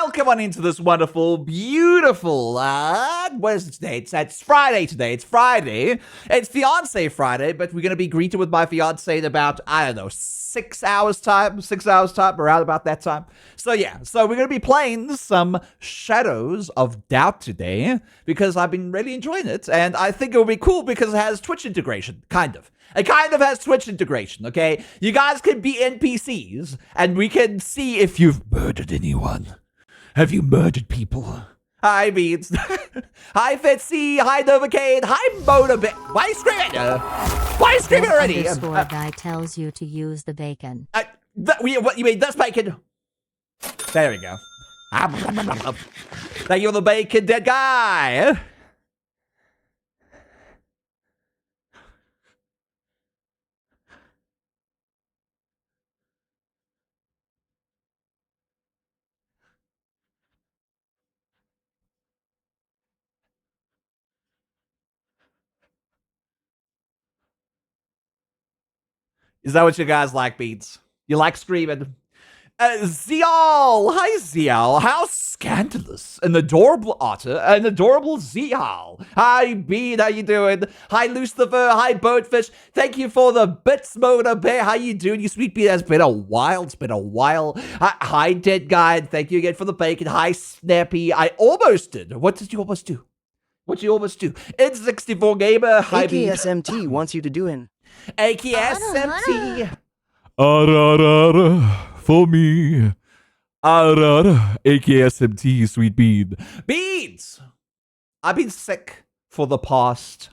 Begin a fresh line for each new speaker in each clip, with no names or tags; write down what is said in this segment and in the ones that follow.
welcome on into this wonderful, beautiful, what is it today? It's Friday today. It's Friday. It's Fiance Friday, but we're going to be greeted with my fiance in about, I don't know, 6 hours time, around about that time. So yeah, so we're going to be playing some Shadows of Doubt today because I've been really enjoying it, and I think it will be cool because it has Twitch integration, kind of. It kind of has Twitch integration, okay? You guys can be NPCs, and we can see if you've murdered anyone. Have you murdered people? Hi, Beats. Hi, Fitzy. Hi, Novocaine. Hi, Moda. Why are you screaming? Why are you screaming already?
Guy tells you to use the bacon.
What you mean? That's bacon. There we go. Thank you for the bacon, dead guy. Is that what you guys like, Beats? You like screaming? Zial! Hi, Zial. How scandalous. An adorable otter. An adorable Zial. Hi, Bean. How you doing? Hi, Lucifer. Hi, Boatfish. Thank you for the bits, Mona Bear. How you doing? You sweet Bean. It's been a while. It's been a while. Hi, Dead Guy. Thank you again for the bacon. Hi, Snappy. I almost did. What did you almost do? What you almost do? It's 64 Gamer. Hi, Bean.
AKSMT wants you to do in.
AKSMT.
For me. AKSMT, sweet bean.
Beans! I've been sick for the past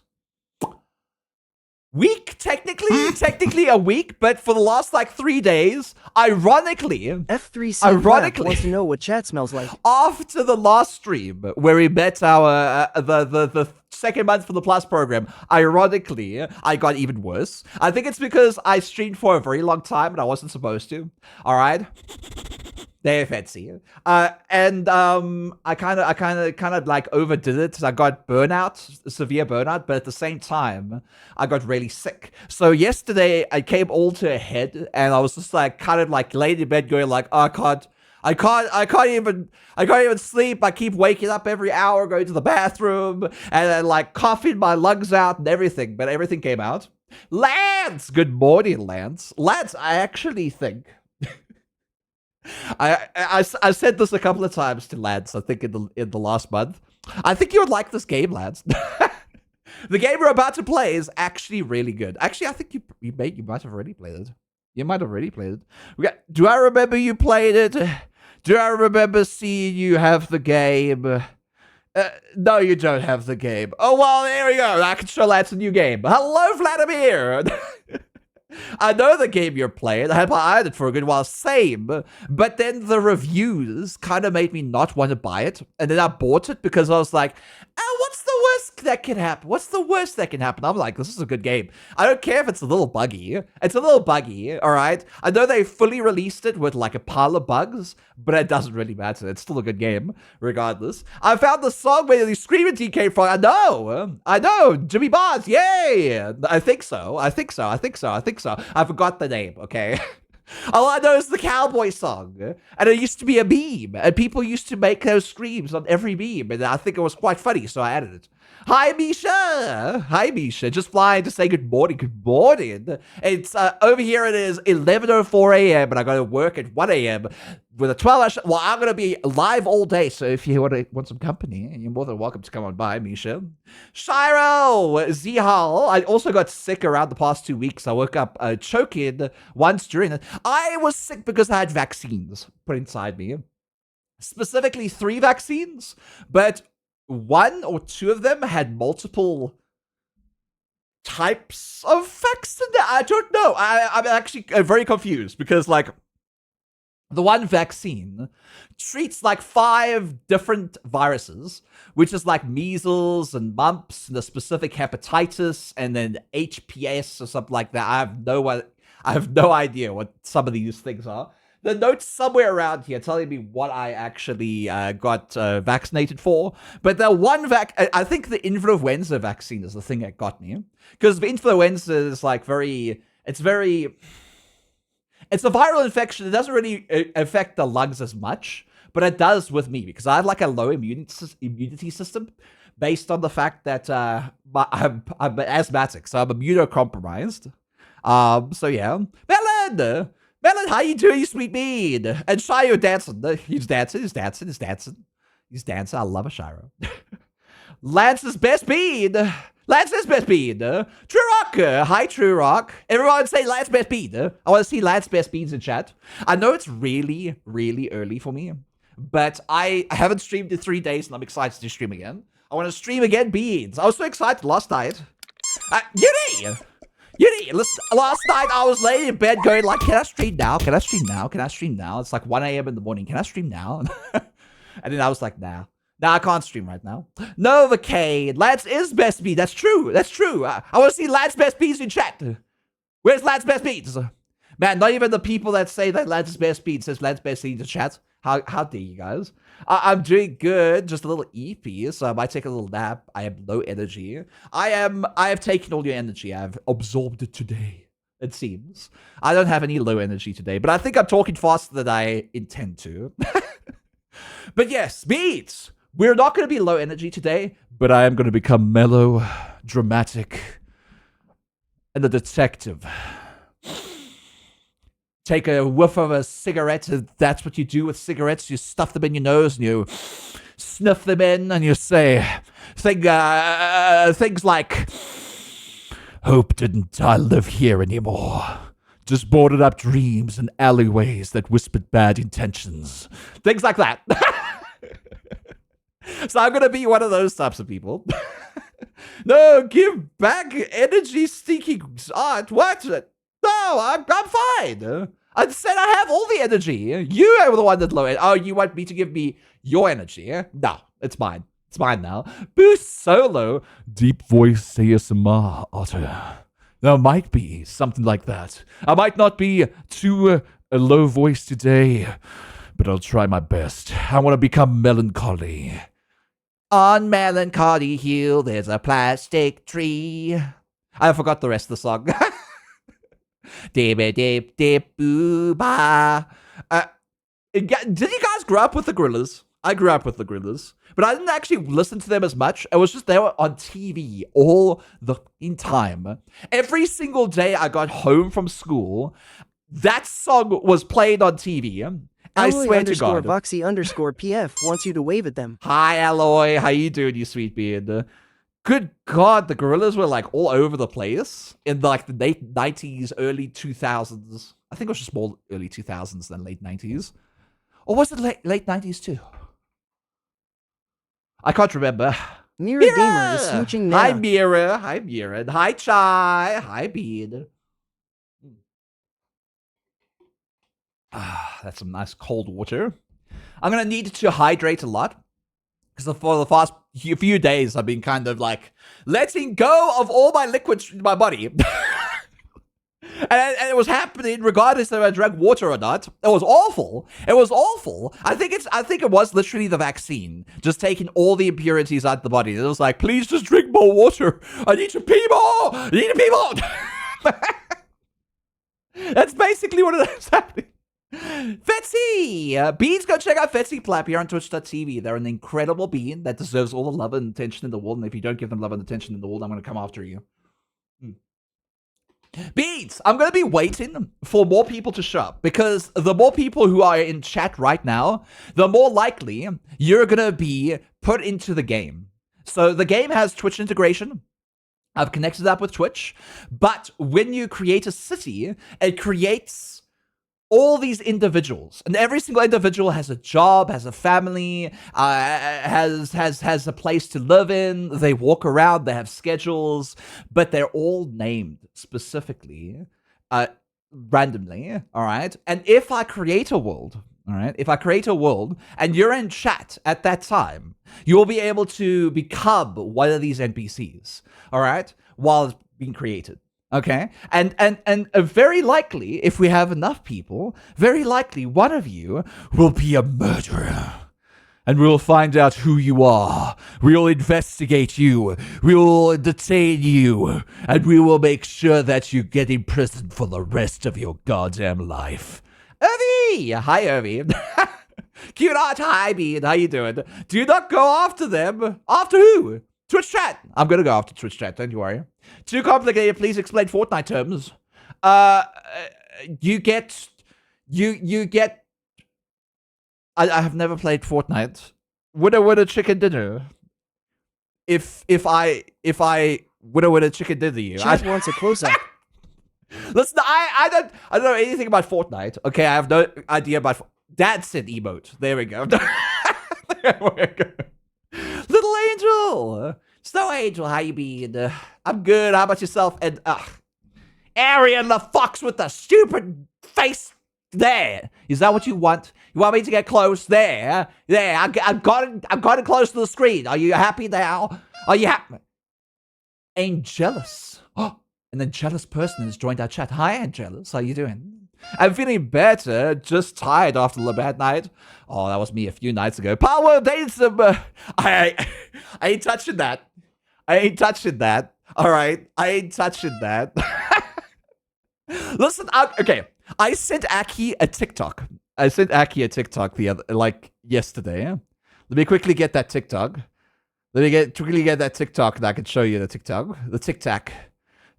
week, technically a week, but for the last like 3 days, ironically,
F3C wants to know what chat smells like.
After the last stream where we met our the second month for the Plus program, ironically, I got even worse. I think it's because I streamed for a very long time and I wasn't supposed to. All right. They're fancy. I kind of like overdid it. I got burnout, severe burnout, but at the same time, I got really sick. So yesterday, I came all to a head, and I was just like, kind of like laying in bed, going like, oh, I can't even sleep. I keep waking up every hour, going to the bathroom, and then like coughing my lungs out and everything. But everything came out. Lance, good morning, Lance. Lance, I actually think. I said this a couple of times to Lance, I think in the last month. I think you would like this game, Lance. The game we're about to play is actually really good. Actually, I think you might have already played it. You might have already played it. Do I remember you played it? Do I remember seeing you have the game? No, you don't have the game. Oh, well, there we go. I can show Lance a new game. Hello, Vladimir. I know the game you're playing. I had my eye on it for a good while. Same. But then the reviews kind of made me not want to buy it. And then I bought it because I was like, what's the worst that can happen? What's the worst that can happen? I'm like, this is a good game. I don't care if it's a little buggy. It's a little buggy, all right? I know they fully released it with like a pile of bugs, but it doesn't really matter. It's still a good game, regardless. I found the song where the screaming tea came from. I know. Jimmy Bars, yay! I think so. I forgot the name, okay? All I know is the cowboy song. And it used to be a meme. And people used to make those screams on every meme. And I think it was quite funny, so I added it. Hi, Misha. Hi, Misha. Just flying to say good morning. Good morning. It's over here it is 11:04 a.m. and I got to work at 1 a.m. with a 12-hour show. Well, I'm going to be live all day. So if you want some company, you're more than welcome to come on by, Misha. Shiro. Zihal. I also got sick around the past 2 weeks. I woke up choking once during it. I was sick because I had vaccines put inside me. Specifically 3 vaccines. But 1 or 2 of them had multiple types of vaccine. I don't know. I'm actually very confused because, like, the one vaccine treats like 5 different viruses, which is like measles and mumps and a specific hepatitis and then HPS or something like that. I have no idea what some of these things are. The note's somewhere around here telling me what I actually got vaccinated for. But the one I think the influenza vaccine is the thing that got me. Because the influenza is like it's a viral infection. It doesn't really affect the lungs as much. but it does with me because I have like a low immunity system based on the fact that I'm asthmatic, so I'm immunocompromised. So yeah, Melon, how you doing, you sweet bean? And Shiro dancing. He's dancing. I love a Shiro. Lance's best bean. True Rock. Hi, True Rock. Everyone say Lance best bean. I want to see Lance best beans in chat. I know it's really, really early for me, but I haven't streamed in 3 days and I'm excited to stream again. I want to stream again beans. I was so excited last night. Yuri, listen, last night I was laying in bed going like, can I stream now? It's like 1 a.m. in the morning. Can I stream now? And then I was like, nah, I can't stream right now. Novacade, Lance is best beat. That's true. I want to see Lance best beats in chat. Where's Lance best beats? Man, not even the people that say that Lance is best beat says Lance best beats in chat. How dare you guys? I'm doing good, just a little eepy, so I might take a little nap. I have low energy. I have taken all your energy. I've absorbed it today, it seems. I don't have any low energy today, but I think I'm talking faster than I intend to. But yes, beats! We're not going to be low energy today, but I am going to become mellow, dramatic, and a detective. Take a whiff of a cigarette, and that's what you do with cigarettes. You stuff them in your nose, and you sniff them in, and you say things like, hope didn't I live here anymore. Just boarded up dreams and alleyways that whispered bad intentions. Things like that. So I'm going to be one of those types of people. No, give back energy-seeking art. What? No, I'm fine. I said I have all the energy. You are the one that low. Oh, you want me to give me your energy? No, it's mine. It's mine now. Boost solo.
Deep voice ASMR, Otter. There might be something like that. I might not be too a low voice today, but I'll try my best. I want to become melancholy.
On Melancholy Hill, there's a plastic tree. I forgot the rest of the song. Dip, dip, dip, boo, ba. Did you guys grow up with the Gorillas? I grew up with the Gorillas, but I didn't actually listen to them as much. It was just they were on TV all the time. Every single day I got home from school, that song was played on TV. I swear to God.
Voxy_PF wants you to wave at them.
Hi, Alloy. How you doing, you sweet beard? Good God, the Gorillas were like all over the place in like the late 90s, early 2000s. I think it was just more early 2000s than late 90s. Or was it late 90s too? I can't remember.
Mira Gamer is smooching now.
Hi, Mira. And hi, Chai. Hi, Bean. That's some nice cold water. I'm going to need to hydrate a lot. Because for the past few days, I've been kind of like letting go of all my liquids in my body. And it was happening regardless if I drank water or not. It was awful. I think it was literally the vaccine just taking all the impurities out of the body. It was like, please just drink more water. I need to pee more. That's basically what it is happening. Fetsy! Beans, go check out Fetsy Plap here on Twitch.tv. They're an incredible bean that deserves all the love and attention in the world. And if you don't give them love and attention in the world, I'm going to come after you. Beans, I'm going to be waiting for more people to show up because the more people who are in chat right now, the more likely you're going to be put into the game. So the game has Twitch integration. I've connected up with Twitch. But when you create a city, it creates all these individuals, and every single individual has a job, has a family, has a place to live in. They walk around, they have schedules, but they're all named specifically, randomly. All right. And if I create a world, and you're in chat at that time, you'll be able to become one of these NPCs. All right, while it's being created. Okay, and very likely, if we have enough people, very likely one of you will be a murderer. And we'll find out who you are. We'll investigate you. We'll detain you. And we will make sure that you get imprisoned for the rest of your goddamn life. Irvy! Hi, Irvy. Cute art, hi, Bean. How you doing? Do not go after them. After who? Twitch chat. I'm gonna go after Twitch chat. Don't you worry. Too complicated. Please explain Fortnite terms. You get. I have never played Fortnite. Winner chicken dinner. If I winner chicken dinner you.
Chat wants a close up.
Listen, I don't know anything about Fortnite. Okay, I have no idea about Dad said emote. There we go. There we go. Little Angel. Snow Angel, how you been? I'm good. How about yourself? And Arian the fox with the stupid face there. Is that what you want? You want me to get close? There. I've gotten close to the screen. Are you happy now? Are you happy? Angelus. Oh, an Angelus person has joined our chat. Hi, Angelus. How you doing? I'm feeling better. Just tired after the bad night. Oh, that was me a few nights ago. Power dates some. I ain't touching that. I ain't touching that. All right. I ain't touching that. Listen, okay. I sent Aki a TikTok. The other, yesterday. Let me quickly get that TikTok. Quickly get that TikTok and I can show you the TikTok. The Tic Tac.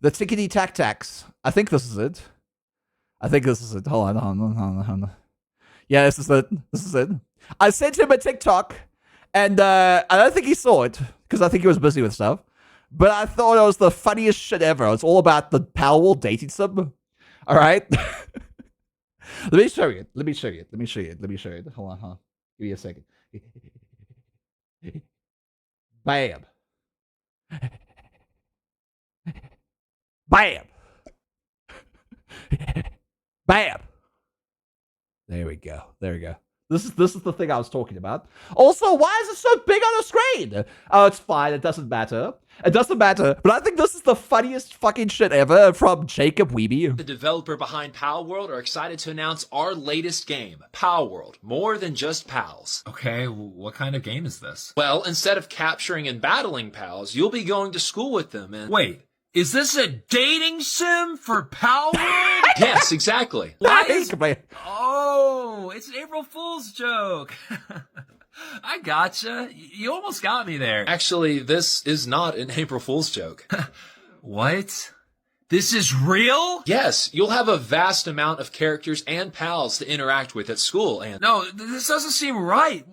The Tickety Tac Tacs. I think this is it. Hold on. Yeah, this is it. I sent him a TikTok and I don't think he saw it because I think he was busy with stuff. But I thought it was the funniest shit ever. It's all about the Powell dating sim. All right. Let me show you. Hold on. Give me a second. Bam. Bam. Bam. There we go. This is the thing I was talking about. Also, why is it so big on the screen? Oh, it's fine. It doesn't matter. But I think this is the funniest fucking shit ever from Jacob Weeby.
The developer behind Pal World are excited to announce our latest game, Pal World. More than just pals.
Okay, what kind of game is this?
Well, instead of capturing and battling pals, you'll be going to school with them and...
Wait, is this a dating sim for Pal World?
Yes, exactly.
Oh, it's an April Fool's joke. I gotcha. You almost got me there.
Actually, this is not an April Fool's joke.
What? This is real?
Yes, you'll have a vast amount of characters and pals to interact with at school and...
No, this doesn't seem right.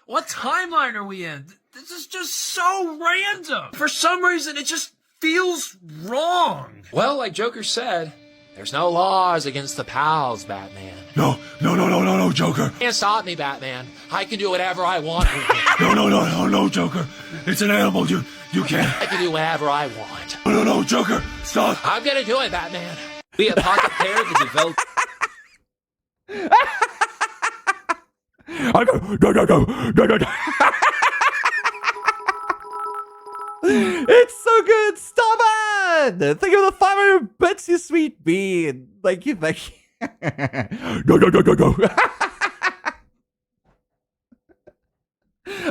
What timeline are we in? This is just so random. For some reason, it just feels wrong.
Well, like Joker said, there's no laws against the pals, Batman.
No, Joker.
Can't stop me, Batman. I can do whatever I want.
No, Joker. It's an animal. You can't.
I can do whatever I want.
No, Joker. Stop.
I'm gonna do it, Batman. Be a pocket pair to develop.
Go.
It's so good. Stop it. Think of the 500 bits, you sweet bean. Thank you.
Go.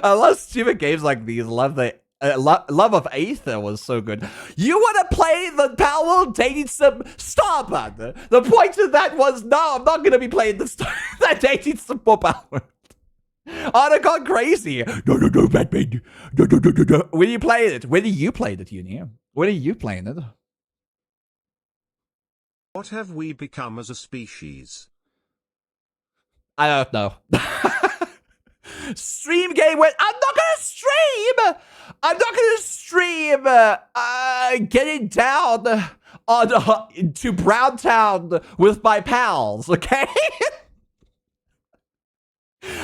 I love stupid games like these. Love of Aether was so good. You want to play the Powell dating sim? Stop it. The point of that was, no, I'm not going to be playing that dating sim for Powell. Oh, it got crazy.
No, Batman. No.
When you played it? When you played it, Uni? When are you playing it?
What have we become as a species?
I don't know. Stream game went. I'm not gonna stream getting down on to Browntown with my pals. Okay.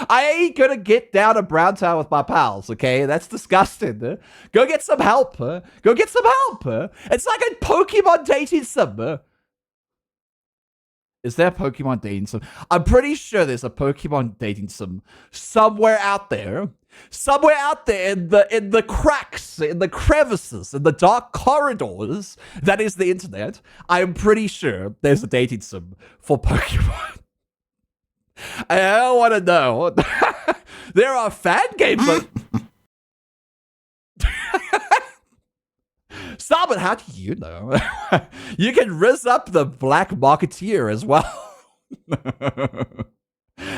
I ain't gonna get down to Browntown with my pals, okay? That's disgusting. Go get some help. It's like a Pokemon dating sim. Is there a Pokemon dating sim? I'm pretty sure there's a Pokemon dating sim somewhere out there in the cracks, in the crevices, in the dark corridors that is the internet. I'm pretty sure there's a dating sim for Pokemon. I don't want to know. There are fan games. Stop it. How do you know? You can rizz up the black marketeer as well.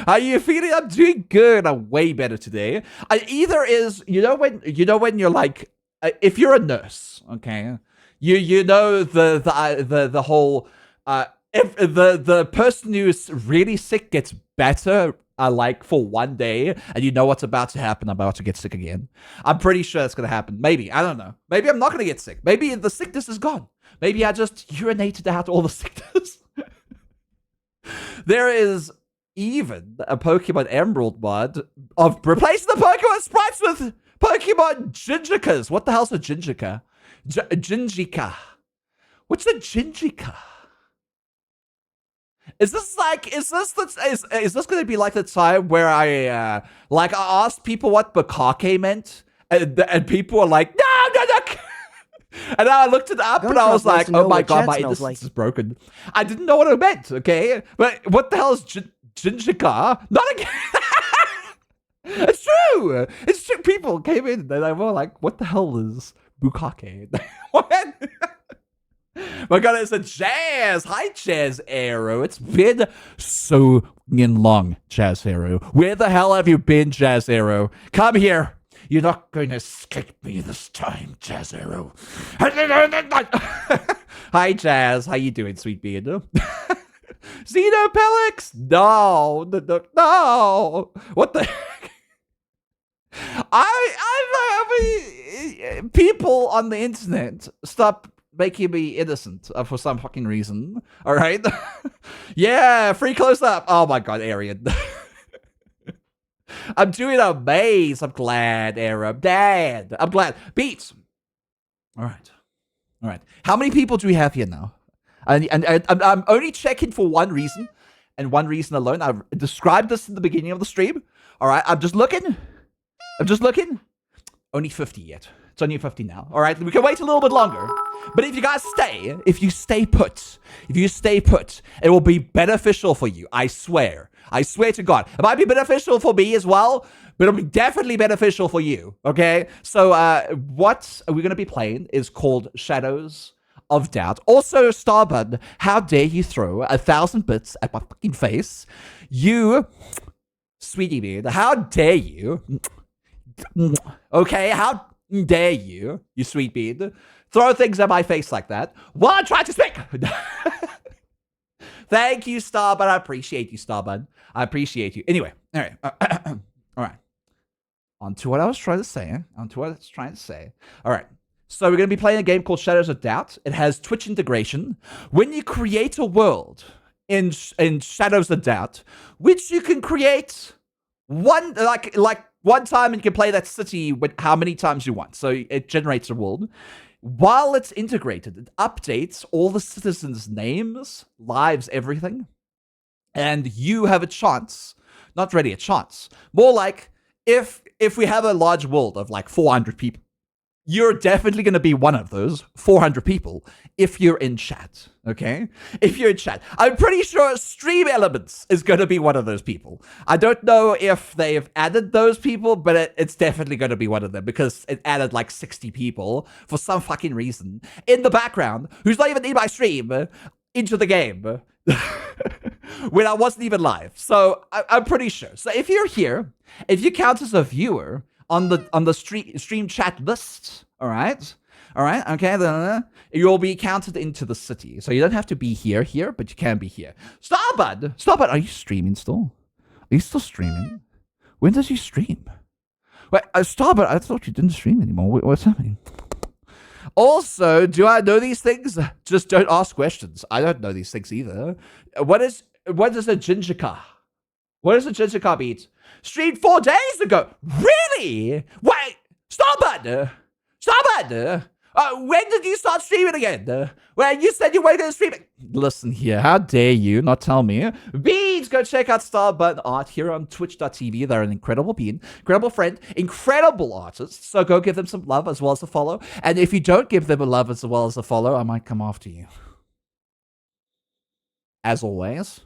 How are you feeling? I'm doing good. I'm way better today. Either is, when you're like, if you're a nurse, okay, you know the whole if the person who's really sick gets better like for one day, and you know what's about to happen. I'm about to get sick again. I'm pretty sure that's gonna happen. Maybe, I don't know. Maybe I'm not gonna get sick. Maybe the sickness is gone. Maybe I just urinated out all the sickness. There is even a Pokemon Emerald mod of replacing the Pokemon sprites with Pokemon Gingikas. What the hell's a Gingica? Gingica. What's a Gingica? Is this going to be like the time where I asked people what Bukake meant, and people were like, no. And then I looked it up, and I was like, oh my god, my innocence is broken. I didn't know what it meant, okay? But what the hell is Gingica? Not again. It's true. It's true. People came in, and they were like, what the hell is Bukake? What? My god, it's a Jazz. Hi, Jazz Arrow. It's been so long, Jazz Arrow. Where the hell have you been, Jazz Arrow? Come here. You're not going to escape me this time, Jazz Arrow. Hi, Jazz. How you doing, sweet beard? Xenopelix? No. What the heck? People on the internet stop making me innocent for some fucking reason. All right. Yeah, free close up. Oh my god, Arian. I'm doing a maze. I'm glad, Arab. Dad. I'm glad. Beats. All right. How many people do we have here now? And I'm only checking for one reason, and one reason alone. I've described this in the beginning of the stream. All right. I'm just looking. Only 50 yet. It's only 50 now. All right. We can wait a little bit longer. But if you guys stay put, it will be beneficial for you. I swear to God. It might be beneficial for me as well, but it'll be definitely beneficial for you. Okay? So what we're going to be playing is called Shadows of Doubt. Also, Starbud, how dare you throw 1,000 bits at my fucking face? You, sweetie beard, how dare you? Okay, how dare you, you sweet beard, throw things at my face like that while I'm trying to speak? Thank you, Starbud. I appreciate you, Starbud. I appreciate you. Anyway, all right. All right. On to what I was trying to say. All right. So we're going to be playing a game called Shadows of Doubt. It has Twitch integration. When you create a world in Shadows of Doubt, which you can create one time, and you can play that city with how many times you want. So it generates a world. While it's integrated, it updates all the citizens' names, lives, everything. And you have a chance, not really a chance, more like if we have a large world of like 400 people, you're definitely going to be one of those 400 people if you're in chat, okay? If you're in chat. I'm pretty sure Stream Elements is going to be one of those people. I don't know if they've added those people, but it's definitely going to be one of them because it added like 60 people for some fucking reason in the background who's not even in my stream into the game when I wasn't even live. So I'm pretty sure. So if you're here, if you count as a viewer on the stream chat list, all right, okay, then you'll be counted into the city. So you don't have to be here, but you can be here. Starbud, are you streaming still? Are you still streaming? When does you stream? Wait, Starbud, I thought you didn't stream anymore. What's happening? Also, do I know these things? Just don't ask questions. I don't know these things either. What is a Gingica? What is a Gingica beat? Streamed 4 days ago. Really? Wait, Starbud. When did you start streaming again? Well, you said you weren't going to stream it. Listen here, how dare you not tell me? Beans, go check out Starbud Art here on twitch.tv. They're an incredible bean, incredible friend, incredible artist. So go give them some love as well as a follow. And if you don't give them a love as well as a follow, I might come after you. As always.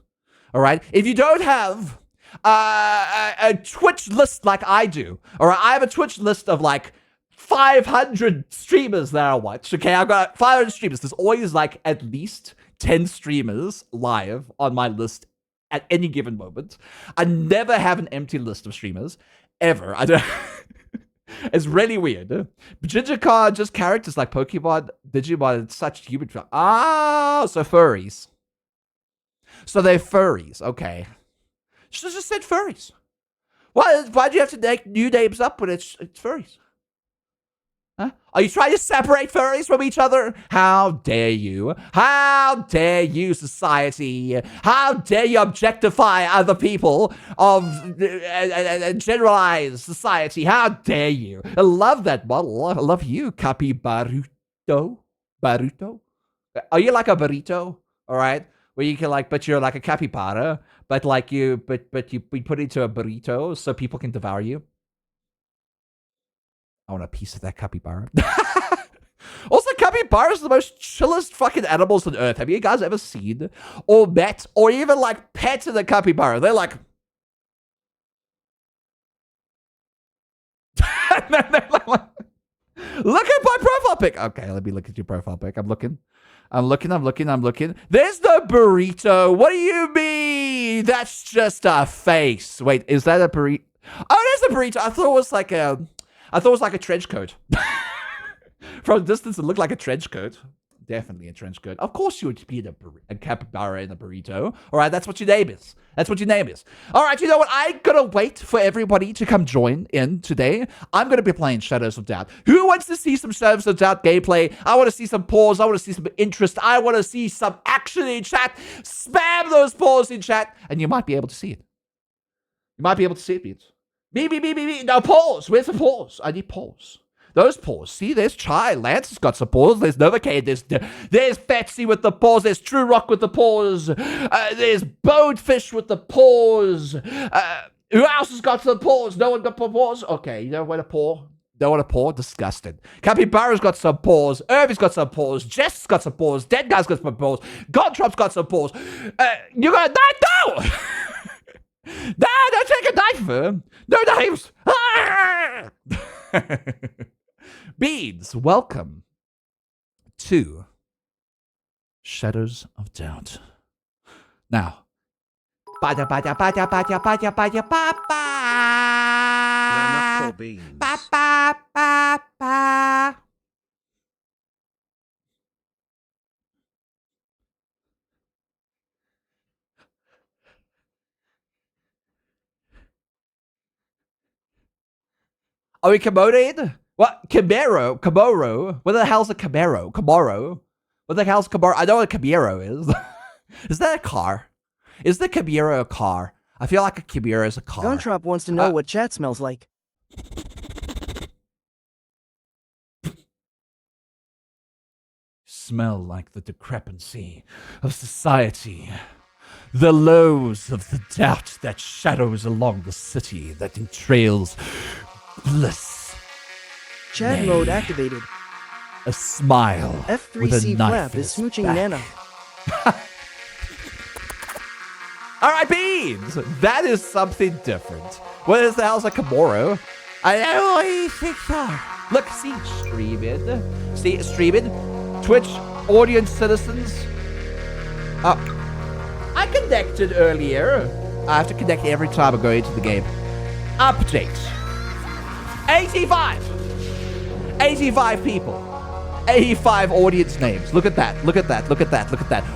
All right? If you don't have a Twitch list like I do, or I have a Twitch list of like 500 streamers that I watch. Okay, I've got 500 streamers. There's always like at least 10 streamers live on my list at any given moment. I never have an empty list of streamers ever. I don't. It's really weird. Ginger card, just characters like Pokemon, Digimon, and such human. Ah, so furries. So they're furries. Okay. Should have just said furries. Why do you have to make new names up when it's furries? Huh? Are you trying to separate furries from each other? How dare you? How dare you, society? How dare you objectify other people of generalized society? How dare you? I love that model. I love you, Capybaruto. Baruto? Are you like a burrito? All right? Where you can but you're like a capybara, but you put it into a burrito so people can devour you. I want a piece of that capybara. Also, capybaras are the most chillest fucking animals on earth. Have you guys ever seen or met or even pets in a capybara? They're like... Look at my profile pic. Okay, let me look at your profile pic. I'm looking. There's the burrito. What do you mean? That's just a face. Wait, is that a burrito? Oh, there's a burrito. I thought it was like a trench coat. From a distance, it looked like a trench coat. Definitely a trench coat. Of course you would be a capybara in a burrito. All right, that's what your name is. All right, you know what? I'm going to wait for everybody to come join in today. I'm going to be playing Shadows of Doubt. Who wants to see some Shadows of Doubt gameplay? I want to see some pause. I want to see some interest. I want to see some action in chat. Spam those pause in chat, and you might be able to see it. Beats. Me. No, pause. Where's the pause? I need pause. Those paws. See, there's Chai. Lance has got some paws. There's Novocaine. There's Fetsy with the paws. There's True Rock with the paws. There's Bonefish with the paws. Who else has got some paws? No one got paws? Okay, you don't want a paw? Don't want a paw? Disgusting. Capybara's got some paws. Irvy's got some paws. Jess's got some paws. Dead Guy's got some paws. Godtrop's got some paws. You got a knife? No! No, don't take a knife for him. No knives. Beads, welcome to Shadows of Doubt. Now,
They're not for beans.
Are we Komodoed? What? Camaro? What the hell's a Camaro? What the hell's Camaro? I know what a Camaro is. Is that a car? Is the Camaro a car? I feel like a Camaro is a car.
Guntrop wants to know what chat smells like.
Smell like the decrepancy of society. The lows of the doubt that shadows along the city that entrails bliss.
Chat
Nay.
mode activated.
A smile with a
F3C
knife
Flap
in
is
its
smooching
back.
Nana.
All right, Beans. That is something different. What is the hell's a Camaro? I think so. Look, see, streaming. Twitch audience citizens. I connected earlier. I have to connect every time I go into the game. Update. 85 people. 85 audience names. Look at that.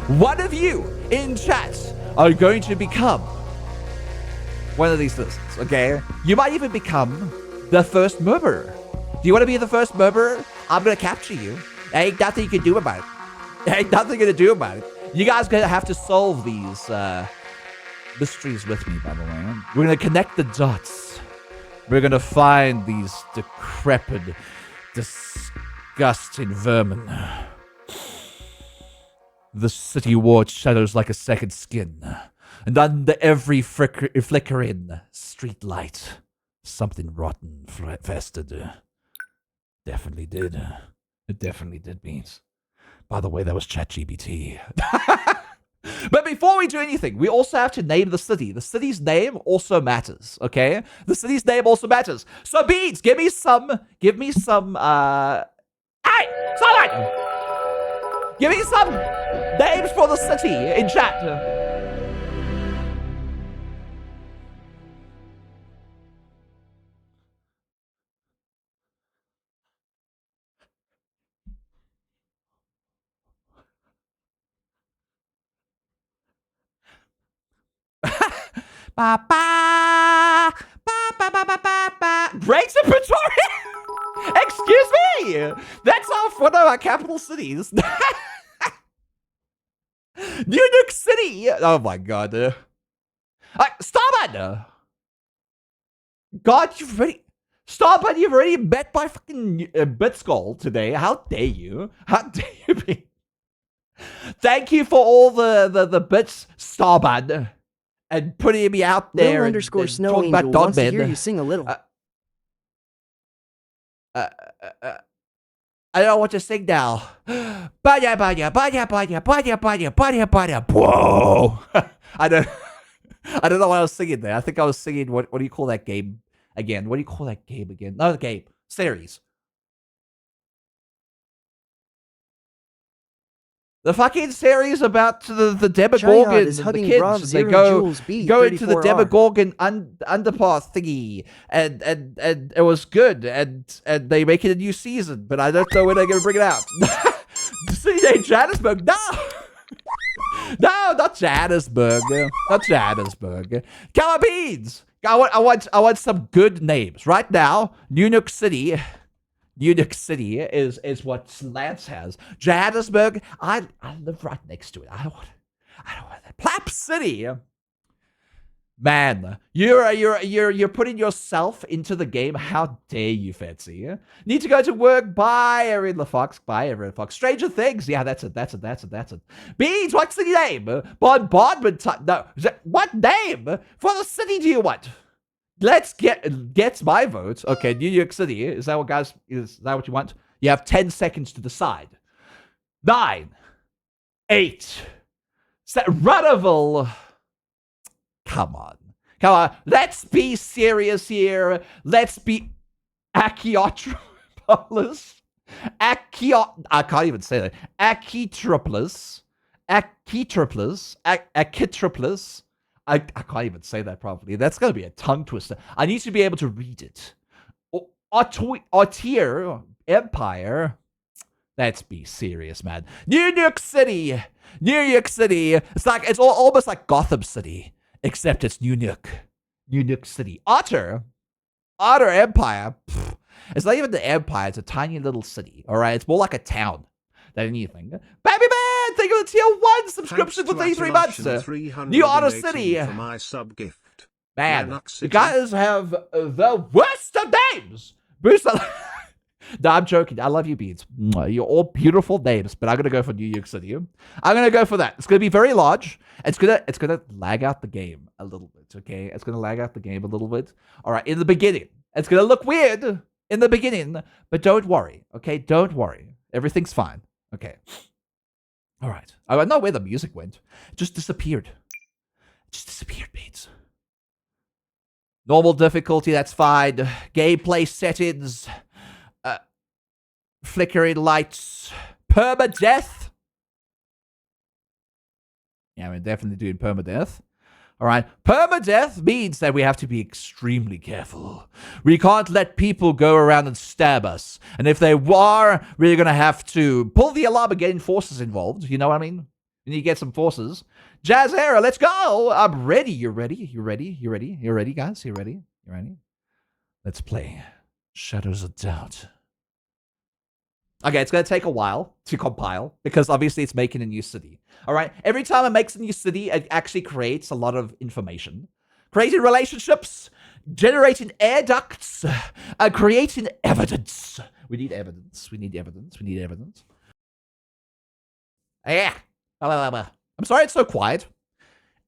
One of you in chat are going to become one of these citizens, okay? You might even become the first murderer. Do you want to be the first murderer? I'm going to capture you. There ain't nothing you can do about it. You guys gonna have to solve these mysteries with me, by the way. We're gonna connect the dots. We're gonna find these decrepit, disgusting vermin. The city ward shadows like a second skin, and under every flickering street light, something rotten festered. Definitely did. It definitely did, Beans. By the way, that was ChatGPT. But before we do anything, we also have to name the city. The city's name also matters, okay? The city's name also matters. So, Beans, give me some, hey, someone! Give me some names for the city in chat. Ba ba ba ba ba ba ba ba. Great Pretoria. Excuse me. That's one of our capital cities. New York City. Oh my god. Starman. God, you've already. Starman, you've already met my fucking Bitskull today. How dare you? How dare you be? Thank you for all the bits, Starman, and putting me out there.
Lil underscore
and
Snow
talking
Angel
about
wants to
Dogman.
hear you sing a little.
I don't know what to sing now. Banya, banya, banya, banya, banya, banya, banya, banya. Whoa! I don't know what I was singing there. I think I was singing what do you call that game again? What do you call that game again? Not a game. Series. The fucking series about the Demogorgon
is
and the
hugging
kids.
Brav
And they
Zero
go
Jules B,
go into the
34R.
Demogorgon underpass thingy, and it was good, and they make it a new season, but I don't know when they're gonna bring it out. CJ Johannesburg, no, no, not Johannesburg, not Johannesburg. Come on, beans. I want some good names right now. New York City. New York City is what Lance has. Johannesburg, I live right next to it. I don't want that. Plap City. Man, you're putting yourself into the game. How dare you, Fancy? Need to go to work. Bye, Erin LaFox. Bye, Erin LaFox. Stranger Things. Yeah, that's it. Beans, what's the name? Bombardment time. No, what name for the city do you want? Let's get my vote. Okay, New York City. Is that what, guys? Is that what you want? You have 10 seconds to decide. 9, 8, Runnable. Come on. Let's be serious here. Let's be Achiotropolis. I can't even say that. Achiotropolis. I can't even say that properly. That's going to be a tongue twister. I need to be able to read it. Otir Empire. Let's be serious, man. New York City. It's almost like Gotham City, except it's New York City. Otter Empire. Pfft. It's not even the empire. It's a tiny little city. All right, it's more like a town than anything. Baby man, thank you for the tier 1 subscription for 33 months. New Otter City.
For my sub gift.
Man, you guys have the worst of names. Bruce, no, I'm joking. I love you, Beans. You're all beautiful names, but I'm gonna go for New York City. I'm gonna go for that. It's gonna be very large. It's gonna lag out the game a little bit. Okay, it's gonna lag out the game a little bit. All right, in the beginning, it's gonna look weird in the beginning, but don't worry. Okay, don't worry. Everything's fine. Okay. All right. I don't know where the music went. It just disappeared. Beans. Normal difficulty, that's fine. Gameplay settings. Flickering lights. Permadeath. Yeah, we're definitely doing permadeath. All right. Permadeath means that we have to be extremely careful. We can't let people go around and stab us. And if they are, we're going to have to pull the alarm and get forces involved. You know what I mean? We need to get some forces. Jazz Era, let's go. I'm ready. You're ready, guys? You ready? Let's play Shadows of Doubt. Okay, it's going to take a while to compile because obviously it's making a new city. All right, every time it makes a new city, it actually creates a lot of information. Creating relationships, generating air ducts, creating evidence. We need evidence. Yeah. I'm sorry it's so quiet.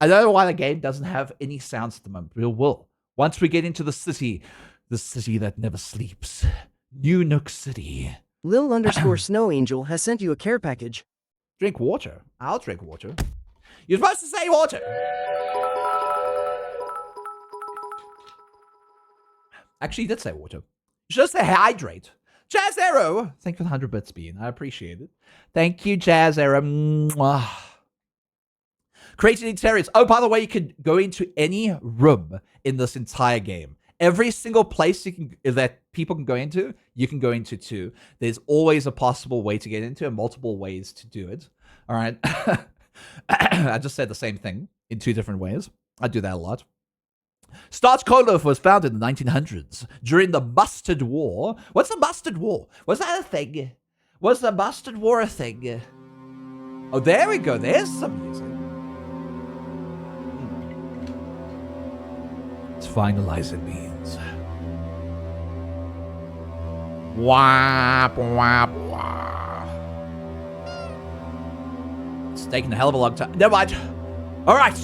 I don't know why the game doesn't have any sounds at the moment, but it will. Once we get into the city that never sleeps, New York City.
Lil underscore Snow Angel has sent you a care package.
Drink water. I'll drink water. You're supposed to say water. Actually, you did say water. You should say hydrate. Jazz Arrow. Thank you for the 100 bits, Bean. I appreciate it. Thank you, Jazz Arrow. Mwah. Creating interiors. Oh, by the way, you can go into any room in this entire game. Every single place that people can go into, you can go into too. There's always a possible way to get into and multiple ways to do it. All right. I just said the same thing in 2 different ways. I do that a lot. Starch Cola was founded in the 1900s during the Mustard War. What's the Mustard War? Was that a thing? Was the Mustard War a thing? Oh, there we go. There's some music.
It's finalizing means.
Wah, wah, wah. It's taking a hell of a long time. Never mind. All right.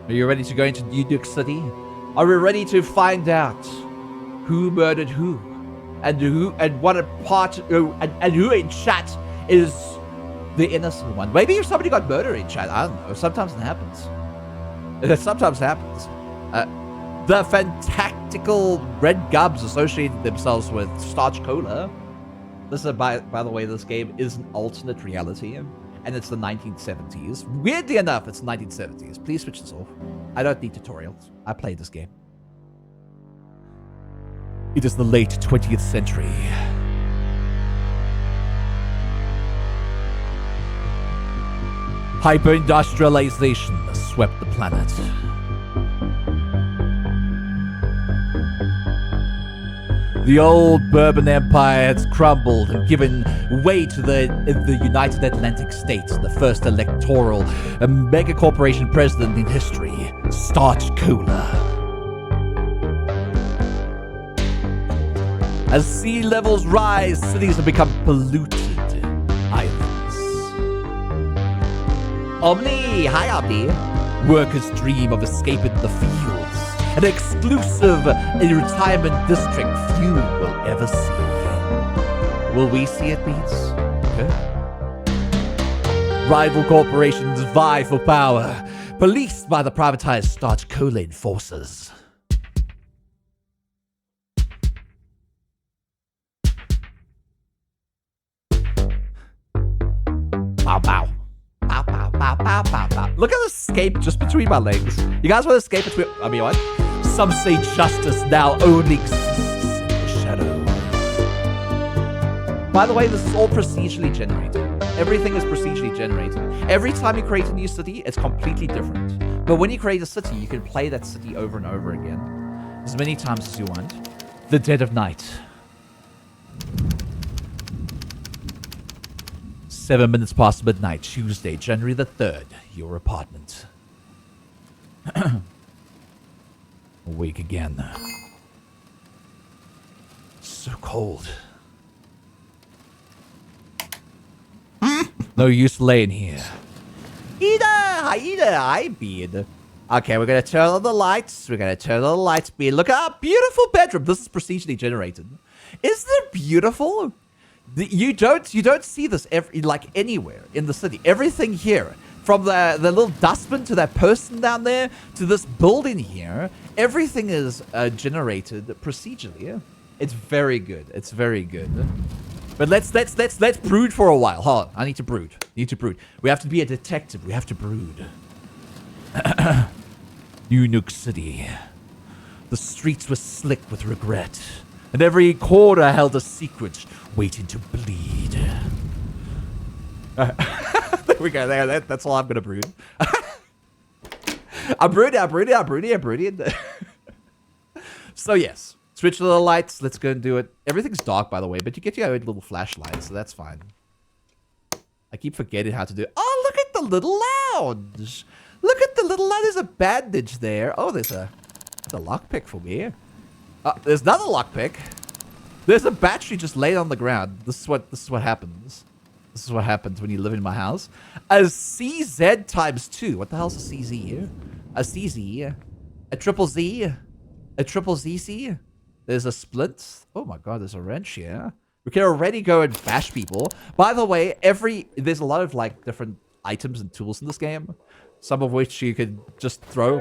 Are you ready to go into New York City? Are we ready to find out who murdered who, and what a part, and who in chat is the innocent one? Maybe somebody got murdered in chat. I don't know. Sometimes it happens. It sometimes happens. The fantastical red gubs associated themselves with Starch Cola. This is, by the way, this game is an alternate reality, and it's the 1970s. Weirdly enough, it's the 1970s. Please switch this off. I don't need tutorials. I played this game.
It is the late 20th century. Hyper-industrialization swept the planet. The old Bourbon Empire has crumbled and given way to the United Atlantic States, the first electoral mega corporation president in history, Starch Cola. As sea levels rise, cities have become polluted islands.
Omni, hi Omni.
Workers dream of escaping the fields, an exclusive retirement district few will ever see.
Will we see it, Beats?
Okay. Rival corporations vie for power, policed by the privatized Starch Cola enforcers.
Bow, bow. Bow, bow, bow, bow, bow, bow. Look at the escape just between my legs. You guys want to escape between... I mean, what?
Some say justice now only exists in the shadows.
By the way, this is all procedurally generated. Everything is procedurally generated. Every time you create a new city, it's completely different. But when you create a city, you can play that city over and over again, as many times as you want.
The dead of night. 7 minutes past midnight, Tuesday, January the 3rd. Your apartment. Awake again. So cold. No use laying here.
Ida, hi, Bean. Okay, we're going to turn on the lights. We're going to turn on the lights, Bean. Look at our beautiful bedroom. This is procedurally generated. Isn't it beautiful? You don't see this anywhere in the city. Everything here, from the little dustbin to that person down there to this building here, everything is generated procedurally. It's very good. It's very good. But let's brood for a while. Hold on, I need to brood. We have to be a detective. We have to brood.
New York City. The streets were slick with regret, and every corner held a secret waiting to bleed.
There we go. There. That's all I'm gonna brood. I'm brooding. So yes. Switch to the lights. Let's go and do it. Everything's dark, by the way, but you get your own little flashlight, so that's fine. I keep forgetting how to do it. Oh, look at the little lounge. Look at the little lounge. There's a bandage there. Oh, there's a lockpick for me. There's another lockpick. There's a battery just laid on the ground. This is what happens. This is what happens when you live in my house. A CZ times 2. What the hell's a CZ? A CZ. A triple Z. A triple ZC. There's a splint. Oh my god, there's a wrench here. We can already go and bash people. By the way, there's a lot of different items and tools in this game. Some of which you can just throw.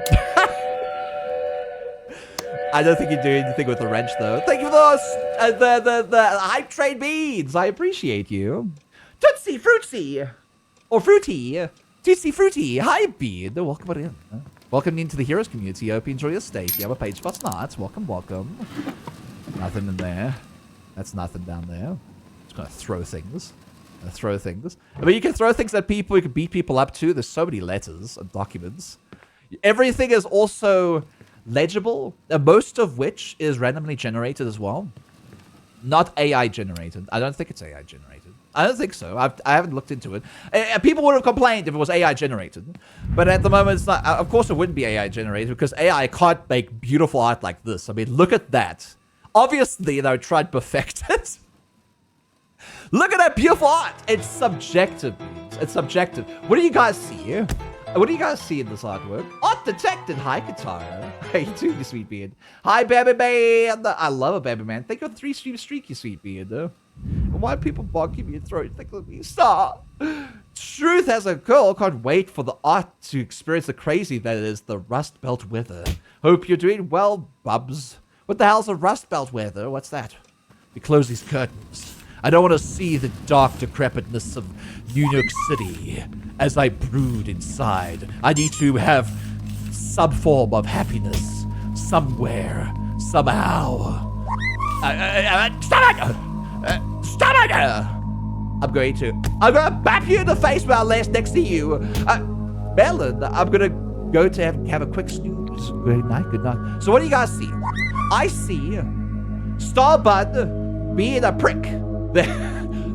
I don't think you do anything with the wrench though. Thank you for those the hype train beads. I appreciate you. Tootsie Fruitsy. Or Fruity. Tootsie Fruity. Hi bead. Welcome in. Welcome into the Heroes community. Hope you enjoy your stay. If you have a page for not, welcome. Nothing in there. That's nothing down there. Just gonna throw things. I mean, you can throw things at people. You can beat people up too. There's so many letters and documents. Everything is also legible, most of which is randomly generated as well. Not AI generated. I don't think it's AI generated. I don't think so. I haven't looked into it. People would have complained if it was AI generated. But at the moment, it's not. Of course, it wouldn't be AI generated because AI can't make beautiful art like this. I mean, look at that. Obviously, they tried to perfect it. Look at that beautiful art. It's subjective. It's subjective. What do you guys see? What do you guys see in this artwork? Art detected. Hi, Katara. How you doing, you sweet beard? Hi, baby man. I love a baby man. Thank you for the 3-stream streak, you sweet beard. Why people barking me your throat? Think of me. Stop. Truth as a girl can't wait for the art to experience the crazy that is the Rust Belt weather. Hope you're doing well, bubs. What the hell's a Rust Belt weather? What's that? We close these curtains. I don't want to see the dark decrepitness of New York City as I brood inside. I need to have some form of happiness somewhere, somehow. Stop it! Stop it! I'm going to bap you in the face while I lay next to you. Melon, I'm going to go to have a quick snooze. Good night, good night. So what do you guys see? I see Starbud being a prick.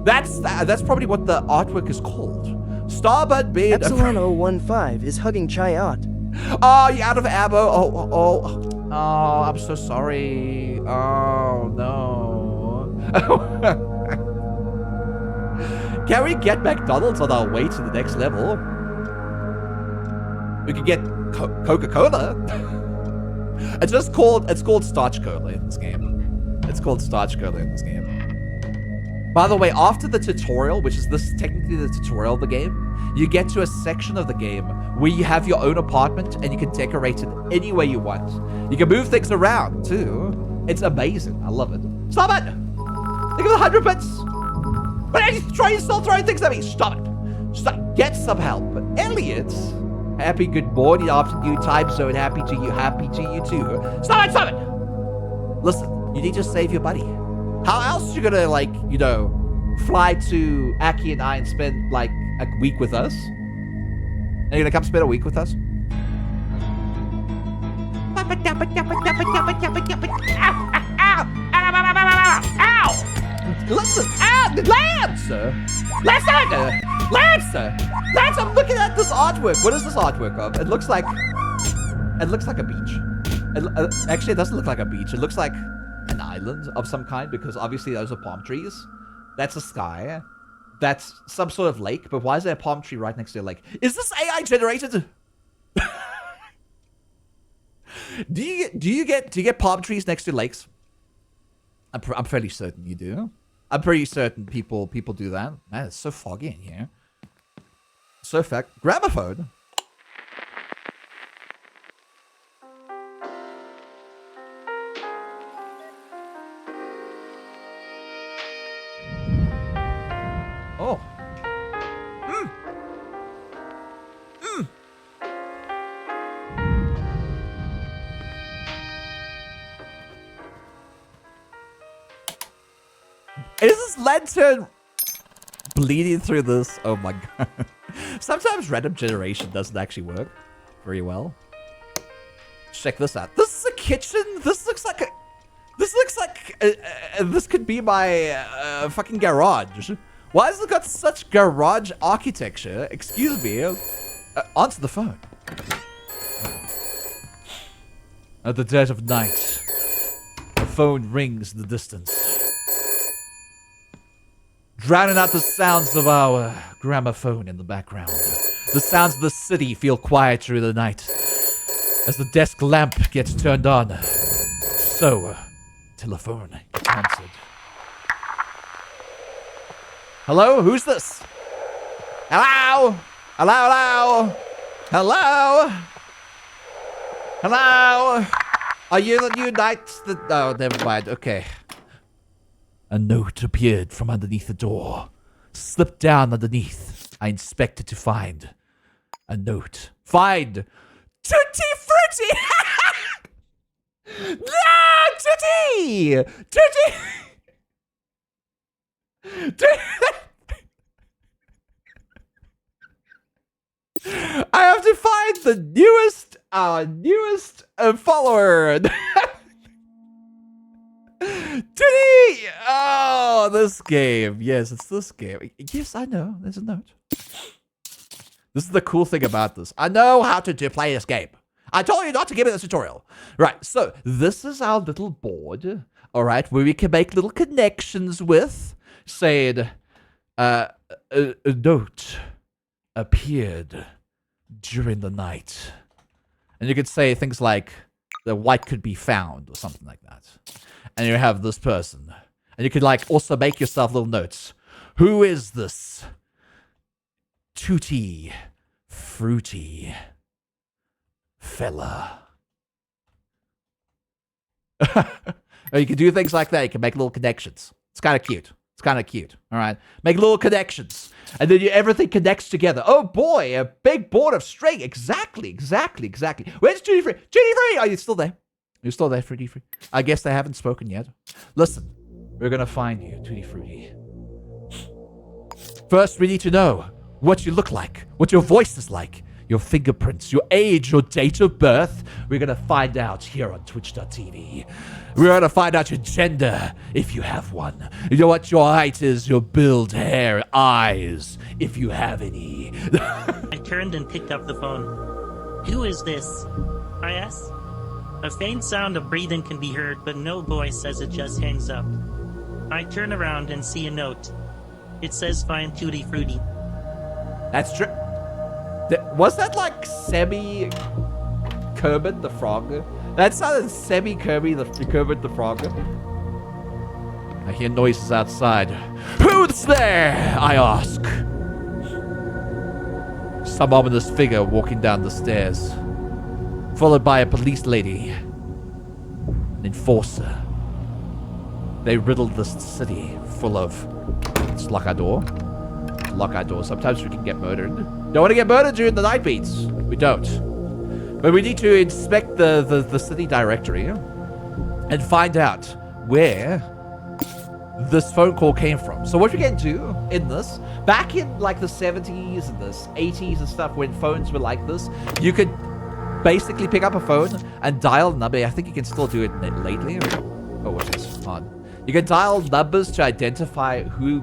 That's probably what the artwork is called. Starbud being
Epsilon 015 is hugging Chayot.
Oh, you out of ammo? Oh, I'm so sorry. Oh, no. Can we get McDonald's on our way to the next level? We could get Coca-Cola. It's called Starch Cola in this game. It's called Starch Cola in this game. By the way, after the tutorial, which is technically the tutorial of the game, you get to a section of the game where you have your own apartment and you can decorate it any way you want. You can move things around too. It's amazing. I love it. Stop it! Think of the 100 bits. But you're still throwing things at me. Stop it. Stop. Get some help. Elliot, happy good morning afternoon time zone. Happy to you. Happy to you too. Stop it. Stop it. Listen, you need to save your buddy. How else you gonna, like, you know, fly to Aki and I and spend, like, a week with us? Are you gonna come spend a week with us? Ow! Listen! Lance! Lance, I'm looking at this artwork. What is this artwork of? It looks like a beach. Actually, it doesn't look like a beach. It looks like an island of some kind, because obviously those are palm trees. That's a sky. That's some sort of lake, but why is there a palm tree right next to a lake? Is this AI generated? Do you get palm trees next to lakes? I'm fairly certain you do. I'm pretty certain people do that. Man, it's so foggy in here. So fact. Grab a phone. Oh. Is this lantern bleeding through this? Oh my god. Sometimes random generation doesn't actually work very well. Check this out. This is a kitchen. This looks like this could be my fucking garage. Why has it got such garage architecture? Excuse me. Answer the phone. At the dead of night, the phone rings in the distance, drowning out the sounds of our gramophone in the background. The sounds of the city feel quieter in the night as the desk lamp gets turned on. So, telephone gets answered. Hello? Who's this? Hello? Hello? Hello? Hello? Are you the new knight? Oh, never mind. Okay. A note appeared from underneath the door. Slipped down underneath. I inspected to find a note. Find Tutti Frutti! No! Tutti! Tutti! I have to find the newest follower. Titty! Oh, this game. Yes, it's this game. Yes, I know. There's a note. This is the cool thing about this. I know how to play this game. I told you not to give me this tutorial. Right, so this is our little board. All right, where we can make little connections with, saying, a note appeared during the night. And you could say things like, the white could be found, or something like that. And you have this person. And you could, like, also make yourself little notes. Who is this tutti fruity fella? Or you can do things like that. You can make little connections. It's kind of cute. It's kind of cute. All right. Make little connections. And then everything connects together. Oh boy, a big board of string. Exactly. Where's Tutti Frutti? Tutti Frutti! Are you still there? You're still there, Fruity Fruity? I guess they haven't spoken yet. Listen, we're going to find you, Tutti Frutti. First, we need to know what you look like, what your voice is like, your fingerprints, your age, your date of birth. We're going to find out here on Twitch.tv. We're going to find out your gender, if you have one. You know what your height is, your build, hair, eyes, if you have any.
I turned and picked up the phone. Who is this? I asked. A faint sound of breathing can be heard, but no voice as it just hangs up. I turn around and see a note. It says find Tutti Frutti.
That's true. Was that like semi-Kermit the Frog? That sounded semi-Kermit the Kermit the Frog. I hear noises outside. Who's there? I ask. Some ominous figure walking down the stairs, followed by a police lady, an enforcer. They riddled this city full of... Let's lock our door. Lock our door. Sometimes we can get murdered. Don't want to get murdered during the night beats. We don't. But we need to inspect the city directory and find out where this phone call came from. So what we can do in this, back in like the 70s and the 80s and stuff, when phones were like this, you could basically pick up a phone and dial a number. I think you can still do it lately. Oh, what's this? On. You can dial numbers to identify who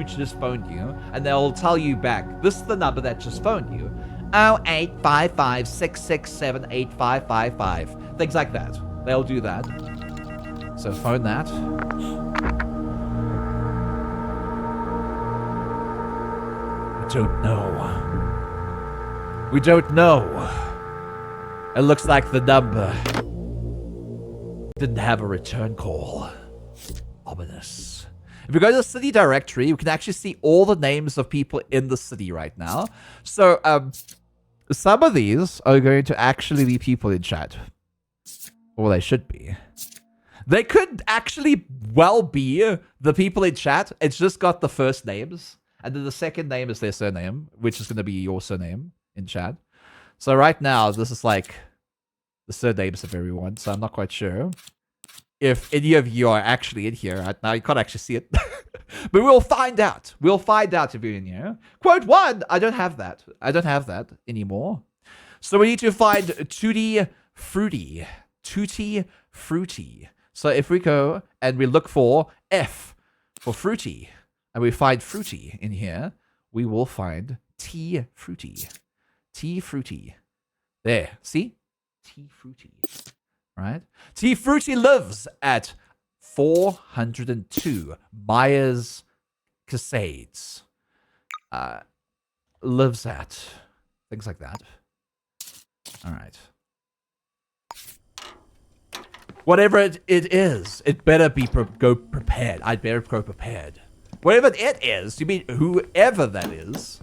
just phoned you, and they'll tell you back, this is the number that just phoned you. 0855-667-8555. Things like that. They'll do that. So phone that. We don't know. We don't know. It looks like the number didn't have a return call. Ominous. If we go to the city directory, we can actually see all the names of people in the city right now. So, some of these are going to actually be people in chat. Or they should be. They could actually well be the people in chat. It's just got the first names. And then the second name is their surname, which is going to be your surname in chat. So right now, this is like the surnames of everyone. So I'm not quite sure if any of you are actually in here right now. You can't actually see it. But we'll find out. We'll find out if you're in here. Quote 1. I don't have that. I don't have that anymore. So we need to find Tutti Frutti. Tutti Frutti. So if we go and we look for F for fruity, and we find fruity in here, we will find T Frutti. T Frutti. There. See? T Frutti. Right? T Frutti lives at 402 Myers Cascades. Lives at things like that. All right. Whatever it is, it better be go prepared. I'd better go prepared. Whatever it is, you mean whoever that is.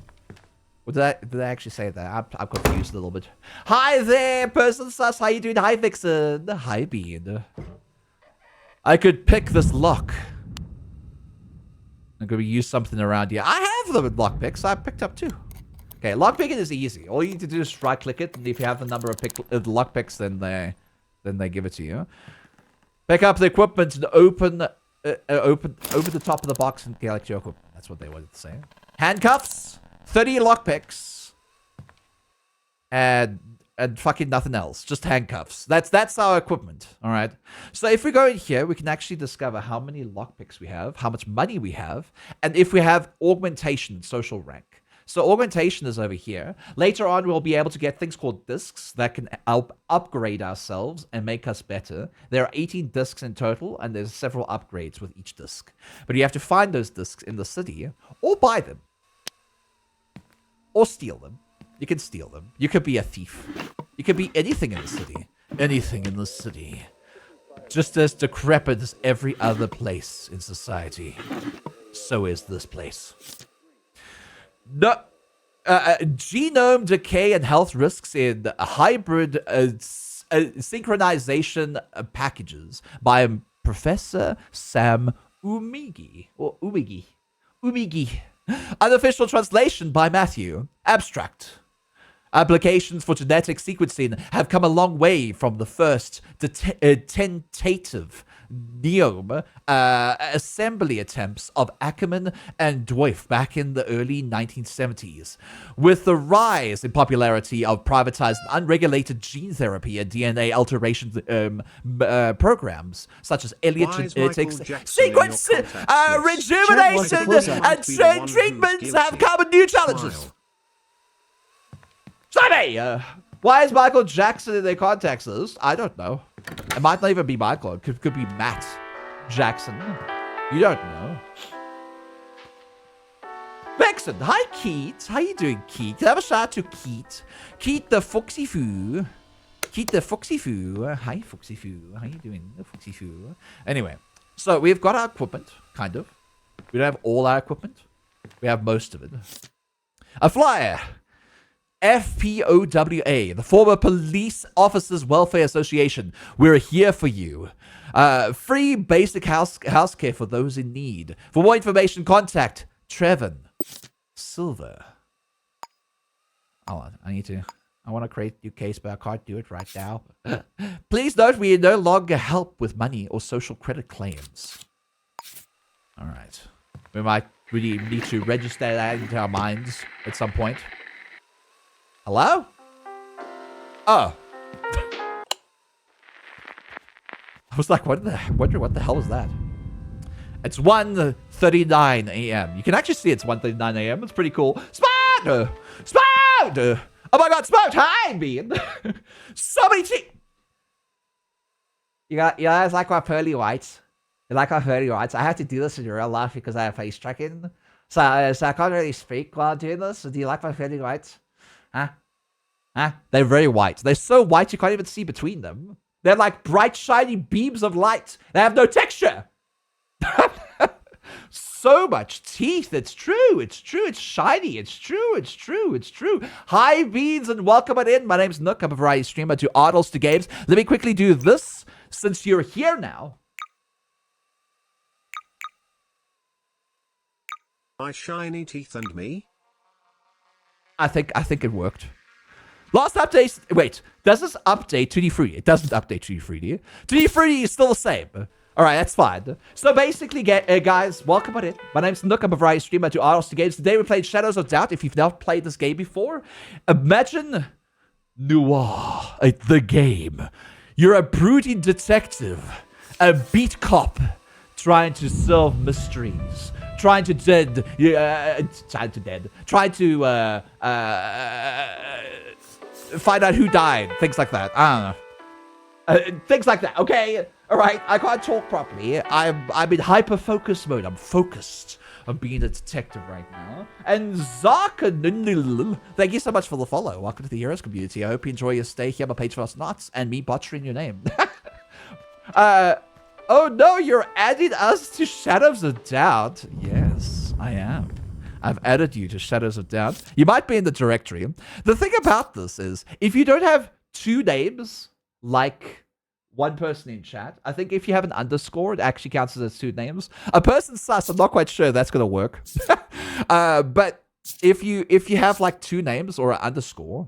Did I actually say that? I'm confused a little bit. Hi there, person sus. How you doing? Hi, Vixen. Hi, Bean. I could pick this lock. I'm going to use something around here. I have the lock picks. I picked up 2. Okay, lock picking is easy. All you need to do is right click it, and if you have the number of lock picks, then they give it to you. Pick up the equipment and open the top of the box and collect your equipment. That's what they wanted to say. Handcuffs. 30 lockpicks. and fucking nothing else. Just handcuffs. That's our equipment. All right. So if we go in here, we can actually discover how many lockpicks we have, how much money we have, and if we have augmentation social rank. So augmentation is over here. Later on, we'll be able to get things called discs that can help upgrade ourselves and make us better. There are 18 discs in total, and there's several upgrades with each disc. But you have to find those discs in the city, or buy them, or steal them. You can steal them. You could be a thief. You could be anything in the city. Anything in the city. Just as decrepit as every other place in society, so is this place. No, genome decay and health risks in hybrid synchronization packages by Professor Sam Umigi. Or Umigi. Umigi. Unofficial translation by Matthew. Abstract. Applications for genetic sequencing have come a long way from the first tentative neome assembly attempts of Ackerman and Dwight back in the early 1970s. With the rise in popularity of privatized and unregulated gene therapy and DNA alteration programs, such as Elliott Genetics, sequence rejuvenation and treatments have come with new challenges. Sorry, why is Michael Jackson in their contact list? I don't know. It might not even be Michael. It could be Matt Jackson. You don't know. Vexen, hi Keith. How you doing, Keith? Can I have a shout out to Keith? Keith the Foxy Foo. Keith the Foxy Foo. Hi, Foxy Foo. How you doing, Foxy Foo? Anyway, so we've got our equipment, kind of. We don't have all our equipment. We have most of it. A flyer. FPOWA, the former Police Officers Welfare Association. We're here for you. Free basic house care for those in need. For more information, contact Trevin Silver. Oh, I want to create a new case, but I can't do it right now. Please note we no longer help with money or social credit claims. All right. We might really need to register that into our minds at some point. Hello? Oh. I was like, wondering what the hell was that? It's 1:39 a.m. You can actually see it's 1:39 a.m. It's pretty cool. Spout! Spout! Oh my god, Spout! Hi, Bean! Somebody You guys like my pearly whites? You like my pearly whites? I have to do this in real life because I have face tracking. So I can't really speak while doing this. So do you like my pearly whites? Huh? They're very white. They're so white you can't even see between them. They're like bright, shiny beams of light. They have no texture. So much teeth. It's true. It's true. It's shiny. It's true. It's true. It's true. Hi, Beans, and welcome on in. My name's Nook. I'm a variety streamer to Adults to Games. Let me quickly do this since you're here now.
My shiny teeth and me?
I think it worked. Last update. Wait, does this update Tutti Frutti? It doesn't update Tutti Frutti. Tutti Frutti is still the same. All right, that's fine. So basically, guys, welcome on in. My name's Nook. I'm a variety streamer to Adults to Games. Today we played Shadows of Doubt. If you've not played this game before, imagine Noir, the game. You're a brooding detective, a beat cop, trying to solve mysteries. Trying to find out who died. Things like that. I don't know. Things like that. Okay. All right. I can't talk properly. I'm in hyper focus mode. I'm focused on being a detective right now. And Zaka, thank you so much for the follow. Welcome to the Heroes community. I hope you enjoy your stay here. My page for us nuts and me butchering your name. Oh no, you're adding us to Shadows of Doubt. Yes, I am. I've added you to Shadows of Doubt. You might be in the directory. The thing about this is, if you don't have two names, like one person in chat, I think if you have an underscore, it actually counts as two names. A person sus, I'm not quite sure that's going to work. But if you have like two names or an underscore,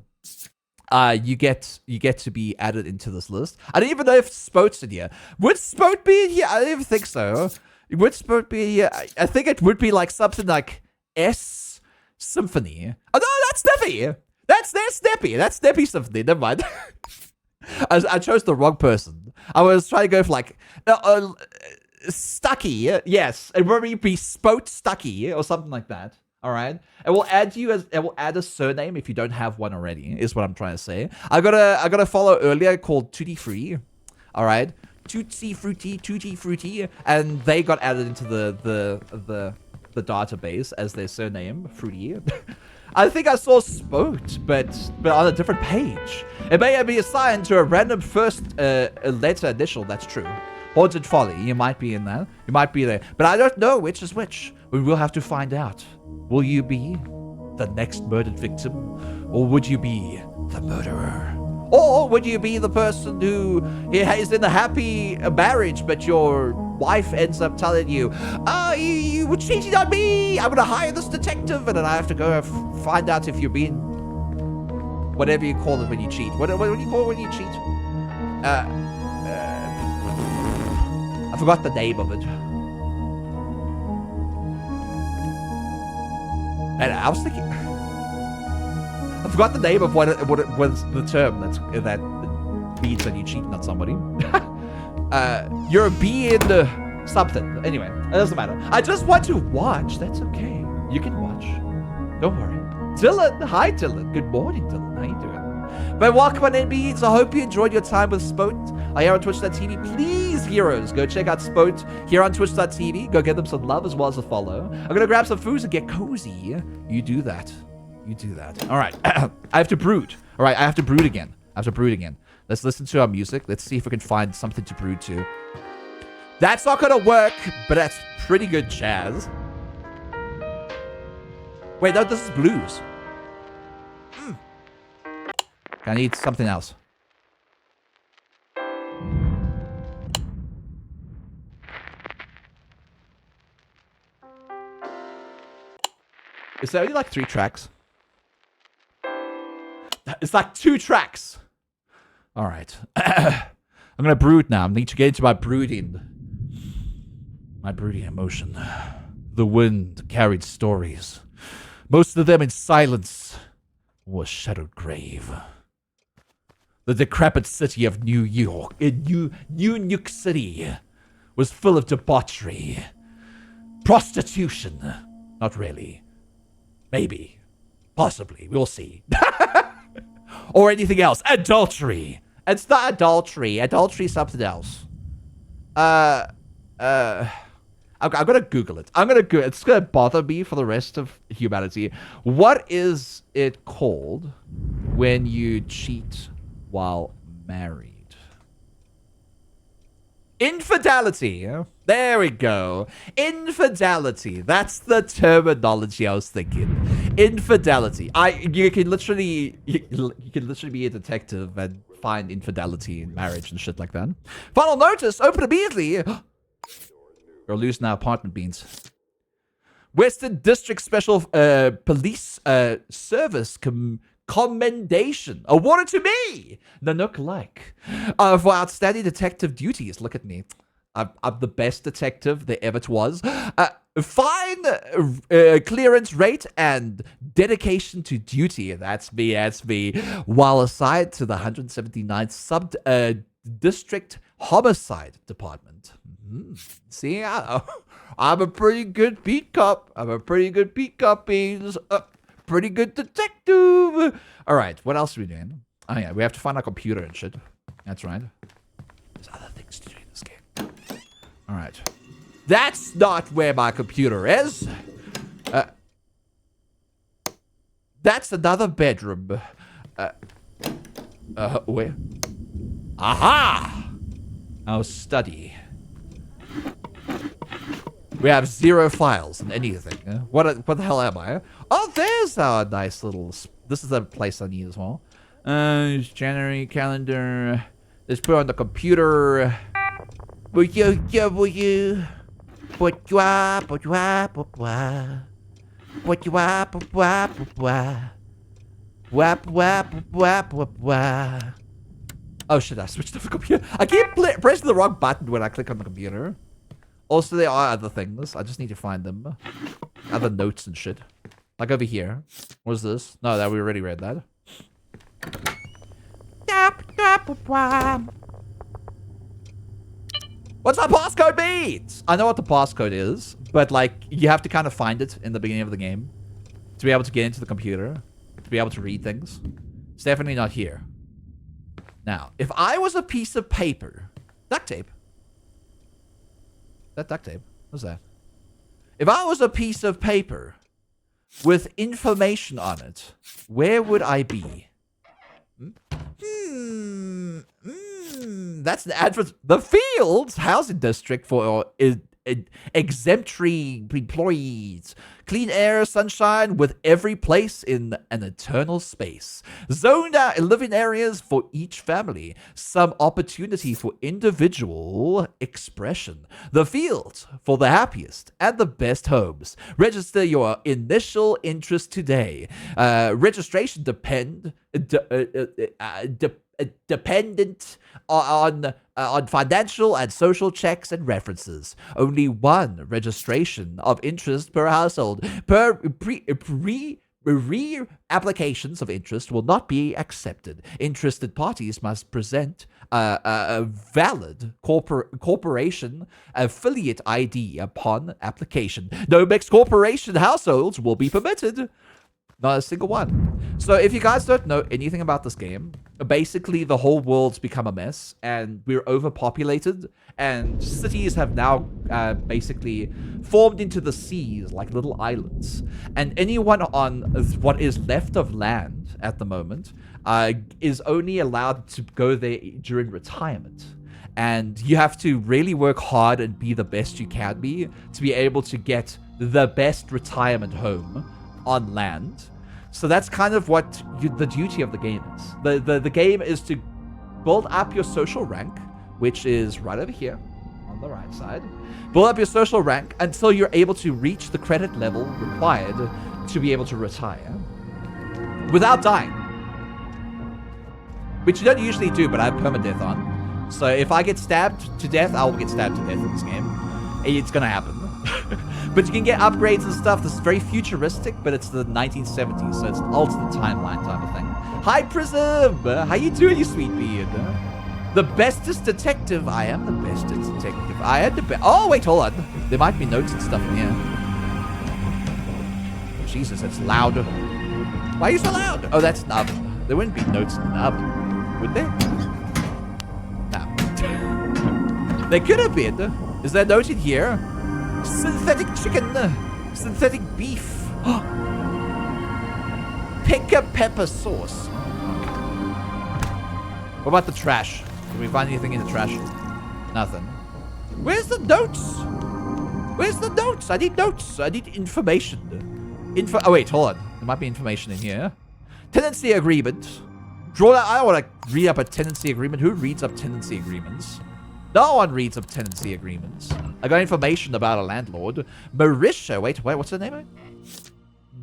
you get to be added into this list. I don't even know if Spoat's in here. Would Spoat be in here? I don't even think so. Would Spoat be here? I think it would be like something like S Symphony. Oh no, that's Steffi. That's Snippy. That's Snippy Symphony. Never mind. I chose the wrong person. I was trying to go for like Stucky. Yes, it will be Spout Stucky or something like that. All right, it will add you as it will add a surname if you don't have one already. Is what I'm trying to say. I got a follow earlier called Tutti Free. All right, Tutti Fruity, and they got added into the database as their surname, Fruity. I think I saw Spout, but on a different page. It may be assigned to a random first letter initial. That's true. Haunted Folly. You might be in that. You might be there, but I don't know which is which. We will have to find out. Will you be the next murdered victim, or would you be the murderer? Or would you be the person who is in a happy marriage, but your wife ends up telling you, you were cheating on me. I'm going to hire this detective, and then I have to go find out if you're being whatever you call it when you cheat. What do you call it when you cheat? I forgot the name of it. And I was thinking, I forgot the name of what it was, the term that means when you cheating on somebody. You're being something. Anyway, it doesn't matter. I just want to watch. That's okay. You can watch. Don't worry. Dylan, hi Dylan. Good morning, Dylan. How you doing? But welcome on NBs. I hope you enjoyed your time with Spout. Here on Twitch.tv. Please, heroes, go check out Spout here on Twitch.tv. Go give them some love as well as a follow. I'm gonna grab some food and get cozy. You do that. You do that. All right. I have to brood. All right. I have to brood again. Let's listen to our music. Let's see if we can find something to brood to. That's not gonna work, but that's pretty good jazz. Wait, no, this is blues. I need something else. Is there only like 3 tracks? It's like 2 tracks. All right. I'm going to brood now. I need to get into my brooding. My brooding emotion. The wind carried stories. Most of them in silence or a shadowed grave. The decrepit city of New York, New York City, was full of debauchery. Prostitution. Not really. Maybe. Possibly. We'll see. Or anything else. Adultery. It's not adultery. Adultery is something else. I'm gonna Google it. It's gonna bother me for the rest of humanity. What is it called when you cheat while married? Infidelity. There we go. Infidelity. That's the terminology I was thinking. Infidelity. You can literally be a detective and find infidelity in marriage and shit like that. Final notice. Open immediately. Or lose now apartment beans. Western District Special Police Service commendation awarded to me, Nanook like, for outstanding detective duties. Look at me. I'm the best detective there ever was. Fine clearance rate and dedication to duty. That's me. While assigned to the 179th District Homicide Department. See, I'm a pretty good beat cop. Beans. Pretty good detective. All right, what else are we doing? Oh yeah, we have to find our computer and shit. That's right. There's other things to do in this game. All right. That's not where my computer is. That's another bedroom. Where? Aha! Our study. We have 0 files in anything. What the hell am I? Oh, there's our nice little... This is the place I need as well. January calendar. Let's put it on the computer. Oh shit, I switched to the computer. I keep pressing the wrong button when I click on the computer. Also, there are other things. I just need to find them. Other notes and shit. Like over here. What is this? No, that we already read that. What's that passcode means? I know what the passcode is, but like you have to kind of find it in the beginning of the game to be able to get into the computer, to be able to read things. It's definitely not here. Now, if I was a piece of paper, duct tape. That duct tape. What's that? If I was a piece of paper with information on it, where would I be? That's the ad for the Fields Housing District for exemplary employees. Clean air, sunshine, with every place in an eternal space. Zoned out living areas for each family. Some opportunity for individual expression. The Fields for the happiest and the best homes. Register your initial interest today. Registration dependent on financial and social checks and references. Only one registration of interest per household. Applications of interest will not be accepted. Interested parties must present a valid corporation affiliate ID upon application. No mixed corporation households will be permitted. Not a single one. So if you guys don't know anything about this game, basically the whole world's become a mess and we're overpopulated and cities have now basically formed into the seas like little islands. And anyone on what is left of land at the moment is only allowed to go there during retirement. And you have to really work hard and be the best you can be to be able to get the best retirement home on land. So that's kind of what the duty of the game is. The game is to build up your social rank, which is right over here on the right side. Build up your social rank until you're able to reach the credit level required to be able to retire without dying. Which you don't usually do, but I have permadeath on. So if I get stabbed to death, I will get stabbed to death in this game. It's gonna happen. But you can get upgrades and stuff. This is very futuristic, but it's the 1970s, so it's an alternate timeline type of thing. Hi, Prism! How you doing, you sweet beard? The bestest detective. I am the bestest detective. I had the best. Oh, wait, hold on. There might be notes and stuff in here. Jesus, that's loud. Why are you so loud? Oh, that's an oven. There wouldn't be notes in an oven, would there? No. There could have been. Is there a note in here? Synthetic chicken. Synthetic beef. Picker pepper sauce. What about the trash? Did we find anything in the trash? Nothing. Where's the notes? Where's the notes? I need notes. I need information. Oh, wait, hold on. There might be information in here. Tenancy agreement. Draw that. I don't want to read up a tenancy agreement. Who reads up tenancy agreements? No one reads up tenancy agreements. I got information about a landlord. Marisha. Wait, what's her name?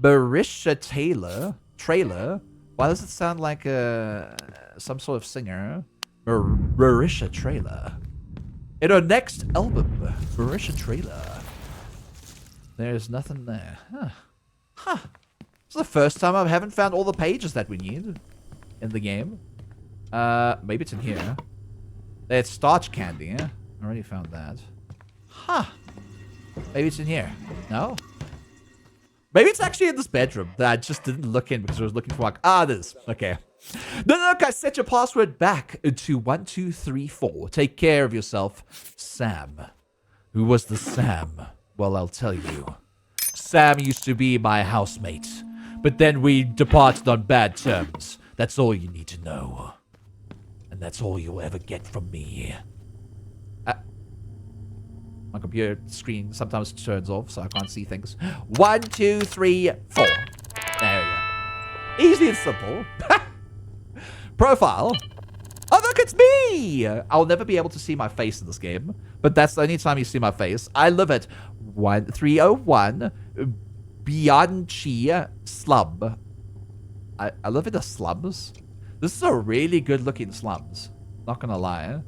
Marisha Trailer. Why does it sound like some sort of singer? Marisha Trailer. In her next album, Marisha Trailer. There's nothing there. Huh. It's the first time I haven't found all the pages that we need in the game. Maybe it's in here. There's starch candy, yeah? I already found that. Huh. Maybe it's in here. No? Maybe it's actually in this bedroom that I just didn't look in because I was looking for like, this. Okay. No, look, I set your password back to 1234. Take care of yourself, Sam. Who was the Sam? Well, I'll tell you. Sam used to be my housemate, but then we departed on bad terms. That's all you need to know. And that's all you'll ever get from me. My computer screen sometimes turns off, so I can't see things. 1, 2, 3, 4. There we go. Easy and simple. Profile. Oh, look, it's me! I'll never be able to see my face in this game, but that's the only time you see my face. I live at 1301 Bianchi Slum. I live in the slums. This is a really good-looking slums. Not gonna lie.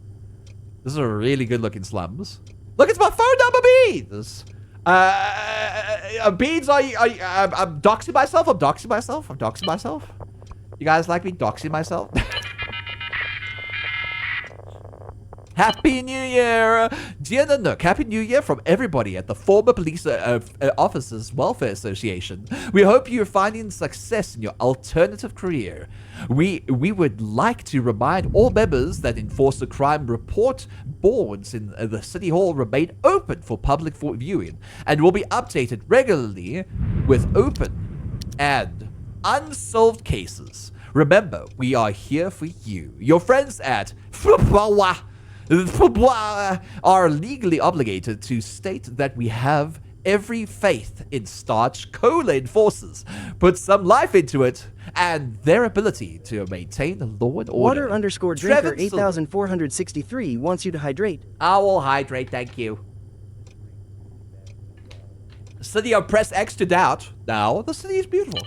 This is a really good-looking slums. Look, it's my phone number, Beans! Beans, I'm doxing myself? I'm doxing myself? You guys like me doxing myself? Happy New Year! Dear Nanook, Happy New Year from everybody at the former police officers welfare association. We hope you're finding success in your alternative career. We would like to remind all members that enforcer crime report boards in the city hall remain open for public viewing and will be updated regularly with open and unsolved cases. Remember, we are here for you. Your friends at are legally obligated to state that we have every faith in Starch Cola enforcers, put some life into it, and their ability to maintain law and order.
Water_drinker 8463 wants you to hydrate.
I will hydrate, thank you. City of Press X to doubt. Now, the city is beautiful.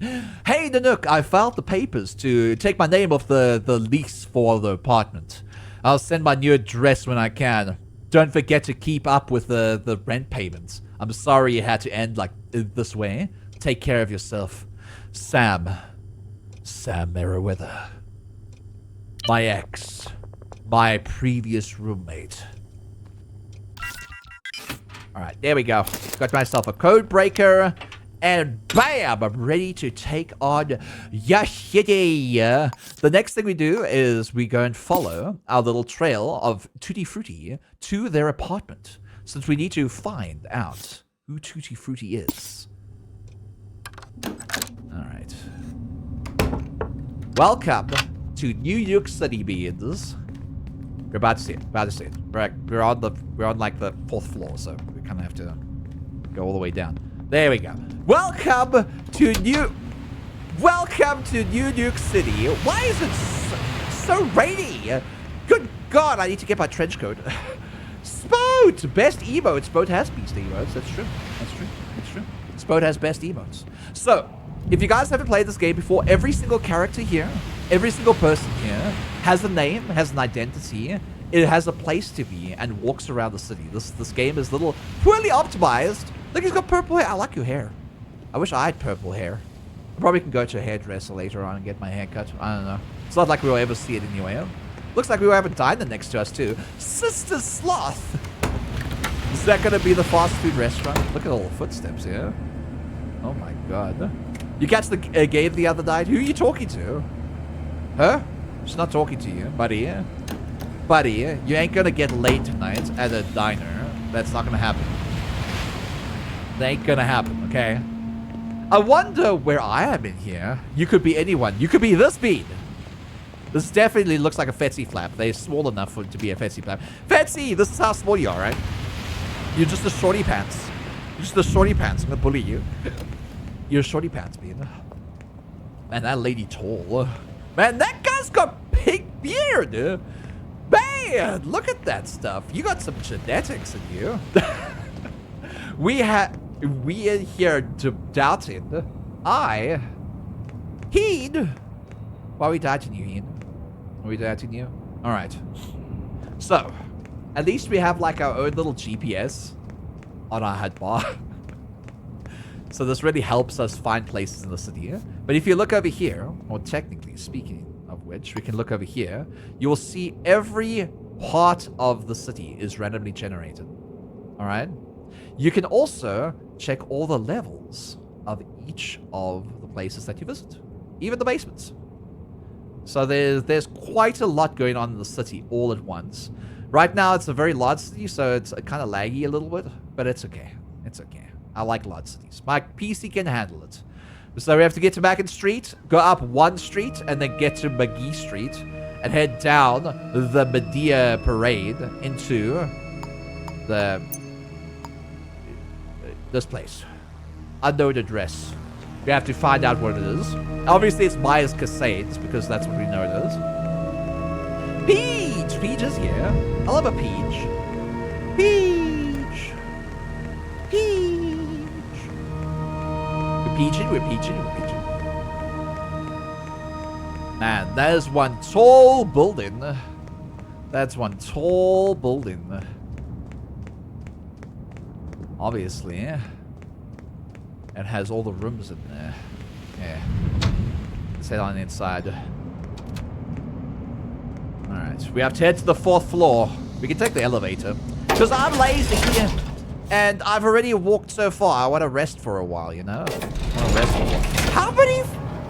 Hey, Nanook, I filed the papers to take my name off the lease for the apartment. I'll send my new address when I can. Don't forget to keep up with the rent payments. I'm sorry it had to end like this way. Take care of yourself. Sam Merriweather. My ex. My previous roommate. Alright, there we go. Got myself a code breaker. And bam! I'm ready to take on Yashidi. The next thing we do is we go and follow our little trail of Tutti Frutti to their apartment. Since we need to find out who Tutti Frutti is. Alright. Welcome to New York City, beans. We're about to see it. We're on like the 4th floor, so we kind of have to go all the way down. There we go. Welcome to New York City. Why is it so rainy? Good God, I need to get my trench coat. Spout! Best emotes. Spout has beast emotes. That's true. Spout has best emotes. So, if you guys haven't played this game before, every single character here, every single person here has a name, has an identity, it has a place to be, and walks around the city. This game is poorly optimized. Look, he's got purple hair. I like your hair. I wish I had purple hair. I probably can go to a hairdresser later on and get my hair cut. I don't know. It's not like we'll ever see it anyway. Looks like we have a diner next to us, too. Sister Sloth. Is that going to be the fast food restaurant? Look at all the footsteps here. Oh, my God. You catch the game the other night? Who are you talking to? Her? She's not talking to you, buddy. Buddy, you ain't going to get late tonight at a diner. That's not going to happen. That ain't gonna happen, okay? I wonder where I am in here. You could be anyone. You could be this bean. This definitely looks like a Fetsy flap. They're small enough for it to be a Fetsy flap. Fetsy, this is how small you are, right? You're just a shorty pants. You're just a shorty pants. I'm gonna bully you. You're a shorty pants, bean. Man, that lady tall. Man, that guy's got pink beard. Man, look at that stuff. You got some genetics in you. We are here to doubting. Heed. Why are we doubting you, Heed? Are we doubting you? Alright. So, at least we have like our own little GPS on our HUD bar. So this really helps us find places in the city. But if you look over here, or technically speaking of which, we can look over here, you will see every part of the city is randomly generated. Alright? You can also check all the levels of each of the places that you visit, even the basements. So there's quite a lot going on in the city all at once. Right now, it's a very large city, so it's kind of laggy a little bit, but it's okay. It's okay. I like large cities. My PC can handle it. So we have to get to Mackin Street, go up one street, and then get to McGee Street, and head down the Medea Parade into this place. Unknown address. We have to find out what it is. Obviously, it's Maya's Cascades, because that's what we know it is. Peach! Peach is here. I love a peach. Peach! Peach! We're peaching. Man, that is one tall building. That's one tall building. Obviously. It has all the rooms in there. Yeah. Let's head on inside. Alright, we have to head to the 4th floor. We can take the elevator. Because I'm lazy, and I've already walked so far. I want to rest for a while, you know? I want to rest for a while.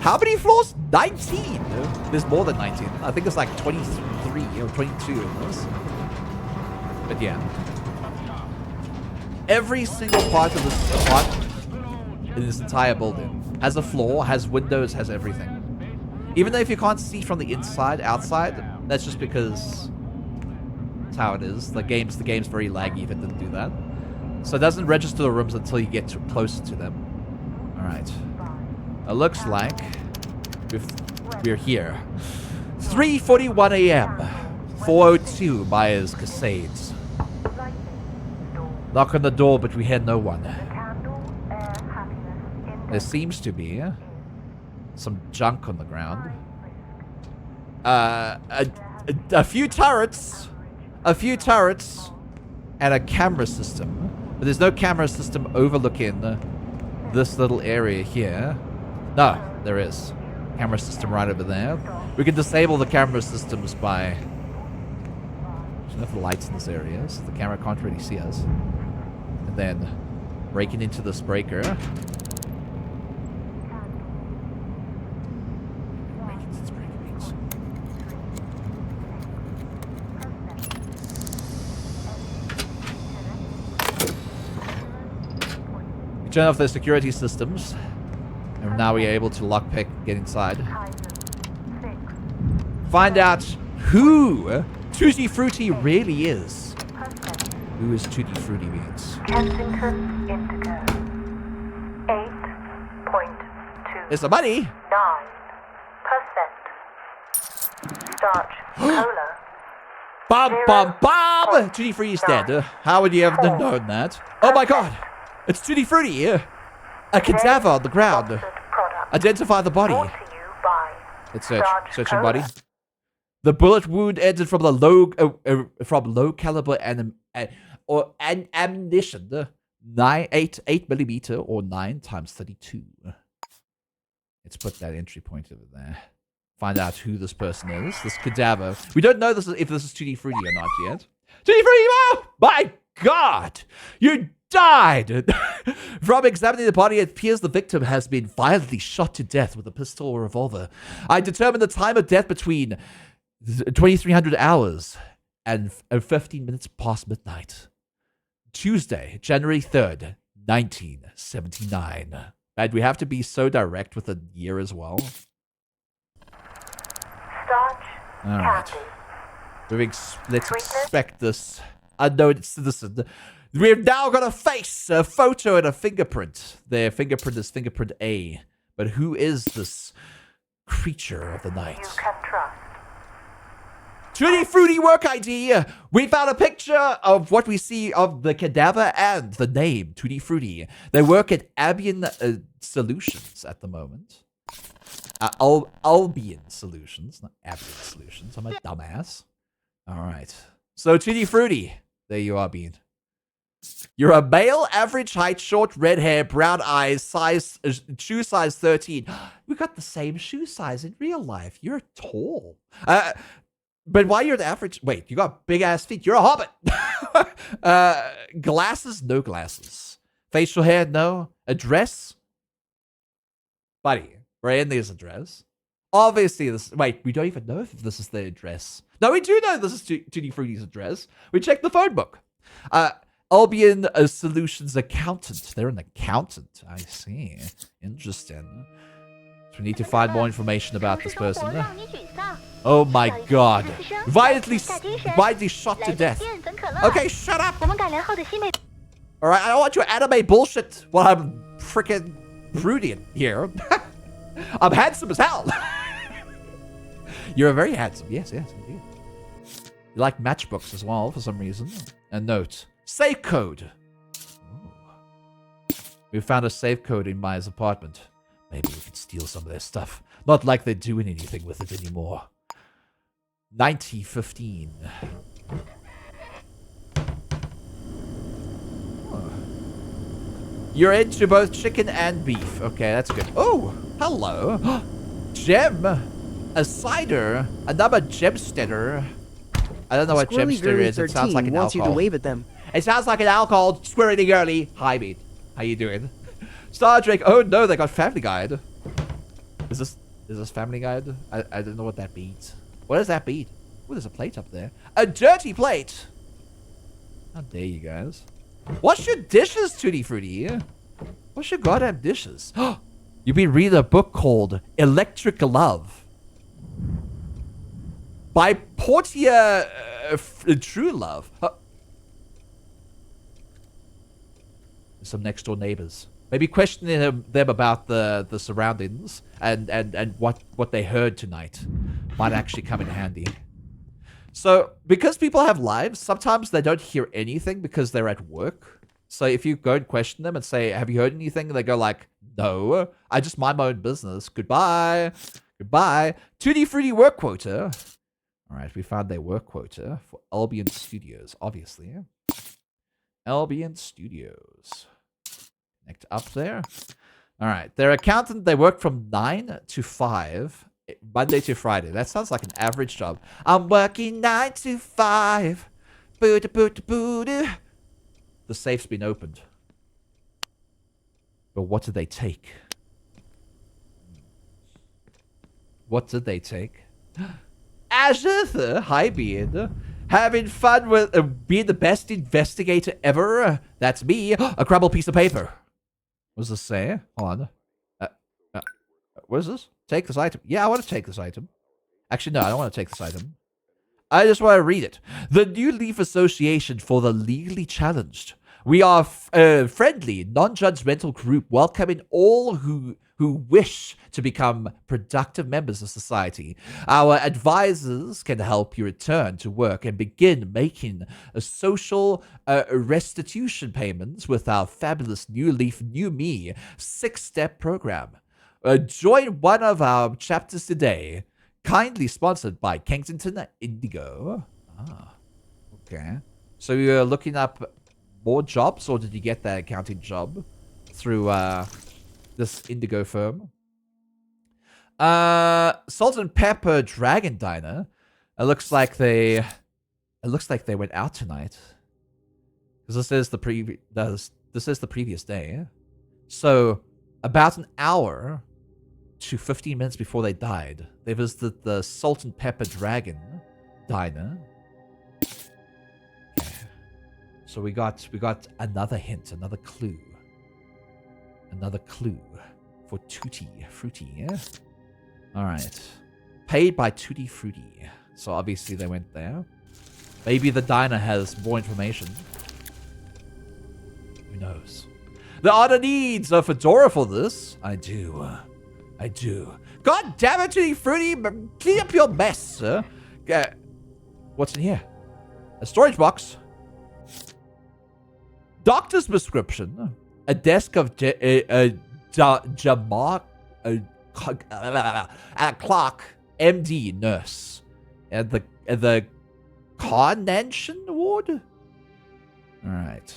How many floors? 19! There's more than 19. I think it's like 23 or 22 in this. But yeah. Every single part of this apartment in this entire building has a floor, has windows, has everything. Even though if you can't see from the inside, outside, that's just because that's how it is. The game's very laggy if it didn't do that. So it doesn't register the rooms until you get closer to them. Alright. It looks like we're here. 3:41 a.m. 402 Myers Cascades. Knock on the door, but we hear no one. There seems to be some junk on the ground. A few turrets, and a camera system. But there's no camera system overlooking this little area here. No, there is. Camera system right over there. We can disable the camera systems by... There's enough lights in this area, so the camera can't really see us. And then breaking into this breaker. Turn off the security systems. And now we are able to lockpick and get inside. Find out who Tutti Frutti really is. Who is Tutti Frutti means?
Kensington Indigo. 8.2.
It's the money.
9%. Starch cola.
Bomb! Tutti Frutti is dead. How would you have known that? Oh my god! It's Tutti Frutti here. A cadaver on the ground. Identify the body. Let's search. Searching body. The bullet wound ended from the low caliber ammunition. 8 millimeter or 9 times 32. Let's put that entry point over there. Find out who this person is. This cadaver. We don't know if this is Tutti Frutti or not yet. Tutti Frutti! Oh my god! You died! From examining the body, it appears the victim has been violently shot to death with a pistol or revolver. I determined the time of death between 2300 hours and 15 minutes past midnight. Tuesday, January 3rd, 1979. And we have to be so direct with the year as well.
Starch
Alright.
candy.
Let's expect this unknown citizen. We've now got a face, a photo, and a fingerprint. Their fingerprint is fingerprint A. But who is this creature of the night?
You can trust.
Tutti Frutti work ID. We found a picture of what we see of the cadaver and the name, Tutti Frutti. They work at Albion Solutions at the moment. Albion Solutions, not Albion Solutions. I'm a dumbass. All right. So, Tutti Frutti. There you are, Bean. You're a male, average height, short red hair, brown eyes, shoe size 13. We got the same shoe size in real life. You're tall. But why you're the average? Wait, you got big ass feet. You're a hobbit. Glasses? No glasses. Facial hair? No. Address? Buddy, we're in this address. Obviously, this. Wait, we don't even know if this is the address. No, we do know this is Tutti Frutti's address. We checked the phone book. Albion Solutions accountant. They're an accountant. I see. Interesting. So we need to find more information about this person. Oh my god. Violently shot to death. Okay, shut up. Alright, I don't want your anime bullshit while I'm freaking brooding here. I'm handsome as hell. You're very handsome. Yes, indeed. You like matchbooks as well for some reason. A note. Safe code. Ooh. We found a safe code in Maya's apartment. Maybe we could steal some of their stuff. Not like they're doing anything with it anymore. 9015. Oh. You're into both chicken and beef. Okay, that's good. Oh, hello. gem, a cider, another gemsteader. I don't know what
Squirrely
gemster
Girly
is. It sounds
13
like an
wants you to
alcohol.
wave at them.
It sounds like an alcohol. Squirrely girly. Hi, mate. How you doing? Star Drake. Oh no, they got Family Guide. Is this Family Guide? I don't know what that means. What does that mean? Oh, there's a plate up there. A dirty plate. How dare you guys? Wash your dishes, Tutti Frutti. Wash your goddamn dishes. You've been reading a book called Electric Love by Portia True Love. Some next door neighbors. Maybe questioning them about the surroundings and what they heard tonight might actually come in handy. So, because people have lives, sometimes they don't hear anything because they're at work. So if you go and question them and say, have you heard anything? And they go like, no, I just mind my own business. Goodbye. Goodbye. Tutti Frutti work quota. All right, we found their work quota for Albion Studios, obviously. Albion Studios. Connect up there. All right, their accountant, they work from 9 to 5, Monday to Friday. That sounds like an average job. I'm working 9 to 5. Boo-da, boo-da, boo-da. The safe's been opened. But what did they take? What did they take? Azure, hi Beard. Having fun with being the best investigator ever? That's me. A crumbled piece of paper. What does this say? Hold on. What is this? Take this item. Yeah, I want to take this item. Actually, no, I don't want to take this item. I just want to read it. The New Leaf Association for the Legally Challenged. We are a friendly, non-judgmental group welcoming all who wish to become productive members of society. Our advisors can help you return to work and begin making a social restitution payments with our fabulous New Leaf New Me 6-step program. Join one of our chapters today. Kindly sponsored by Kensington Indigo. Ah, okay. So you're looking up more jobs, or did you get that accounting job through this Indigo firm? Salt and Pepper Dragon Diner. It looks like they went out tonight. Because this is the previous day. So about an hour to 15 minutes before they died, they visited the Salt and Pepper Dragon Diner. So we got another hint, another clue for Tutti Frutti. Yeah? All right, paid by Tutti Frutti. So obviously they went there. Maybe the diner has more information. Who knows? The honor needs a fedora for this. I do. God damn it, Tutti Frutti! Clean up your mess, sir. What's in here? A storage box. Doctor's prescription, a desk of a clock, MD, nurse, and the Carnation ward. All right,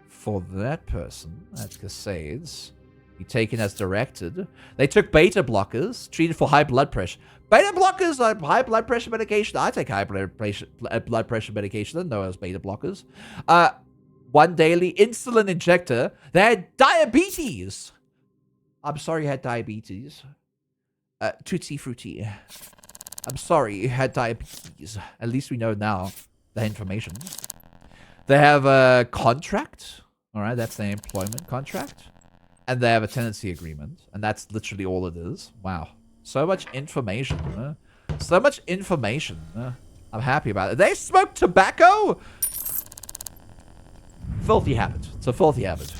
for that person at Cascades, be taken as directed. They took beta blockers, treated for high blood pressure. Beta blockers are high blood pressure medication. I take high blood pressure medication. I didn't know it was beta blockers. One daily insulin injector. They had diabetes. I'm sorry you had diabetes. Tutti Frutti. I'm sorry you had diabetes. At least we know now the information. They have a contract. All right, that's their employment contract. And they have a tenancy agreement. And that's literally all it is. Wow. So much information. So much information. I'm happy about it. They smoke tobacco? Filthy habit. It's a filthy habit.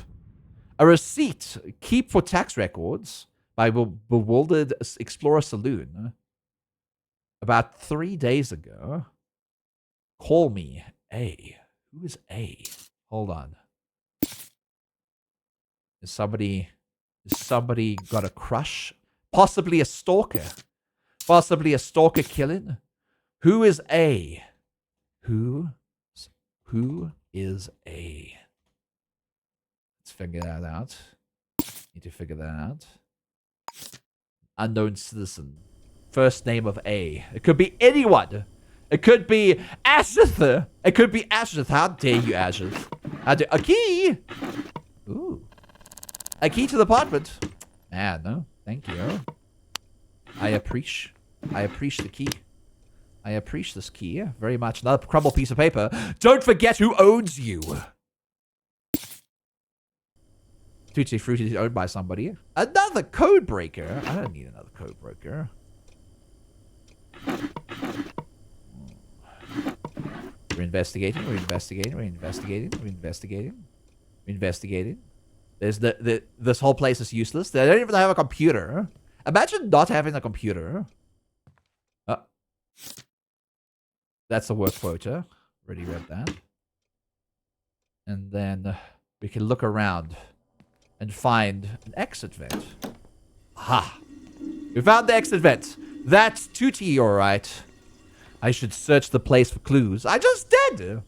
A receipt. Keep for tax records by Bewildered Explorer Saloon. About 3 days ago. Call me A. Who is A? Hold on. Is somebody got a crush? Possibly a stalker. Possibly a stalker killing. Who is A? Who is A? Let's figure that out. Need to figure that out. Unknown citizen. First name of A. It could be anyone. It could be Ashith. It could be Ashith. How dare you, Ashith? A key. Ooh. A key to the apartment. Man, no. Thank you. I appreciate the key. I appreciate this key very much. Another crumbled piece of paper. Don't forget who owns you. Tutti Frutti is owned by somebody. Another code breaker. I don't need another code breaker. We're investigating. We're investigating. We're investigating. We're investigating. We're investigating. This whole place is useless. They don't even have a computer. Imagine not having a computer. That's a work quota. Already read that. And then we can look around and find an exit vent. Aha! We found the exit vent. That's Tutti, alright. I should search the place for clues. I just did!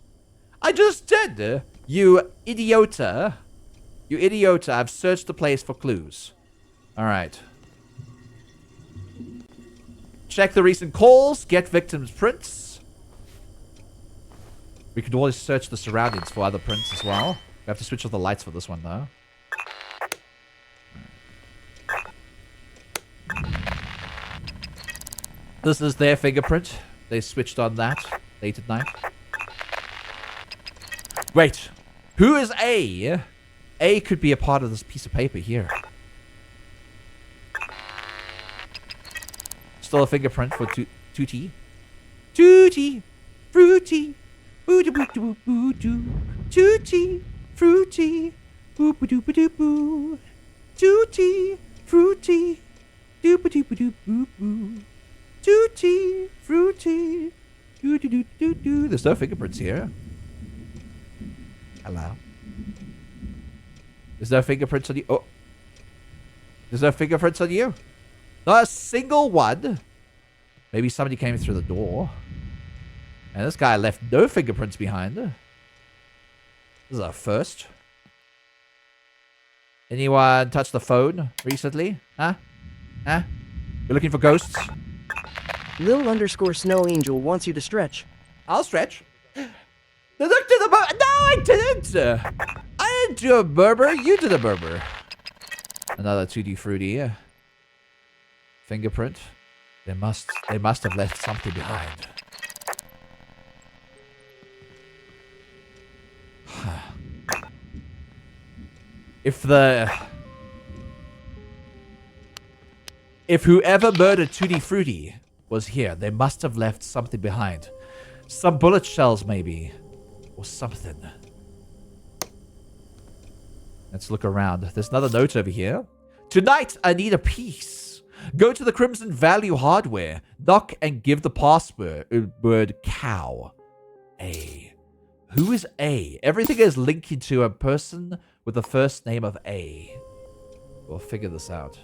You idiota. You idiota. I've searched the place for clues. Alright. Check the recent calls. Get victims' prints. We could always search the surroundings for other prints as well. We have to switch off the lights for this one, though. This is their fingerprint. They switched on that late at night. Wait. Who is A? A could be a part of this piece of paper here. Still a fingerprint for Tutti. Tutti. Fruity. Boo-doo-boo-doo-boo-doo. Tutti. Fruity. Boo-boo-doo-boo-doo-boo. Tutti. Fruity. Doo-ba-doo-ba-doo-boo-boo. Tutti, fruity, doo-doo-doo-doo-doo. There's no fingerprints here. Hello. There's no fingerprints on you. Oh. There's no fingerprints on you. Not a single one. Maybe somebody came through the door. And this guy left no fingerprints behind. This is our first. Anyone touched the phone recently? Huh? Huh? You're looking for ghosts?
Lil_Snow Angel wants you to stretch.
I'll stretch. Look to the no, I didn't. I didn't do a Berber. You did a Berber. Another 2D fruity. Fingerprint. They must have left something behind. If whoever murdered Tutti Frutti was here, they must have left something behind. Some bullet shells, maybe. Or something. Let's look around. There's another note over here. Tonight, I need a piece. Go to the Crimson Value Hardware. Knock and give the password cow. A. Who is A? Everything is linking to a person with the first name of A. We'll figure this out.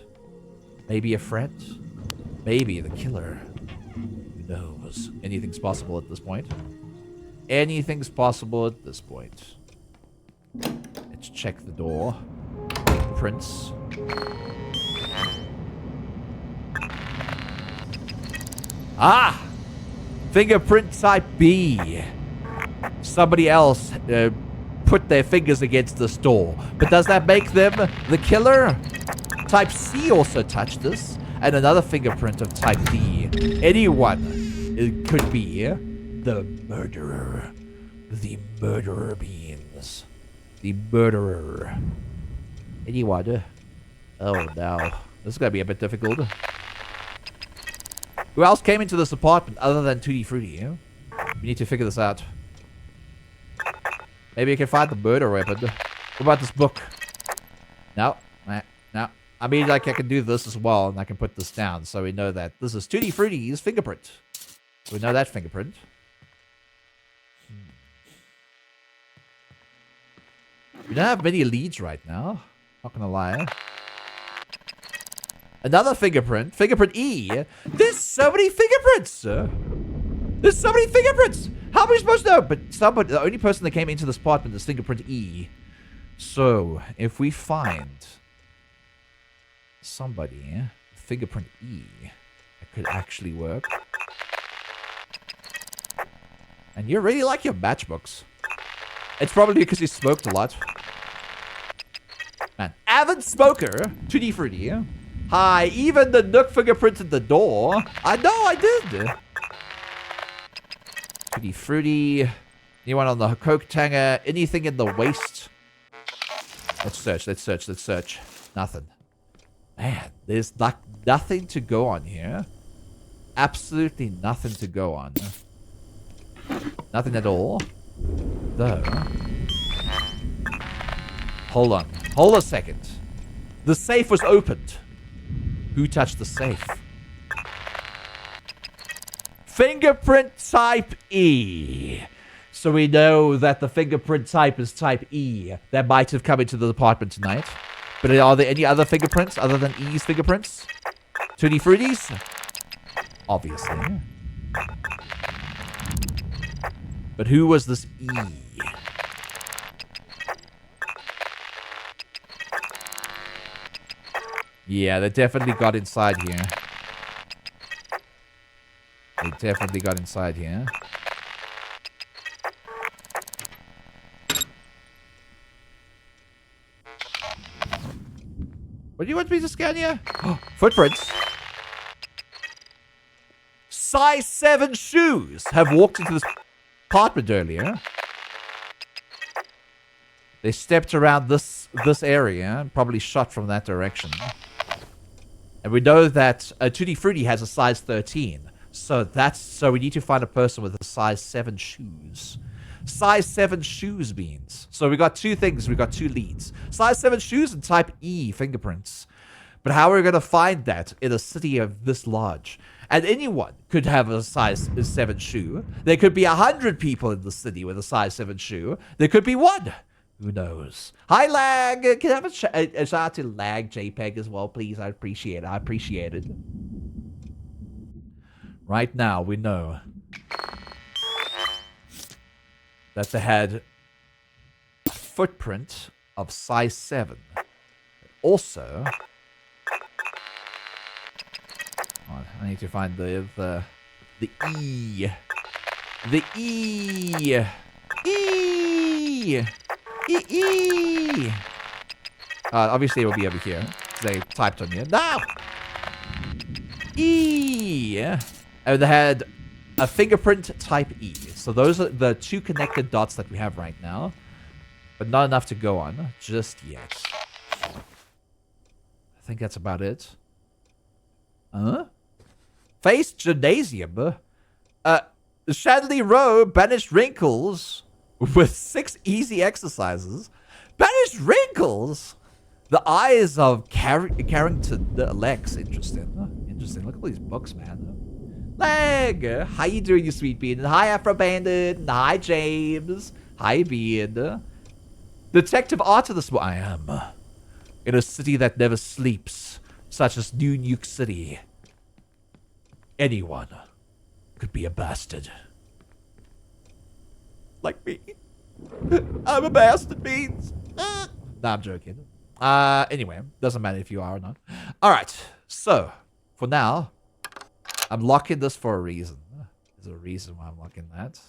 Maybe a friend? Maybe the killer. Who knows? Anything's possible at this point. Anything's possible at this point. Let's check the door. Prints. Ah! Fingerprint type B. Somebody else put their fingers against this door. But does that make them the killer? Type C also touched this. And another fingerprint of type D. Anyone. It could be the murderer. The murderer beans. The murderer. Anyone. Oh no. This is going to be a bit difficult. Who else came into this apartment other than Tutti Frutti? We need to figure this out. Maybe I can find the murder weapon. What about this book? No. No. I mean, like, I can do this as well, and I can put this down, so we know that this is Tutti Frutti's fingerprint. We know that fingerprint. We don't have many leads right now. Not gonna lie. Another fingerprint. Fingerprint E. There's so many fingerprints! There's so many fingerprints! How am I supposed to know? But somebody, the only person that came into this apartment is fingerprint E. So, if we find somebody, fingerprint E. That could actually work. And you really like your matchbooks. It's probably because you smoked a lot. Man, avid smoker, Tutti Frutti. Hi, even the Nook fingerprint at the door. I know I did. Tutti Frutti. Anyone on the Coke Tanger? Anything in the waste? Let's search, let's search, let's search. Nothing. Man, there's nothing to go on here. Absolutely nothing to go on. Nothing at all. Though. Hold on. Hold a second. The safe was opened. Who touched the safe? Fingerprint type E. So we know that the fingerprint type is type E. That might have come into the apartment tonight. But are there any other fingerprints other than E's fingerprints? Tutti Fruities? Obviously. But who was this E? Yeah, they definitely got inside here. They definitely got inside here. What do you want me to scan here? Footprints. Size 7 shoes have walked into this apartment earlier. They stepped around this area, probably shot from that direction. And we know that Tutti Frutti has a size 13. So we need to find a person with a size 7 shoes. Size 7 shoes means. So we got two things. We got two leads. Size 7 shoes and type E fingerprints. But how are we going to find that in a city of this large? And anyone could have a size 7 shoe. There could be 100 people in the city with a size 7 shoe. There could be one. Who knows? Hi, Lag. Can I have a shout out to Lag JPEG as well, please? I appreciate it. I appreciate it. Right now, we know that they had a footprint of size 7. Also, I need to find the E. The E. E. E. Obviously, it will be over here. They typed on here. No! E. And they had a fingerprint type E. So those are the two connected dots that we have right now. But not enough to go on just yet. I think that's about it. Face Gymnasium. Shadley Row banished wrinkles with 6 easy exercises. Banished wrinkles? The eyes of Carrington Lex. Interesting. Interesting. Look at these books, man. Leg! How you doing, you sweet bean? Hi, Afro Bandit. Hi, James. Hi, Bean. Detective Artemis, I am. In a city that never sleeps, such as New Nuke City. Anyone could be a bastard. Like me. I'm a bastard, Beans. Nah, I'm joking. Anyway, doesn't matter if you are or not. Alright, so, for now, I'm locking this for a reason. There's a reason why I'm locking that.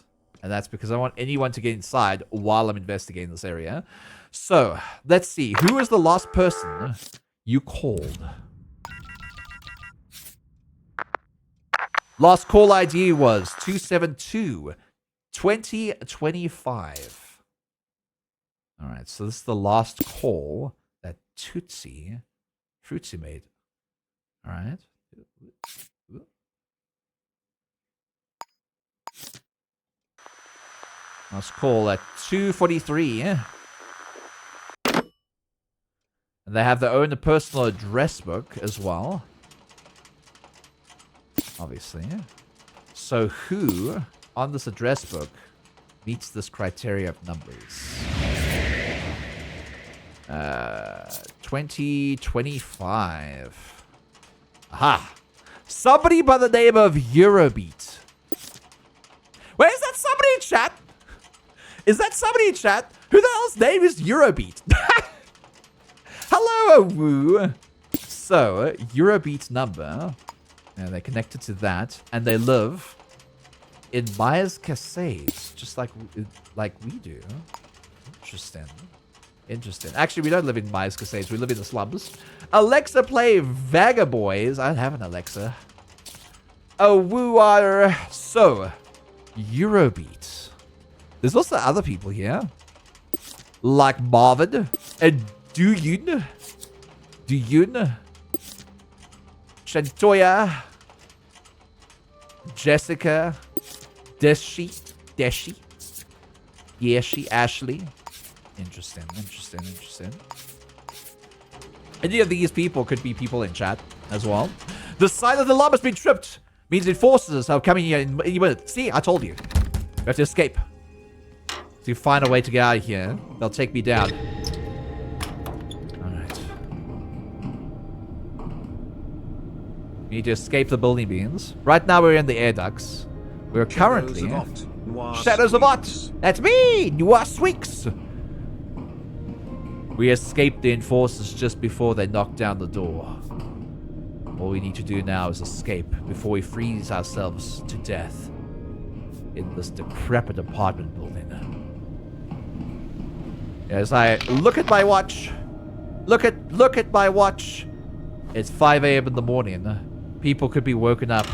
And that's because I want anyone to get inside while I'm investigating this area. So, let's see. Who is the last person you called? Last call ID was 272-2025. Alright, so this is the last call that Fruitsy made. Alright. Last call at 2:43. And they have their own personal address book as well. Obviously. So who on this address book meets this criteria of numbers? 2025. Aha! Somebody by the name of Eurobeat. Wait, is that somebody in chat? Is that somebody in chat? Who the hell's name is Eurobeat? Hello, Woo. So, Eurobeat's number, and they're connected to that, and they live in Myers Cascades, just like we do. Interesting. Interesting. Actually, we don't live in Myers Cascades. We live in the slums. Alexa, play Vagaboys. I don't have an Alexa. Oh, woo are so Eurobeat. There's also other people here, like Marvin and Duyun, Shantoya, Jessica, Deshi, Yeshi, Ashley. Interesting. Any of these people could be people in chat as well. The sign of the alarm has been tripped. Means enforcers are coming here in any minute. See, I told you. We have to escape. To find a way to get out of here. They'll take me down. Alright. We need to escape the building beams. Right now we're in the air ducts. We're currently... Shadows of Ott! That's me! Noir Sweeks! We escaped the enforcers just before they knocked down the door. All we need to do now is escape before we freeze ourselves to death in this decrepit apartment building. As I look at my watch, look at my watch. It's 5 a.m. in the morning. People could be woken up.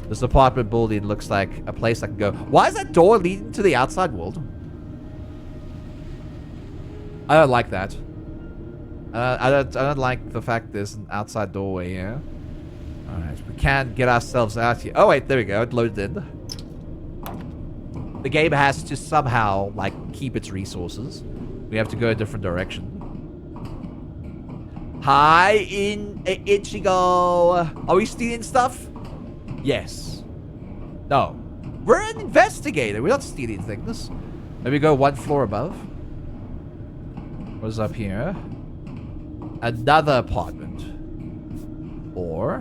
This apartment building looks like a place I can go. Why is that door leading to the outside world? I don't like that. I don't like the fact there's an outside doorway here. Alright, we can get ourselves out here. Oh wait, there we go, it loaded in. The game has to somehow, like, keep its resources. We have to go a different direction. Hi, Ichigo. Are we stealing stuff? Yes. No. We're an investigator. We're not stealing things. Maybe go one floor above. What's up here? Another apartment. Or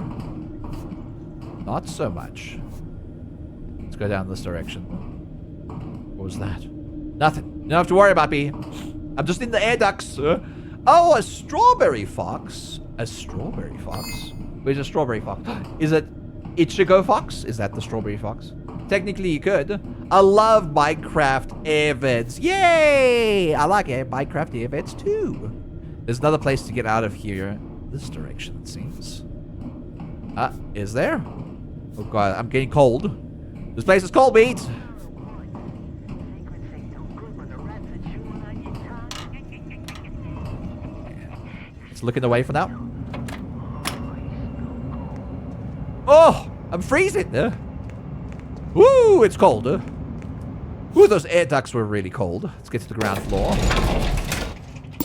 not so much. Let's go down this direction. What was that? Nothing. You don't have to worry about me. I'm just in the air ducts. Oh, a strawberry fox. A strawberry fox? Where's a strawberry fox? Is it Ichigo Fox? Is that the strawberry fox? Technically, you could. I love Minecraft events. Yay! I like it. Minecraft events too. There's another place to get out of here. This direction, it seems. Is there? Oh god, I'm getting cold. This place is cold, mate. It's looking away for now. Oh, I'm freezing. Woo, it's cold. Ooh, those air ducts were really cold. Let's get to the ground floor.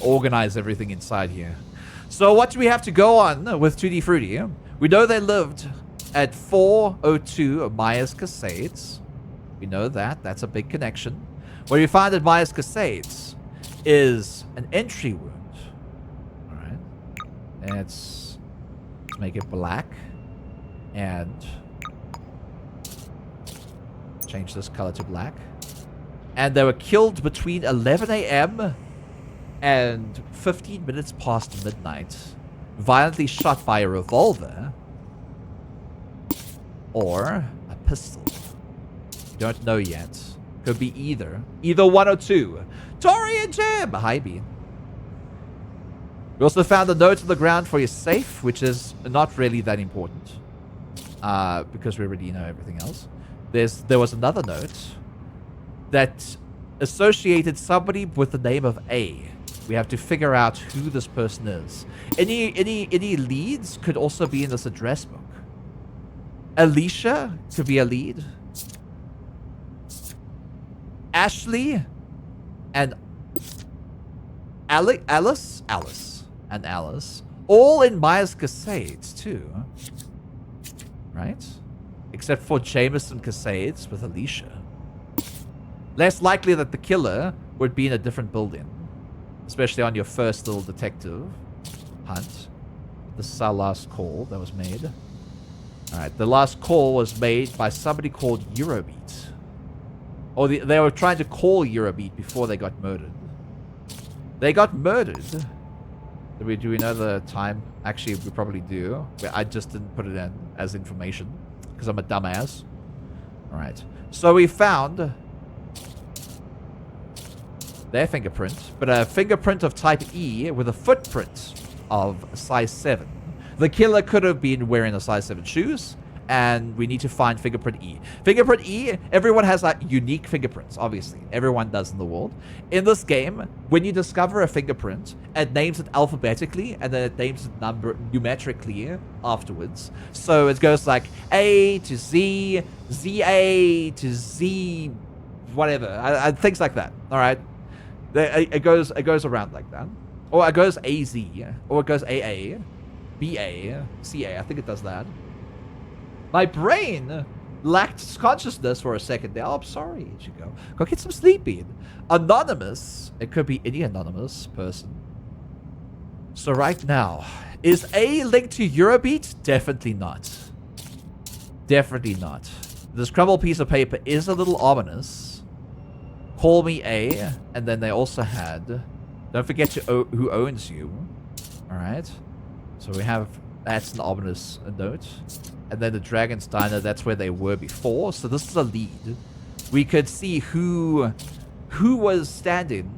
Organize everything inside here. So what do we have to go on with Tutti Frutti? We know they lived at 402 Myers Cascades. We know that. That's a big connection. What we find at Myers Cascades is an entry wound. Alright. Let's make it black. And change this color to black. And they were killed between 11 a.m. and 15 minutes past midnight. Violently shot by a revolver. Or a pistol. We don't know yet. Could be either. Either one or two. Tori and Jim! Hi, B. We also found a note on the ground for your safe, which is not really that important. Because we already know everything else. There was another note that associated somebody with the name of A. We have to figure out who this person is. Any leads could also be in this address book. Alicia could be a lead. Ashley and Alice and Alice, all in Myers Cascades too, right? Except for Jameson Cascades with Alicia. Less likely that the killer would be in a different building, especially on your first little detective hunt. This is our last call that was made. Alright, the last call was made by somebody called Eurobeat. Or they were trying to call Eurobeat before they got murdered. They got murdered Do we know the time? Actually, we probably do. But I just didn't put it in as information because I'm a dumbass. All right. So we found their fingerprint, but a fingerprint of type E with a footprint of size 7. The killer could have been wearing a size 7 shoes, and we need to find fingerprint E. Fingerprint E, everyone has like unique fingerprints, obviously. Everyone does in the world. In this game, when you discover a fingerprint, it names it alphabetically, and then it names it numerically afterwards. So it goes like A to Z, ZA to Z, whatever. Things like that, all right? It goes around like that. Or it goes AZ, or it goes AA, BA, CA. I think it does that. My brain lacked consciousness for a second there. Oh, I'm sorry, Chico. Go get some sleep in. Anonymous. It could be any anonymous person. So right now, is A linked to Eurobeat? Definitely not. Definitely not. This crumbled piece of paper is a little ominous. Call me A. And then they also had... Don't forget to who owns you. Alright. So we have... That's an ominous note. And then the Dragon's Diner, that's where they were before. So this is a lead. We could see who was standing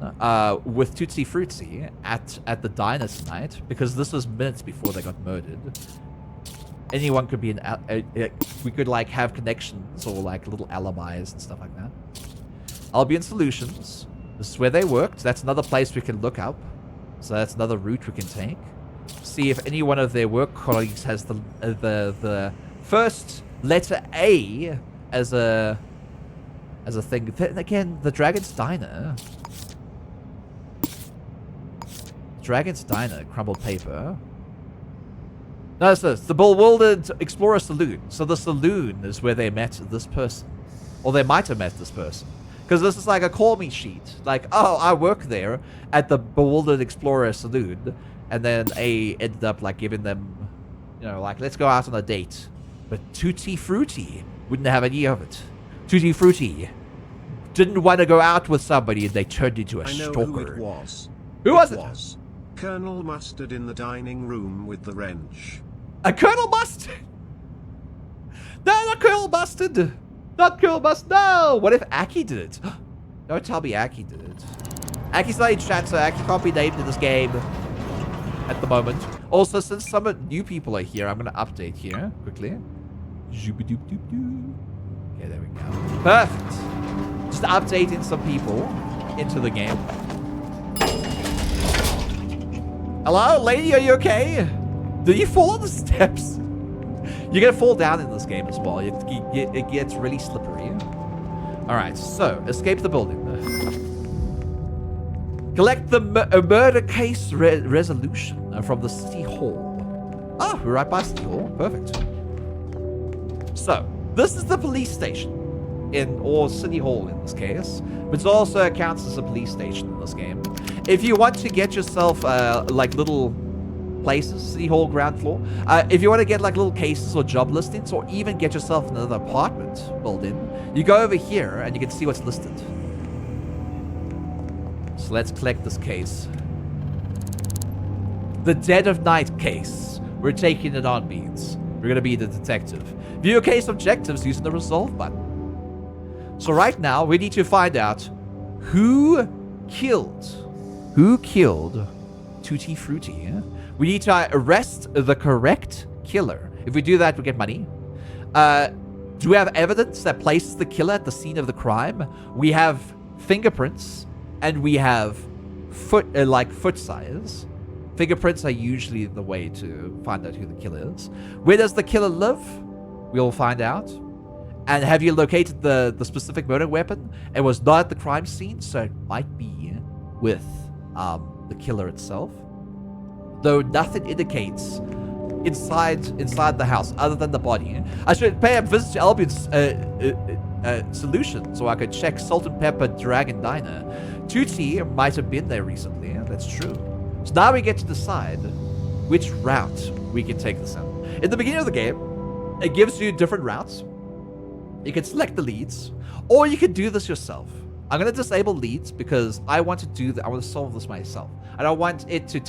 with Tootsie Fruitsy at the diner tonight. Because this was minutes before they got murdered. Anyone could be we could like have connections or like little alibis and stuff like that. Albion Solutions. This is where they worked. That's another place we can look up. So that's another route we can take. See if any one of their work colleagues has the first letter A as a thing. Then again, the Dragon's Diner. Dragon's Diner, crumbled paper. No, it's this. The Bewildered Explorer Saloon. So the saloon is where they met this person. Or they might have met this person. Because this is like a call me sheet. Like, oh, I work there at the Bewildered Explorer Saloon. And then A ended up like giving them, you know, like, let's go out on a date. But Tutti Frutti wouldn't have any of it. Tutti Frutti didn't want to go out with somebody and they turned into a stalker.
Who it was.
Who was it?
Colonel Mustard in the dining room with the wrench.
A Colonel Mustard? No, not Colonel Mustard. Not Colonel Mustard. No. What if Aki did it? Don't tell me Aki did it. Aki's not in chat, so Aki can't be named in this game at the moment. Also, since some new people are here, I'm going to update here quickly. Okay, there we go. Perfect. Just updating some people into the game. Hello, lady, are you okay? Did you fall on the steps? You're going to fall down in this game as well. It gets really slippery. Alright, so, escape the building. Collect the murder case resolution from the City Hall. Oh, we're right by City Hall. Perfect. So, this is the police station. Or City Hall in this case. But it also counts as a police station in this game. If you want to get yourself, like, little places, City Hall ground floor. If you want to get, like, little cases or job listings, or even get yourself another apartment building, you go over here and you can see what's listed. So let's collect this case. The Dead of Night case. We're taking it on, Beans. We're going to be the detective. View case objectives using the resolve button. So right now, we need to find out who killed Tutti Frutti. We need to arrest the correct killer. If we do that, we get money. Do we have evidence that places the killer at the scene of the crime? We have fingerprints, and we have foot size. Fingerprints are usually the way to find out who the killer is. Where does the killer live? We'll find out. And have you located the specific murder weapon? It was not at the crime scene, so it might be with the killer itself. Though nothing indicates inside the house other than the body. I should pay a visit to Albion's solution so I could check Salt and Pepper Dragon Diner. Tutti might have been there recently. That's true. So now we get to decide which route we can take this in. In the beginning of the game, it gives you different routes. You can select the leads, or you can do this yourself. I'm gonna disable leads because I want to do that. I want to solve this myself. I don't want it to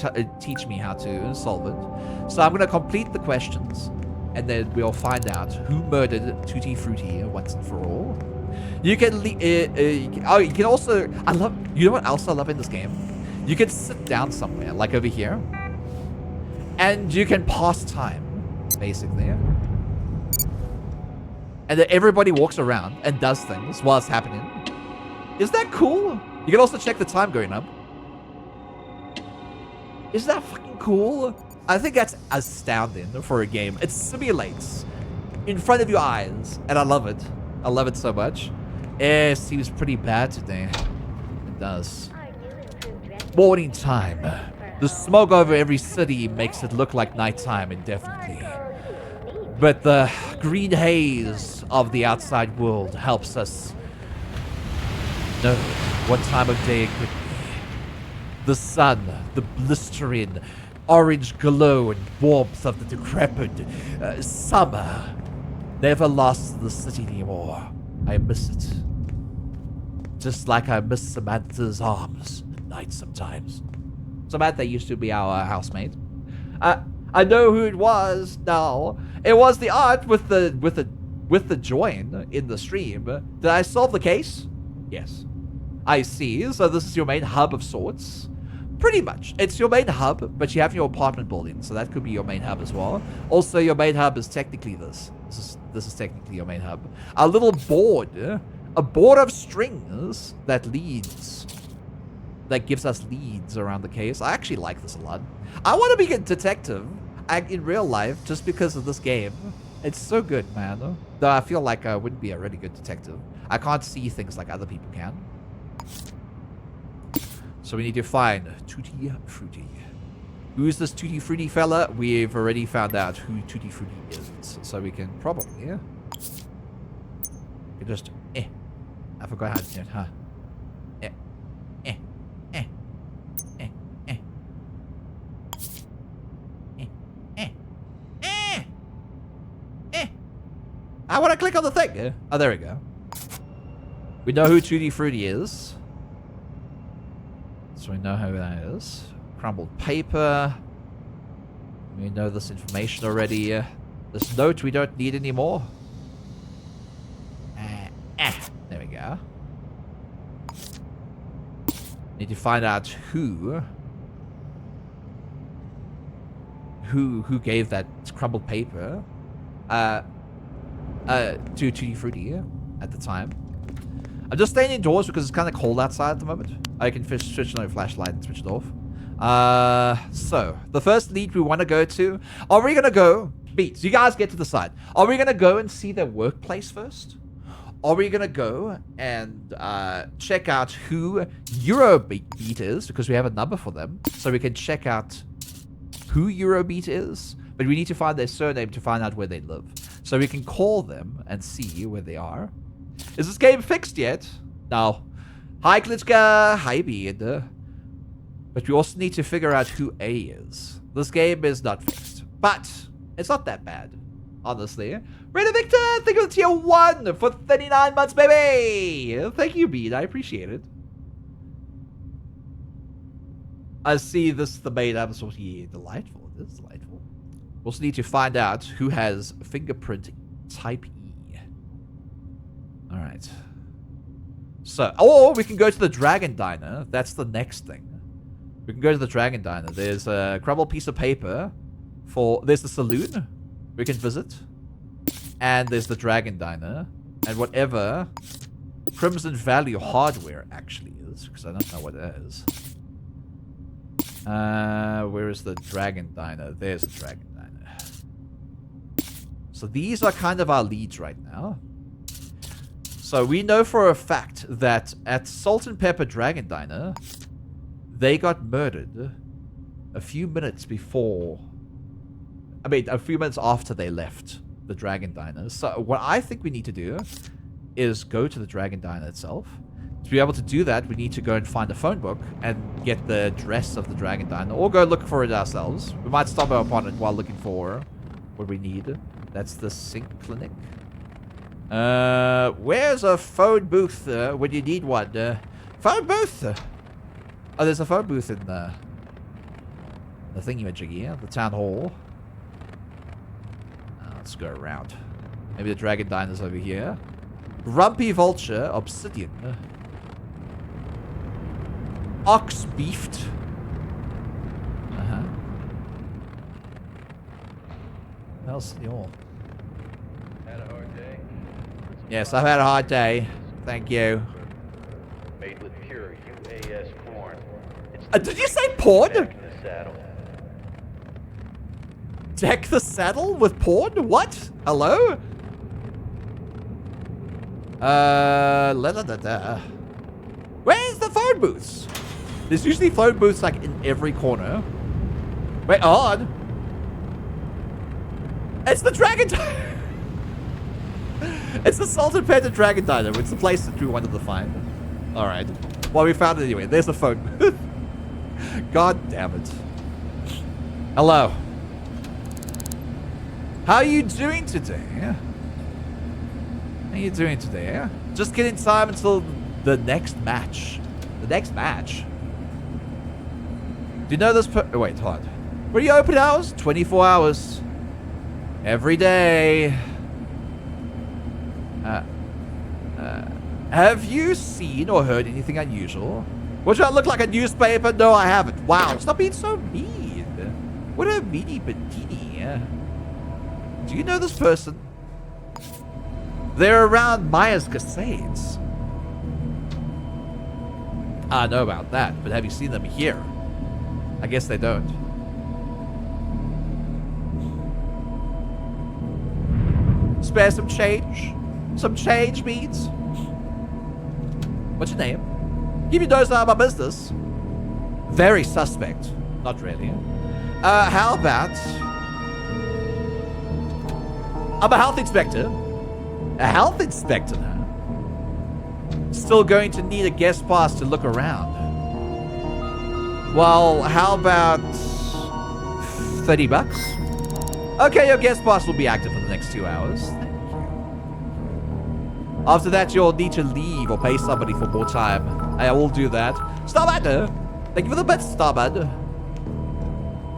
teach me how to solve it. So I'm gonna complete the questions, and then we'll find out who murdered Tutti Frutti once and for all. You can you can also, you know what else I love in this game? You can sit down somewhere, like over here, and you can pass time, basically. And then everybody walks around and does things while it's happening. Is that cool? You can also check the time going up. Is that fucking cool? I think that's astounding for a game. It simulates in front of your eyes, and I love it. I love it so much. It seems pretty bad today. It does. Morning time. The smoke over every city makes it look like nighttime indefinitely. But the green haze of the outside world helps us know what time of day it could be. The sun, the blistering orange glow and warmth of the decrepit summer never lost the city anymore. I miss it. Just like I miss Samantha's arms at night sometimes. Samantha used to be our housemate. I know who it was now. It was the art with the join in the stream. Did I solve the case? Yes. I see. So this is your main hub of sorts. Pretty much. It's your main hub, but you have your apartment building, so that could be your main hub as well. Also, your main hub is technically this. This is technically your main hub. A little board. A board of strings that leads. That gives us leads around the case. I actually like this a lot. I want to be a detective in real life just because of this game. It's so good, man. Though I feel like I wouldn't be a really good detective. I can't see things like other people can. So we need to find Tutti Frutti. Who's this Tutti Frutti fella? We've already found out who Tutti Frutti is. So we can probably... just... I forgot how to do it, huh? I want to click on the thing. Oh, there we go. We know who Tutti Frutti is. So we know who that is. Crumbled paper. We know this information already. This note we don't need anymore. There we go. Need to find out who gave that crumbled paper to Tutti Frutti at the time. I'm just staying indoors because it's kind of cold outside at the moment. I can switch on a flashlight and switch it off. So the first lead we want to go to. Are we gonna go? Beats. You guys get to decide. Are we gonna go and see their workplace first? Are we gonna go and check out who Eurobeat is, because we have a number for them, so we can check out who Eurobeat is, but we need to find their surname to find out where they live, so we can call them and see where they are. Is this game fixed yet? No. Hi Klitschka, hi Beard. But we also need to figure out who A is. This game is not fixed, but it's not that bad, honestly. Raider Victor, thank you for tier 1 for 39 months, baby! Thank you, Bead. I appreciate it. I see this the main episode here. Delightful. This is delightful. We also need to find out who has fingerprint type E. Alright. So, or we can go to the Dragon Diner. That's the next thing. We can go to the Dragon Diner. There's a crumbled piece of paper for... There's the saloon we can visit. And there's the Dragon Diner. And whatever Crimson Valley hardware actually is. Because I don't know what that is. Where is the Dragon Diner? There's the Dragon Diner. So these are kind of our leads right now. So we know for a fact that at Salt and Pepper Dragon Diner, they got murdered a few minutes before... I mean, a few minutes after they left the Dragon Diner. So what I think we need to do is go to the Dragon Diner itself. To be able to do that, we need to go and find a phone book and get the address of the Dragon Diner, or go look for it ourselves. We might stumble upon it while looking for what we need. That's the Sync Clinic. Where's a phone booth when you need one? Phone booth! Oh, there's a phone booth in the thingy-majiggy, the town hall. Let's go around. Maybe the dragon diner's over here. Grumpy vulture, obsidian. Ox beefed. What else is all?
Had a hard day?
Yes, I've had a hard day. Thank you.
Made with pure UAS porn.
Did you say porn?
Deck in the saddle.
Deck the saddle with porn? What? Hello? Where's the phone booths? There's usually phone booths like in every corner. Wait, on. It's the Dragon Diner. It's the Salt and Pepper Dragon Diner. It's the place that we wanted to find. Alright. Well, we found it anyway. There's the phone booth. God damn it. Hello. How are you doing today? How are you doing today? Just getting time until the next match. The next match? Do you know this oh, wait, hold on. What are your open hours? 24 hours. Every day. Have you seen or heard anything unusual? What, do I look like a newspaper? No, I haven't. Wow, stop being so mean. What a meanie patini. Do you know this person? They're around Maya's Cascades. I know about that, but have you seen them here? I guess they don't. Spare some change? Some change, beads? What's your name? Give you those my business. Very suspect. Not really. How about... I'm a health inspector. A health inspector now. Still going to need a guest pass to look around. Well, how about 30 bucks? Okay, your guest pass will be active for the next 2 hours. Thank you. After that, you'll need to leave or pay somebody for more time. I will do that. Starbud! Thank you for the bet, Starbud.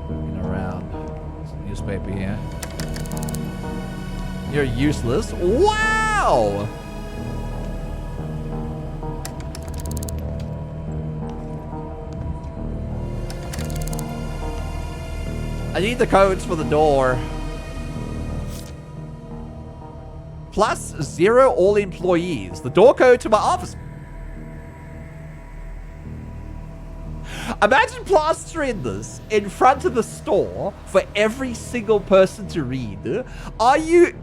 Looking around. There's a newspaper here. You're useless. Wow! I need the codes for the door. +0 all employees. The door code to my office. Imagine plastering this in front of the store for every single person to read. Are you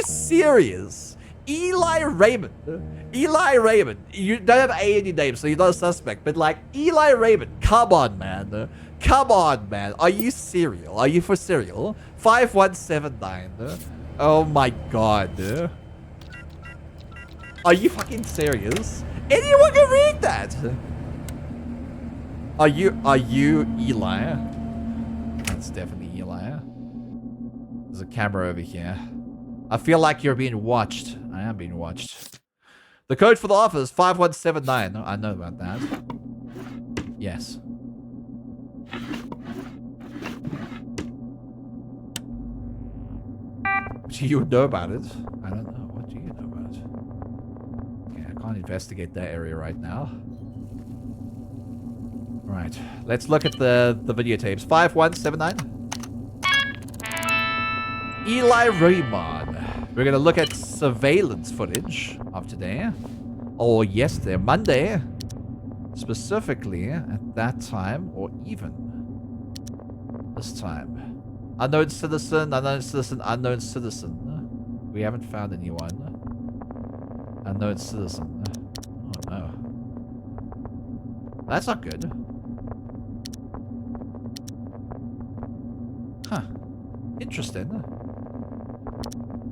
serious? Eli Raymond. Eli Raymond. You don't have A in your name, so you're not a suspect. But like, Eli Raymond. Come on, man. Come on, man. Are you serial? Are you for serial? 5179. Oh my god. Are you fucking serious? Anyone can read that. Are you Eli? That's definitely Eli. There's a camera over here. I feel like you're being watched. I am being watched. The code for the office, 5179. I know about that. Yes. Do you know about it? I don't know. What do you know about it? Okay, I can't investigate that area right now. Right. Let's look at the videotapes. 5179. Eli Raymond. We're gonna look at surveillance footage of today. Or yesterday, Monday. Specifically at that time, or even this time. Unknown citizen, unknown citizen, unknown citizen. We haven't found anyone. Unknown citizen. Oh no. That's not good. Huh. Interesting.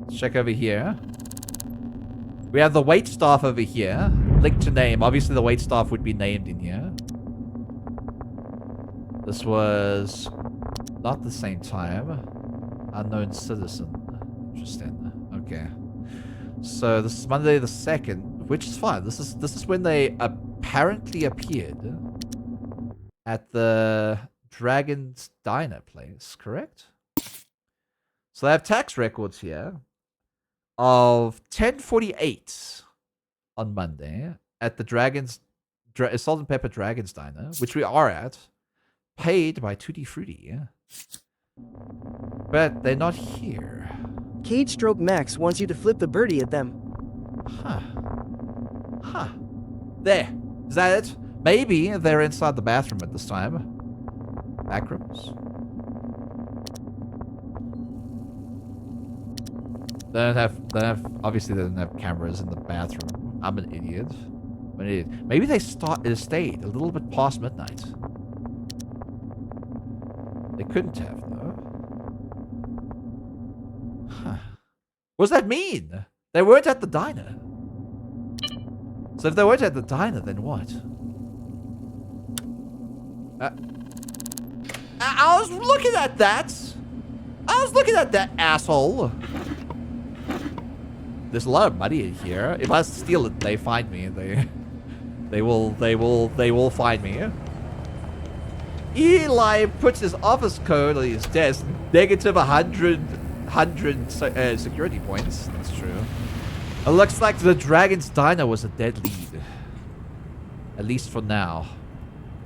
Let's check over here. We have the wait staff over here. Link to name. Obviously the wait staff would be named in here. This was not the same time. Unknown citizen. Interesting. Okay. So this is Monday the 2nd, which is fine. This is when they apparently appeared at the Dragon's Diner place, correct? So they have tax records here of 10:48 on Monday at the Salt and Pepper Dragon's Diner, which we are at, paid by Tutti Frutti. But they're not here.
Cage Stroke Max wants you to flip the birdie at them.
Huh. There. Is that it? Maybe they're inside the bathroom at this time. Backrooms. Obviously they don't have cameras in the bathroom. I'm an idiot. Maybe they stayed a little bit past midnight. They couldn't have, though. Huh. What does that mean? They weren't at the diner. So if they weren't at the diner, then what? I was looking at that. I was looking at that asshole. There's a lot of money in here. If I steal it, they find me. They will find me. Eli puts his office code on his desk. Negative 100 security points. That's true. It looks like the Dragon's Diner was a dead lead. At least for now.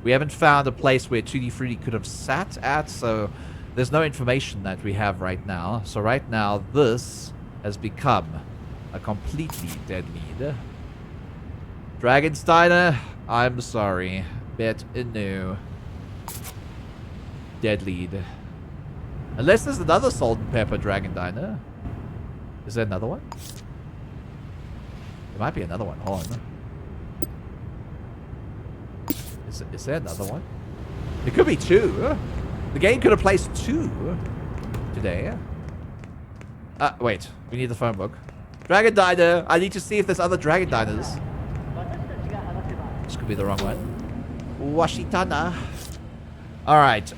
We haven't found a place where Tutti Frutti could have sat at, so there's no information that we have right now. So right now, this has become a completely dead lead. Dragon's Diner, I'm sorry. Bet no. Dead lead. Unless there's another Salt and Pepper Dragon Diner. Is there another one? There might be another one. Hold on. Is there another one? There could be two. The game could have placed two today. Wait. We need the phone book. Dragon Diner. I need to see if there's other Dragon Diners. This could be the wrong one. Washitana. Alright.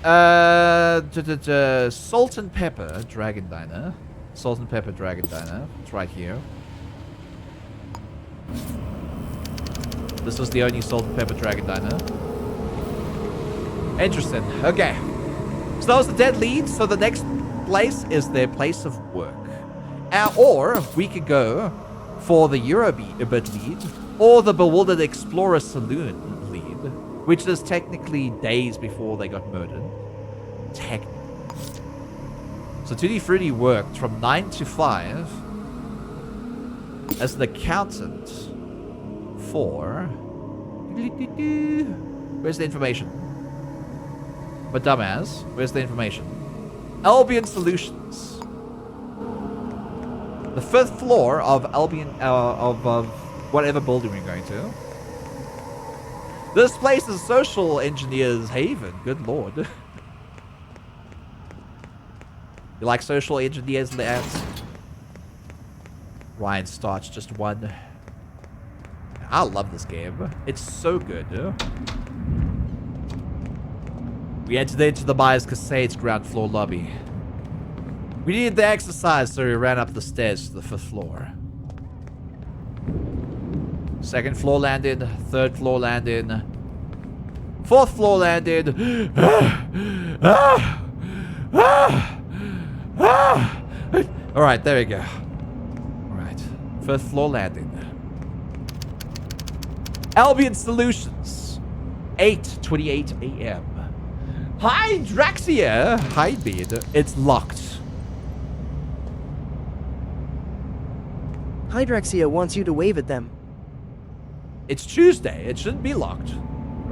Salt and Pepper Dragon Diner. Salt and Pepper Dragon Diner. It's right here. This was the only Salt and Pepper Dragon Diner. Interesting. Okay. So that was the dead lead. So the next place is their place of work. Or we could go for the Eurobit lead or the Bewildered Explorer Saloon lead, which is technically days before they got murdered. Technically. So Tutti Frutti worked from 9 to 5 as an accountant for... Where's the information? But dumbass, where's the information? Albion Solutions. The 5th floor of Albion, of whatever building we're going to. This place is social engineer's haven. Good lord. You like social engineers, lads? Ryan starts just one. I love this game. It's so good. We entered into the Myers Casade's ground floor lobby. We needed the exercise, so we ran up the stairs to the 5th floor. 2nd floor landed, 3rd floor landed, 4th floor landed. Alright, there we go. Alright, 5th floor landed. Albion Solutions, 8:28 a.m. Hi, Draxia. Hi, Bede. It's locked.
Hydraxia wants you to wave at them.
It's Tuesday. It shouldn't be locked.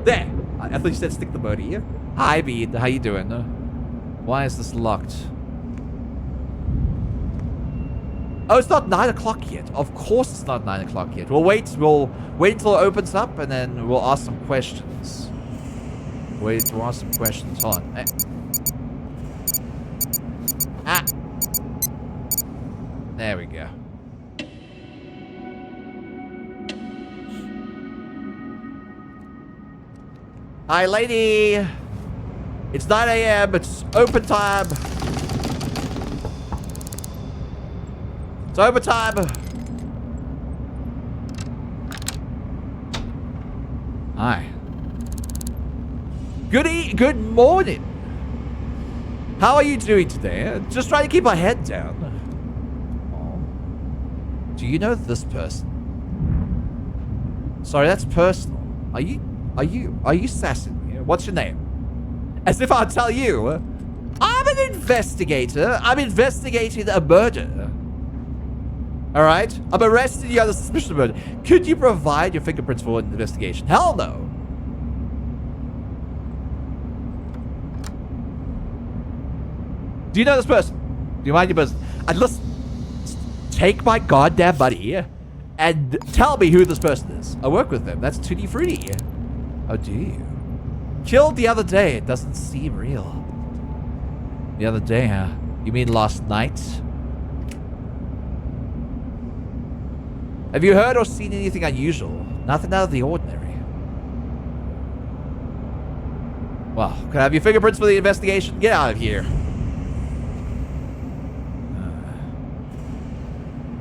There. I thought you said stick the boat here. Hi, Bede. How you doing? Why is this locked? Oh, it's not 9 o'clock yet. Of course it's not 9 o'clock yet. We'll wait until it opens up, and then we'll ask some questions. Wait to ask some questions. Hold on. There we go. Hi, lady. It's 9 a.m. It's open time. It's open time. Hi. Good morning. How are you doing today? Just trying to keep my head down. Oh. Do you know this person? Sorry, that's personal. Are you sassing me? What's your name? As if I'll tell you. I'm an investigator. I'm investigating a murder. Alright? I'm arresting you on the suspicion of murder. Could you provide your fingerprints for an investigation? Hell no. Do you know this person? Do you mind your business? And listen, take my goddamn money and tell me who this person is. I work with them. That's Tutti Frutti. Oh, do you? Killed the other day. It doesn't seem real. The other day, huh? You mean last night? Have you heard or seen anything unusual? Nothing out of the ordinary. Well, can I have your fingerprints for the investigation? Get out of here.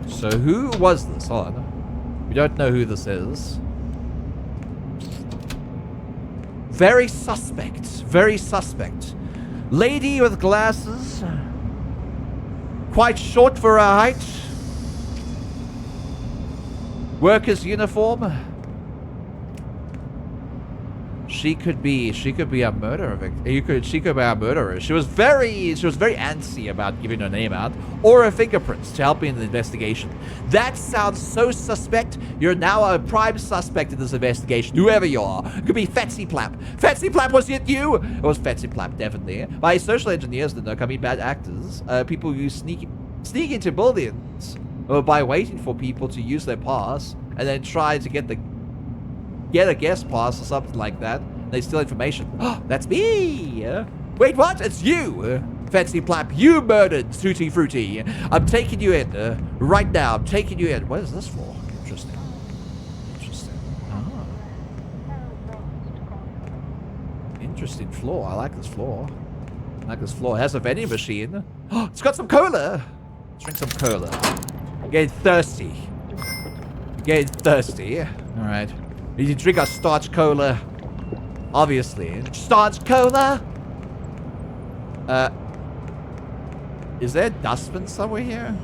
So who was this? Hold on. We don't know who this is. Very suspect. Very suspect. Lady with glasses. Quite short for her height. Worker's uniform. She could be a murderer. She could be a murderer. She was very antsy about giving her name out or her fingerprints to help me in the investigation. That sounds so suspect. You're now a prime suspect in this investigation. Whoever you are, it could be Fetsy Plap. Fetsy Plap, was it you? It was Fetsy Plap, definitely. By social engineers, then there can be bad actors, people who sneak into buildings, or by waiting for people to use their pass and then try to get a guest pass or something like that. They steal information. Oh, that's me! Wait, what? It's you! Fancy Plap, you murdered Tutti Frutti. I'm taking you in right now. I'm taking you in. What is this for? Interesting. Interesting. Ah. Interesting floor. I like this floor. I like this floor. It has a vending machine. Oh, it's got some cola. Let's drink some cola. I'm getting thirsty. I'm getting thirsty. Alright. You can drink a starch cola. Obviously. Starch cola? Is there a dustbin somewhere here?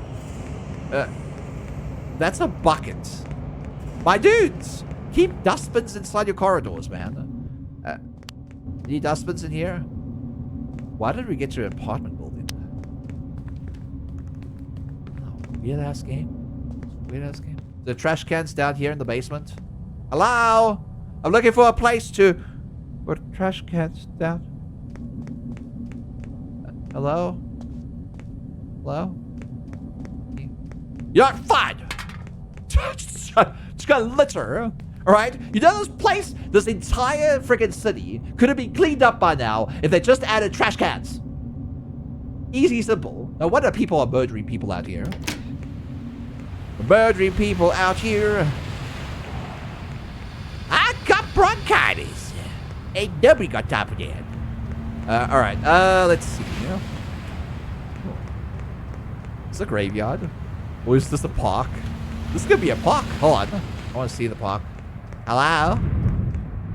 That's a bucket. My dudes! Keep dustbins inside your corridors, man. Any dustbins in here? Why did we get to an apartment building? Oh, weird-ass game. Weird-ass game. The trash cans down here in the basement. Hello? I'm looking for a place to put trash cans down. Hello? Hello? You're fine! Just got litter. Alright? You know this place? This entire freaking city could have been cleaned up by now if they just added trash cans. Easy, simple. No wonder people are murdering people out here. Murdering people out here. I got bronchitis. Ain't nobody got time for that. Alright. Let's see. Is this a graveyard? Or is this a park? This could be a park. Hold on. I want to see the park. Hello?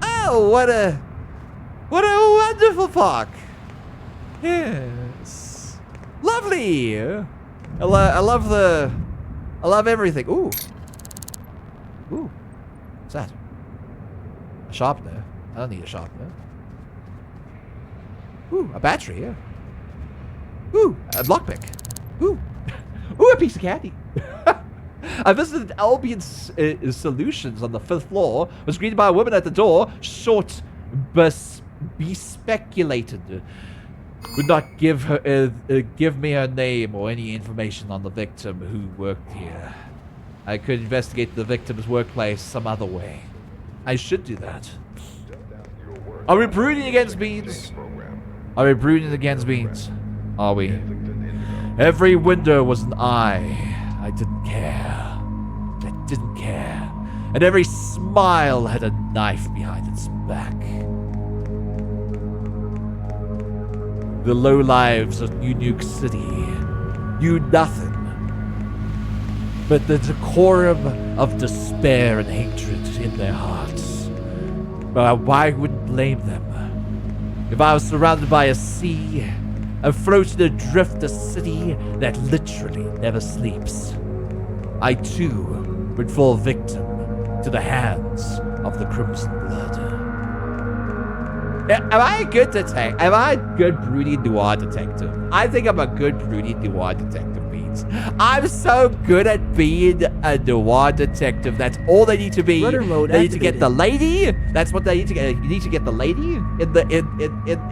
Oh, what a wonderful park. Yes. Lovely. I love everything. Ooh. Ooh. What's that? A sharpener. I don't need a sharpener. Ooh, a battery, yeah. Ooh, a lockpick. Ooh. Ooh, a piece of candy. I visited Albion Solutions on the 5th floor. Was greeted by a woman at the door. Short, bespeculated. Would not give me her name or any information on the victim who worked here. I could investigate the victim's workplace some other way. I should do that. Are we brooding against beans? Are we brooding against beans? Are we? Every window was an eye. I didn't care. I didn't care. And every smile had a knife behind its back. The lowlives of New Nuke City knew nothing but the decorum of despair and hatred in their hearts.
But I wouldn't blame them. If I was surrounded by a sea, afloat adrift a city that literally never sleeps, I too would fall victim to the hands of the Crimson Blood. Am I a good detective? Am I a good broody noir detective? I think I'm a good broody noir detective, Beans. I'm so good at being a noir detective. That's all they need to be.
Rudder mode
They need to get
activated.
the lady. That's what they need to get. You need to get the lady in the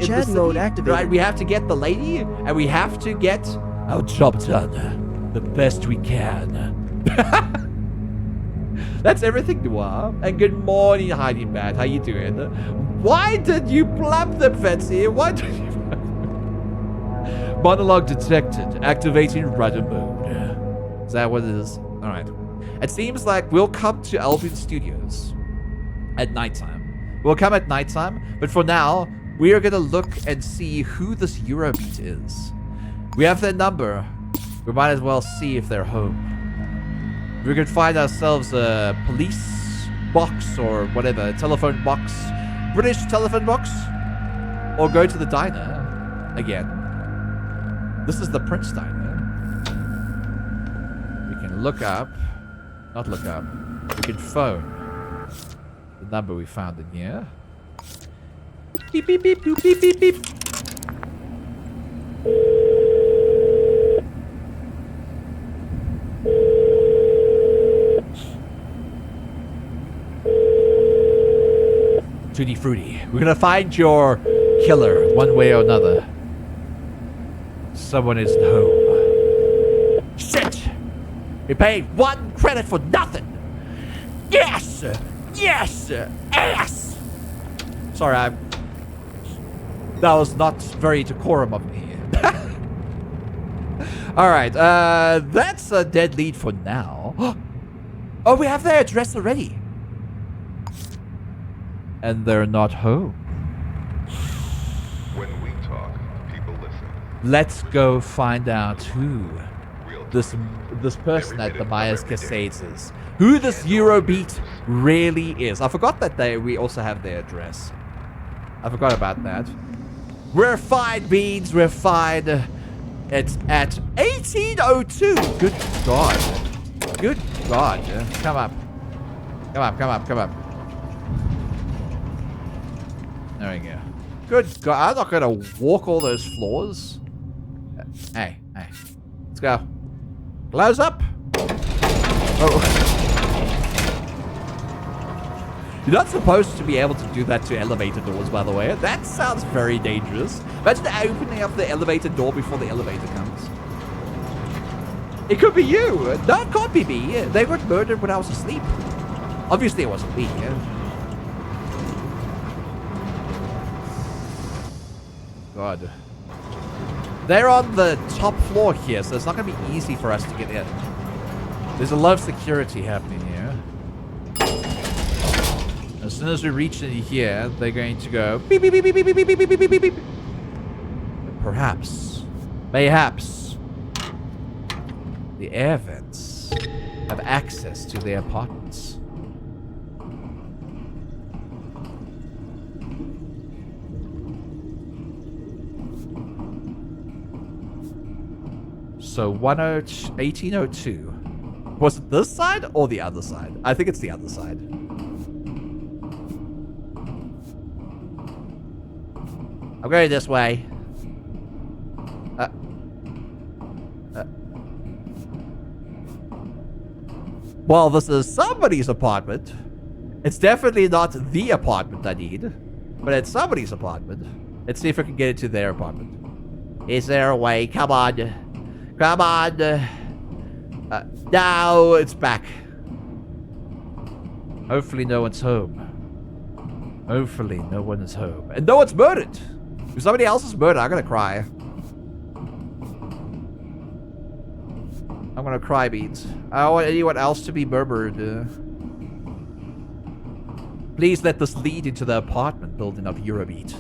Chat
city.
mode activated.
Right? We have to get the lady, and we have to get our job done the best we can. That's everything, Noir. And good morning, Heidi Bat. How you doing? Why did you plump them, Fancy? Why did you... Monologue detected. Activating rudder mode. Is that what it is? Alright. It seems like we'll come to Albion Studios at nighttime. We'll come at nighttime, but for now, we are gonna look and see who this Eurobeat is. We have their number. We might as well see if they're home. We could find ourselves a police box or whatever, telephone box, British telephone box, or go to the diner again. This is the Prince Diner. We can look up, not look up, we can phone the number we found in here. Beep, beep, beep, beep, beep, beep, beep. Tutti Frutti. We're gonna find your killer one way or another. Someone isn't home. Shit! We paid 1 credit for nothing! Yes! Yes! Ass! Sorry, that was not very decorum of me. Alright, that's a dead lead for now. Oh, we have their address already. And they're not home.
When we talk, people listen.
Let's go find out who this person at the Myers Cascades is. Who this Eurobeat really is. I forgot that we also have their address. I forgot about that. We're fine, Beans. We're fine. It's at 1802. Good God. Good God. Come up. Come up, come up, come up. There we go. Good God. I'm not going to walk all those floors. Hey, hey. Let's go. Close up. Oh. You're not supposed to be able to do that to elevator doors, by the way. That sounds very dangerous. Imagine opening up the elevator door before the elevator comes. It could be you. No, it can't be me. They got murdered when I was asleep. Obviously, it wasn't me. God. They're on the top floor here, so it's not going to be easy for us to get in. There's a lot of security happening here. As soon as we reach in here, they're going to go beep, beep, beep, beep, beep, beep, beep, beep, beep, beep, beep. Perhaps, mayhaps, the air vents have access to their apartments. So 1802. Was it this side or the other side? I think it's the other side. I'm going this way. Well, this is somebody's apartment. It's definitely not the apartment I need, but it's somebody's apartment. Let's see if I can get into their apartment. Is there a way? Come on. Come on. Now it's back. Hopefully no one's home. Hopefully no one is home. And no one's murdered. If somebody else is murdered, I'm gonna cry. I'm gonna cry, Beans. I don't want anyone else to be murdered. Please let this lead into the apartment building of Eurobeat,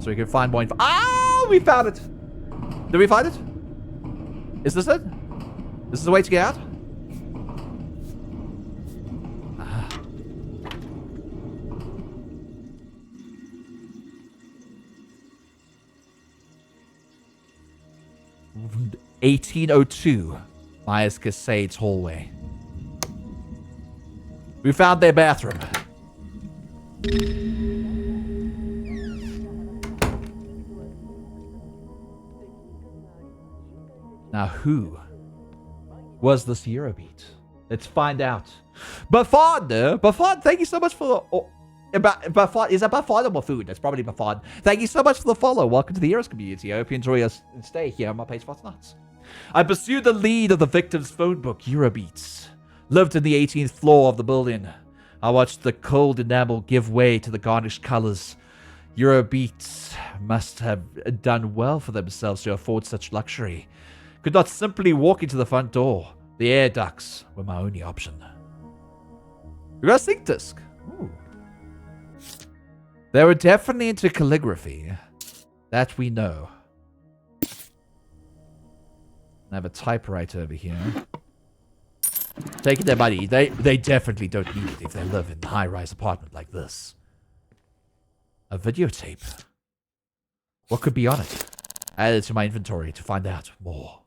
so we can find more info. Oh, we found it. Did we find it? Is this it? This is the way to get out?
1802 Myers Cascades hallway. We found their bathroom. Now, who was this Eurobeat? Let's find out. Buffon, thank you so much for the... Buffon, is that Buffon or food? That's probably Buffon. Thank you so much for the follow. Welcome to the Heroes community. I hope you enjoy us and stay here on my page for nuts. I pursued the lead of the victim's phone book, Eurobeats. Lived in the 18th floor of the building. I watched the cold enamel give way to the garnished colors. Eurobeats must have done well for themselves to afford such luxury. Could not simply walk into the front door. The air ducts were my only option. We got a sync disc. Ooh. They were definitely into calligraphy. That we know. I have a typewriter over here. Taking their money. They definitely don't need it if they live in a high-rise apartment like this. A videotape. What could be on it? Add it to my inventory to find out more.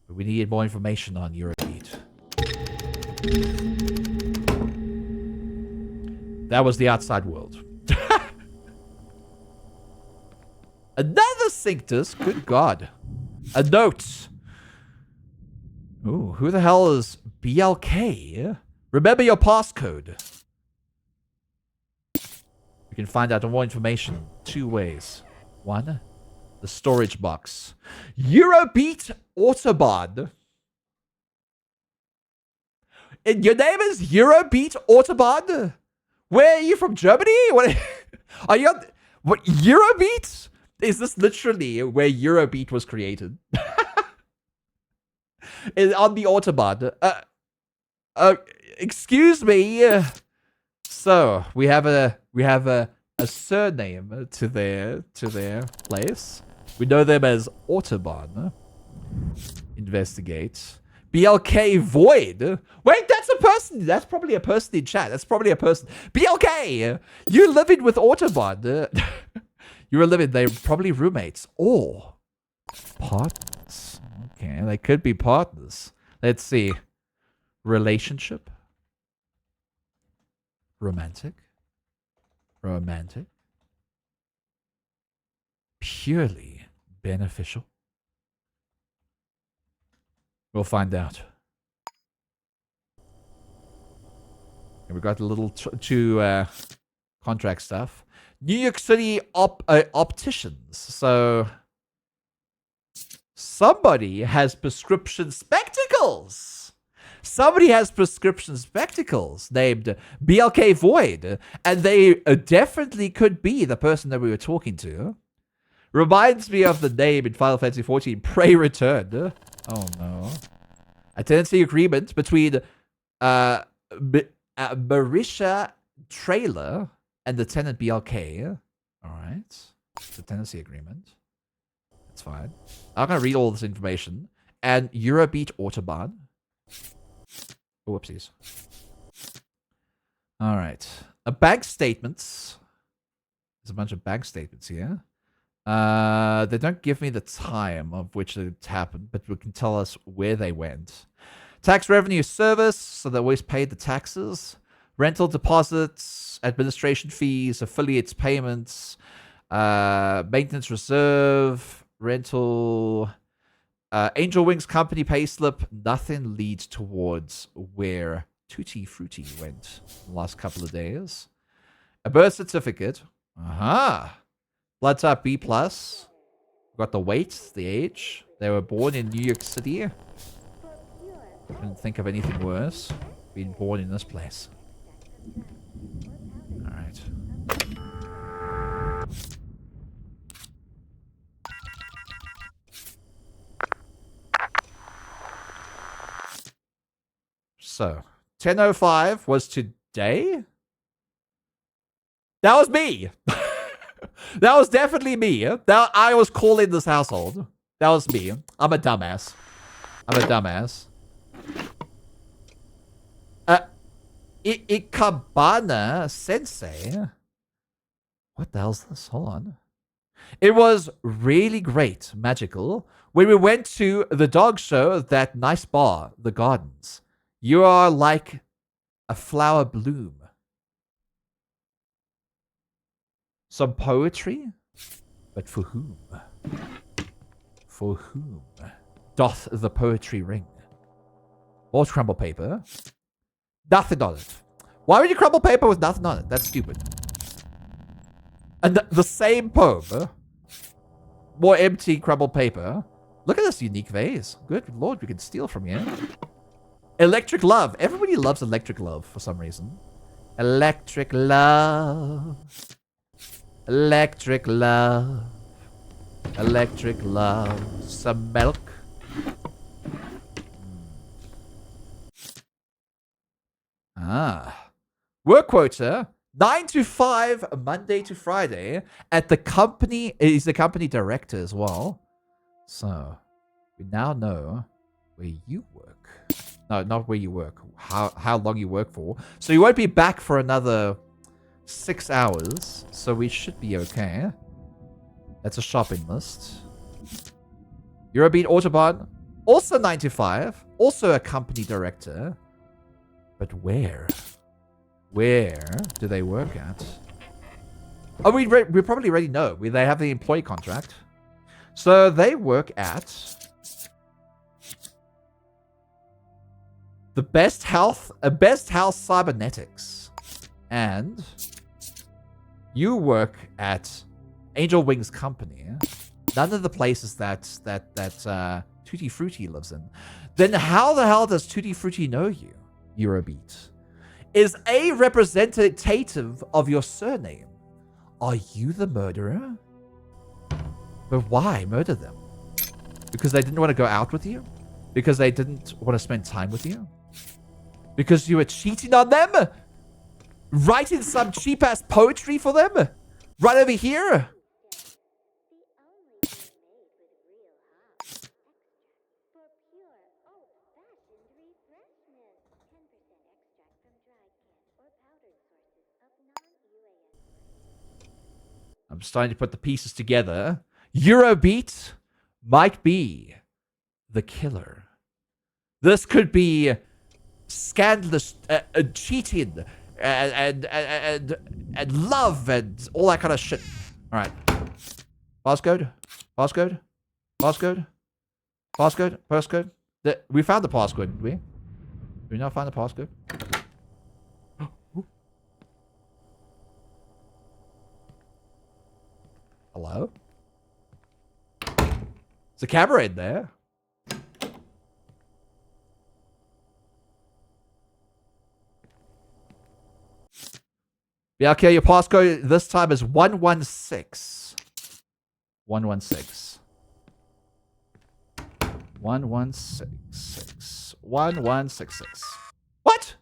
But we need more information on Eurobeat. That was the outside world. Another sync disc? Good God. A note. Ooh, who the hell is BLK? Remember your passcode. You can find out more information 2 ways. 1, the storage box. Eurobeat Autobahn. And your name is Eurobeat Autobahn? Where are you from? Germany? What are you on? What Eurobeat? Is this literally where Eurobeat was created? On the Autobahn. Excuse me. So we have a surname to their place. We know them as Autobahn. Investigate. BLK Void. Wait, that's a person. That's probably a person in chat. That's probably a person. BLK, you living with Autobahn. You were living. They're probably roommates or partners. Okay, they could be partners. Let's see. Relationship. Romantic. Romantic. Purely beneficial. We'll find out. And we got a little two contract stuff. New York City opticians. So somebody has prescription spectacles. Somebody has prescription spectacles named BLK Void. And they definitely could be the person that we were talking to. Reminds me of the name in Final Fantasy XIV, Prey Returned. Oh no. A tenancy agreement between Marisha Trailer and the tenant BLK. Alright. The tenancy agreement. That's fine. I'm gonna read all this information. And Eurobeat Autobahn. Oh, whoopsies. Alright. Bank statements. There's a bunch of bank statements here. They don't give me the time of which it happened, but we can tell us where they went. Tax revenue service, so they always paid the taxes. Rental deposits, administration fees, affiliates payments, maintenance reserve, rental, Angel Wings company payslip. Nothing leads towards where Tutti Frutti went the last couple of days. A birth certificate. Aha. Blood type B+. Got the weight, the age. They were born in New York City. Couldn't think of anything worse. Being born in this place. Alright. So, 10:05 was today? That was me! That was definitely me. That I was calling this household. That was me. I'm a dumbass. Ikabana Sensei. What the hell's this? Hold on. It was really great, magical. When we went to the dog show, that nice bar, the Gardens, you are like a flower bloom. Some poetry? But for whom? For whom doth the poetry ring? More crumble paper. Nothing on it. Why would you crumble paper with nothing on it? That's stupid. And the same poem. More empty crumbled paper. Look at this unique vase. Good lord, we can steal from here. Electric love. Everybody loves electric love for some reason. Electric love. Electric love. Electric love. Some milk. Ah. Work quota. 9 to 5, Monday to Friday. At the company. He's the company director as well. So, we now know where you work. No, not where you work. How long you work for. So you won't be back for another 6 hours. So we should be okay. That's a shopping list. Eurobeat Autobahn. Also 9 to 5. Also a company director. But where? Where do they work at? Oh, we probably already know. They have the employee contract. So they work at the Best Health Cybernetics. And you work at Angel Wings Company. None of the places that Tutti Frutti lives in. Then how the hell does Tutti Frutti know you, Eurobeat? Is A representative of your surname? Are you the murderer? But why murder them? Because they didn't want to go out with you? Because they didn't want to spend time with you? Because you were cheating on them? Writing some cheap-ass poetry for them? Right over here? I'm starting to put the pieces together. Eurobeat might be the killer. This could be scandalous cheating and love and all that kind of shit. All right. Passcode. Passcode. Passcode. Passcode. Passcode. We found the passcode, didn't we? Did we not find the passcode? Hello? There's a camera in there. Yeah, okay, your passcode this time is 116. 116. 1166. 1166. What?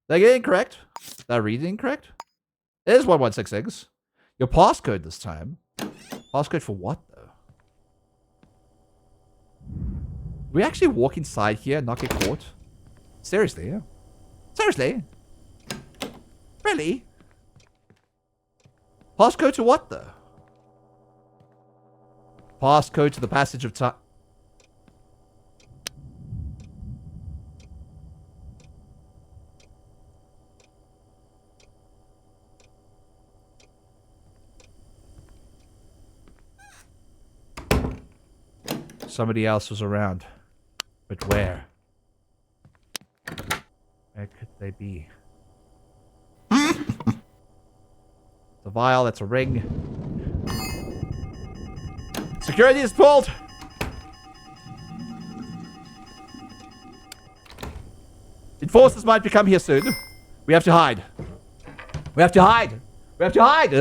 Did I get it incorrect? Did I read it incorrect? It is 1166. Your passcode this time. Passcode for what, though? We actually walk inside here and not get caught? Seriously? Seriously? Really? Passcode to what, though? Passcode to the passage of time. Somebody else was around. But where? Where could they be? It's a vial, that's a ring. Security is pulled! Enforcers might become here soon. We have to hide. We have to hide! We have to hide!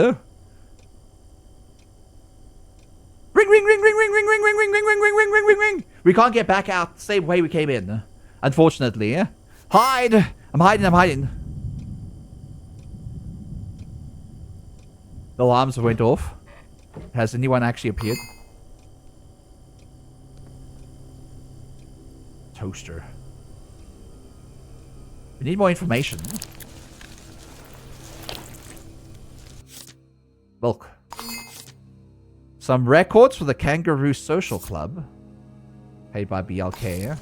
Ring, ring, ring, ring, ring, ring, ring, ring, ring, ring, ring, ring, ring, ring, ring, ring. We can't get back out the same way we came in. Unfortunately. Hide! I'm hiding, I'm hiding. The alarms went off. Has anyone actually appeared? Toaster. We need more information. Milk. Some records for the Kangaroo Social Club. Paid by BLK.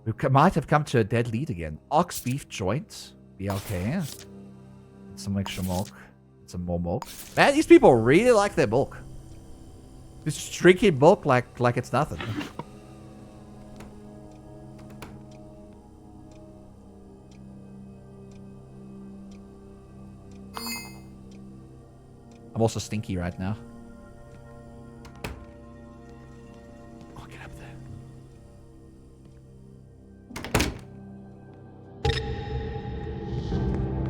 We might have come to a dead lead again. Ox beef joint. BLK. Some extra milk. Some more milk. Man, these people really like their milk. Just drinking milk like it's nothing. I'm also stinky right now. Oh, get up there.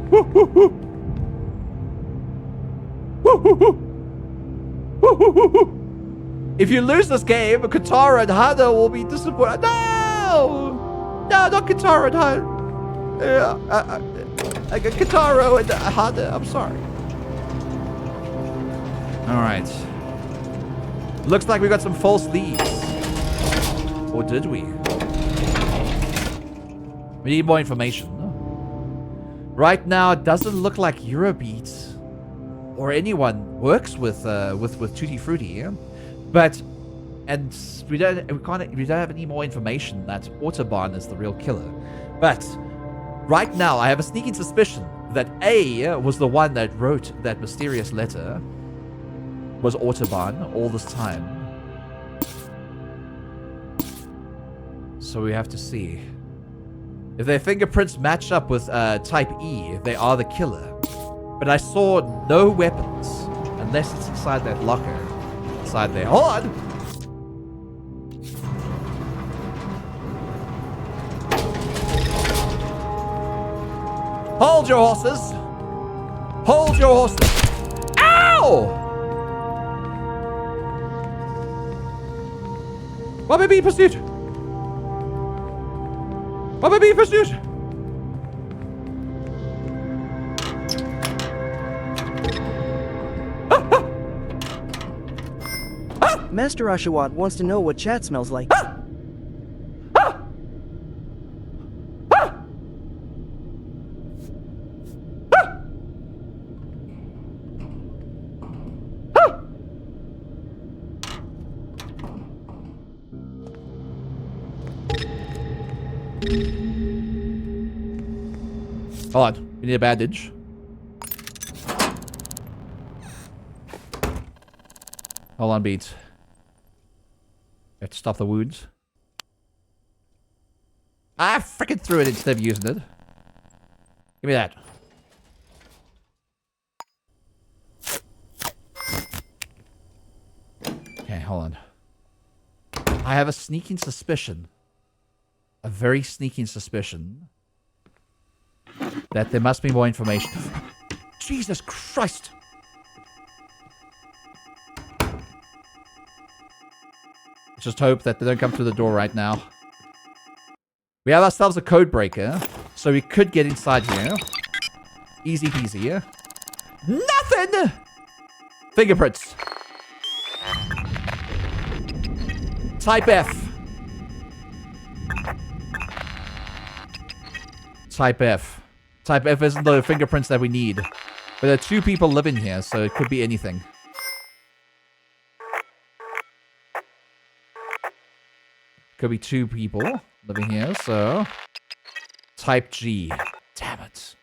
Woo, woo, woo. Woo, woo, woo. Woo, woo, woo, woo. If you lose this game, Katara and Hana will be disappointed. No! No, not Katara and Hana. Katara and Hana, I'm sorry. Alright. Looks like we got some false leads. Or did we? We need more information. Right now, it doesn't look like Eurobeat or anyone works with Tutti Frutti, yeah? But, and we don't have any more information that Autobahn is the real killer. But right now, I have a sneaking suspicion that A was the one that wrote that mysterious letter. Was Autobahn all this time. So we have to see. If their fingerprints match up with Type E, they are the killer. But I saw no weapons, unless it's inside that locker. Inside there. Hold on! Hold your horses! Hold your horses! Ow! Why am I being pursued? Why am I being pursued?
Master Ashawat wants to know what chat smells like.
Hold on. We need a bandage. Hold on, Beats. We have to stop the wounds. I freaking threw it instead of using it. Give me that. Okay, hold on. I have a sneaking suspicion. A very sneaking suspicion. That there must be more information. Jesus Christ! Let's just hope that they don't come through the door right now. We have ourselves a code breaker, so we could get inside here. Easy peasy, yeah? Nothing! Fingerprints. Type F. Type F. Type F isn't the fingerprints that we need. But there are two people living here, so it could be anything. Could be two people living here, so... Type G. Damn it.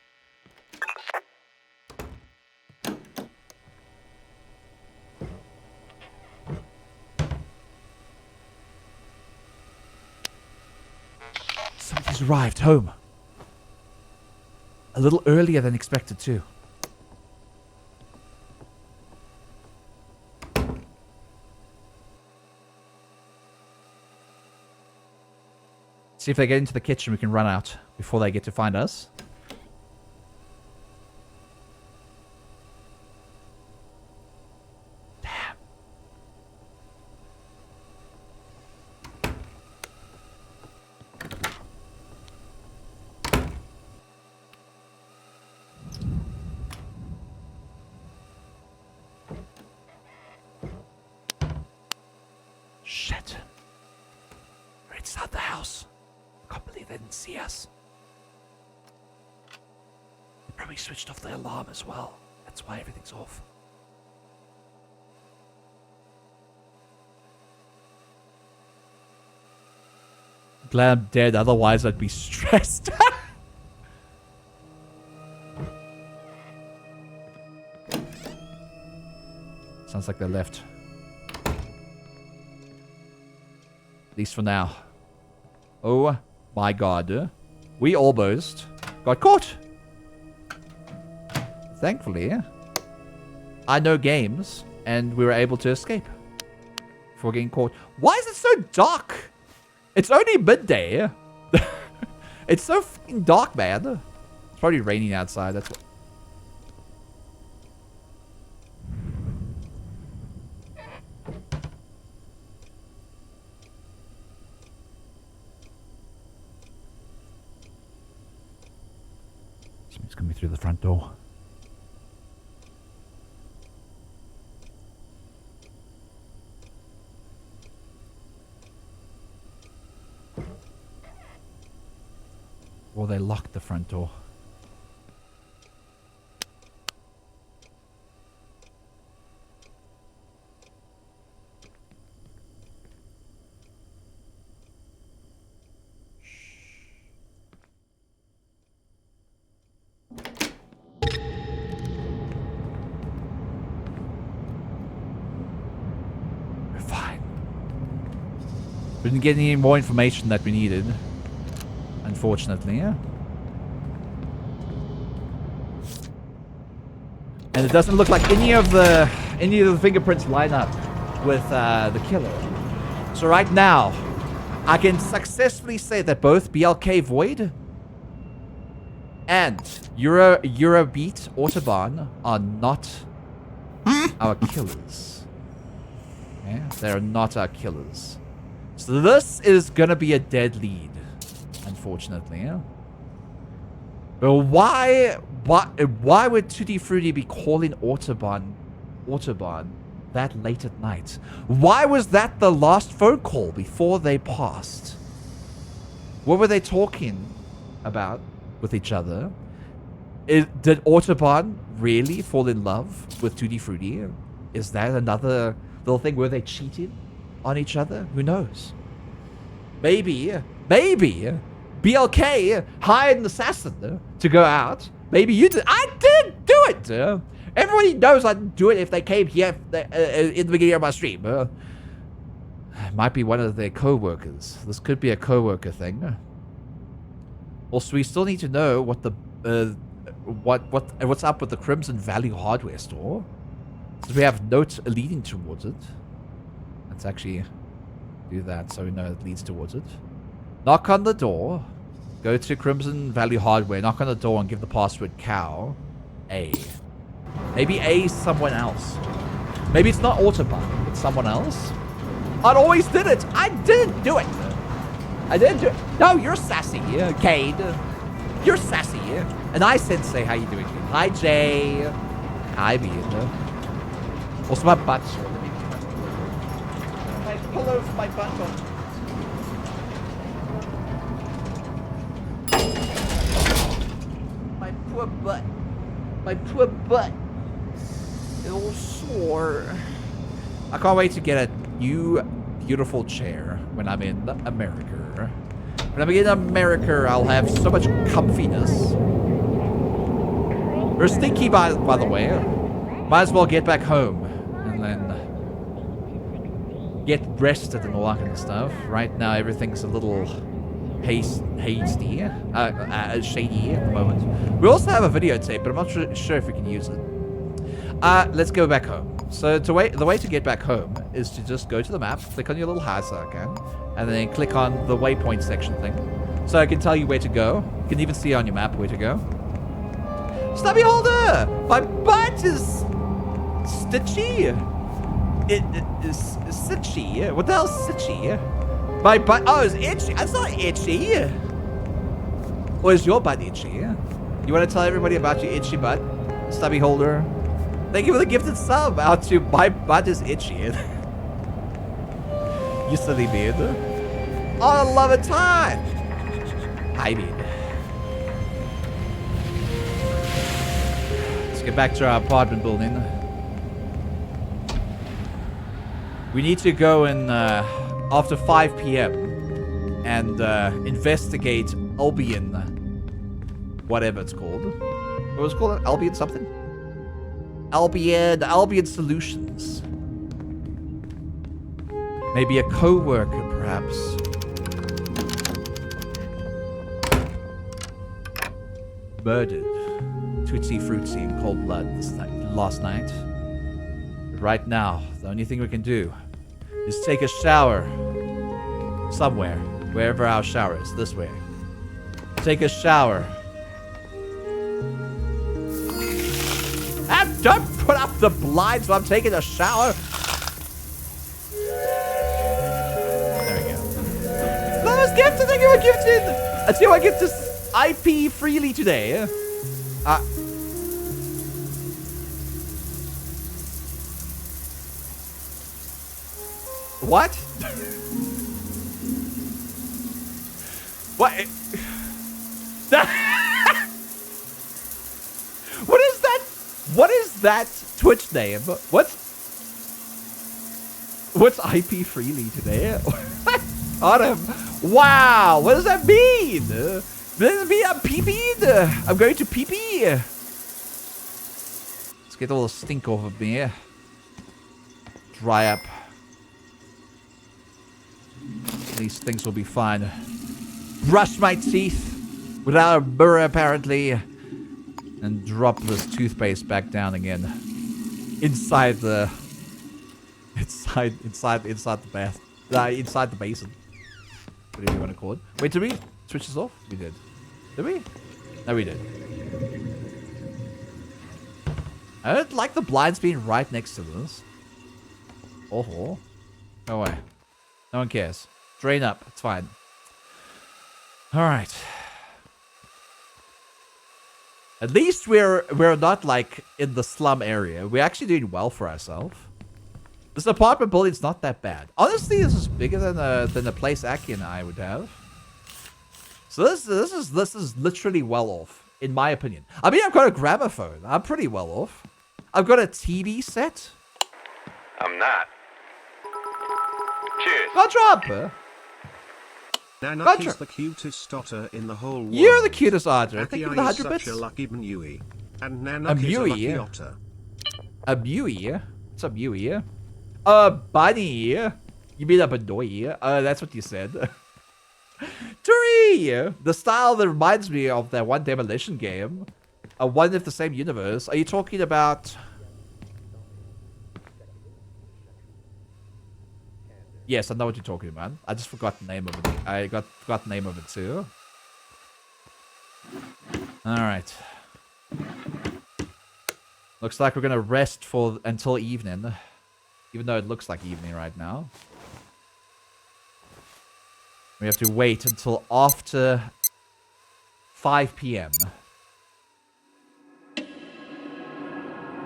Somebody's arrived home. A little earlier than expected, too. See if they get into the kitchen, we can run out before they get to find us. Damn. Shit. We're inside the house. Can't believe they didn't see us. They probably switched off the alarm as well. That's why everything's off. Glad I'm dead, otherwise I'd be stressed. Sounds like they left. At least for now. Oh my god. We almost got caught. Thankfully, I know games, and we were able to escape before getting caught. Why is it so dark? It's only midday. It's so fucking dark, man. It's probably raining outside. That's what.
Somebody's coming through the front door.
Or they locked the front door.
We're fine.
We didn't get any more information that we needed. Unfortunately, yeah. And it doesn't look like any of the fingerprints line up with the killer. So right now, I can successfully say that both BLK Void and Eurobeat Autobahn are not our killers. Yeah, they're not our killers. So this is gonna be a dead lead. Unfortunately, yeah. But why would Tutti Frutti be calling Autobahn that late at night? Why was that the last phone call before they passed? What were they talking about with each other? Did Autobahn really fall in love with Tutti Frutti? Is that another little thing where they cheated on each other? Who knows? Maybe BLK hired an assassin to go out. Maybe you did. I didn't do it. Everybody knows I didn't do it if they came here in the beginning of my stream. It might be one of their co-workers. This could be a co-worker thing. Also, we still need to know what the what's up with the Crimson Valley hardware store. So we have notes leading towards it. Let's actually do that so we know it leads towards it. Knock on the door. Go to Crimson Valley Hardware. Knock on the door and give the password cow. A. Maybe A is someone else. Maybe it's not Autobahn. It's someone else. I always did it. I didn't do it. I didn't do it. No, you're sassy, Cade. You're sassy. And I Sensei, how you doing? Hi, Jay. Hi, Bean. Also, my butt. My pillow for my butt on. Poor butt. My poor butt. It's all sore. I can't wait to get a new beautiful chair when I'm in America. When I'm in America, I'll have so much comfiness. We're stinky, by the way. Might as well get back home and then get rested and all that kind of stuff. Right now, everything's a little hasty, shady at the moment. We also have a videotape, but I'm not sure if we can use it. Let's go back home. So the way to get back home is to just go to the map, click on your little house icon, and then click on the waypoint section thing. So I can tell you where to go. You can even see on your map where to go. Stubby holder! My butt is stitchy. It is stitchy. What the hell's stitchy? My butt. Oh, it's itchy. That's not itchy. Or is your butt itchy? You want to tell everybody about your itchy butt, Stubby holder? Thank you for the gifted sub. Out to my butt is itchy. You silly beard. Oh, I love it time. Hi, beard. Let's get back to our apartment building. We need to go in after 5 p.m. and investigate Albion, whatever it's called. What was it called? Albion something? Albion Solutions. Maybe a co-worker, perhaps. Murdered. Tootsie Fruitsy in cold blood last night. But right now, the only thing we can do is take a shower somewhere, wherever our shower is. This way. Take a shower. And don't put up the blinds while I'm taking a shower. There we go. Last gift, I think you were gifted. I see I get this IP freely today. What? What? What is that? What is that Twitch name? What's IP freely today? Autumn. Wow. What does that mean? Does it mean I'm pee-peed? I'm going to pee-pee. Let's get all the stink off of me. Dry up. These things will be fine. Brush my teeth without a mirror, apparently, and drop this toothpaste back down again inside the bath, inside the basin. Whatever you want to call it. Wait, did we switch this off? We did. Did we? No, we did. I don't like the blinds being right next to this. Oh, go away. No one cares. Drain up. It's fine. All right. At least we're not like in the slum area. We're actually doing well for ourselves. This apartment building's not that bad. Honestly, this is bigger than the place Aki and I would have. So this is literally well off, in my opinion. I mean, I've got a gramophone. I'm pretty well off. I've got a TV set.
I'm not. Cheers.
Go drop.
Nanak is the cutest otter in the whole world.
You're the cutest otter. I think
Aki
you're the
is
100 bits.
such a lucky Mnui. And Nanak is a lucky otter.
A Mui? What's a Mui? A bunny? You mean a Banoy? That's what you said. Turi! The style that reminds me of that one Demolition game. A one of the same universe. Are you talking about... Yes, I know what you're talking about. I just forgot the name of it. I forgot the name of it too. Alright. Looks like we're gonna rest until evening. Even though it looks like evening right now. We have to wait until after 5 p.m.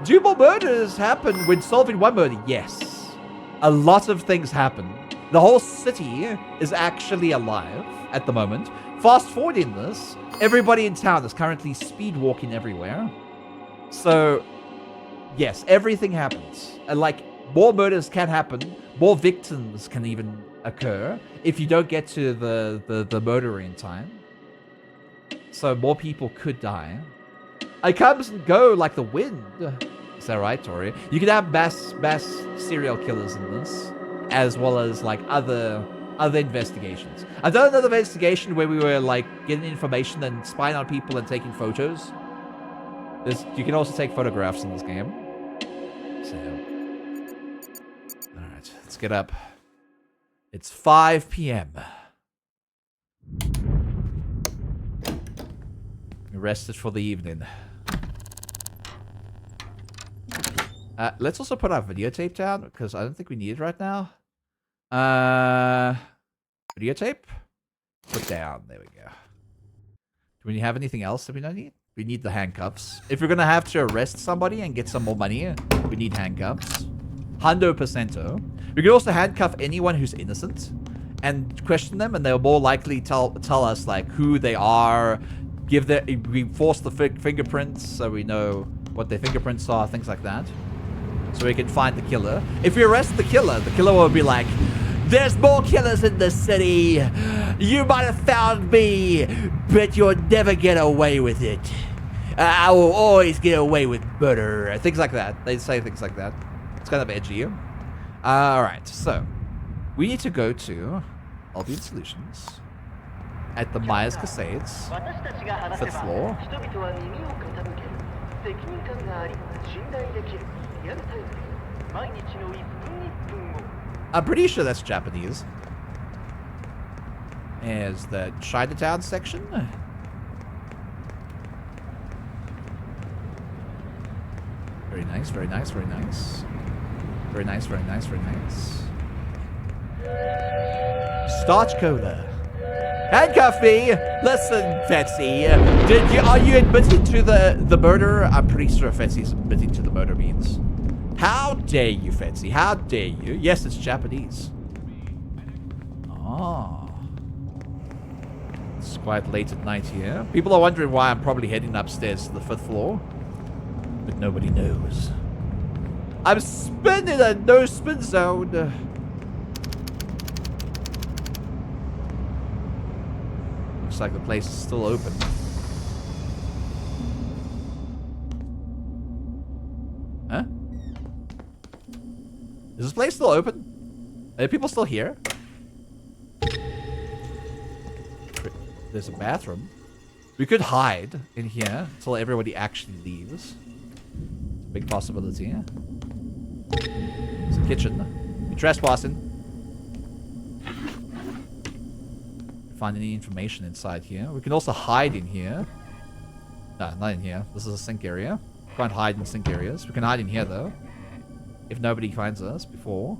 Do more murders happen when solving one murder? Yes. A lot of things happen. The whole city is actually alive at the moment. Fast forwarding this, everybody in town is currently speed walking everywhere. So, yes, everything happens. And like, more murders can happen. More victims can even occur if you don't get to the murderer in time. So more people could die. It comes and go like the wind. Is that right, Tori? You could have mass serial killers in this, as well as like other investigations. I've done another investigation where we were like getting information and spying on people and taking photos. You can also take photographs in this game. So, all right, let's get up. It's 5 p.m. We rested for the evening. Let's also put our videotape down, because I don't think we need it right now. Videotape? Put down. There we go. Do we have anything else that we don't need? We need the handcuffs. If we're going to have to arrest somebody and get some more money, we need handcuffs. 100%. We could also handcuff anyone who's innocent and question them, and they'll more likely tell us like who they are. We force the fingerprints so we know what their fingerprints are, things like that. So we can find the killer. If we arrest the killer will be like, There's more killers in the city. You might have found me, but you'll never get away with it. I will always get away with murder. Things like that. They say things like that. It's kind of edgy. Alright, so we need to go to Albion Solutions at the Myers Cascades, 5th floor. I'm pretty sure that's Japanese. There's the Chinatown section. Very nice, very nice, very nice. Very nice, very nice, very nice. Starch Cola. Handcuff me! Listen, Fetsy. Are you admitting to the murder? I'm pretty sure Fetsy's admitting to the murder means. How dare you, Fetsy? How dare you? Yes, it's Japanese. Oh. It's quite late at night here. People are wondering why I'm probably heading upstairs to the 5th floor. But nobody knows. I'm spinning a no-spin zone. Looks like the place is still open. Huh? Is this place still open? Are people still here? There's a bathroom. We could hide in here until everybody actually leaves. It's a big possibility. It's a kitchen. You're trespassing. Find any information inside here. We can also hide in here. No, not in here. This is a sink area. Can't hide in sink areas. We can hide in here though. If nobody finds us before.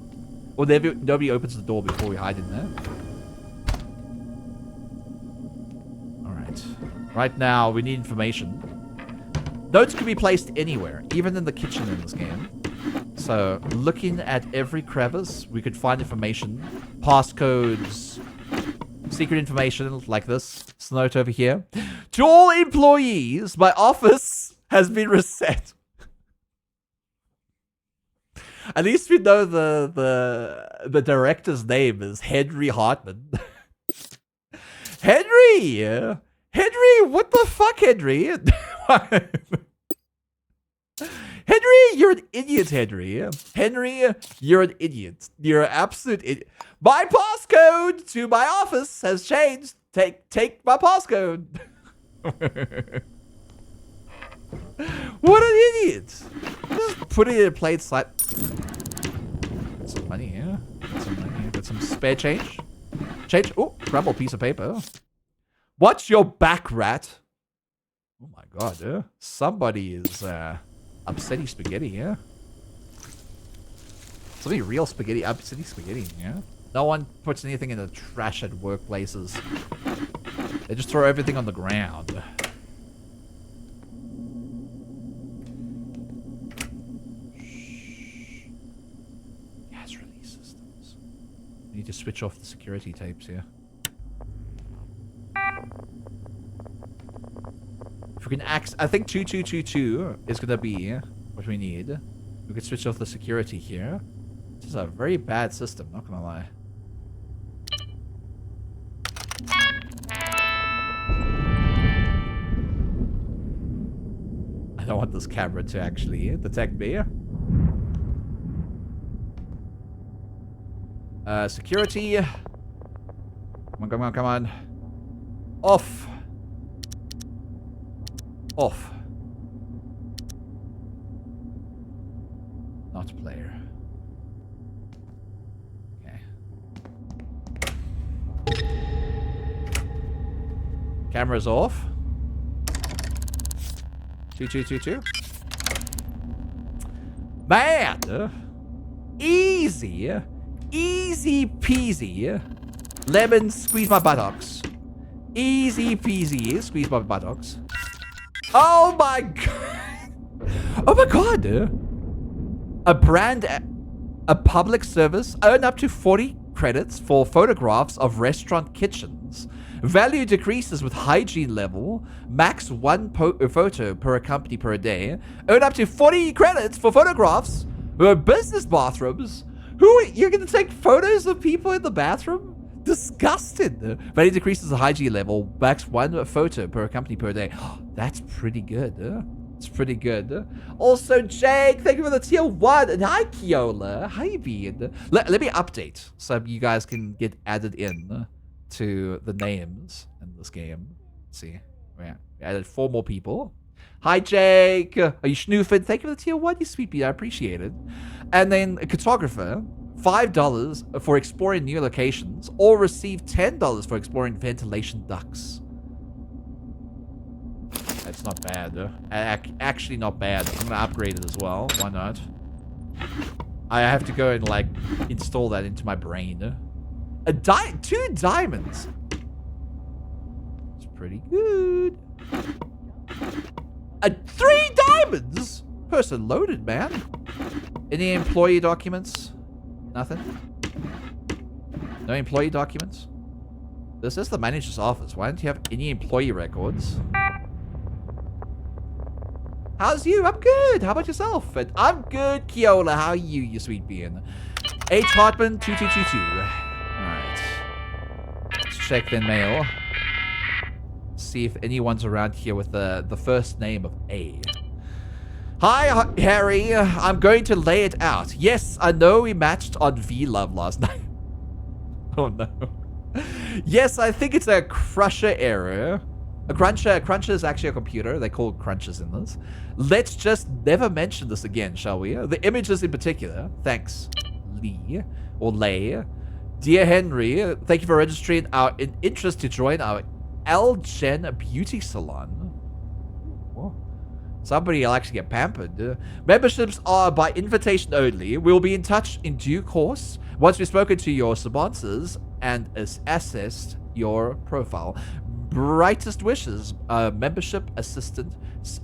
Or nobody opens the door before we hide in there. Alright. Right now, we need information. Notes can be placed anywhere, even in the kitchen in this game. So, looking at every crevice, we could find information. Passcodes. Secret information like this. This note over here. To all employees, my office has been reset. At least we know the director's name is Henry Hartman. Henry! Henry, what the fuck, Henry? Henry, you're an idiot, Henry. Henry, you're an idiot. You're an absolute idiot. My passcode to my office has changed. Take my passcode. What an idiot. Just put it in a plain sight. Got some money here. Got some money here. Got some spare change. Change. Oh, crumble piece of paper. What's your back, rat? Oh my god, somebody is upsetting spaghetti here. Somebody real spaghetti, upsetting spaghetti here. No one puts anything in the trash at workplaces. They just throw everything on the ground. Shh. Gas release systems. We need to switch off the security tapes here. If we can access, I think 2222 is gonna be what we need. We could switch off the security here. This is a very bad system, not gonna lie. I don't want this camera to actually detect me. Security. Come on, come on, come on. Off. Off. Not player. Okay. Camera's off. 2222. Man! Easy. Easy peasy. Lemon squeeze my buttocks. Easy peasy squeeze my buttocks. Oh my god. Oh my god. A public service. Earn up to 40 credits for photographs of restaurant kitchens. Value decreases with hygiene level. Max one photo per company per day. Earn up to 40 credits for photographs of business bathrooms. You're gonna take photos of people in the bathroom? Disgusted. But it decreases the hygiene level, max 1 photo per company per day. That's pretty good. It's pretty good. Also, Jake, thank you for the tier 1. And hi, Kiola. How you been? Let me update so you guys can get added in to the names in this game. Let's see. Yeah, we added 4 more people. Hi, Jake. Are you schnoofing? Thank you for the tier 1, you sweet bee. I appreciate it. And then a cartographer, $5 for exploring new locations, or receive $10 for exploring ventilation ducts. That's not bad. Actually not bad. I'm gonna upgrade it as well. Why not? I have to go and like install that into my brain. 2 diamonds. It's pretty good. 3 diamonds? Person loaded, man. Any employee documents? Nothing? No employee documents? This is the manager's office. Why don't you have any employee records? How's you? I'm good. How about yourself? I'm good, Kiola. How are you, you sweet being? H. Hartman, 2222. Alright. Let's check the mail. See if anyone's around here with the first name of A. Hi, Harry. I'm going to lay it out. Yes, I know we matched on VLove last night. Oh, no. Yes, I think it's a crusher error. A cruncher is actually a computer. They call crunchers in this. Let's just never mention this again, shall we? The images in particular. Thanks, Lee. Or Lay. Dear Henry, thank you for registering our interest to join our L-Gen beauty salon. Whoa. Somebody will actually get pampered. Memberships are by invitation only. We'll be in touch in due course once we've spoken to your sponsors and assessed your profile. Brightest wishes, membership assistant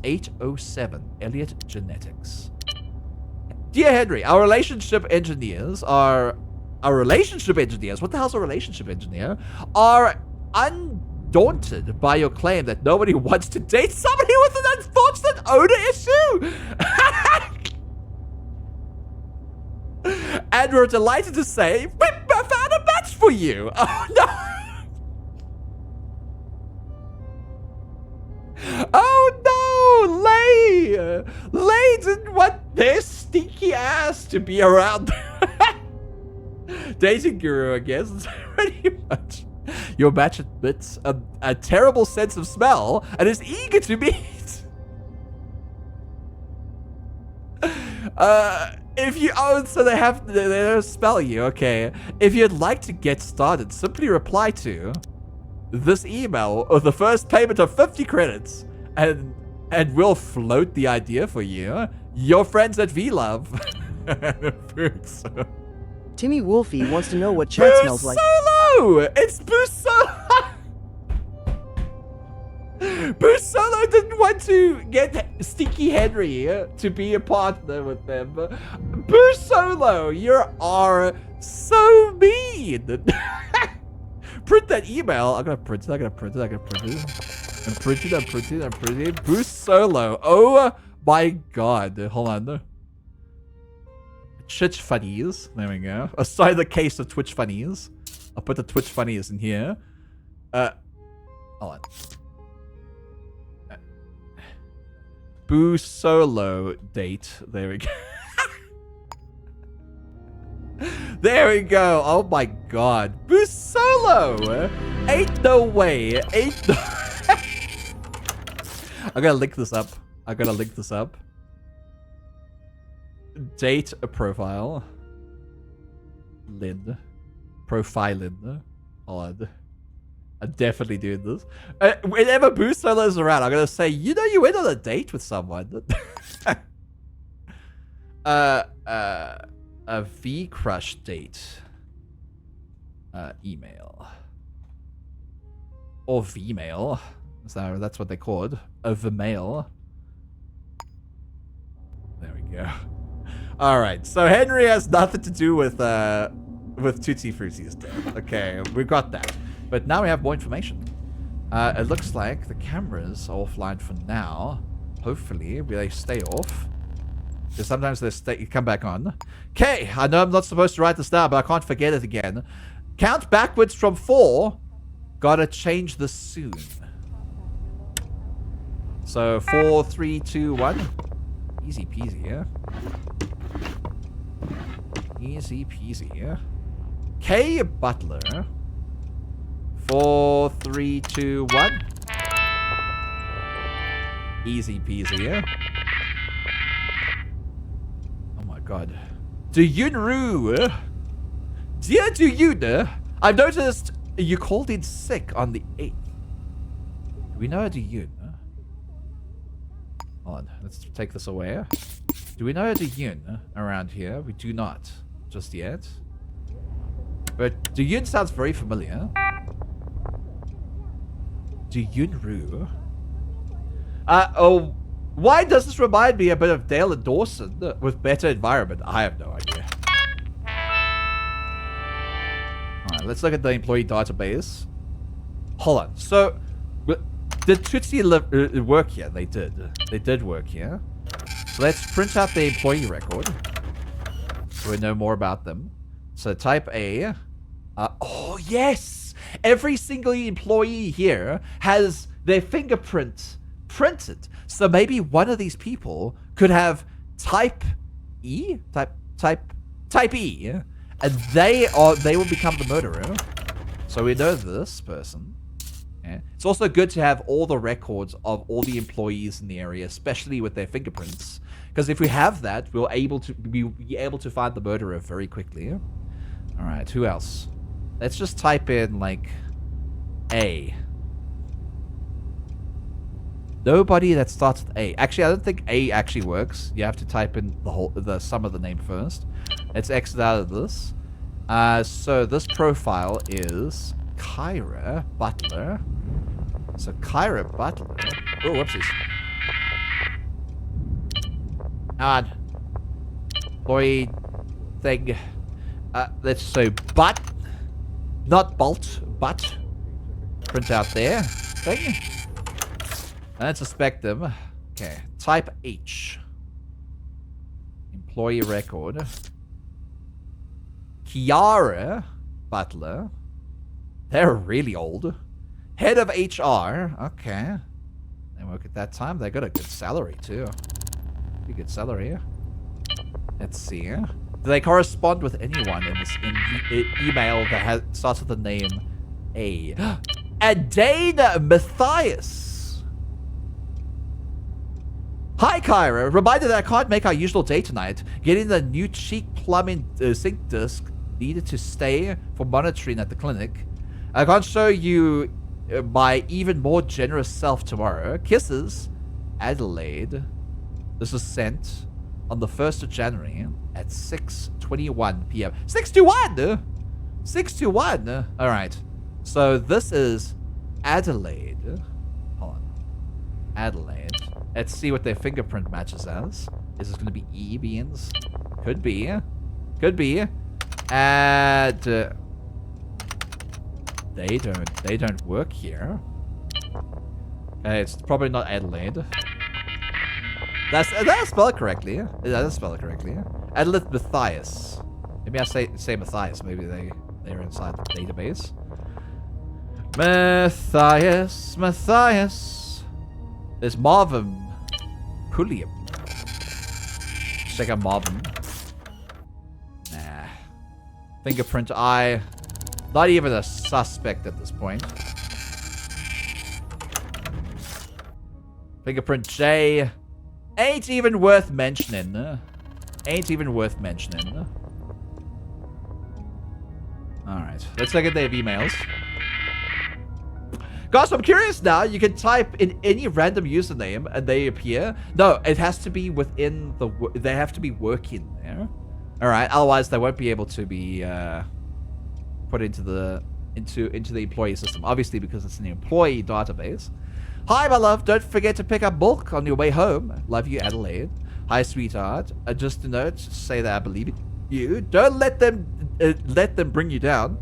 807, Elliot Genetics. Dear Henry, our relationship engineers, what the hell's a relationship engineer, are undaunted by your claim that nobody wants to date somebody with an unfortunate odor issue. And we're delighted to say, we found a match for you. Oh, no. Oh no, Lay didn't want their stinky ass to be around. Dating guru, I guess. Pretty much. Your match admits a terrible sense of smell and is eager to meet. If you so they don't spell you, okay. If you'd like to get started, simply reply to this email or the first payment of 50 credits and we'll float the idea for you. Your friends at VLove.
Timmy Wolfie wants to know what chat smells like.
Solo! It's Boost Solo! Boost Solo didn't want to get Stinky Henry to be a partner with them. Boost Solo, you are so mean! Print that email. I'm gonna print it. I'm printing. Boost Solo. Oh my god. Hold on. Twitch funnies. There we go. Aside the case of Twitch funnies. I'll put the Twitch funnies in here. Hold on. Boost Solo date. There we go. There we go. Oh my god. Boost Solo. Ain't no way. Ain't no... I gotta link this up. Date a profile. Lynn. Profiling. Odd. I'm definitely doing this. Whenever Boost Solo is around, I'm gonna say, you know, you went on a date with someone. A V-Crush date. Email. Or V-mail. So that's what they called. A V-mail. There we go. Alright, so Henry has nothing to do with Tutti Frutti's death. Okay, we got that. But now we have more information. It looks like the cameras are offline for now. Hopefully, they stay off. Because sometimes they come back on. Okay, I know I'm not supposed to write this down, but I can't forget it again. Count backwards from 4. Gotta change this soon. So 4, 3, 2, 1. Easy peasy, yeah? Easy peasy, yeah? K Butler. 4, 3, 2, 1. Easy peasy, yeah? Oh my god. Duyunru. Dear Duyun, I've noticed you called in sick on the 8th. Do we know a Duyun? Hold on, let's take this away. Do we know a Duyun around here? We do not. Just yet. But Duyun sounds very familiar. Duyunru. Oh, why does this remind me a bit of Dale and Dawson with better environment? I have no idea. Alright, let's look at the employee database. Hold on. So, did Tootsie work here? They did. They did work here. So let's print out the employee record. So we know more about them. So type A. Oh, yes! Every single employee here has their fingerprint printed. So maybe one of these people could have type E? Type E. And they will become the murderer. So we know this person. Yeah. It's also good to have all the records of all the employees in the area, especially with their fingerprints. Because if we have that, we'll be able to find the murderer very quickly. Alright, who else? Let's just type in, like, A. Nobody that starts with A. Actually, I don't think A actually works. You have to type in the sum of the name first. Let's exit out of this. So this profile is Kyra Butler. So Kyra Butler. Oh, whoopsies. On. Employee thing. Let's say but. Not bolt, but. Print out there. Thing. And suspect them. Okay. Type H. Employee record. Kiara Butler. They're really old. Head of HR. Okay. They work at that time. They got a good salary too. Pretty good salary. Let's see. Do they correspond with anyone in this email that starts with the name A? Adane Matthias. Hi, Kyra. Reminder that I can't make our usual day tonight. Getting the new cheek plumbing sink disc needed to stay for monitoring at the clinic. I can't show you my even more generous self tomorrow. Kisses, Adelaide. This was sent on the 1st of January at 6:21 p.m. 6:21? 6:21? Alright. So this is Adelaide. Hold on. Adelaide. Let's see what their fingerprint matches as. Is this going to be E beans? Could be. Could be. And they don't work here. It's probably not Adelaide. Did I spell it correctly? Did I spell it correctly? Adelaide Matthias. Maybe I say Matthias. Maybe they're inside the database. Matthias. There's Marvin Pulliam. Check out Marvin. Nah. Fingerprint I. Not even a suspect at this point. Fingerprint J. Ain't even worth mentioning. Ain't even worth mentioning. Alright. Let's look at their emails. Guys, I'm curious now. You can type in any random username and they appear. No, it has to be within the... They have to be working there. Alright, otherwise they won't be able to be put into the employee system. Obviously, because it's an employee database. Hi, my love. Don't forget to pick up bulk on your way home. Love you, Adelaide. Hi, sweetheart. Just a note to say that I believe in you. Don't let them bring you down.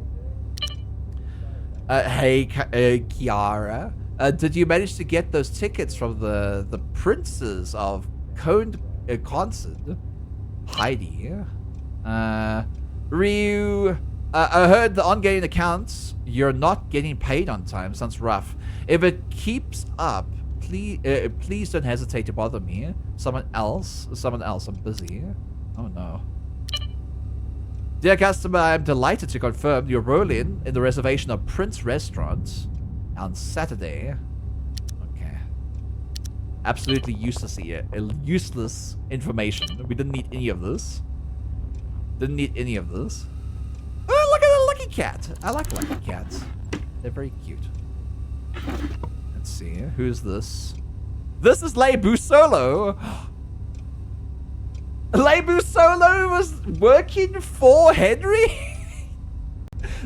Hey, Kiara. Did you manage to get those tickets from the princes of Coned a concert. Heidi. Ryu. I heard the on-game accounts. You're not getting paid on time. Sounds rough. If it keeps up, please don't hesitate to bother me. Someone else. I'm busy. Oh no. Dear customer, I am delighted to confirm your roll-in the reservation of Prince Restaurant on Saturday. Okay. Absolutely useless here. Useless information. We didn't need any of this. Didn't need any of this. Oh, look at the lucky cat. I like lucky cats. They're very cute. Let's see. Who's this? This is Leibu Solo. Leibu Solo was working for Henry?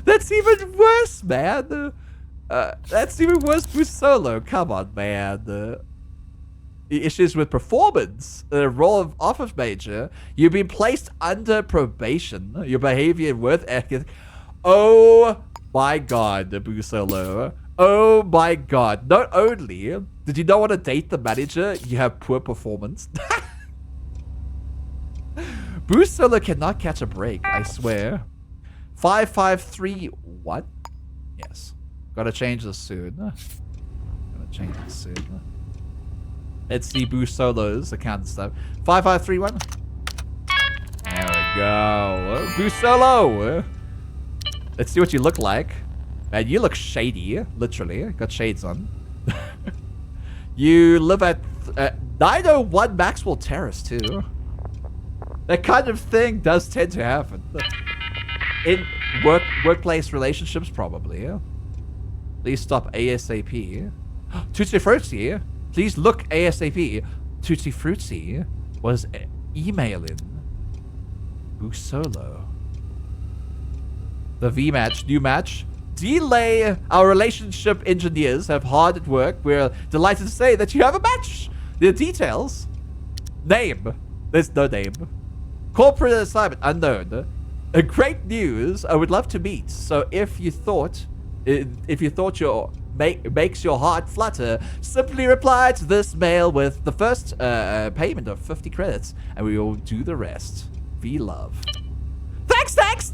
That's even worse, man. That's even worse for Solo. Come on, man. Issues with performance. The role of office major. You've been placed under probation. Your behavior and worth ethic. Oh my god, Boo Solo. Oh my god. Not only did you not want to date the manager, you have poor performance. Boo Solo cannot catch a break, I swear. 553 what? Yes. Gotta change this soon. Let's see Boo Solo's account and stuff. 5531. There we go. Boo Solo. Let's see what you look like. Man, you look shady. Literally. Got shades on. You live at 901 Maxwell Terrace, too. That kind of thing does tend to happen. In workplace relationships, probably. Please stop ASAP. Tutti Frutti. Please look ASAP. Tutti Frutti was emailing Boo Solo. The V match, new match. Delay. Our relationship engineers have hard at work. We're delighted to say that you have a match. The details. Name. There's no name. Corporate assignment unknown. Great news. I would love to meet. So if you thought your makes your heart flutter, simply reply to this mail with the first payment of 50 credits, and we will do the rest. V love. Thanks, Tags.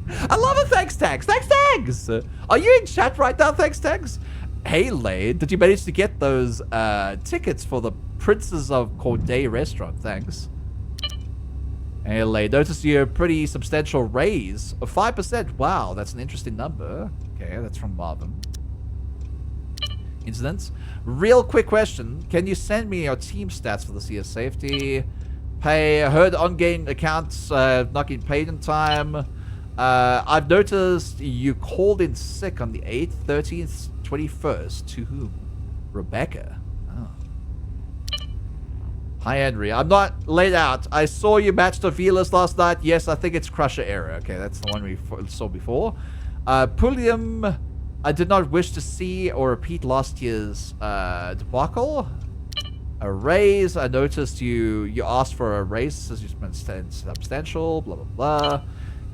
I love a thanks, Tags. Thanks, Tags. Are you in chat right now, thanks, Tags? Hey, Lane, did you manage to get those tickets for the Princes of Corday restaurant? Thanks. Hey, Lane, notice your pretty substantial raise of 5%. Wow, that's an interesting number. Okay, that's from Marvin. Incidents. Real quick question. Can you send me your team stats for the CS safety? Pay. I heard on-game accounts not getting paid in time. I've noticed you called in sick on the 8th, 13th, 21st. To whom? Rebecca. Oh. Hi, Henry. I'm not laid out. I saw you matched the V-list last night. Yes, I think it's Crusher Era. Okay, that's the one we saw before. Pulliam, I did not wish to see or repeat last year's debacle. A raise. I noticed you asked for a raise as you spent substantial. Blah, blah, blah.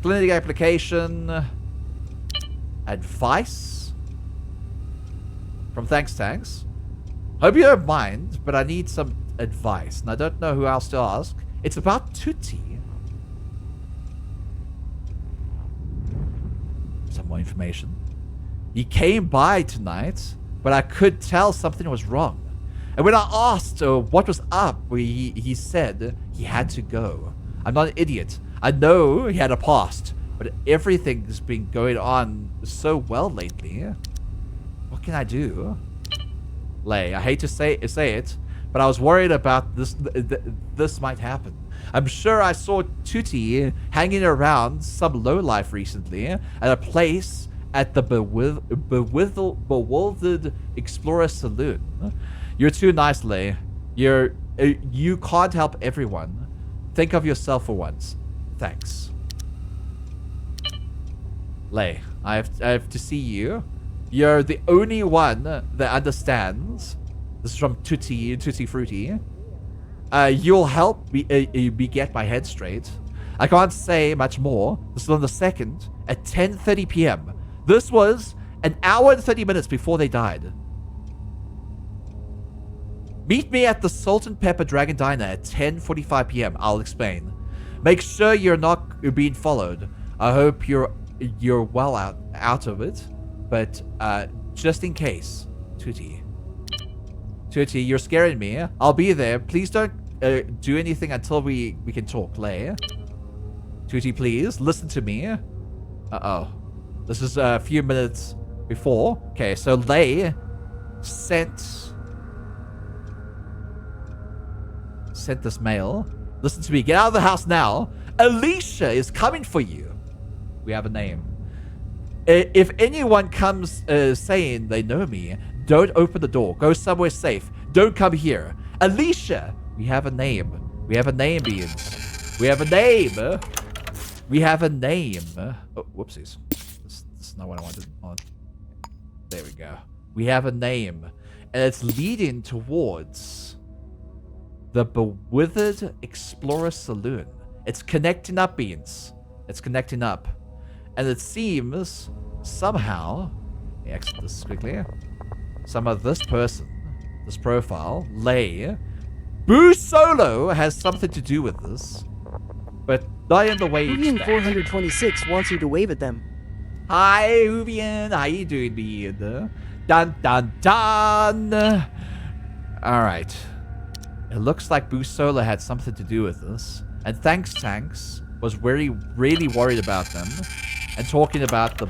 Clinic application. Advice. From Thanks. Hope you don't mind, but I need some advice. And I don't know who else to ask. It's about Tutti. Some more information. He came by tonight, but I could tell something was wrong. And when I asked what was up, he said he had to go. I'm not an idiot. I know he had a past, but everything's been going on so well lately. What can I do? Lay, I hate to say it, but I was worried about this might happen. I'm sure I saw Tutti hanging around some lowlife recently at a place at the Bewildered Explorer Saloon. You're too nice, Lay. You can't help everyone. Think of yourself for once. Thanks. Lay, I have to see you. You're the only one that understands. This is from Tutti Frutti. You'll help me get my head straight. I can't say much more. This is on the 2nd at 10:30 p.m. This was an hour and 30 minutes before they died. Meet me at the Salt and Pepper Dragon Diner at 10:45 p.m. I'll explain. Make sure you're not being followed. I hope you're well out of it, but just in case, Tootie, you're scaring me. I'll be there. Please don't do anything until we can talk, Lay. Tootie, please listen to me. Uh-oh. This is a few minutes before. Okay, so Lay sent this mail. Listen to me. Get out of the house now. Alicia is coming for you. We have a name. If anyone comes saying they know me, don't open the door. Go somewhere safe. Don't come here. Alicia, we have a name. We have a name, Beans. We have a name. We have a name. Oh, whoopsies. This is not what I wanted. Oh, there we go. We have a name. And it's leading towards the Bewithered Explorer Saloon. It's connecting up, Beans. It's connecting up. And it seems somehow, let me exit this quickly. Some of this person, this profile, Lay, Boo Solo has something to do with this. But not in the way you expect.
426 wants you to wave at them.
Hi, Uvian. How you doing, Bean? Dun, dun, dun. Alright. It looks like Boo Solo had something to do with this. And Thanks Tanks was really worried about them. And talking about the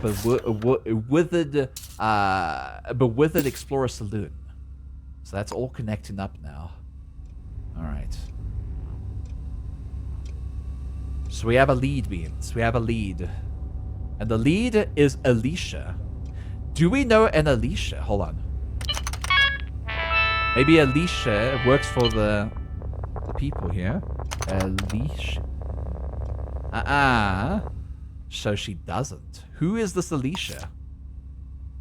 Bewithered Explorer Saloon. So that's all connecting up now. Alright. So we have a lead, Beans. We have a lead. And the lead is Alicia. Do we know an Alicia? Hold on. Maybe Alicia works for the people here. Alicia. So she doesn't. Who is this Alicia?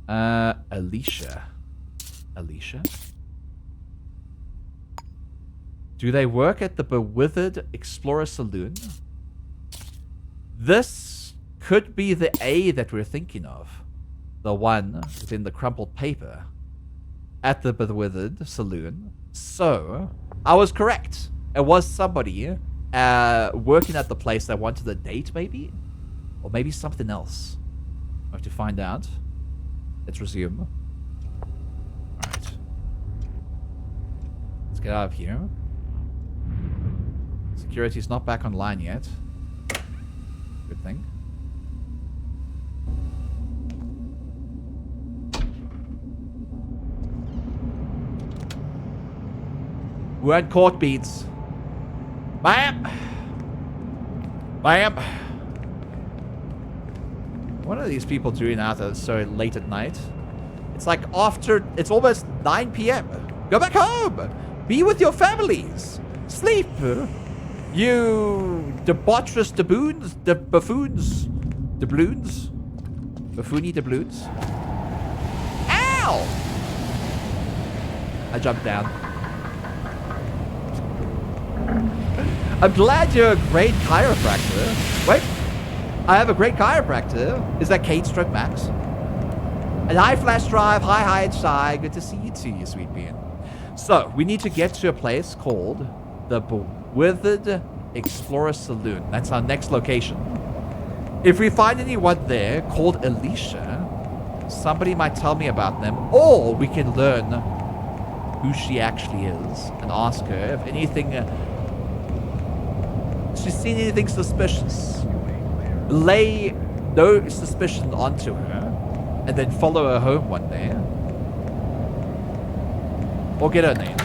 Alicia. Alicia? Do they work at the Bewithered Explorer Saloon? This could be the A that we're thinking of. The one within the crumpled paper. At the Bewithered Saloon. So, I was correct. It was somebody working at the place that wanted a date, maybe? Or maybe something else. I have to find out. Let's resume. Alright. Let's get out of here. Security's not back online yet. Good thing. We're at court, Beats. Ma'am! Ma'am! What are these people doing out so late at night? It's like after... It's almost 9 p.m. Go back home! Be with your families! Sleep! You debaucherous buffoons? Doubloons? Buffoony doubloons? Ow! I jumped down. I'm glad you're a great chiropractor. Wait. I have a great chiropractor. Is that Kate Stroke Max? And hi, Flash Drive. Hi, Shy. Good to see you too, you sweet bean. So, we need to get to a place called the Bewithered Explorer Saloon. That's our next location. If we find anyone there called Alicia, somebody might tell me about them, or we can learn who she actually is and ask her if anything... she's seen anything suspicious. Lay no suspicion onto her, and then follow her home one day. Or get her name.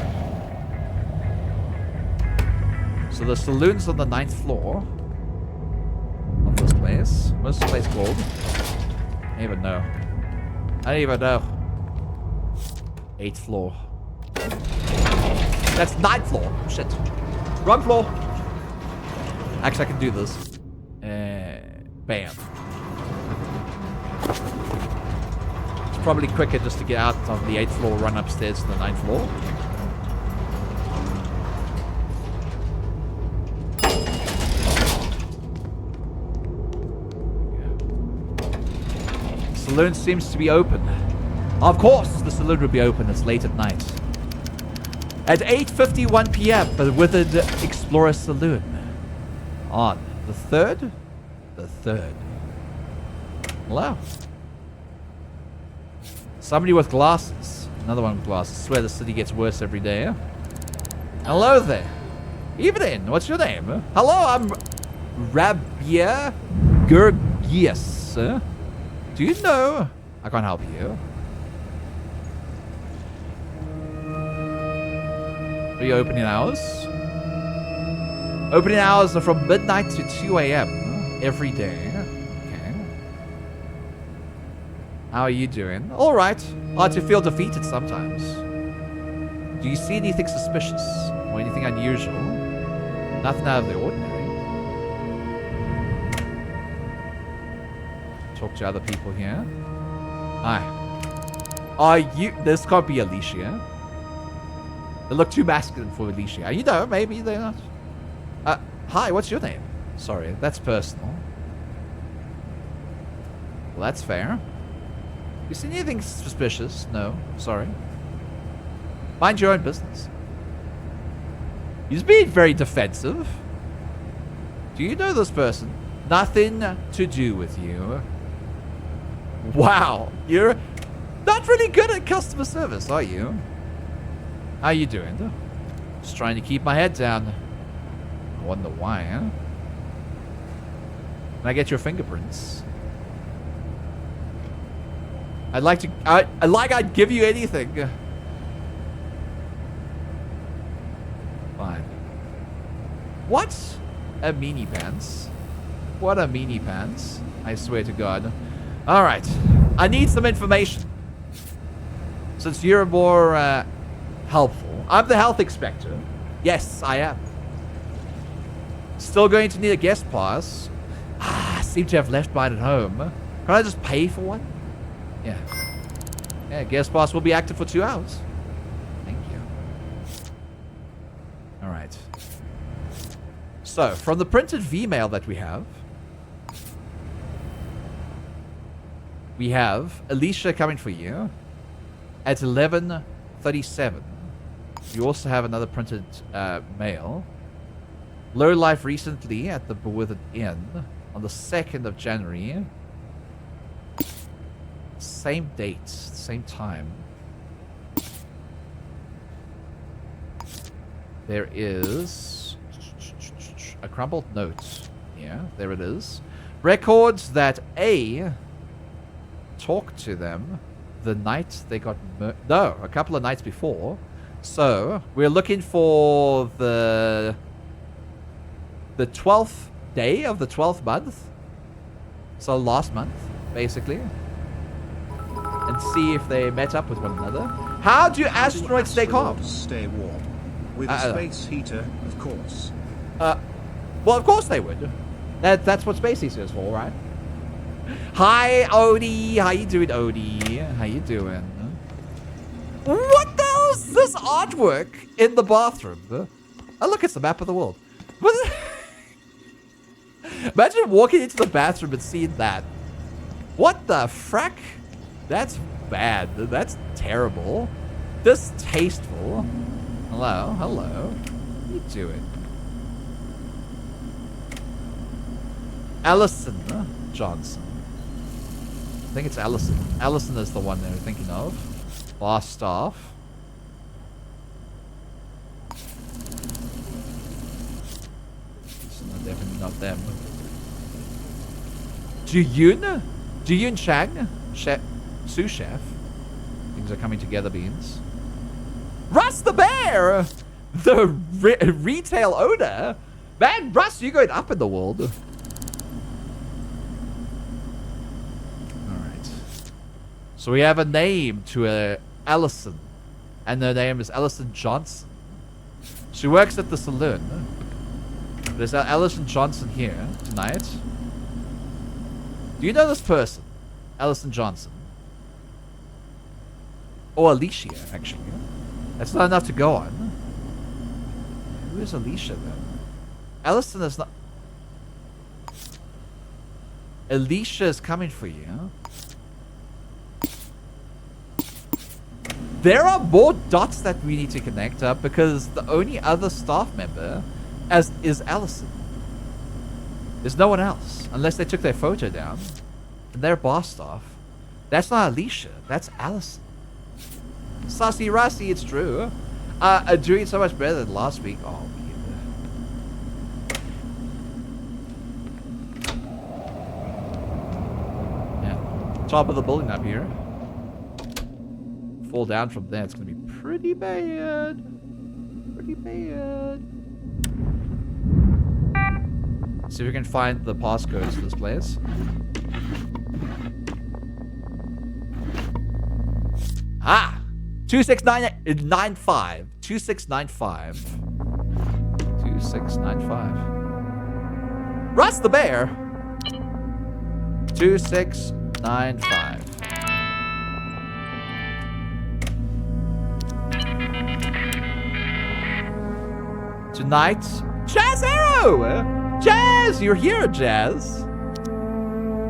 So the saloon's on the 9th floor of this place. What's this place called? I don't even know. I don't even know. 8th floor. That's 9th floor. Shit. Wrong floor. Actually, I can do this. Bam. It's probably quicker just to get out on the 8th floor, run upstairs to the 9th floor. The saloon seems to be open. Of course, the saloon would be open. It's late at night. At 8:51 p.m., the Withered Explorer Saloon. On the 3rd? The 3rd. Hello. Somebody with glasses. Another one with glasses. I swear the city gets worse every day. Hello there. Evening. What's your name? Hello, I'm Rabia Gurgias. Do you know? I can't help you. Are you opening hours? Opening hours are from midnight to 2 a.m. every day. Okay. How are you doing? All right. Hard to feel defeated sometimes. Do you see anything suspicious or anything unusual? Nothing out of the ordinary. Talk to other people here. Hi. Are you... This can't be Alicia. They look too masculine for Alicia. You know, maybe they're not. Hi, what's your name? Sorry, that's personal. Well, that's fair. You see anything suspicious? No, sorry. Mind your own business. He's being very defensive. Do you know this person? Nothing to do with you. Wow, you're not really good at customer service, are you? How you doing? Just trying to keep my head down. I wonder why, huh? Can I get your fingerprints? I'd like to... I'd give you anything. Fine. What? A meanie pants? What a meanie pants. I swear to God. Alright. I need some information. Since you're more, helpful. I'm the health inspector. Yes, I am. Still going to need a guest pass. I seem to have left mine at home. Can I just pay for one? Yeah. Yeah, guest pass will be active for 2 hours. Thank you. Alright. So, from the printed V-mail that we have Alicia coming for you at 11:37. You also have another printed mail. Low life recently at the Withered Inn on the 2nd of January. Same date, same time. There is a crumpled note. Yeah, there it is. Records that A talked to them the night they got no, a couple of nights before. So, we're looking for the 12th day of the 12th month. So, last month, basically. And see if they met up with one another. How do asteroids stay calm?
Stay warm. With a space heater, of course.
Well, of course they would. That's what space heater is for, right? Hi, Odie. How you doing, Odie? How you doing? What the hell is this artwork in the bathroom? Oh, look, it's the map of the world. Imagine walking into the bathroom and seeing that. What the frack? That's bad. That's terrible. Distasteful. Hello, hello. What are you doing? Allison Johnson. I think it's Allison. Allison is the one they're thinking of. Last staff. It's definitely not them. Jiyun Chang? Sous chef. Things are coming together, beans. Russ the bear! The retail owner? Man, Russ, you're going up in the world. Alright. So we have a name to Allison. And her name is Allison Johnson. She works at the saloon. There's Allison Johnson here tonight. Do you know this person? Allison Johnson. Or Alicia, actually. That's not enough to go on. Who is Alicia, then? Allison is not... Alicia is coming for you. There are more dots that we need to connect up because the only other staff member is Allison. There's no one else unless they took their photo down. And they're bar staff. That's not Alicia. That's Allison. Sassy Rassy, it's true. Doing so much better than last week. Oh, yeah. Top of the building up here. Fall down from there. It's gonna be pretty bad. Pretty bad. See if we can find the passcode to this place. Ah! 2695. 2695. 2695. Russ the Bear. 2695. Tonight, Jazz Arrow! Jazz, you're here, Jazz.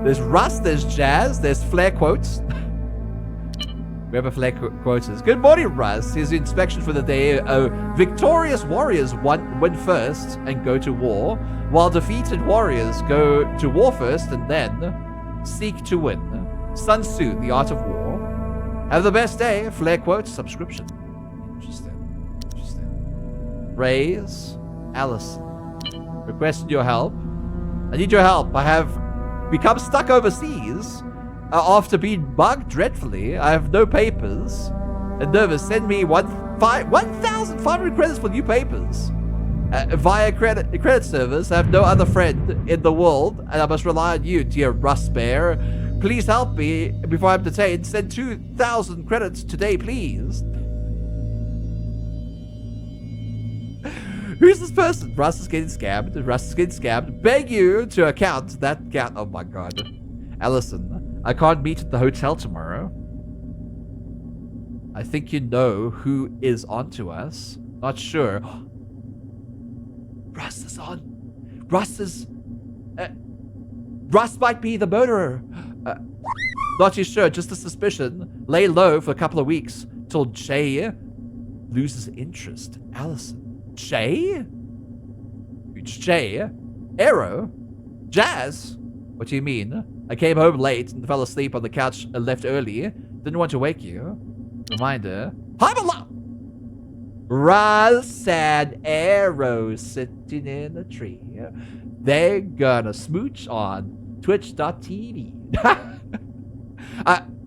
There's Russ, there's Jazz, there's Flare Quotes. Whoever Flare Quotes is. Good morning, Russ. Here's the inspection for the day. Victorious warriors win first and go to war, while defeated warriors go to war first and then seek to win. Sun Tzu, The Art of War. Have the best day. Flare Quotes subscription. Interesting. Raise Allison. Requesting your help. I need your help. I have become stuck overseas after being bugged dreadfully. I have no papers. And nervous. Send me 1,500 credits for new papers. Via credit service. I have no other friend in the world, and I must rely on you, dear Russ Bear. Please help me before I'm detained. Send 2,000 credits today, please. Who's this person? Russ is getting scammed. Russ is getting scammed. Beg you to account that oh my god. Allison, I can't meet at the hotel tomorrow. I think you know who is onto us. Not sure. Russ is on. Russ might be the murderer. Not too sure. Just a suspicion. Lay low for a couple of weeks till Jay loses interest. Allison. Jay? Jay? Arrow? Jazz? What do you mean? I came home late and fell asleep on the couch and left early. Didn't want to wake you. Reminder. Russ and Arrow sitting in a tree. They're gonna smooch on twitch.tv.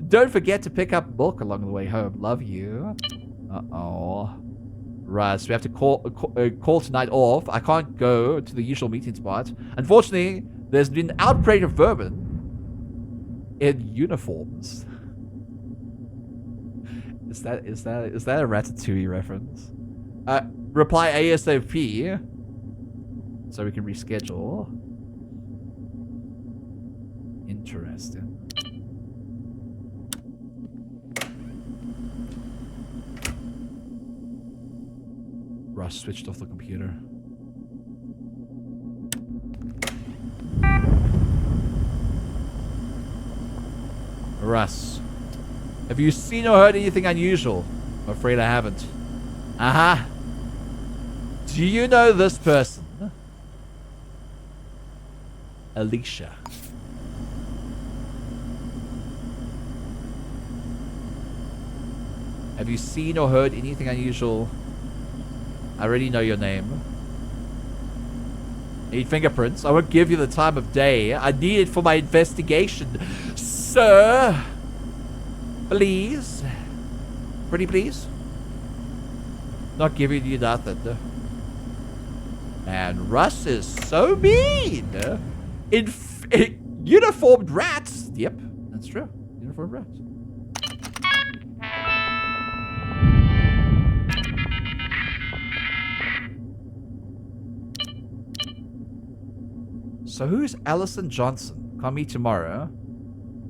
Don't forget to pick up milk along the way home. Love you. Uh-oh. Russ, we have to call tonight off. I can't go to the usual meeting spot. Unfortunately, there's been an outbreak of vermin in uniforms. Is that a Ratatouille reference? Reply ASAP so we can reschedule. Interesting. Russ switched off the computer. Russ, have you seen or heard anything unusual? I'm afraid I haven't. Uh-huh. Do you know this person? Alicia. Have you seen or heard anything unusual? I already know your name. Need fingerprints. I won't give you the time of day. I need it for my investigation. Sir! Please? Pretty please? Not giving you nothing. And Russ is so mean! Uniformed rats! Yep, that's true. Uniformed rats. So who's Allison Johnson? Call me tomorrow.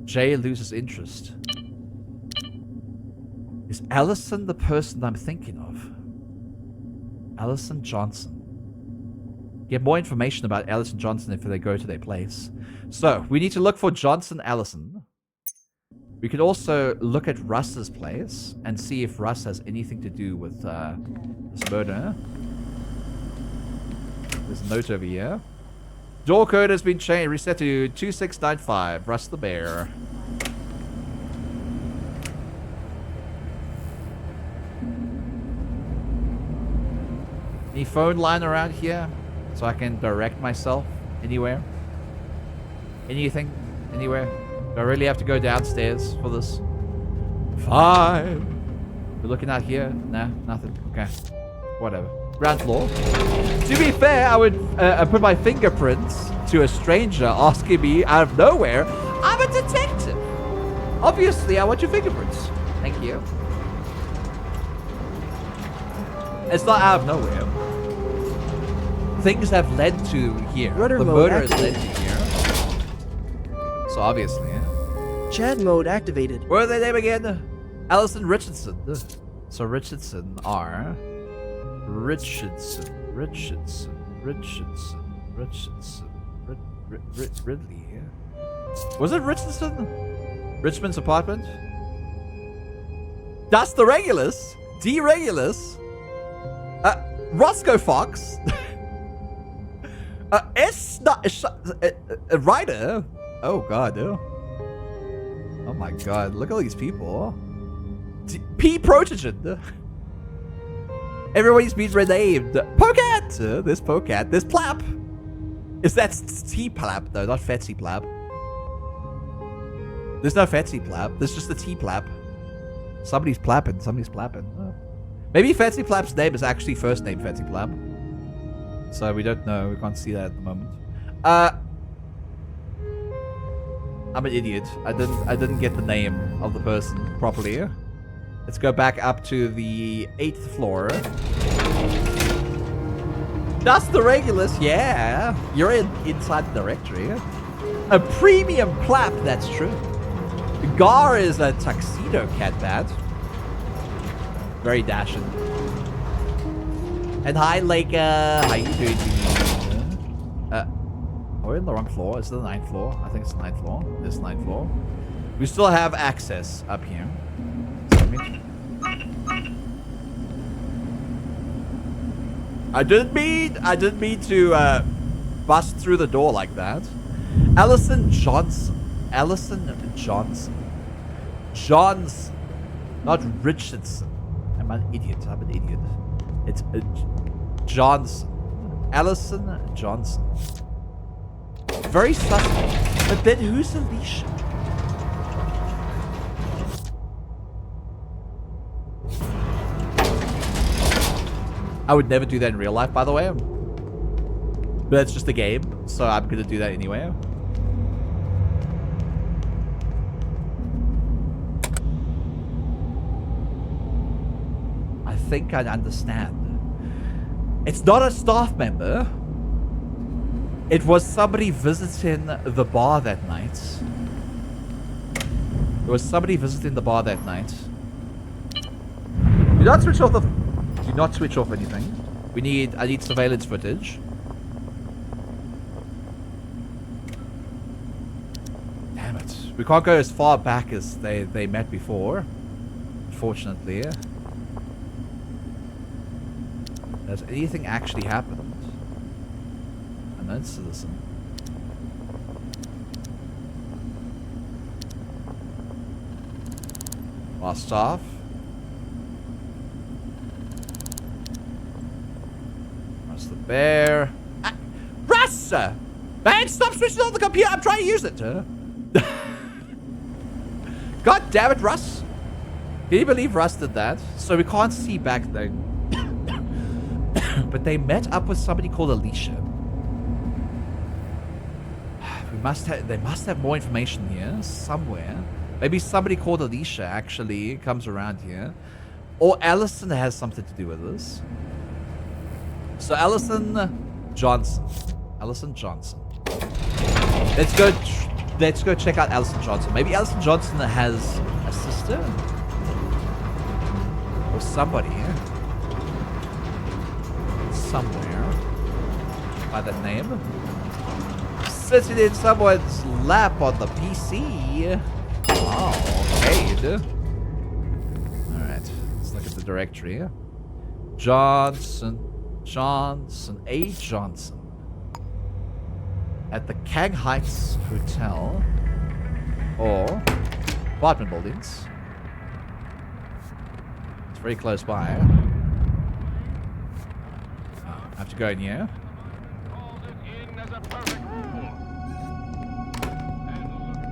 Jay loses interest. Is Allison the person I'm thinking of? Allison Johnson. Get more information about Allison Johnson if they go to their place. So, we need to look for Johnson Allison. We could also look at Russ's place and see if Russ has anything to do with this murder. There's a note over here. Door code has been changed, reset to 2695. Russ the Bear. Any phone line around here so I can direct myself anywhere? Anything? Anywhere? Do I really have to go downstairs for this? Fine. We're looking out here? Nah, nothing. Okay. Whatever. Ground floor. To be fair, I would put my fingerprints to a stranger asking me out of nowhere. I'm a detective. Obviously, I want your fingerprints. Thank you. It's not out of nowhere. Things have led to here.
Rudder
the
mode
murder has led
activated.
to here. So obviously, yeah.
Chad mode activated.
What are their name again? Allison Richardson. So Richardson are Richardson. Ridley. Was it Richardson? Richmond's apartment? That's the Regulus. D Regulus. Roscoe Fox. Ryder. Oh god. Oh my god. Look at all these people. P Protogen. Everybody's been renamed. Pocat. There's Pocat. There's Plap. Is that T Plap though? Not Fetsy Plap. There's no Fetsy Plap. There's just the T Plap. Somebody's plapping. Somebody's plapping. Maybe Fetsy Plap's name is actually first name Fetsy Plap. So we don't know. We can't see that at the moment. I'm an idiot. I didn't get the name of the person properly. Let's go back up to the 8th floor. That's the Regulus. Yeah. You're inside the directory. A premium clap. That's true. Gar is a tuxedo cat bat. Very dashing. And hi, Laker. How you doing? We're in the wrong floor. Is it the 9th floor? I think it's the 9th floor. This 9th floor. We still have access up here. I didn't mean to bust through the door like that. Allison Johnson. Johnson. Not Richardson. I'm an idiot. It's Johnson. Allison Johnson. Very suspect. But then who's Alicia? I would never do that in real life, by the way. But it's just a game, so I'm gonna do that anyway. I think I understand. It's not a staff member. It was somebody visiting the bar that night. Do not switch off the... Do not switch off anything. I need surveillance footage. Damn it. We can't go as far back as they met before. Unfortunately. Has anything actually happened? A non-citizen. Lost staff. That's the bear. Russ! Man, stop switching on the computer. I'm trying to use it. God damn it, Russ. Can you believe Russ did that? So we can't see back there. But they met up with somebody called Alicia. They must have more information here somewhere. Maybe somebody called Alicia actually comes around here. Or Allison has something to do with this. So Allison Johnson. Let's go check out Allison Johnson. Maybe Allison Johnson has a sister? Or somebody. Somewhere. By that name. Sitting in someone's lap on the PC. Oh. Arcade. Alright, let's look at the directory. Johnson, A. Johnson. At the Kang Heights Hotel. Or apartment buildings. It's very close by. I have to go in here.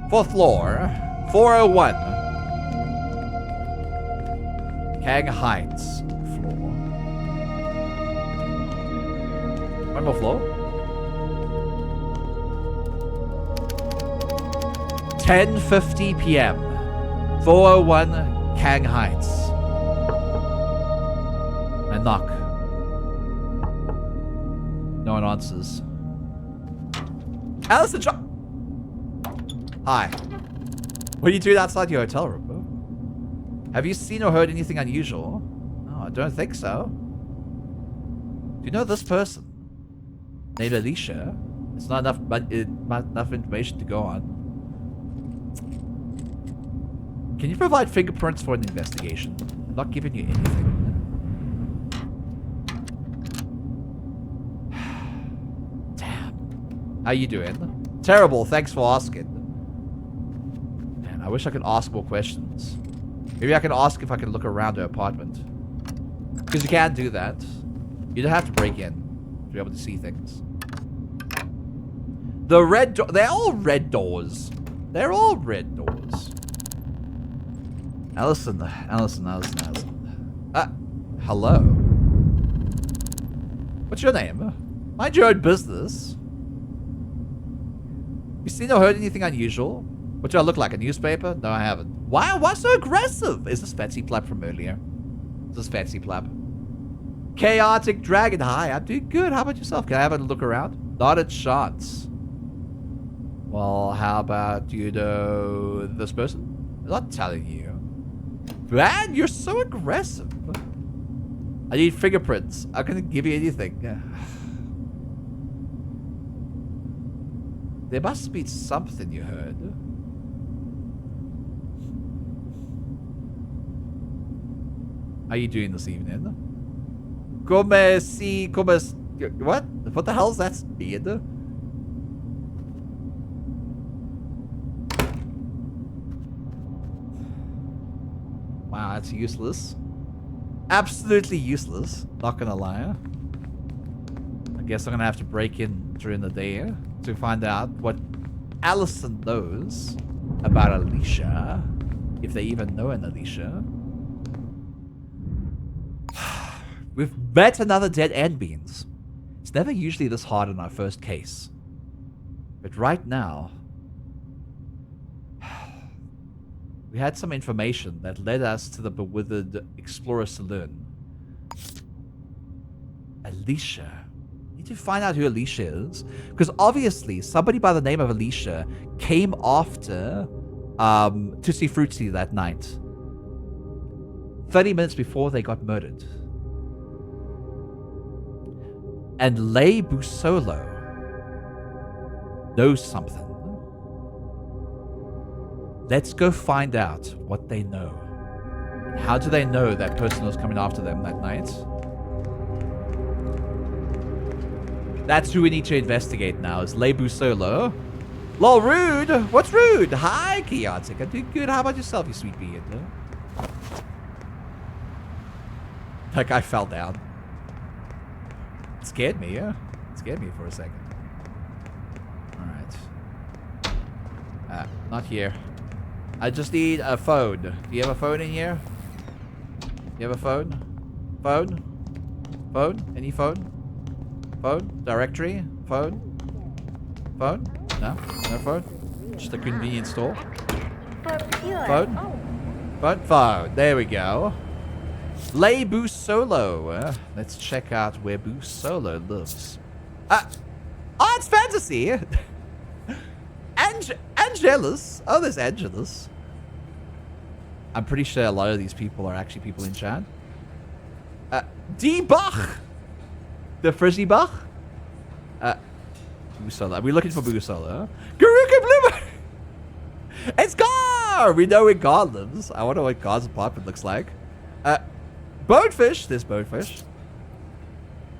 Fourth floor, 401. Kang Heights floor. One more floor. 10:50 p.m. 401 Kang Heights. I knock. No one answers. Allison, hi. What are you doing outside your hotel room, bro? Have you seen or heard anything unusual? No, I don't think so. Do you know this person? Named Alicia? It's not enough information to go on. Can you provide fingerprints for an investigation? I'm not giving you anything. Damn. How you doing? Terrible, thanks for asking. Man, I wish I could ask more questions. Maybe I can ask if I can look around her apartment. Because you can't do that. You don't have to break in to be able to see things. The red door, they're all red doors. They're all red doors. Allison. Hello. What's your name? Mind your own business. You seen or heard anything unusual? What do I look like? A newspaper? No, I haven't. Why so aggressive? Is this Fancy Plap from earlier? Is this Fancy Plap? Chaotic Dragon. Hi, I'm doing good. How about yourself? Can I have a look around? Not a chance. Well, how about you know this person? I'm not telling you. Man, you're so aggressive. I need fingerprints. I'm gonna give you anything. There must be something you heard. How are you doing this evening? What? What the hell's that speed? Wow, that's useless. Absolutely useless. Not gonna lie. I guess I'm gonna have to break in during the day to find out what Allison knows about Alicia. If they even know an Alicia. We've met another dead end beans. It's never usually this hard in our first case. But right now, we had some information that led us to the Bewithered Explorer Saloon. Alicia. We need to find out who Alicia is. Because obviously, somebody by the name of Alicia came after Tutti Frutti that night. 30 minutes before they got murdered. And Lei Busolo knows something. Let's go find out what they know. How do they know that person was coming after them that night? That's who we need to investigate now, is Lei Busolo. Lol, rude! What's rude? Hi, Chaotic. I'm doing good. How about yourself, you sweet beard? That guy fell down. It scared me, yeah? It scared me for a second. Alright. Not here. I just need a phone. Do you have a phone in here? You have a phone? Phone? Phone? Any phone? Phone? Directory? Phone? Phone? No? No phone? Just a convenience store? Phone? Phone? Phone. There we go. Lei Busolo. Let's check out where Busolo lives. Oh, it's fantasy! Angelus. Oh, there's Angelus. I'm pretty sure a lot of these people are actually people in chat. D. Bach. The Frizzy Bach. Busolo. Are we looking for Busolo? Garuka Bloomer. It's gone! Oh, we know where God lives. I wonder what God's apartment looks like. Boatfish. There's Boatfish.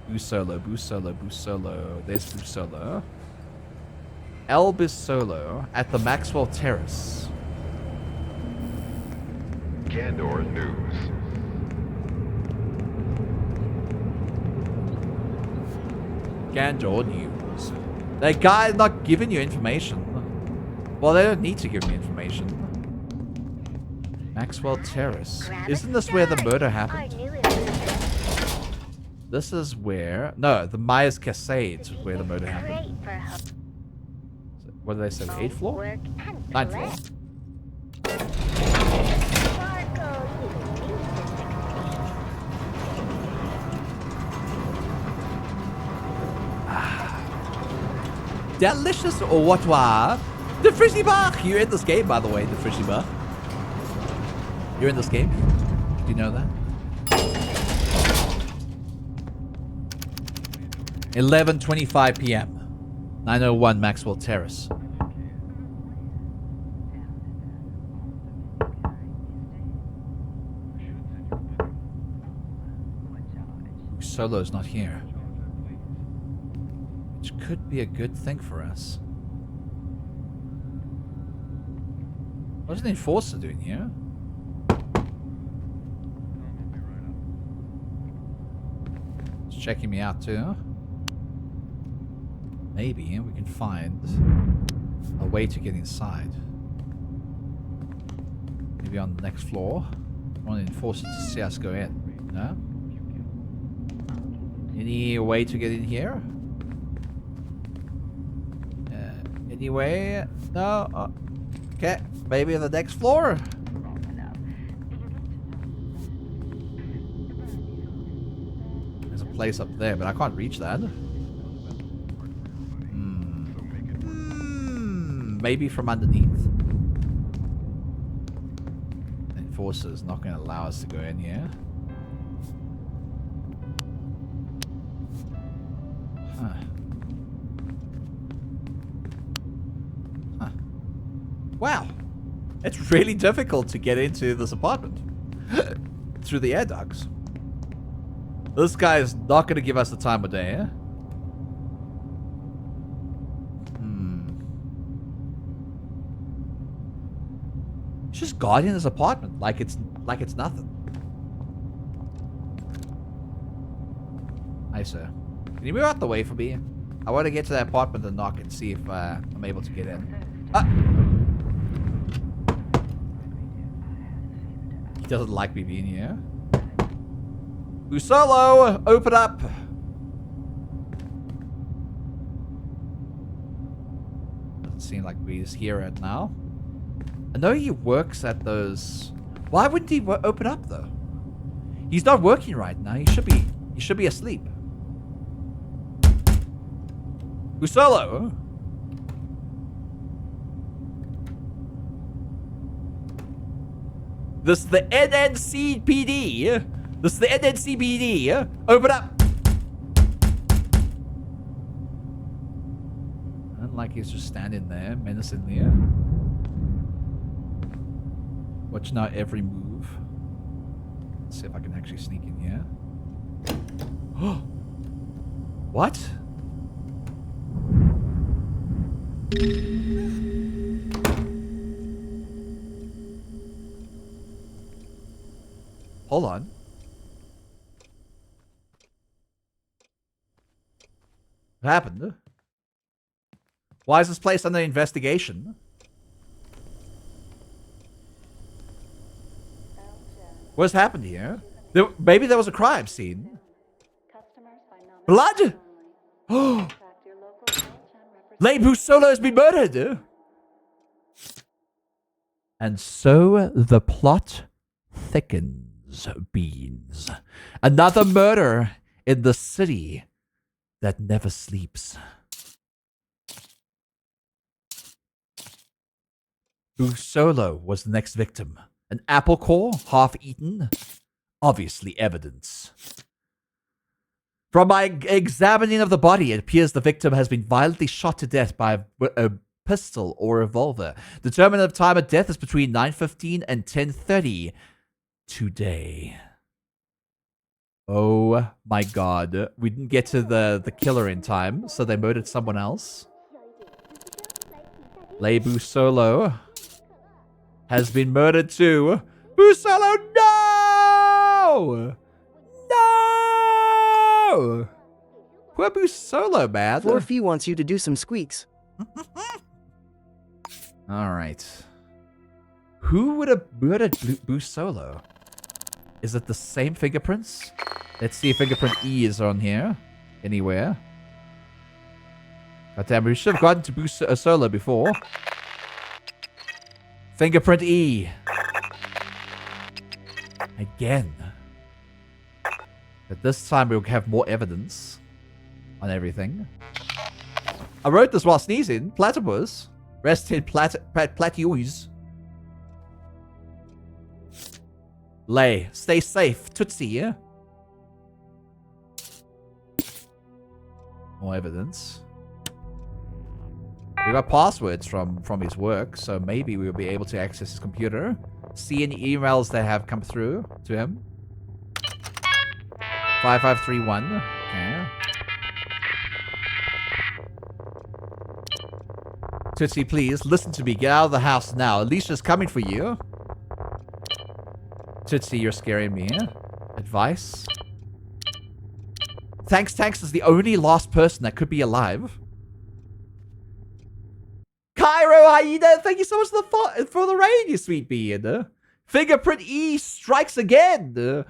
Boo Solo, Boo Solo, Boo Solo. There's Boo Solo. Elbis Solo at the Maxwell Terrace.
Candor News.
Gandor News. That guy's not giving you information. Well, they don't need to give me information. Maxwell Terrace. Isn't this where the murder happened? This is where... No, the Myers Cascade is where the murder happened. What did they say? The 8th floor? 9th floor. Delicious au revoir. The Frisbee Bar. You're in this game, by the way, the Frisbee Bar. You're in this game. Do you know that? 11:25 p.m. 901 Maxwell Terrace. Solo's not here. Which could be a good thing for us. What's the enforcer doing here? He's checking me out too. Maybe we can find a way to get inside. Maybe on the next floor. I want the enforcer to see us go in. No? Any way to get in here? Any way? No? Okay. Maybe on the next floor? There's a place up there, but I can't reach that. Maybe from underneath. The enforcer's not going to allow us to go in here. Huh. Huh. Wow. It's really difficult to get into this apartment. Through the air ducts. This guy is not going to give us the time of day, eh? He's just guarding his apartment like it's nothing. Hi, sir. Can you move out the way for me? I want to get to that apartment and knock and see if I'm able to get in. He doesn't like me being here. Usolo, open up. Doesn't seem like we just hear it now. I know he works at those. Why wouldn't he open up though? He's not working right now. He should be asleep. Usolo. This is the NNCPD. This is the NNCPD. Open up. I don't like he's just standing there menacingly. Watching out every move. Let's see if I can actually sneak in here. What? Hold on. What happened? Why is this place under investigation? What's happened here? Maybe there was a crime scene. Blood? Oh! Lebu Solo has been murdered! And so the plot thickens, Beans. Another murder in the city that never sleeps. Busolo was the next victim. An apple core, half eaten. Obviously evidence. From my examining of the body, it appears the victim has been violently shot to death by a pistol or revolver. Determinative time of death is between 9:15 and 10:30 today. Oh my god. We didn't get to the killer in time, so they murdered someone else. Lei Busolo has been murdered too. Busolo, no! No! Poor Busolo, man.
Florfee wants you to do some squeaks.
Alright. Who would have murdered Busolo? Is it the same fingerprints? Let's see if fingerprint E is on here. Anywhere. Goddamn, we should have gotten to Busolo before. Fingerprint E. Again. But this time we'll have more evidence on everything. I wrote this while sneezing. Platypus. Rest in platypus. Lei, stay safe. Tootsie, yeah? More evidence. We got passwords from his work, so maybe we'll be able to access his computer. See any emails that have come through to him. 5531. Okay. Tootsie, please, listen to me. Get out of the house now. Alicia's coming for you. Tootsie, you're scaring me. Advice? Tanks is the only last person that could be alive. Cairo, Hyena, thank you so much for the raid, you sweet bean. Fingerprint E strikes again.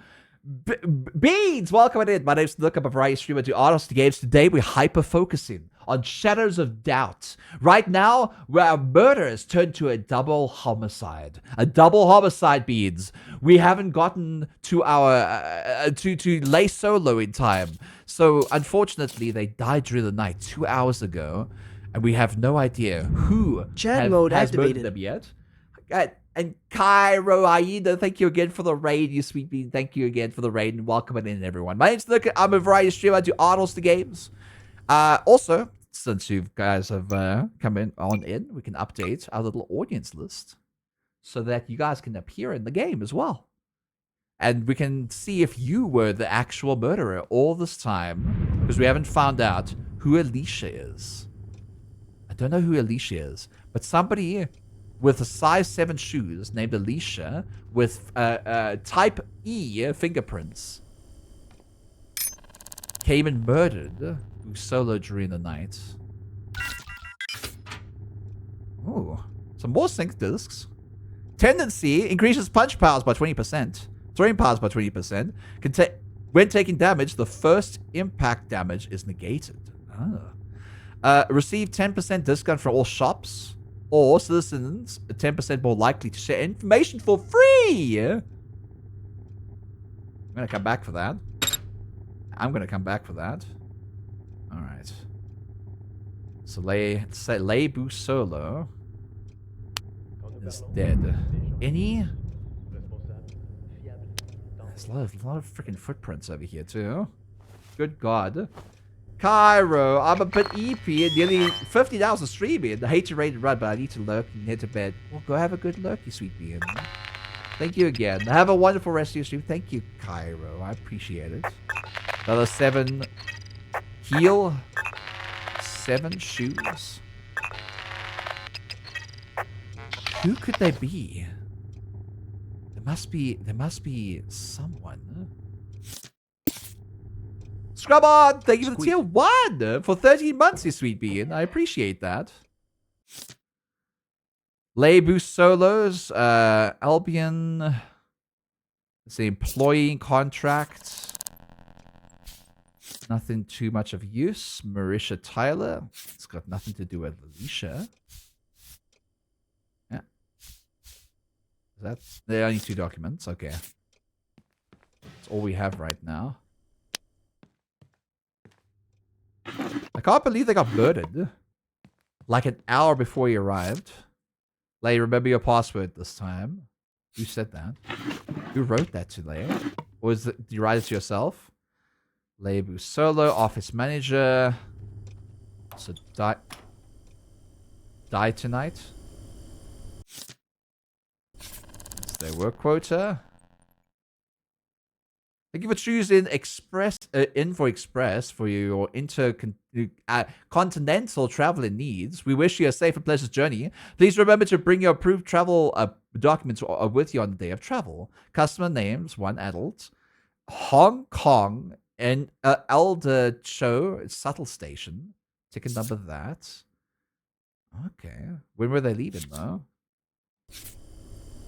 Beans, welcome in. My name's Look. I'm a variety streamer to Artist Games. Today we're hyper-focusing on Shadows of Doubt. Right now, where a murder has turned to a double homicide. A double homicide, Beans. We haven't gotten to our to Lei Solo in time. So unfortunately, they died during the night 2 hours ago, and we have no idea who
Chat mode
has
activated.
murdered them yet. And Cairo Aida, thank you again for the raid, you sweet bean. Thank you again for the raid, and welcome in, everyone. My name's Luke. I'm a variety streamer. I do Arnold's the games. Also, since you guys have come in, we can update our little audience list so that you guys can appear in the game as well. And we can see if you were the actual murderer all this time, because we haven't found out who Alicia is. I don't know who Alicia is, but somebody with a size 7 shoes named Alicia with type E fingerprints came and murdered Solo during the night. Ooh, some more sync discs. Tendency increases punch powers by 20%. Throwing powers by 20%. When taking damage, the first impact damage is negated. Receive 10% discount from all shops. Or citizens are 10% more likely to share information for free. I'm going to come back for that. Alright. So Lei Busolo is dead. There's a lot of freaking footprints over here too. Good God. Cairo, I'm a bit EP and nearly 50,000 streaming. I hate to raid and run, but I need to lurk and head to bed. Well, go have a good lurk, you sweet bean. Thank you again. Have a wonderful rest of your stream. Thank you, Cairo. I appreciate it. Another 7 heal. 7 shoes. Who could they be? There must be someone. Scrub on! Thank you for the tier 1 for 13 months, you sweet bean. I appreciate that. Lei Busolo's Albion. It's the employee contract. Nothing too much of use. Marisha Tyler. It's got nothing to do with Alicia. Yeah. There are only 2 documents. Okay. That's all we have right now. I can't believe they got murdered. Like an hour before he arrived. Lei, remember your password this time. Who said that? Who wrote that to Lei? Or did you write it to yourself? Lei Busolo, office manager. So die tonight. That's their work quota. Thank you for choosing Info Express for your intercontinental traveling needs. We wish you a safe and pleasant journey. Please remember to bring your approved travel documents with you on the day of travel. Customer names, 1 adult. Hong Kong and Elder Cho Subtle Station. Ticket number that. Okay. When were they leaving though?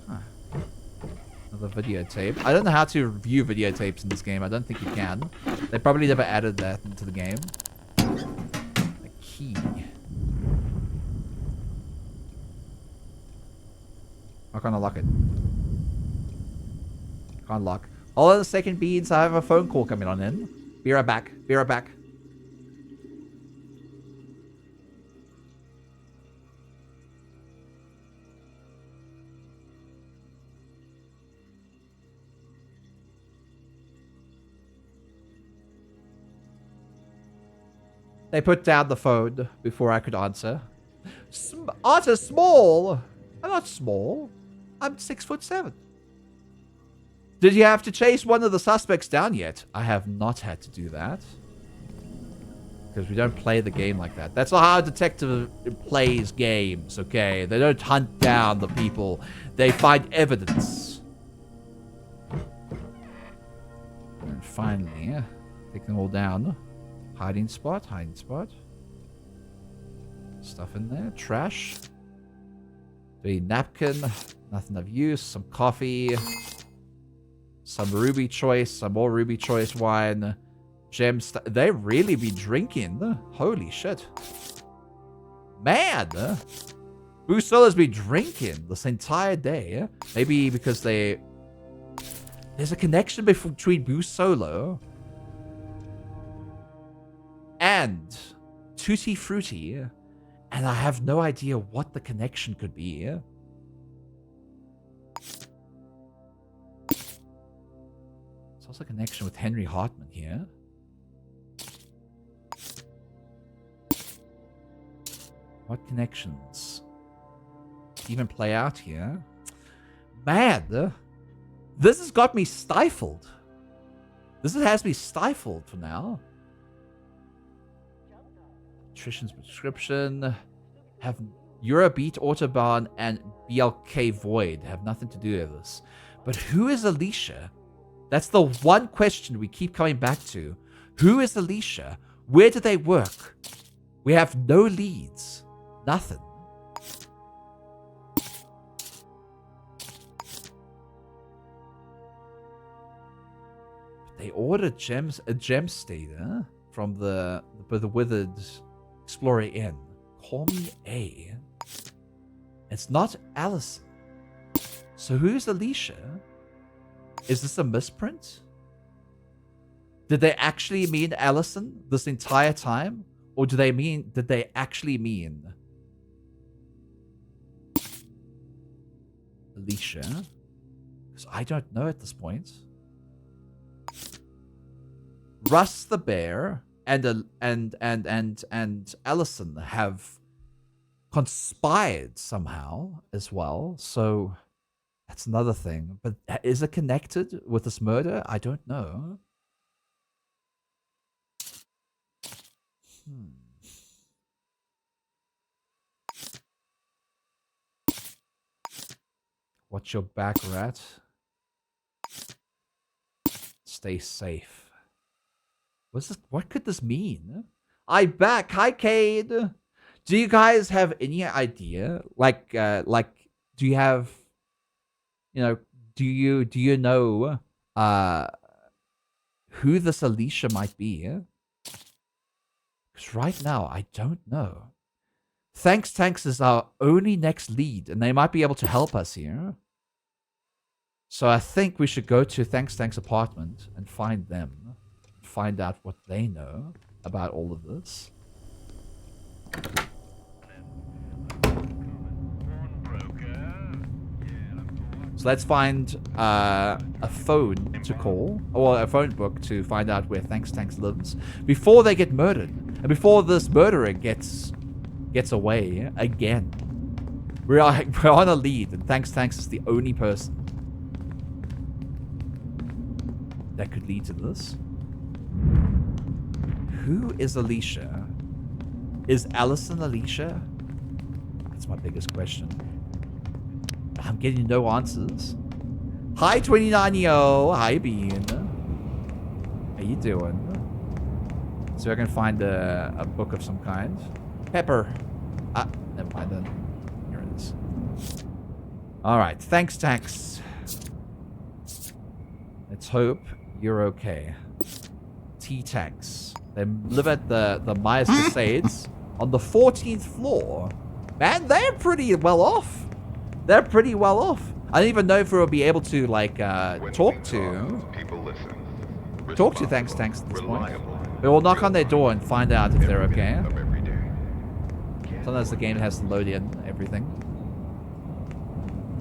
Huh. Another videotape. I don't know how to view videotapes in this game. I don't think you can. They probably never added that into the game. A key. I can't unlock it. Can't lock. Hold on a second, Beads. I have a phone call coming on in. Be right back. Be right back. They put down the phone before I could answer. Arthur, small. I'm not small. I'm 6'7". Did you have to chase one of the suspects down yet? I have not had to do that. Because we don't play the game like that. That's not how a detective plays games, okay? They don't hunt down the people. They find evidence. And finally, take them all down. Hiding spot, hiding spot. Stuff in there. Trash. The napkin. Nothing of use. Some coffee. Some Ruby Choice. Some more Ruby Choice wine. Gems. They really be drinking. Holy shit. Man. Busolo's been drinking this entire day. Maybe because there's a connection between Busolo and Tutti Frutti, and I have no idea what the connection could be. There's also a connection with Henry Hartman here. What connections even play out here? Man, this has got me stifled. This has me stifled for now. Nutrition's prescription. Have Eurobeat, Autobahn, and BLK Void have nothing to do with this. But who is Alicia? That's the one question we keep coming back to. Who is Alicia? Where do they work? We have no leads. Nothing. They ordered a gem stater from the Withered Explorer Inn. Call me A. It's not Allison. So who's Alicia? Is this a misprint? Did they actually mean Allison this entire time? Or did they actually mean Alicia? Because I don't know at this point. Russ the bear and Allison have conspired somehow as well. So that's another thing. But is it connected with this murder? I don't know. Watch your back, rat. Stay safe. What's this? What could this mean? I'm back. Hi, Cade. Do you guys have any idea? Like, do you have, do you know, who this Alicia might be? Because right now, I don't know. Thanks Tanks is our only next lead, and they might be able to help us here. So I think we should go to Thanks Tanks' apartment and find them. Find out what they know about all of this. So let's find a phone to call, or a phone book to find out where Thanks Tanks lives before they get murdered, and before this murderer gets gets away again. We're on a lead, and Thanks is the only person that could lead to this. Who is Alicia? Is Allison Alicia? That's my biggest question. I'm getting no answers. Hi, 29-yo. Hi, Bean. How you doing? So I can find a book of some kind. Pepper. Ah, never mind then. Here it is. Alright, Thanks. Let's hope you're okay. T-Tanks. They live at the Myers Cascades on the 14th floor. Man, they're pretty well off. They're pretty well off. I don't even know if we'll be able to, like, talk to Thanks at this point. But we'll knock on their door and find out if they're okay. Sometimes the game has to load in everything.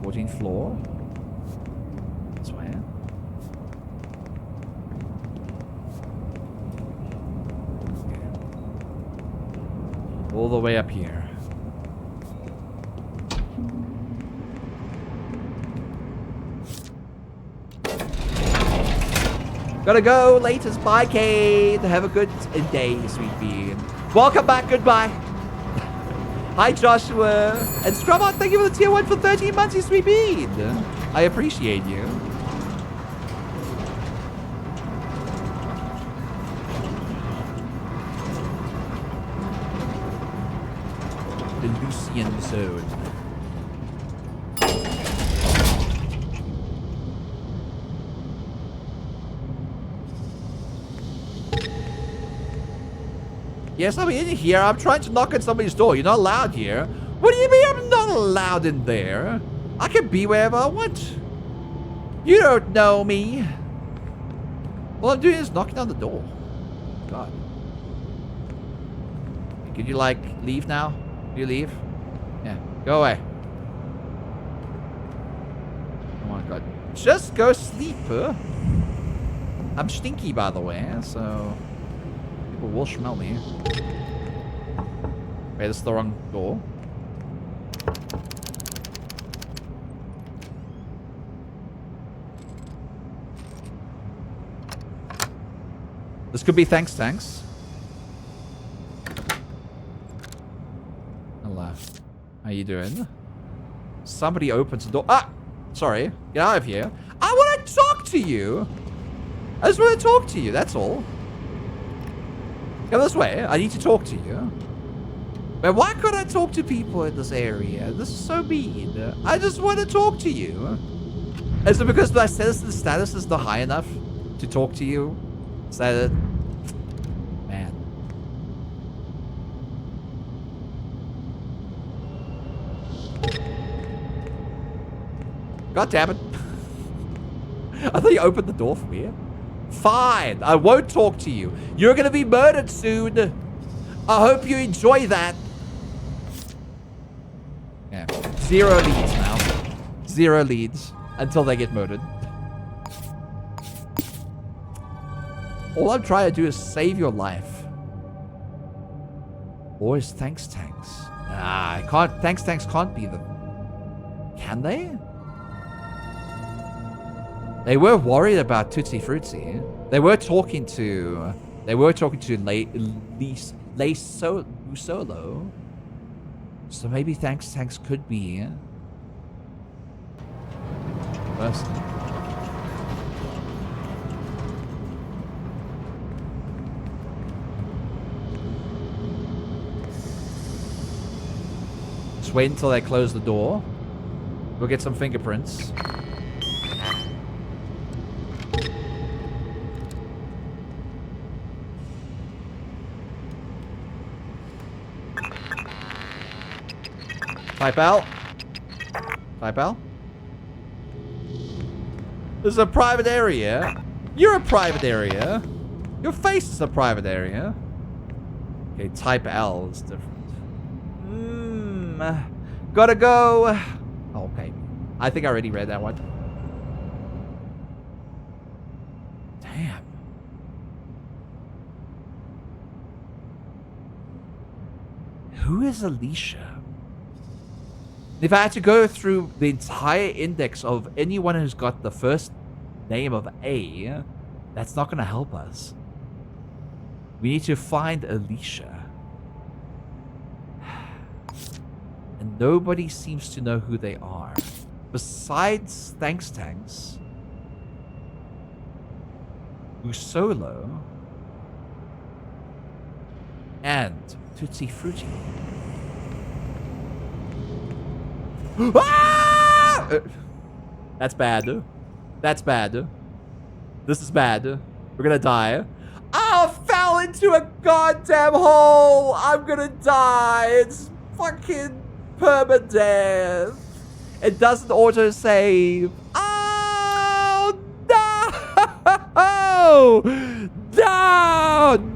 14th floor. This way. Okay. All the way up here. Gotta go. Latest. Bye, Kate. Have a good day, sweet bean. Welcome back. Goodbye. Hi, Joshua. And Scrubot, thank you for the tier 1 for 13 months, you sweet bean. I appreciate you. The Lucian Zone. Yes, I'm in here. I'm trying to knock on somebody's door. You're not allowed here. What do you mean I'm not allowed in there? I can be wherever I want. You don't know me. All I'm doing is knocking on the door. God. Can you, like, leave now? Can you leave? Yeah, go away. Oh my God. Just go sleep, huh? I'm stinky, by the way, so... people will smell me. Wait, this is the wrong door. This could be Thanks. Hello. How you doing? Somebody opens the door. Ah! Sorry. Get out of here. I want to talk to you! I just want to talk to you, that's all. Come this way. I need to talk to you. But why can't I talk to people in this area? This is so mean. I just want to talk to you. Is it because my status is not high enough to talk to you? Is that it? Man. God damn it. I thought you opened the door for me. Fine, I won't talk to you. You're gonna be murdered soon. I hope you enjoy that. Yeah, 0 leads now. 0 leads until they get murdered. All I'm trying to do is save your life. Or is Thanks? Nah, I can't. Thanks can't be the... Can they? They were worried about Tootsie Fruitsy. They were talking to Solo. So maybe Thanks could be person. Just wait until they close the door. We'll get some fingerprints. Type out. This is a private area. You're a private area. Your face is a private area. Okay, type L is different. Gotta go. Okay. I think I already read that one. Damn. Who is Alicia? If I had to go through the entire index of anyone who's got the first name of A, that's not going to help us. We need to find Alicia. And nobody seems to know who they are. Besides Thanks Tanks, Usolo, and Tootsie Fruity. Ah! That's bad. That's bad. This is bad. We're gonna die. Oh, I fell into a goddamn hole. I'm gonna die. It's fucking permadeath. It doesn't auto-save. Oh, no! No! No! No!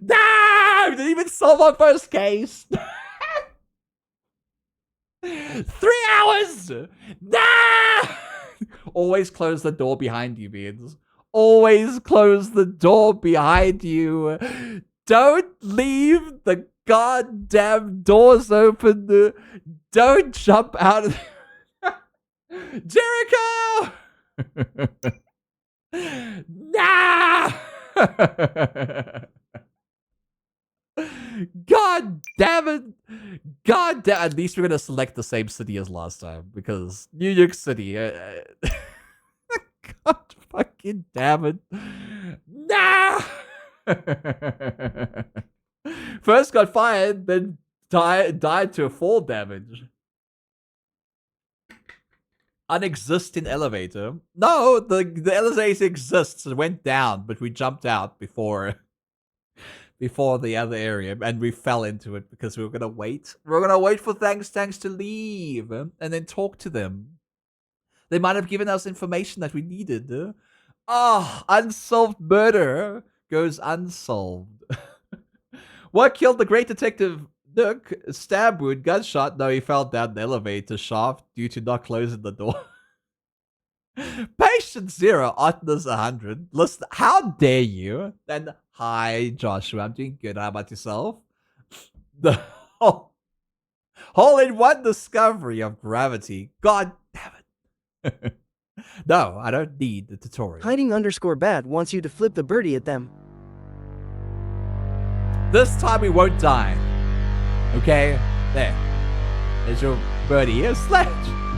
No! We didn't even solve our first case. 3 hours! No! Always close the door behind you, Beans. Always close the door behind you. Don't leave the goddamn doors open. Don't jump out of Jericho! Nah! God damn it! God damn! At least we're gonna select the same city as last time because New York City. God fucking damn it! Nah! First got fired, then died to a fall damage. Unexisting elevator. No, the elevator exists. It went down, but we jumped out before the other area, and we fell into it because we were gonna wait. We were gonna wait for Thanks to leave and then talk to them. They might have given us information that we needed. Oh, unsolved murder goes unsolved. What killed the great detective Nook? Stab wound, gunshot? No, he fell down the elevator shaft due to not closing the door. Patient 0, Otness 100. Listen, how dare you? Then, hi, Joshua. I'm doing good. How about yourself? The hole-in-one discovery of gravity. God damn it. No, I don't need the tutorial.
Hiding_bad wants you to flip the birdie at them.
This time we won't die. Okay? There. There's your birdie. Here's Sledge.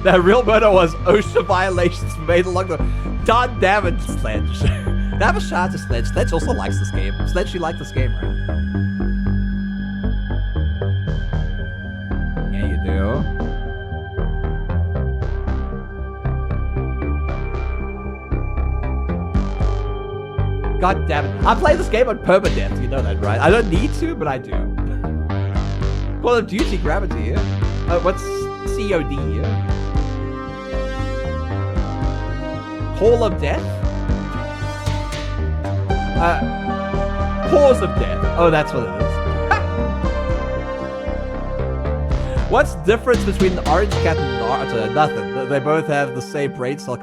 That real murder was OSHA violations made along the God damn it, Sledge. Have a shout out to Sledge. Sledge also likes this game. Sledge, you like this game, right? Yeah, you do. God damn it. I play this game on permadeath, you know that, right? I don't need to, but I do. Call of Duty Gravity. What's COD? Call of Death? Cause of Death. Oh, that's what it is. What's the difference between the Orange Cat and the Otter? Nothing. They both have the same brain cell.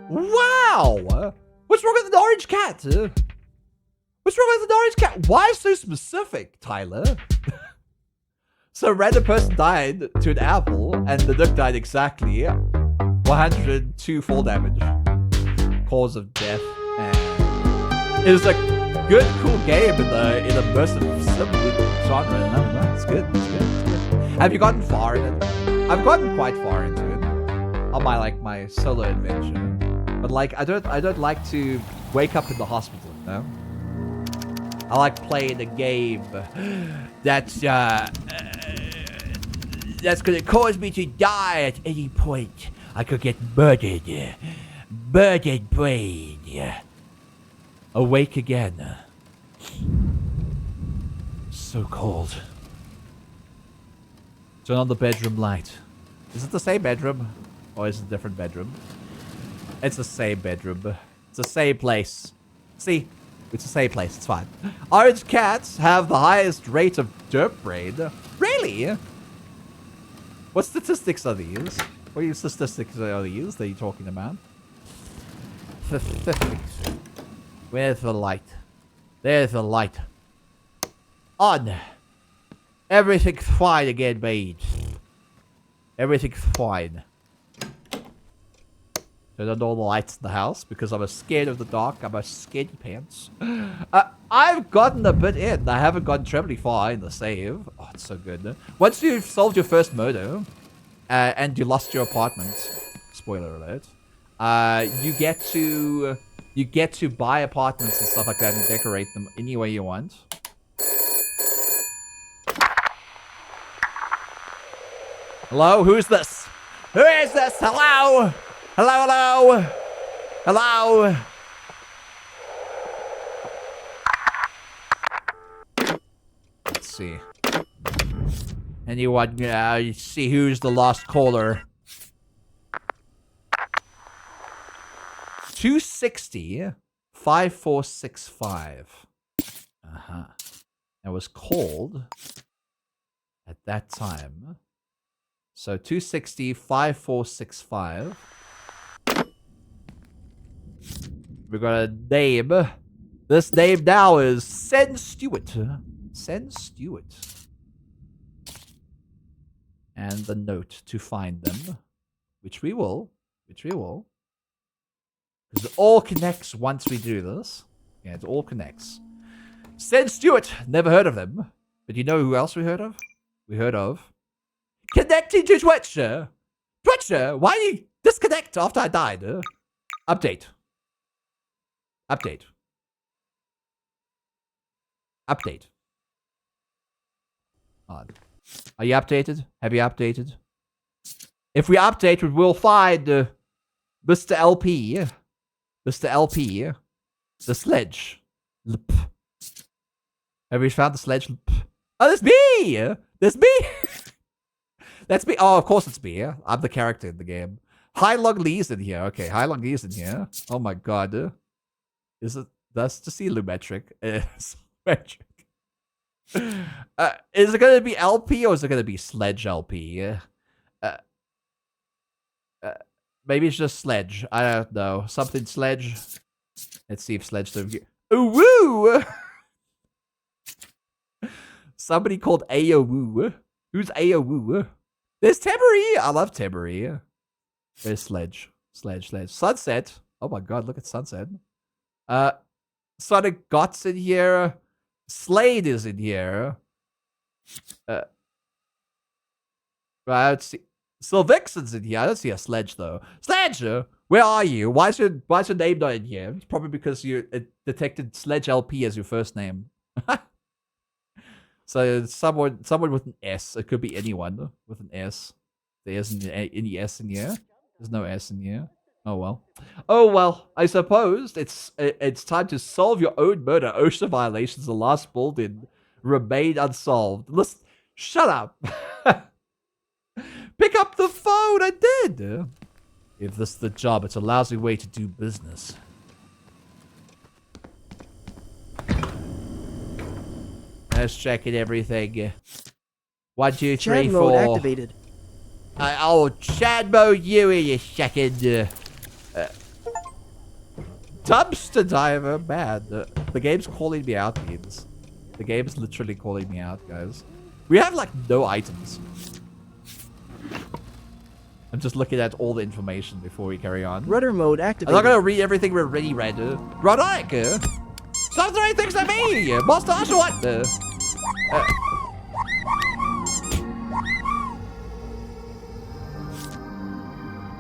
Wow! What's wrong with the Orange Cat? What's wrong with the Orange Cat? Why so specific, Tyler? So a random person died to an apple, and the duck died exactly 102 fall damage. Cause of death. And it was a good, cool game in the immersive sim genre. No, it's good. It's good. It's good. Have you gotten far in it? I've gotten quite far into it on my solo adventure. But like, I don't like to wake up in the hospital. No. I like playing a game that's gonna cause me to die at any point. I could get murdered. Murdered brain. Awake again. So cold. Turn on the bedroom light. Is it the same bedroom? Or is it a different bedroom? It's the same bedroom. It's the same place. See? It's a safe place. It's fine. Orange cats have the highest rate of derp brain. Really? What statistics are these? What statistics are these that you're talking about? Where's the light? There's the light. On. Everything's fine again, mate. Everything's fine. Turn on all the lights in the house because I'm scared of the dark. I'm a scaredy pants. I've gotten a bit in. I haven't gotten terribly far in the save. Oh, it's so good. Once you've solved your first murder, and you lost your apartment, spoiler alert, you get to buy apartments and stuff like that and decorate them any way you want. Hello? Who's this? Who is this? Hello? Hello, hello? Hello? Let's see. Anyone, see who's the lost caller? 260 5465. That was called at that time. So 260 5465. We got a name. This name now is Sen Stewart. Sen Stewart. And the note to find them. Which we will. Because it all connects once we do this. Yeah, it all connects. Sen Stewart. Never heard of them. But you know who else we heard of? We heard of connecting to Twitcher. Twitcher, why did you disconnect after I died? Update. Update. Update. On. Are you updated? Have you updated? If we update, we will find Mr. LP. Mr. LP. The sledge. Lp. Have we found the sledge? Lp. Oh, that's me! That's me! That's me. Oh, of course it's me. I'm the character in the game. Hai Long Lee's in here. Okay, Hai Long Lee's in here. Oh my god. Is it? That's just see Lumetric. It's Lumetric. Is it gonna be LP or is it gonna be Sledge LP? Maybe it's just Sledge. I don't know. Something Sledge. Let's see if Sledge don't get. Ooh woo! Somebody called Aowoo. Who's Aowoo? There's Tebury. I love Tebury. There's Sledge. Sledge. Sunset. Oh my god, look at Sunset. Sonic Got's in here. Slade is in here. I don't see. Sylvixen's in here. I don't see a Sledge though. Sledge, where are you? Why is your name not in here? It's probably because you detected Sledge LP as your first name. So someone with an S. It could be anyone with an S. There isn't any S in here. There's no S in here. Oh well. Oh well. I suppose it's time to solve your own murder. OSHA violations. The last building remain unsolved. Listen, shut up. Pick up the phone. I did. If this is the job, it's a lousy way to do business. Let's check it. Everything. 1, 2, 3,
Chat
4.
mode activated.
Oh, Chad mode, you in a second. Dumpster diver, man. The game's calling me out, Beans. The game's literally calling me out, guys. We have like no items. I'm just looking at all the information before we carry on.
Rudder mode
I'm
activated.
not gonna read everything we already read. Roderick! Stop throwing things at me! Mustache or what?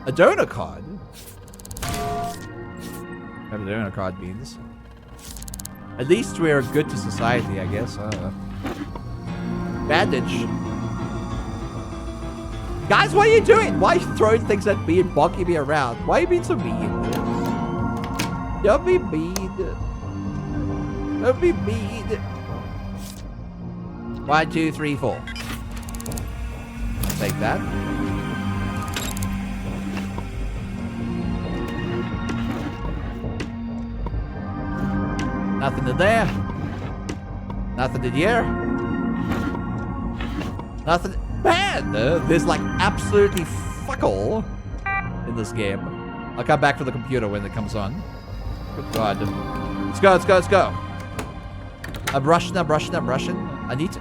A donor card? Have a donor card means. At least we're good to society, I guess. Bandage. Guys, what are you doing? Why are you throwing things at me and bonking me around? Why are you being so mean? Don't be mean. Don't be mean. 1, 2, 3, 4. Take that. Nothing in there. Nothing in here. Nothing. Man, there's like absolutely fuck all in this game. I'll come back for the computer when it comes on. Good God. Let's go, let's go, let's go. I'm rushing. I need to...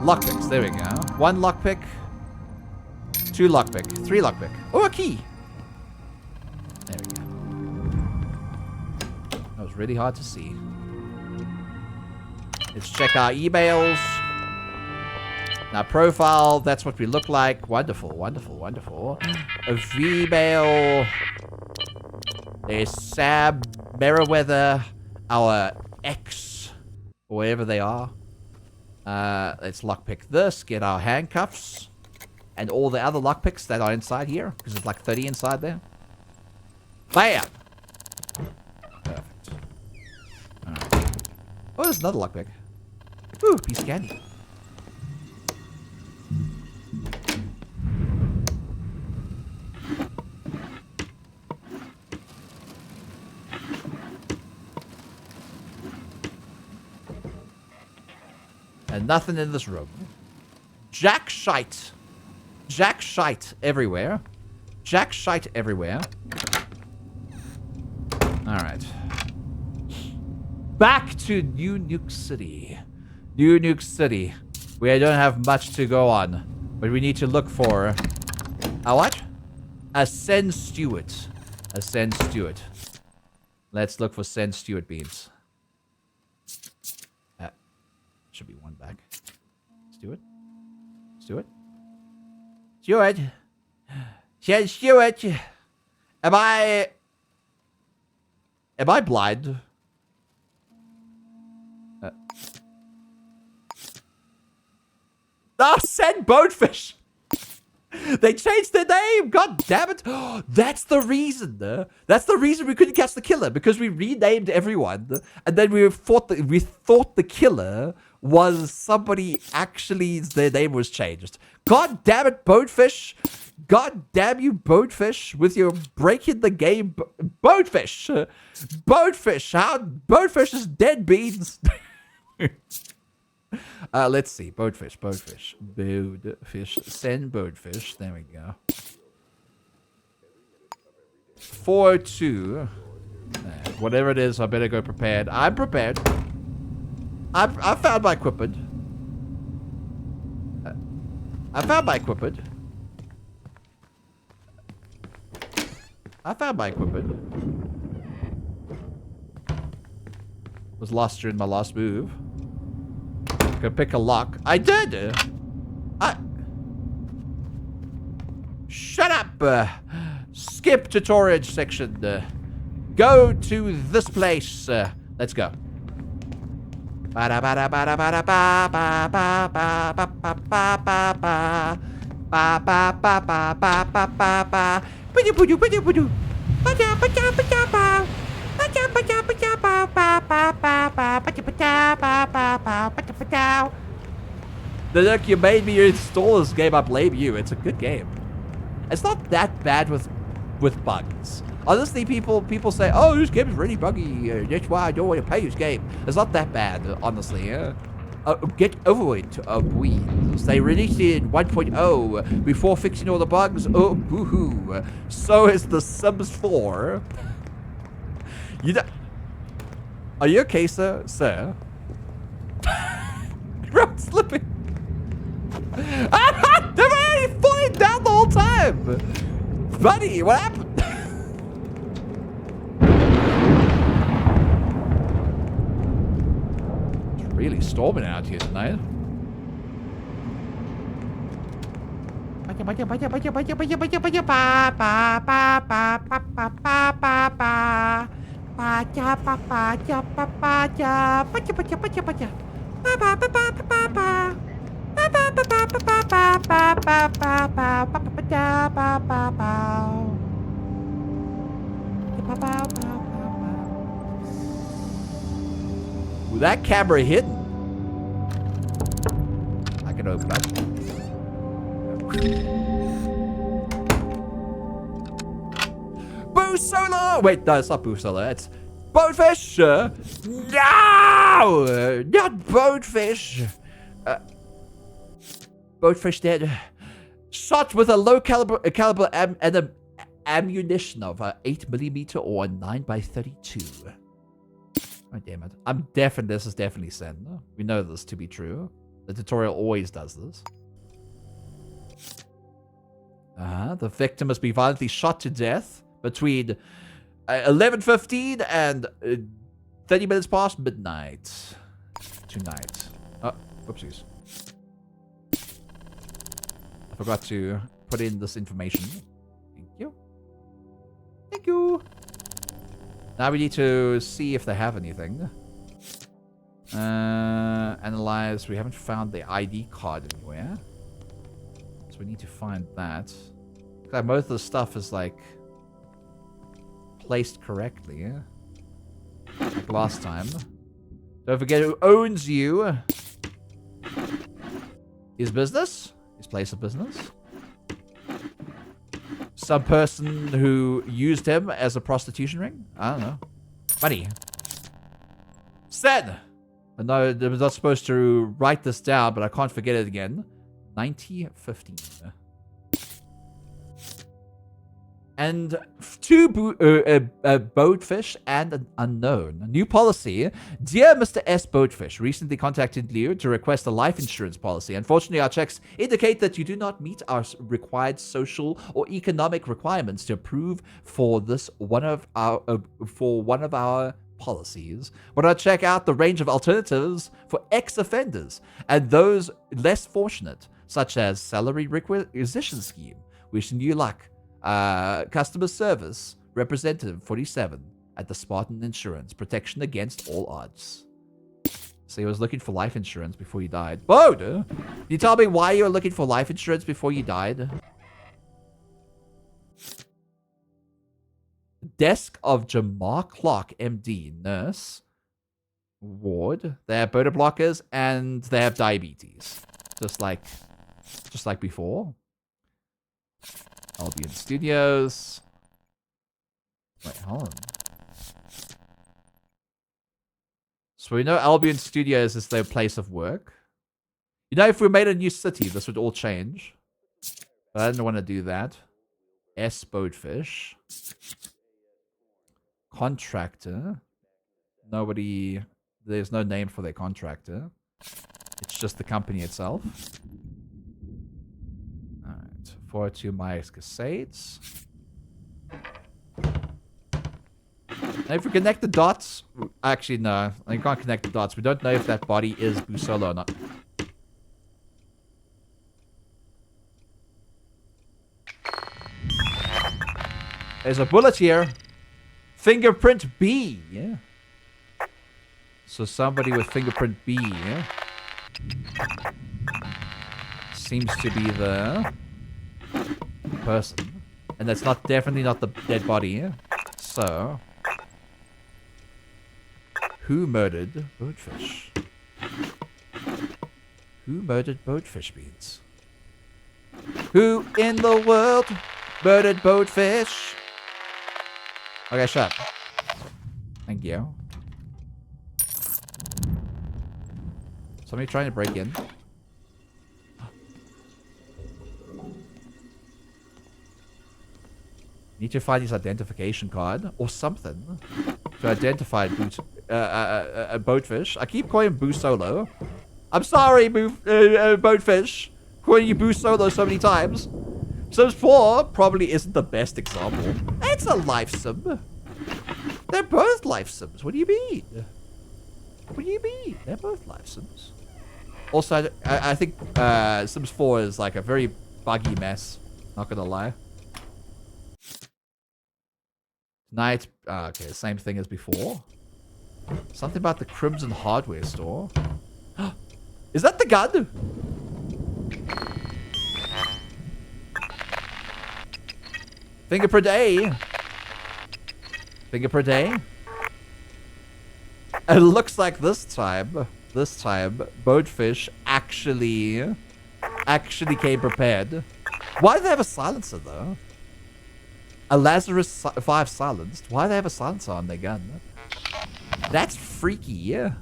Lockpicks, there we go. 1 lockpick. 2 lockpick. 3 lockpick. Oh, a key. There we go. That was really hard to see. Let's check our emails. Now, profile, that's what we look like. Wonderful, wonderful, wonderful. A V-mail. There's Sam Merriweather, our ex, or wherever they are. Let's lockpick this, get our handcuffs, and all the other lockpicks that are inside here, because there's like 30 inside there. Bam! Perfect. Alright. Oh, there's another lockpick. Ooh, piece of candy. And nothing in this room. Jack shite. Jack shite everywhere. Jack shite everywhere. Alright. Back to New Nuke City. New Nuke City. We don't have much to go on. But we need to look for... A what? A Sen Stewart. A Sen Stewart. Let's look for Sen Stewart beans. Should be 1 back. Stewart? Stewart? Stewart? Sen Stewart? Am I blind? Oh, Sen Bonefish! They changed their name! God damn it! That's the reason. That's the reason we couldn't catch the killer, because we renamed everyone, and then we thought the killer was somebody actually their name was changed. God damn it, Bonefish! God damn you, Bonefish, with your breaking the game, Bonefish! Bonefish! How Bonefish is dead beans! Let's see. Bonefish. Bonefish. Send Bonefish. There we go. 4-2. Whatever it is, I better go prepared. I'm prepared. I found my equipment. I found my equipment. Was lost during my last move. Go pick a lock. I did. Shut up. Skip tutorial section. Go to this place. Let's go. Look, you made me install this game. I blame you. It's a good game. It's not that bad with bugs. Honestly, people say, "Oh, this game is really buggy. That's why I don't want to play this game." It's not that bad, honestly. Get over it, please. They released it in 1.0 before fixing all the bugs. Oh, boo-hoo. So is The Sims 4. Are you okay, sir? Sir? Road slipping. I'm falling down the whole time. Buddy, what happened? It's really storming out here tonight. With that camera hidden, I can open up. Boo Solo! Wait, no, it's not Boo Solo. It's Boatfish! No! Not Boatfish! Boatfish dead. Shot with a low caliber ammunition of 8mm or 9x32. Oh, damn it. This is definitely Sen. We know this to be true. The tutorial always does this. The victim must be violently shot to death between 11:15 and 30 minutes past midnight. Tonight. Oh, whoopsies. I forgot to put in this information. Thank you. Thank you. Now we need to see if they have anything. Analyze. We haven't found the ID card anywhere. So we need to find that. Like most of the stuff is like placed correctly, yeah? Like last time. Don't forget who owns you. His business? His place of business? Some person who used him as a prostitution ring? I don't know. Money. Said! I know I was not supposed to write this down, but I can't forget it again. 9015. And two Boatfish and an unknown. New policy. Dear Mr. S. Boatfish, recently contacted you to request a life insurance policy. Unfortunately, our checks indicate that you do not meet our required social or economic requirements to approve for one of our policies. But I check out the range of alternatives for ex-offenders and those less fortunate, such as salary requisition scheme. Wishing you luck. Customer service representative 47 at the Spartan Insurance. Protection against all odds. So he was looking for life insurance before he died. Whoa, dude. Can you tell me why you were looking for life insurance before you died? Desk of Jamar Clark, MD, nurse. Ward. They have beta blockers and they have diabetes. Just like before. Albion Studios. Wait, hold on. So we know Albion Studios is their place of work. You know, if we made a new city, this would all change. But I didn't want to do that. S. Boatfish. Contractor. Nobody... There's no name for their contractor. It's just the company itself. 402 Myers Cascades. Now if we connect the dots... Actually, no. You can't connect the dots. We don't know if that body is Busolo or not. There's a bullet here. Fingerprint B. Yeah. So somebody with fingerprint B. Yeah. Seems to be the... person. And that's definitely not the dead body, yeah? So... Who murdered Boatfish? Who murdered Boatfish Beans? Who in the world murdered Boatfish? Okay, shut up. Thank you. Somebody trying to break in. Need to find his identification card or something to identify a Boatfish. I keep calling him Boo Solo. I'm sorry, Boatfish. Calling you Boo Solo so many times. Sims 4 probably isn't the best example. It's a life sim. They're both life sims. What do you mean? What do you mean? They're both life sims. Also, I think Sims 4 is like a very buggy mess. Not gonna lie. Night. Okay, same thing as before. Something about the Crimson Hardware store. Is that the gun? Fingerprint A. Fingerprint A. It looks like this time, Boatfish actually came prepared. Why do they have a silencer though? A Lazarus 5 silenced. Why do they have a silencer on their gun? That's freaky, yeah.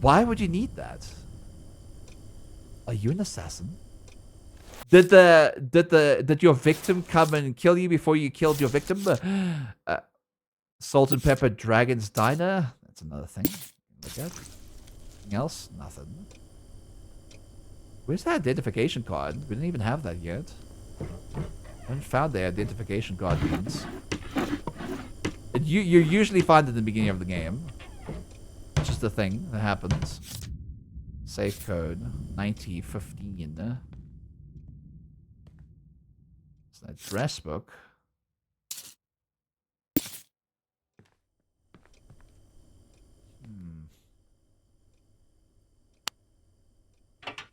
Why would you need that? Are you an assassin? Did your victim come and kill you before you killed your victim? Salt and Pepper Dragon's Diner. That's another thing. Look at. Anything else? Nothing. Where's the identification card? We didn't even have that yet. I haven't found the identification card means. You usually find it in the beginning of the game. It's just a thing that happens. Safe code 9015. It's an address book.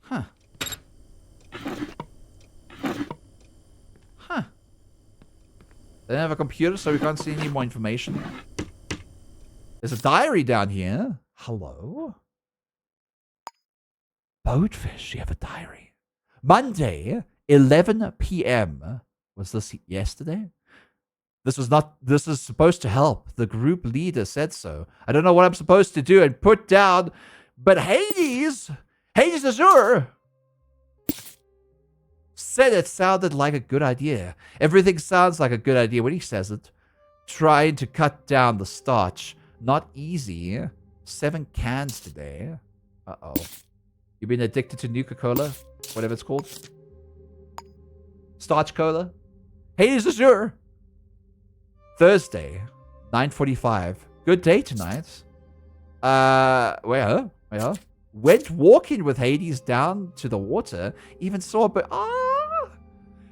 Huh. Huh. They don't have a computer, so we can't see any more information. There's a diary down here. Hello? Boatfish, you have a diary. Monday, 11 p.m. Was this yesterday? This is supposed to help. The group leader said so. I don't know what I'm supposed to do and put down, but Hades Azure said it sounded like a good idea. Everything sounds like a good idea when he says it. Trying to cut down the starch. Not easy. 7 cans today. Uh-oh. You been addicted to Nuka-Cola? Whatever it's called. Starch Cola? Hades Azure. Thursday, 9:45. Good day tonight. Where? Went walking with Hades down to the water. Even saw a bit.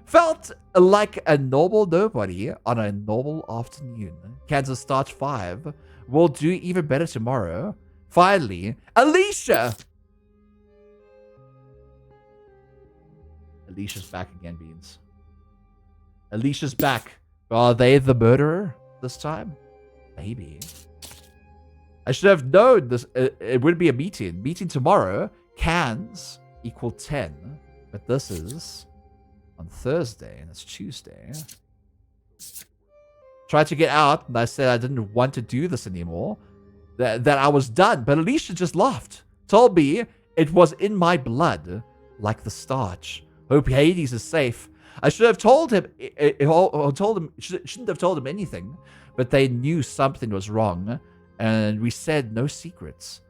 Felt like a normal nobody on a normal afternoon. Kansas Starch 5. Will do even better tomorrow. Finally, Alicia. Alicia's back again, Beans. Alicia's back. Are they the murderer this time? Maybe. I should have known this. It would be a meeting. Meeting tomorrow. Cans equal 10. But this is on Thursday, and it's Tuesday. Tried to get out, and I said I didn't want to do this anymore. That I was done. But Alicia just laughed. Told me it was in my blood, like the starch. Hope Hades is safe. I should have told him. Shouldn't have told him anything. But they knew something was wrong, and we said no secrets.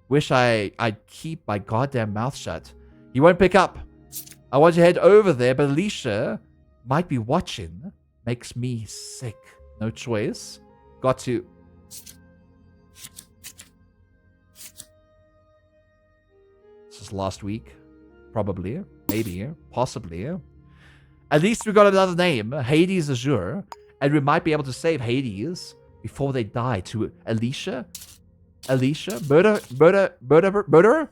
Wish I'd keep my goddamn mouth shut. He won't pick up. I want to head over there, but Alicia might be watching. Makes me sick. No choice. Got to. This is last week. Probably. Maybe. Possibly. At least we got another name. Hades Azure. And we might be able to save Hades before they die to Alicia. Alicia? Murderer?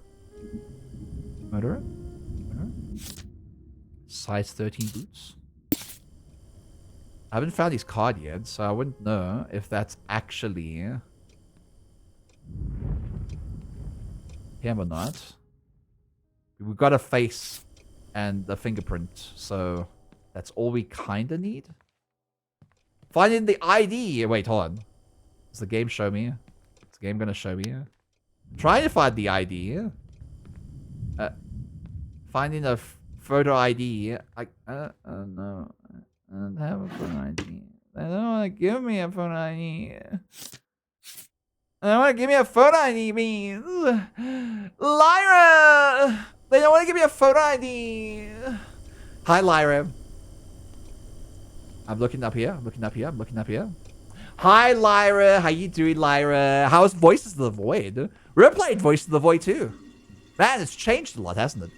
Size 13 boots. I haven't found his card yet, so I wouldn't know if that's actually him or not. We've got a face and a fingerprint, so that's all we kind of need. Finding the ID. Wait, hold on. Does the game show me? Is the game going to show me? Trying to find the ID. Finding a photo ID. No. I don't have a photo ID. They don't want to give me a photo ID. They don't want to give me a photo ID, means. Lyra! They don't want to give me a photo ID. Hi, Lyra. I'm looking up here. Hi, Lyra. How you doing, Lyra? How's Voices of the Void? We're playing Voices of the Void, too. Man, it's changed a lot, hasn't it?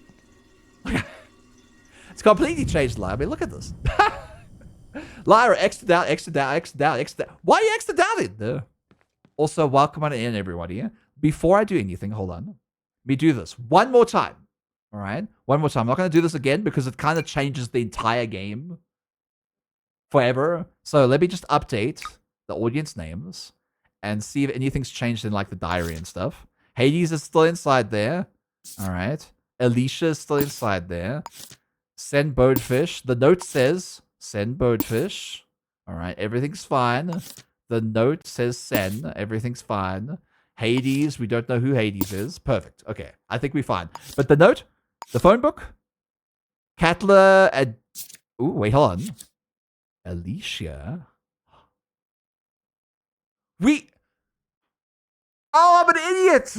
It's completely changed a lot. I mean, look at this. Lyra, extra down. Why are you extra down? Also, welcome on in, everybody. Before I do anything, hold on. Let me do this one more time. All right? One more time. I'm not going to do this again because it kind of changes the entire game forever. So let me just update the audience names and see if anything's changed in like the diary and stuff. Hades is still inside there. All right. Alicia is still inside there. Send Boatfish. The note says send Boatfish. All right. Everything's fine. The note says Sen. Everything's fine. Hades, we don't know who Hades is. Perfect. Okay, I think we're fine. But the note, the phone book, Katla, and... Ooh, wait, hold on. Alicia? Oh, I'm an idiot!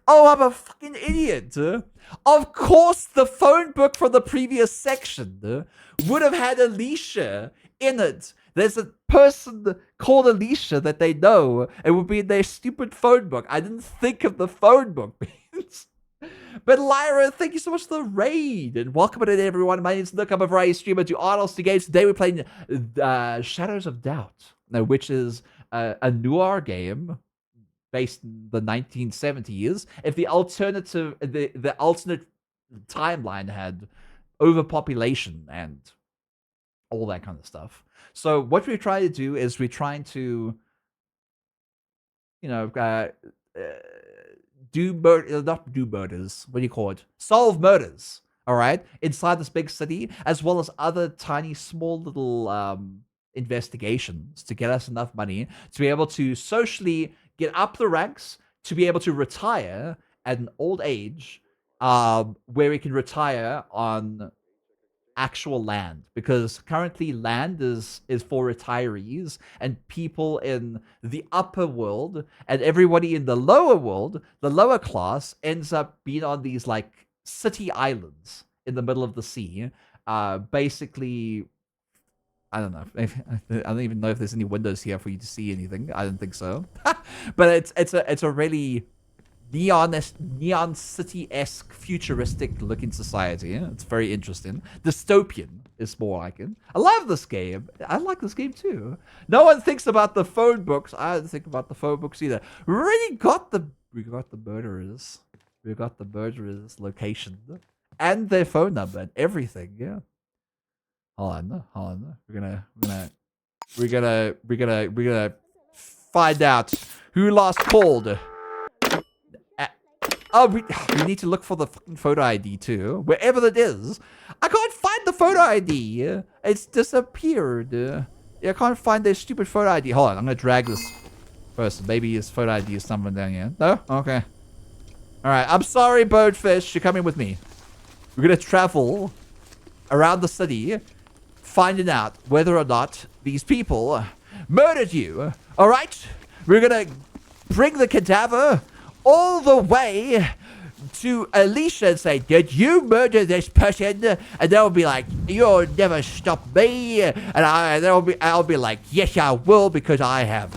Oh, I'm a fucking idiot! Of course, the phone book from the previous section would have had Alicia in it. There's a person called Alicia that they know. It would be in their stupid phone book. I didn't think of the phone book. But Lyra, thank you so much for the raid. And welcome in everyone. My name is Nook. I'm a variety streamer to Arnold's Games. Today we're playing Shadows of Doubt, which is a noir game based in the 1970s. If the alternate timeline had overpopulation and all that kind of stuff. So what we're trying to do is we're trying to, not do murders. What do you call it? Solve murders. All right, inside this big city, as well as other tiny, small little investigations to get us enough money to be able to socially get up the ranks, to be able to retire at an old age, where we can retire on actual land, because currently land is for retirees and people in the upper world, and everybody in the lower world, the lower class, ends up being on these like city islands in the middle of the sea. Basically, I don't know. I don't even know if there's any windows here for you to see anything. I don't think so. But it's a really neon city-esque futuristic looking society. It's very interesting. Dystopian is more like it. I love this game. I like this game too. No one thinks about the phone books. I don't think about the phone books either. We got the murderers. We got the murderers' location and their phone number and everything. Yeah. Hold on. We're gonna find out who last called. Oh, we need to look for the fucking photo ID too. Wherever it is. I can't find the photo ID. It's disappeared. I can't find their stupid photo ID. Hold on, I'm gonna drag this person. Maybe his photo ID is somewhere down here. No? Okay. Alright, I'm sorry, Birdfish. You're coming with me. We're gonna travel around the city, finding out whether or not these people murdered you. Alright? We're gonna bring the cadaver all the way to Alicia and say, did you murder this person? And they'll be like, you'll never stop me. And I'll be like, yes, I will, because I have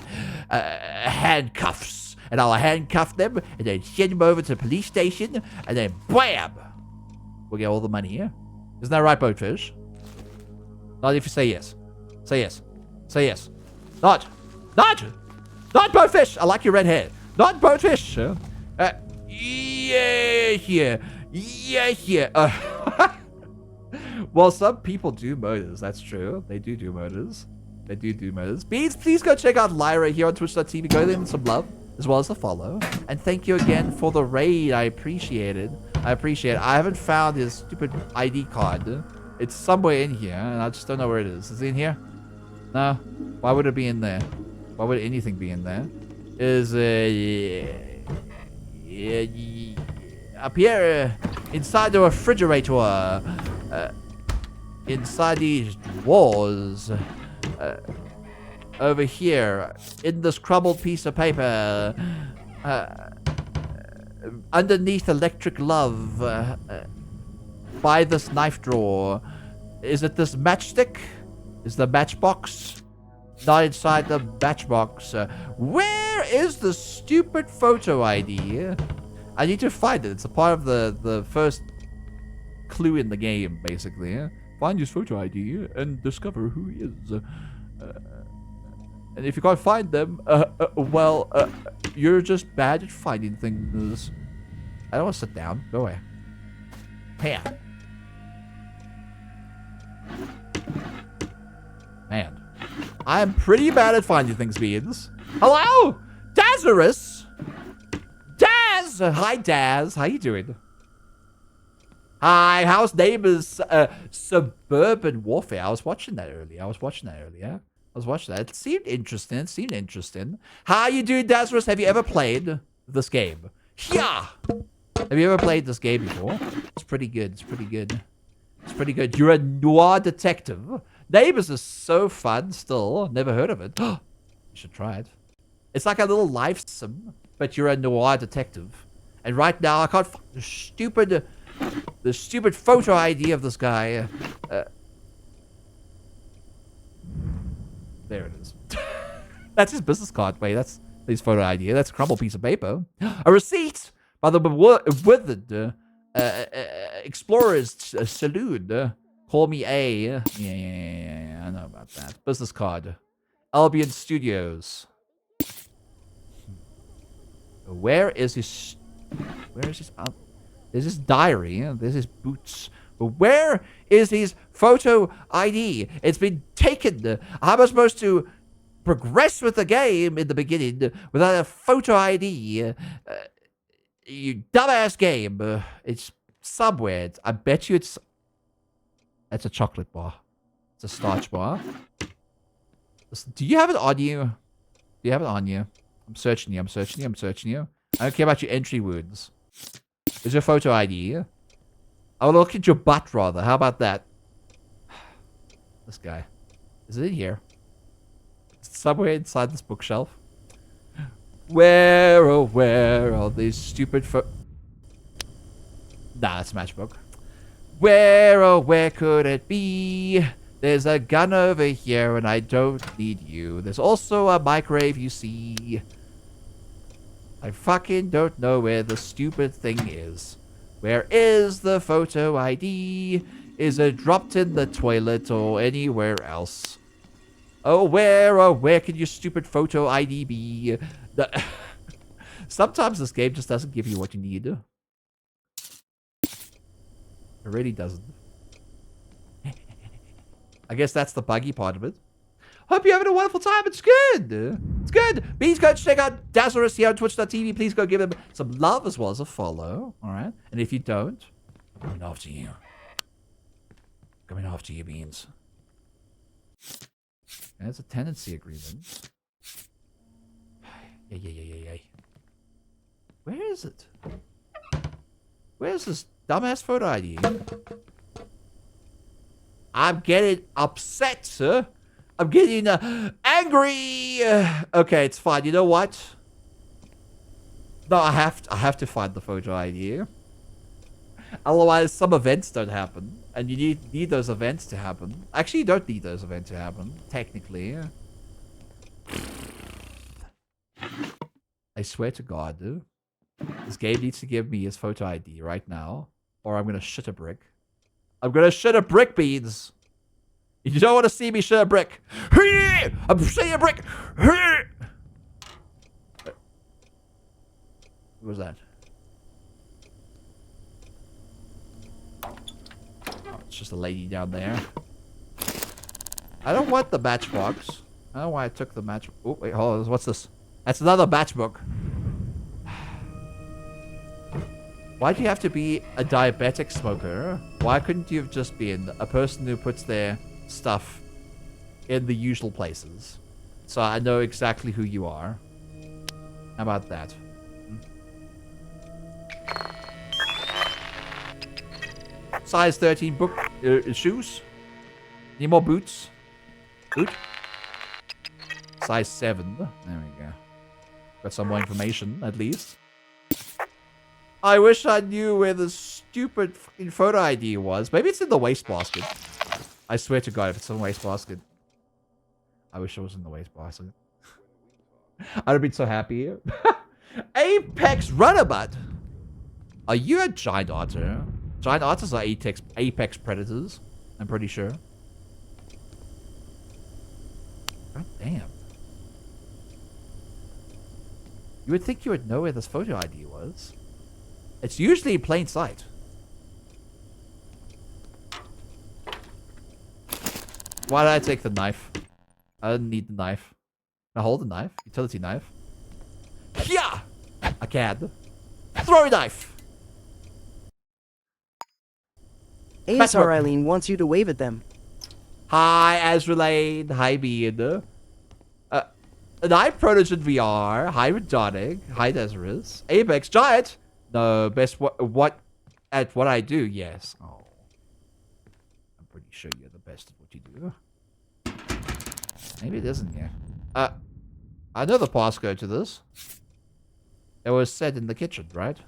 handcuffs. And I'll handcuff them and then send them over to the police station. And then bam! We'll get all the money here. Isn't that right, Boatfish? Not if you say yes. Say yes. Say yes. Not Boatfish! I like your red hair. Not Boatfish. Yeah. Well, some people do murders. That's true. They do murders. Beans, please go check out Lyra here on twitch.tv. Go give them some love, as well as a follow. And thank you again for the raid. I appreciate it. I haven't found his stupid ID card. It's somewhere in here, and I just don't know where it is. Is it in here? No? Why would it be in there? Why would anything be in there? Is up here inside the refrigerator, inside these walls, over here in this crumbled piece of paper, underneath electric love, by this knife drawer. Is it this matchstick? Is the matchbox? Not inside the matchbox. Where is the stupid photo ID? I need to find it. It's a part of the first clue in the game, basically. Find his photo ID and discover who he is. And if you can't find them, you're just bad at finding things. I don't want to sit down. Go away. Man. I'm pretty bad at finding things, Beans. Hello? Dazarus? Daz! Hi, Daz. How you doing? Hi, how's neighbors? Suburban Warfare. I was watching that earlier. was watching that. It seemed interesting. How you doing, Dazarus? Have you ever played this game? Yeah. Have you ever played this game before? It's pretty good. It's pretty good. You're a noir detective. Neighbors is so fun still. Never heard of it. You should try it. It's like a little life sim, but you're a noir detective. And right now, I can't find the stupid photo ID of this guy. There it is. That's his business card. Wait, that's his photo ID. That's a crumpled piece of paper. A receipt by the withered Explorers Saloon. Call me A. Yeah, I know about that. Business card. Albion Studios. Where is his... There's his diary. There's his boots. But where is his photo ID? It's been taken. How am I supposed to progress with the game in the beginning without a photo ID? You dumbass game. It's somewhere. I bet you it's a chocolate bar. It's a starch bar. Do you have it on you? Do you have it on you? I'm searching you. I don't care about your entry wounds. Is your photo ID? I'll look at your butt rather. How about that? This guy. Is it in here? Somewhere inside this bookshelf. Where, oh, where are these stupid Nah, that's a matchbook. Where, oh, where could it be? There's a gun over here and I don't need you. There's also a microwave, you see. I fucking don't know where the stupid thing is. Where is the photo ID? Is it dropped in the toilet or anywhere else? Oh, where can your stupid photo ID be? Sometimes this game just doesn't give you what you need. It really doesn't. I guess that's the buggy part of it. Hope you're having a wonderful time. It's good. It's good. Please go check out Dazarus here on twitch.tv. Please go give him some love as well as a follow. All right. And if you don't, I'm coming after you. Coming after you, Beans. There's a tenancy agreement. Yeah. Where is it? Where's this dumbass photo ID? I'm getting upset, sir. I'm getting angry. Okay, it's fine. You know what? No, I have to find the photo ID. Otherwise, some events don't happen, and you need those events to happen. Actually, you don't need those events to happen, technically. I swear to God, dude. This game needs to give me his photo ID right now, or I'm gonna shit a brick. I'm gonna shit a brick, Beans. You don't want to see me shit a brick. I'm shitting a brick. What was that? Oh, it's just a lady down there. I don't want the matchbox. I don't know why I took the match. Oh, wait, hold on. What's this? That's another matchbook. Why do you have to be a diabetic smoker? Why couldn't you have just been a person who puts their stuff in the usual places? So I know exactly who you are. How about that? Size 13 book shoes. Need more boots? Boot? Size 7. There we go. Got some more information, at least. I wish I knew where the stupid fucking photo ID was. Maybe it's in the wastebasket. I swear to God, if it's in the wastebasket. I wish it was in the wastebasket. I'd have been so happy. Apex Runabout. Are you a giant otter? Giant otters are apex predators. I'm pretty sure. God damn. You would think you would know where this photo ID was. It's usually in plain sight. Why did I take the knife? I didn't need the knife. Can I hold the knife? Utility knife. Yeah! I can. Throw a knife!
ASR Eileen wants you to wave at them.
Hi, Azrelaine. Hi, Bean. Hi, Protogen VR. Hi, Redonic. Hi, Desirus. Apex Giant. No, best what at what I do. Yes. Oh, I'm pretty sure you're the best at what you do. Maybe it isn't yet. I know the passcode to this. It was said in the kitchen, right?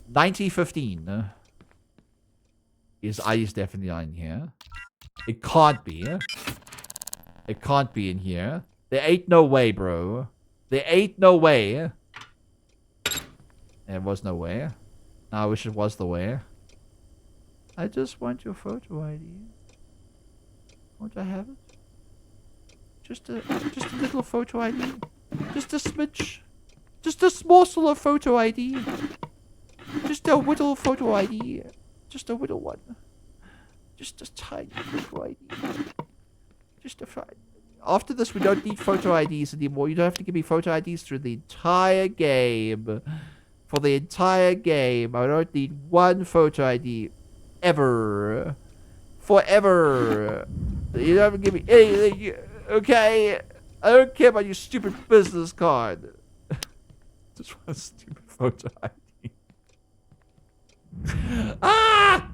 9015. His ID is definitely not in here. It can't be. It can't be in here. There ain't no way, bro. There ain't no way. There was no way. No, I wish it was the way. I just want your photo ID. Won't I have it? Just a little photo ID. Just a smidge. Just a morsel of photo ID. Just a little photo ID. Just a little one. Just a tiny photo ID. Just a fine. After this, we don't need photo IDs anymore. You don't have to give me photo IDs through the entire game. For the entire game, I don't need one photo ID. Ever. Forever. You don't have to give me anything. Okay? I don't care about your stupid business card. Just want a stupid photo ID. Ah!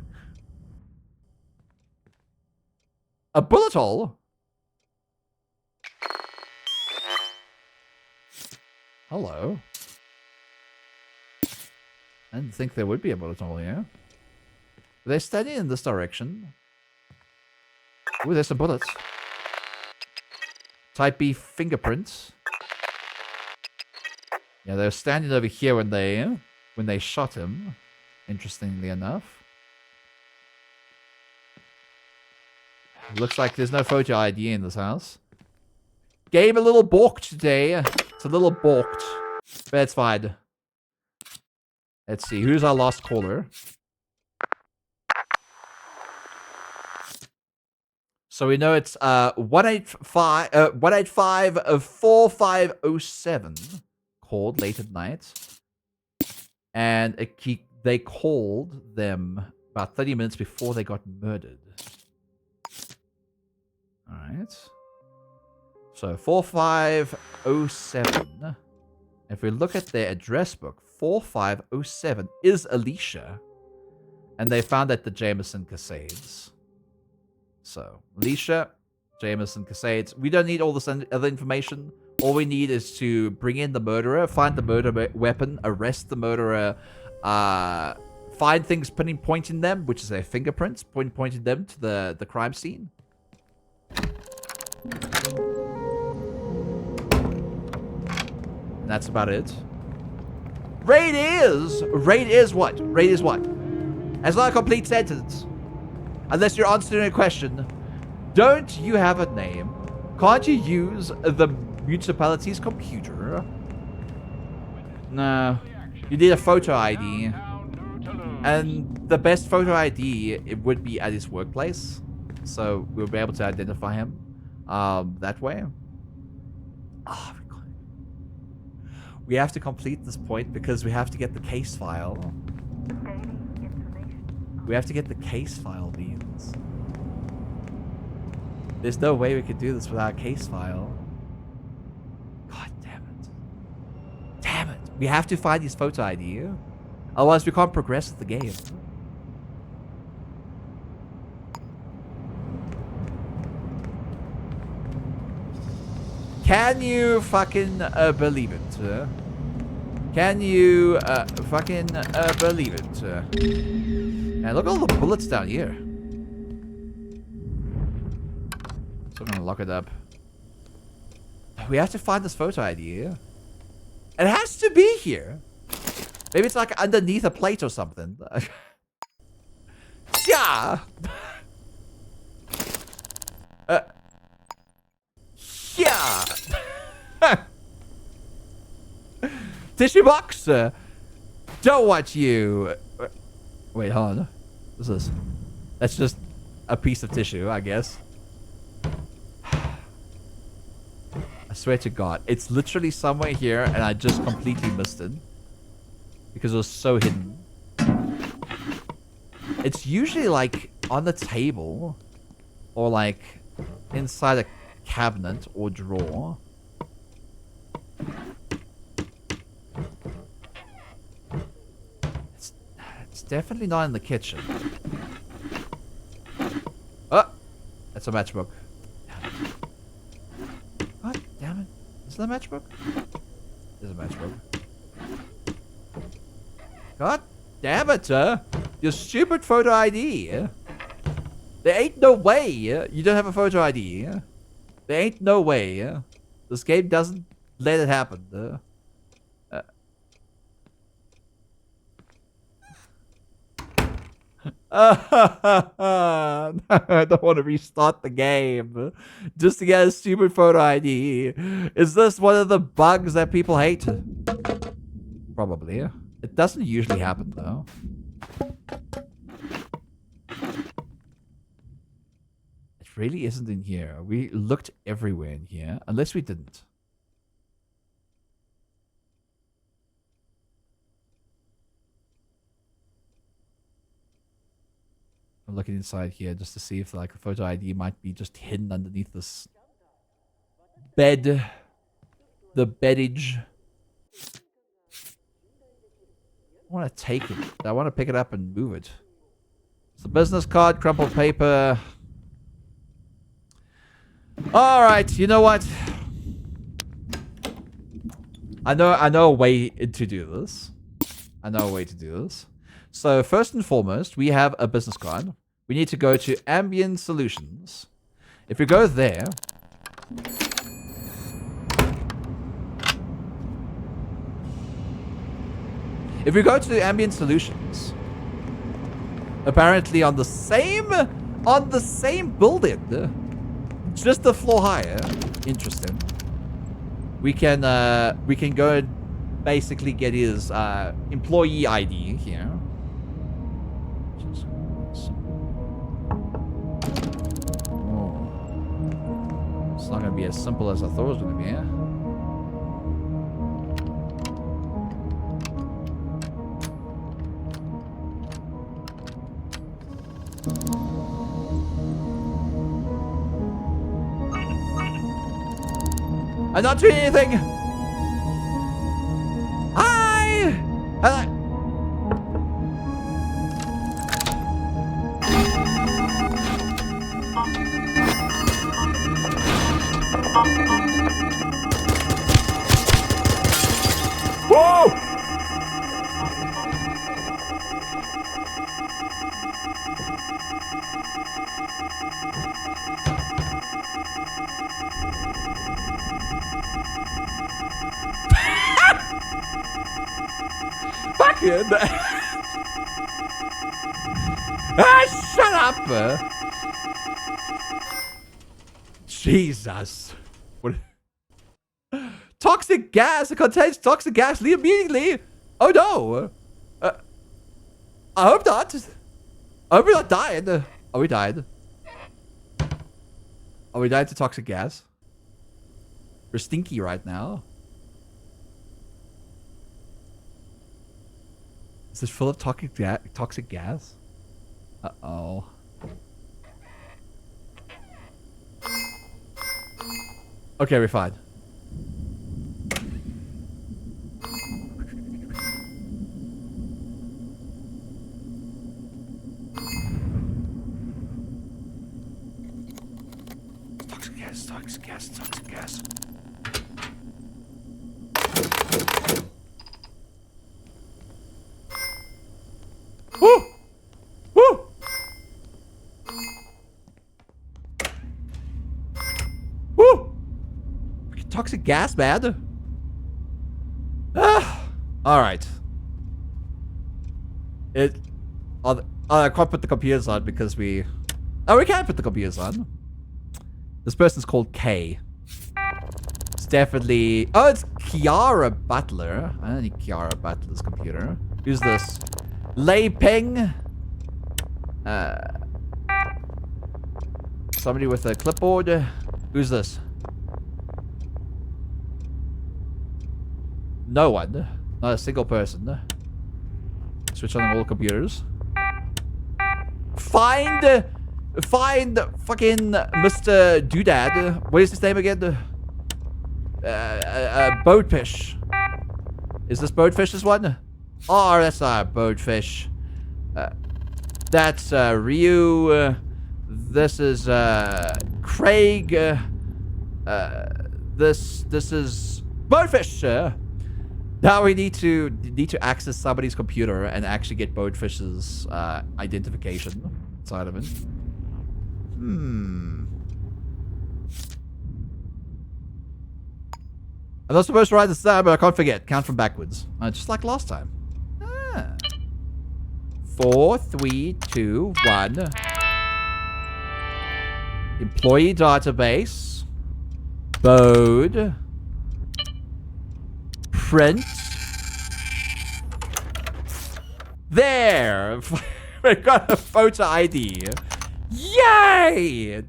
A bullet hole? Hello. I didn't think there would be a bullet hole here. They're standing in this direction. Ooh, there's some bullets. Type B fingerprints. Yeah, they're standing over here when they shot him. Interestingly enough. Looks like there's no photo ID in this house. Game a little balked today. It's a little balked. But it's fine. Let's see. Who's our last caller? So we know it's 185-4507 called late at night. And they called them about 30 minutes before they got murdered. Alright. So 4507. If we look at their address book, 4507 is Alicia. And they found at the Jameson Cascades. So, Alicia, Jameson Cascades. We don't need all this other information. All we need is to bring in the murderer, find the murder weapon, arrest the murderer, find things pointing them, which is their fingerprints, pointing them to the crime scene. And that's about it. Raid is what? Raid is what? As not a complete sentence. Unless you're answering a question. Don't you have a name? Can't you use the municipality's computer? No. You need a photo ID. And the best photo ID, it would be at his workplace. So we'll be able to identify him that way. Oh, we have to complete this point because we have to get the case file. We have to get the case file, Beans. There's no way we could do this without a case file. God damn it. Damn it. We have to find his photo ID. Otherwise, we can't progress with the game. Can you fucking believe it? Can you fucking believe it? And look at all the bullets down here. So I'm gonna lock it up. We have to find this photo ID. It has to be here. Maybe it's like underneath a plate or something. Yeah. Yeah. Tissue box. Don't want you. Wait, hold on. What's this? That's just a piece of tissue, I guess. I swear to God, it's literally somewhere here, and I just completely missed it because it was so hidden. It's usually like on the table or like inside a cabinet or drawer. It's definitely not in the kitchen. Oh, that's a matchbook. God damn it. Is that a matchbook? There's a matchbook. God damn it, your stupid photo ID. There ain't no way you don't have a photo ID. There ain't no way. This game doesn't let it happen. I don't want to restart the game just to get a stupid photo ID. Is this one of the bugs that people hate? Probably. It doesn't usually happen though. It really isn't in here. We looked everywhere in here, unless we didn't. I'm looking inside here just to see if like a photo ID might be just hidden underneath this bed. The beddage. I want to take it. I want to pick it up and move it. It's a business card, crumpled paper. Alright, you know what? I know a way to do this. So first and foremost, we have a business card. We need to go to Ambient Solutions. If we go there, if we go to the Ambient Solutions, apparently on the same building, just a floor higher. Interesting. We can go and basically get his employee ID here. It's not going to be as simple as I thought it was going to be. I'm not doing anything. Hi. Hello. Whoa! Fucking! Shut up! Jesus. What? Toxic gas! It contains toxic gas! Leave immediately! Oh no! I hope not! I hope we're not dying! Are we died? Are we dying to toxic gas? We're stinky right now. Is this full of toxic gas? Uh-oh. Okay, we're fine. Toxic gas, toxic gas, toxic gas. Woo! Woo! Woo! Toxic gas, man. Alright. I can't put the computers on because we... Oh, we can put the computers on. This person's called K. It's definitely... Oh, it's Kiara Butler. I don't need Kiara Butler's computer. Who's this? Lei Peng. Somebody with a clipboard. Who's this? No one. Not a single person. Switch on all computers. Find fucking Mr. Doodad. What is his name again? Boatfish. Is this Boatfish this one? Oh, that's not Boatfish. That's Ryu. This is Craig. This is Boatfish. Now we need to access somebody's computer and actually get Boatfish's identification inside of it. I'm not supposed to write this down, but I can't forget. Count from backwards. Just like last time. 4, 3, 2, 1. Employee database. Bode. Print. There! We got a photo ID. Yay!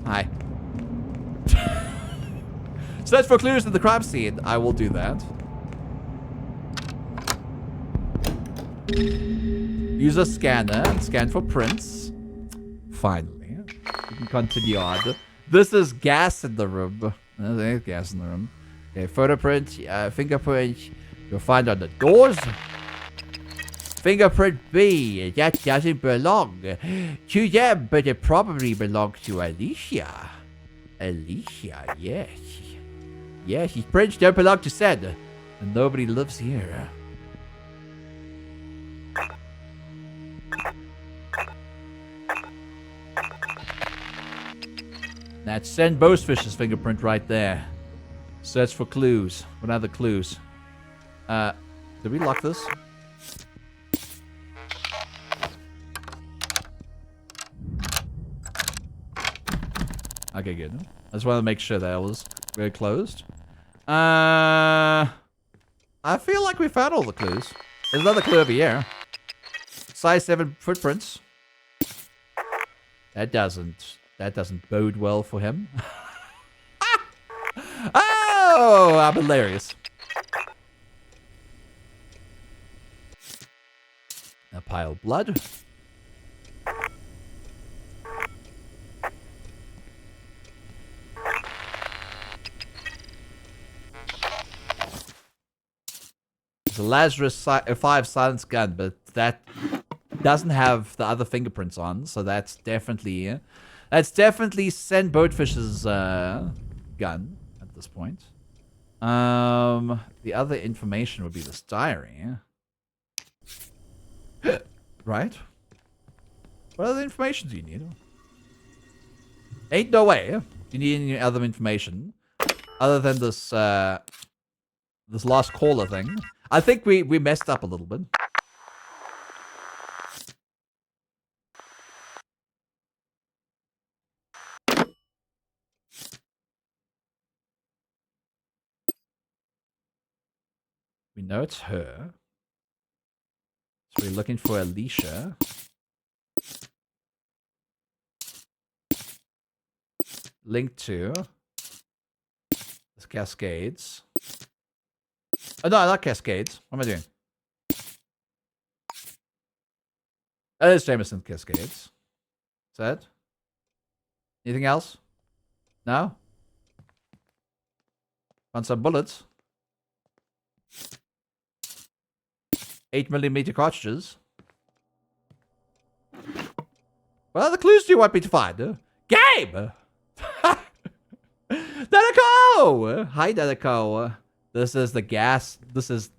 Hi. Search for clues in the crime scene. I will do that. Use a scanner and scan for prints. Finally. We can continue on. This is gas in the room. There's gas in the room. Okay, photo print, fingerprint. You'll find on the doors. Fingerprint B. That doesn't belong to them, but it probably belongs to Alicia. Alicia, yes. Yes, his prints don't belong to Sed. And nobody lives here. That's Sen Bosefish's fingerprint right there. Search for clues. What are the clues? Did we lock this? Okay, good. I just want to make sure that was very closed. I feel like we found all the clues. There's another clue over here. Size 7 footprints. That doesn't bode well for him. Oh, I'm hilarious. A pile of blood. It's a Lazarus 5 silence gun, but that doesn't have the other fingerprints on, so that's definitely Sen Boatfish's gun at this point. The other information would be this diary. Right? What other information do you need? Ain't no way you need any other information other than this this last caller thing. I think we messed up a little bit. We know it's her. So we're looking for Alicia. Link to this Cascades. Oh no, not Cascades. What am I doing? Oh, it's Jameson Cascades. Is that? Anything else? No? Want some bullets? 8mm cartridges. What other clues do you want me to find? Game! Danico! Hi, Danico. This is the gas. This is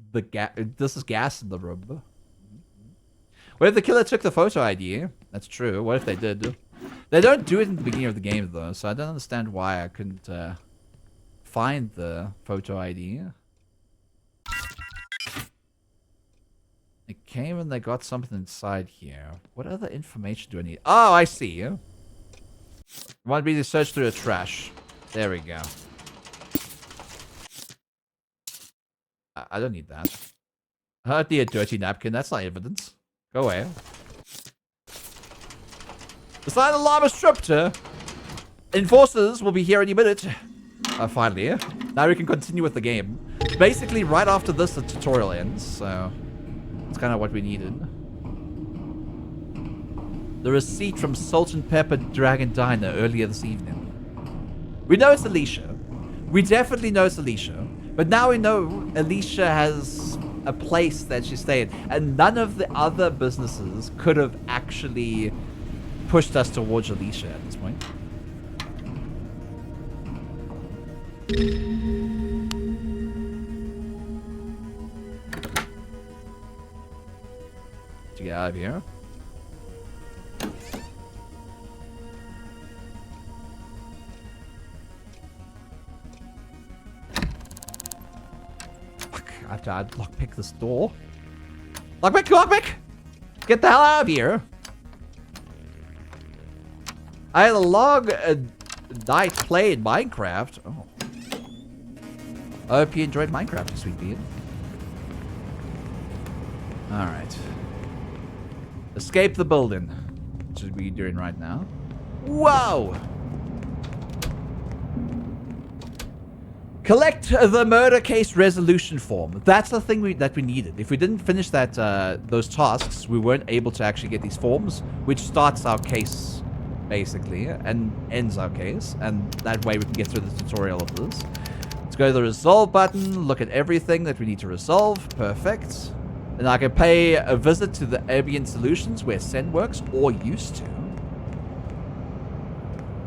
gas in the room. What if the killer took the photo ID? That's true. What if they did? They don't do it in the beginning of the game, though, so I don't understand why I couldn't find the photo ID. They came and they got something inside here. What other information do I need? Oh, I see. Want me to search through the trash. There we go. I don't need that. I don't need a dirty napkin. That's not evidence. Go away. The silent alarm is tripped. Enforcers will be here any minute. Finally. Now we can continue with the game. Basically, right after this, the tutorial ends, so it's kind of what we needed. The receipt from Salt and Pepper Dragon Diner earlier this evening. We know it's Alicia. We definitely know it's Alicia. But now we know Alicia has a place that she stayed. And none of the other businesses could have actually pushed us towards Alicia at this point. To get out of here. I have to lockpick this door. Lockpick! Lockpick! Get the hell out of here! I had a long night playing Minecraft. Oh. I hope you enjoyed Minecraft this week, Ian. Alright. Escape the building. Which is what we're doing right now. Whoa! Collect the murder case resolution form. That's the thing that we needed. If we didn't finish that those tasks, we weren't able to actually get these forms, which starts our case, basically, and ends our case. And that way we can get through the tutorial of this. Let's go to the resolve button, look at everything that we need to resolve. Perfect. And I can pay a visit to the Ambient Solutions where Send works, or used to.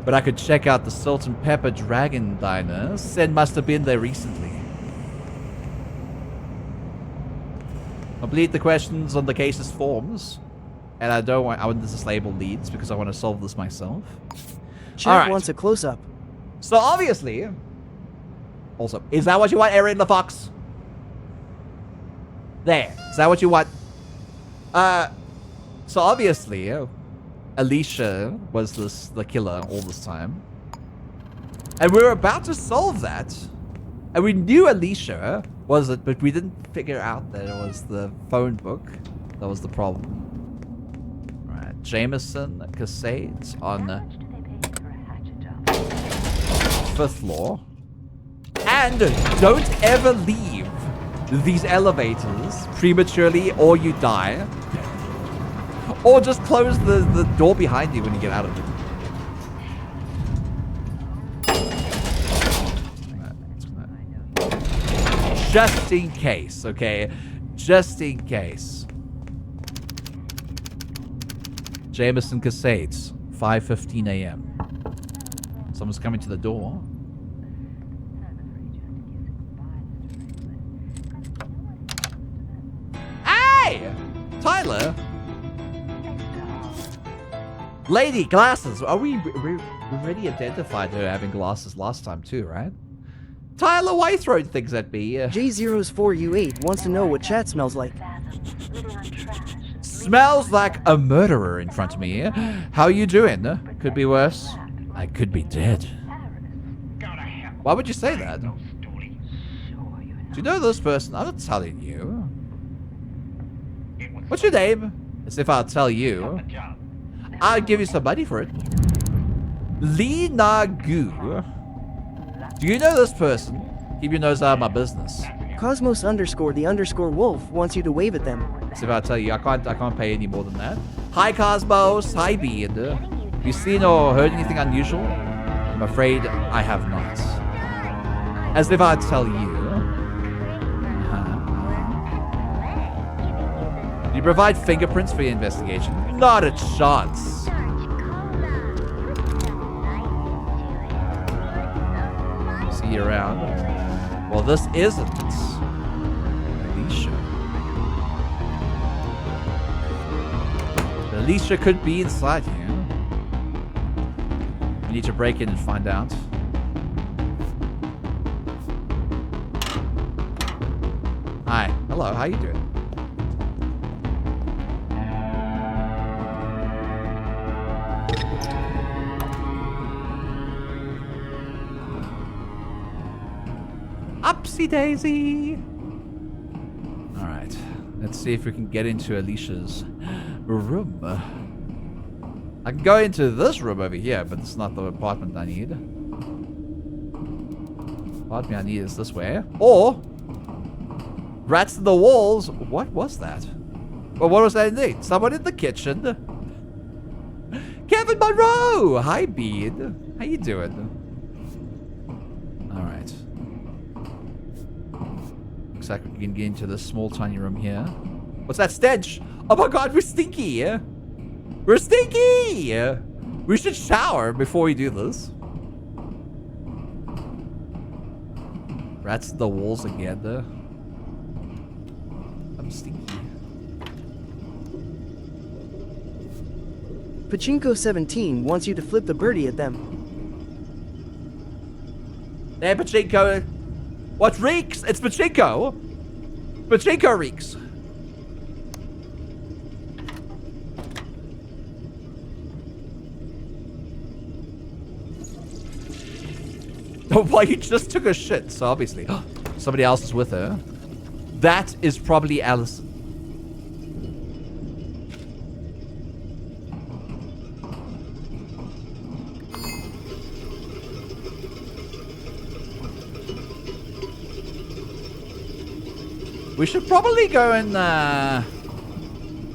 But I could check out the Salt and Pepper Dragon Diner. Sen must have been there recently. Complete the questions on the case's forms. And I want to disable leads because I want to solve this myself.
Chat wants a close-up.
So obviously... Also, is that what you want, Aaron the Fox? There. Is that what you want? So obviously... Alicia was the killer all this time. And we were about to solve that. And we knew Alicia was it, but we didn't figure out that it was the phone book. That was the problem. Right, Jameson Cascades on the 5th floor. And don't ever leave these elevators prematurely or you die. Or just close the door behind you when you get out of it. Just in case, okay? Just in case. Jameson Cascades, 5:15 a.m. Someone's coming to the door. Hey! Tyler? Lady, glasses. Are we already identified her having glasses last time too, right? Tyler, why you throwing things at me?
J04U8 wants to know what chat smells like.
Smells like a murderer in front of me. How you doing? Could be worse. I could be dead. Why would you say that? Do you know this person? I'm not telling you. What's your name? As if I'll tell you. I'll give you some money for it. Lee Nagu. Do you know this person? Keep your nose out of my business.
Cosmos _ Wolf wants you to wave at them.
So if I tell you, I can't pay any more than that. Hi Cosmos, hi Bean. Have you seen or heard anything unusual? I'm afraid I have not. As if I'd tell you. Do you provide fingerprints for your investigation? Not a chance. See you around. Well, this isn't Alicia. Alicia could be inside here. We need to break in and find out. Hi. Hello. How you doing? Upsy daisy. All right. Let's see if we can get into Alicia's room. I can go into this room over here, but it's not the apartment I need. The apartment I need is this way. Or Rats in the walls. What was that? Well, what was that indeed? Someone in the kitchen. Kevin Monroe! Hi, Bean. How you doing? Alright. Looks like we can get into this small, tiny room here. What's that stench? Oh my god, we're stinky! We're stinky! We should shower before we do this. Rats in the walls again, though. I'm stinky.
Pachinko 17 wants you to flip the birdie at them.
Hey, Pachinko. What reeks? It's Pachinko. Pachinko reeks. Oh, well, you just took a shit, so obviously. Somebody else is with her. That is probably Allison. We should probably go and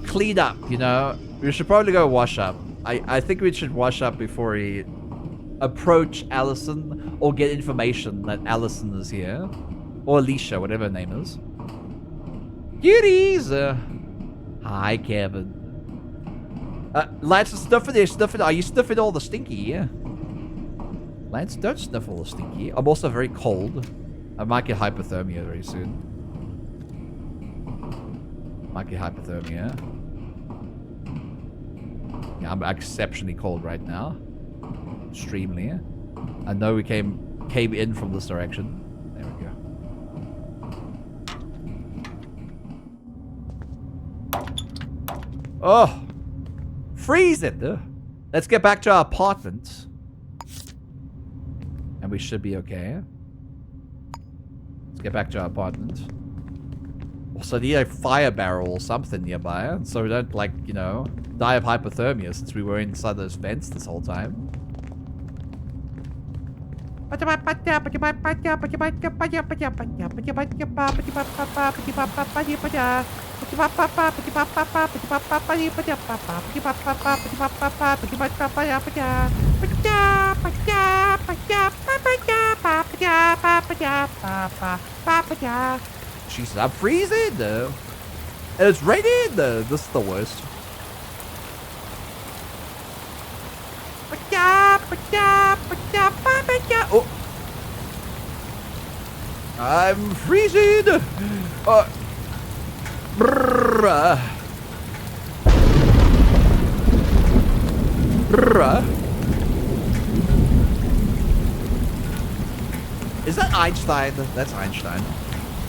clean up, you know? We should probably go wash up. I think we should wash up before we approach Allison or get information that Allison is here. Or Alicia, whatever her name is. Cuties! Hi, Kevin. Lance, sniffing there, sniffing. Are you sniffing all the stinky? Yeah. Lance, don't sniff all the stinky. I'm also very cold. I might get hypothermia very soon. Might get hypothermia. Yeah, I'm exceptionally cold right now. Extremely. I know we came in from this direction. There we go. Oh! Freeze it! Let's get back to our apartment. And we should be okay. Let's get back to our apartment. Also, need a fire barrel or something nearby, so we don't, like, you know, die of hypothermia since we were inside those vents this whole time. Jesus, I'm freezing! And it's raining! This is the worst. Oh! I'm freezing! Brrrr. Brrrr. Is that Einstein? That's Einstein.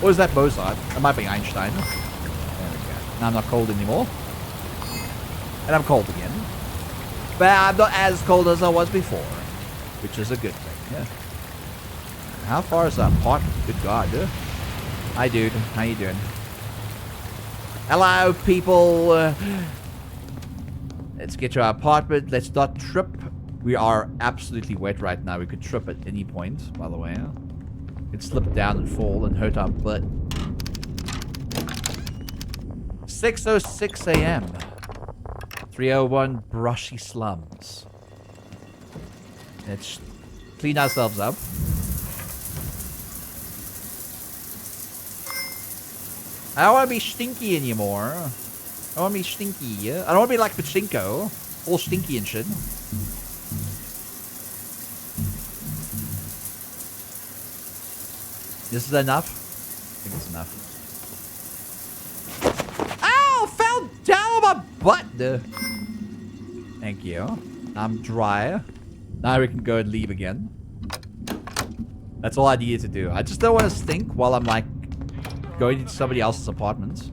Or is that Mozart? It might be Einstein. There we go. Now I'm not cold anymore. And I'm cold again. But I'm not as cold as I was before. Which is a good thing, yeah. How far is that apartment? Good God, dude. Hi, dude. How you doing? Hello, people. Let's get to our apartment. Let's not trip. We are absolutely wet right now. We could trip at any point, by the way. We could slip down and fall and hurt our butt. 6:06 a.m. 301 brushy slums. Let's clean ourselves up. I don't want to be stinky anymore. I don't want to be stinky. I don't want to be like Pachinko. All stinky and shit. This is enough? I think it's enough. Ow! Fell down my butt! Thank you. I'm dry. Now we can go and leave again. That's all I needed to do. I just don't want to stink while I'm like going into somebody else's apartment.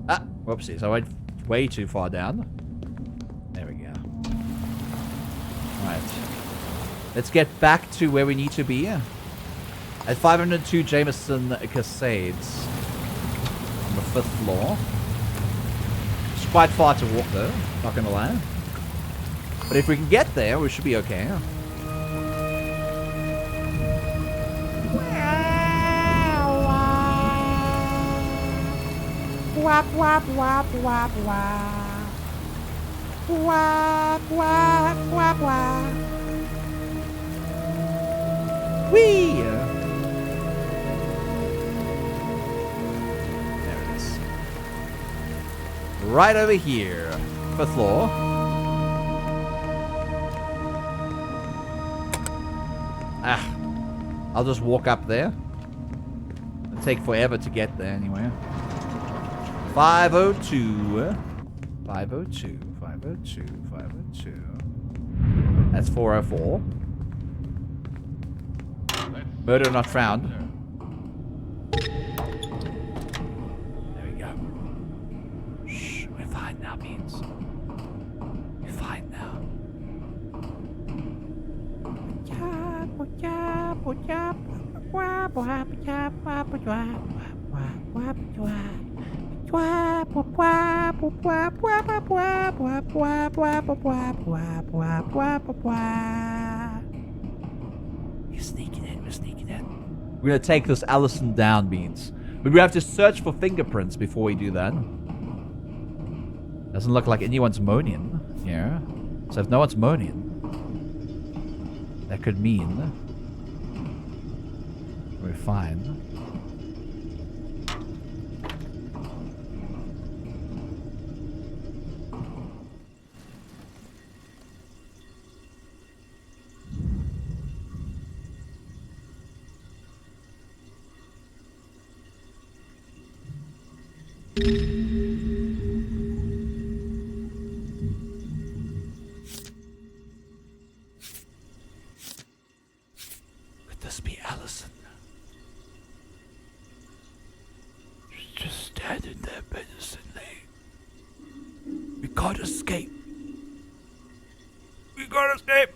Ah, whoopsies. I went way too far down. There we go. Alright. Let's get back to where we need to be. At 502 Jameson Cascades. On the 5th floor. It's quite far to walk though, not gonna lie. But if we can get there, we should be okay. Wap, wap, wap, wap, wap. Wap, wap, wap, wap. Whee! There it is. Right over here. 5th floor. I'll just walk up there. It'll take forever to get there anyway. 502. 502. 502. 502. That's 404. Murder not found. There we go. Shh, we're fine now, Beans. We're fine now. We're sneaking in, we're sneaking in. We're gonna take this Allison down, Beans. But we have to search for fingerprints before we do that. Doesn't look like anyone's moaning here. So if no one's moaning, that could mean we're fine. Could this be Allison? She's just standing there menacingly. We can't escape. We can't escape.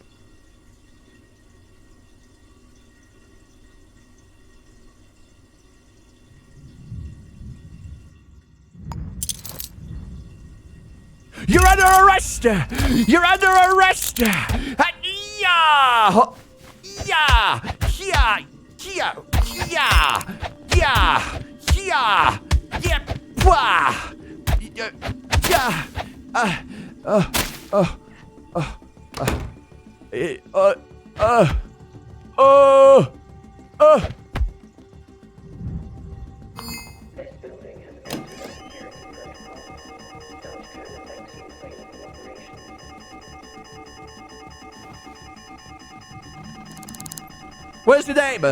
You're under arrest! You're under arrest! Yeah! Yeah! Yeah! Yeah! Yeah! Yeah! Yeah! Where's your name?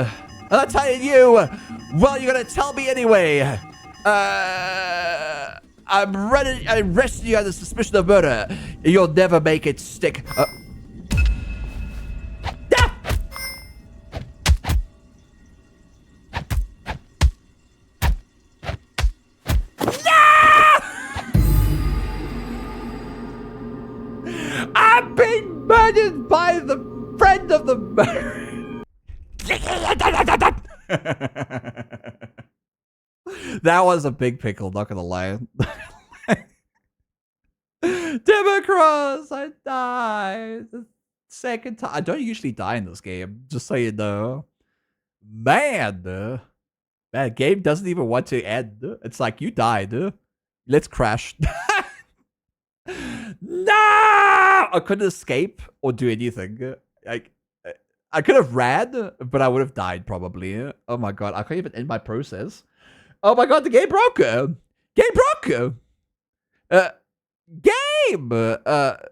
I'm telling you. Well, you're gonna tell me anyway. I'm arresting you under suspicion of murder. You'll never make it stick. I'm being murdered by the friend of the murderer. That was a big pickle, not gonna lie. Democross, I died. The second time. I don't usually die in this game, just so you know. Man, that game doesn't even want to end. It's like, you died. Let's crash. No! I couldn't escape or do anything. I could have ran, but I would have died probably. Oh my god, I can't even end my process. Oh my god, the game broke. Game broke. Game. What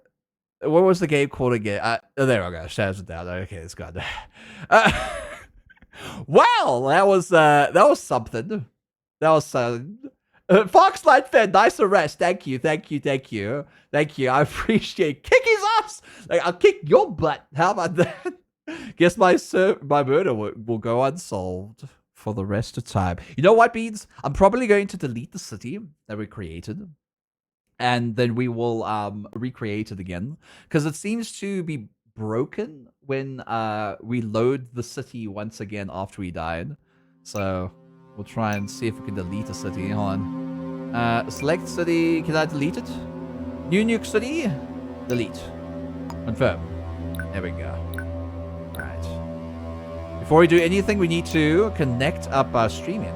was the game called again? There we go. Shadows of Doubt. Okay, it's gone. Well, that was something. That was Foxlight Fan, nice arrest. Thank you. I appreciate kick his ass. Like, I'll kick your butt. How about that? Guess my murder will go unsolved for the rest of time. You know what, Beans? I'm probably going to delete the city that we created. And then we will recreate it again. Because it seems to be broken when we load the city once again after we died. So we'll try and see if we can delete the city. Hold on. Select city. Can I delete it? New nuke city. Delete. Confirm. There we go. Alright. Before we do anything, we need to connect up our streaming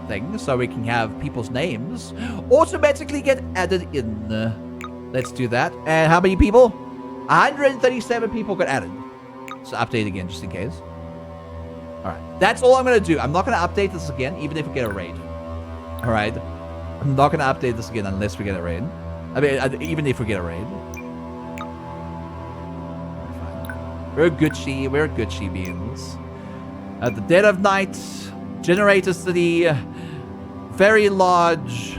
thing so we can have people's names automatically get added in. Let's do that. And how many people? 137 people got added. So update again, just in case. Alright. That's all I'm going to do. I'm not going to update this again, even if we get a raid. Alright. I'm not going to update this again unless we get a raid. I mean, even if we get a raid. We're Gucci. We're Gucci beans. At the dead of night, Generator City, very large,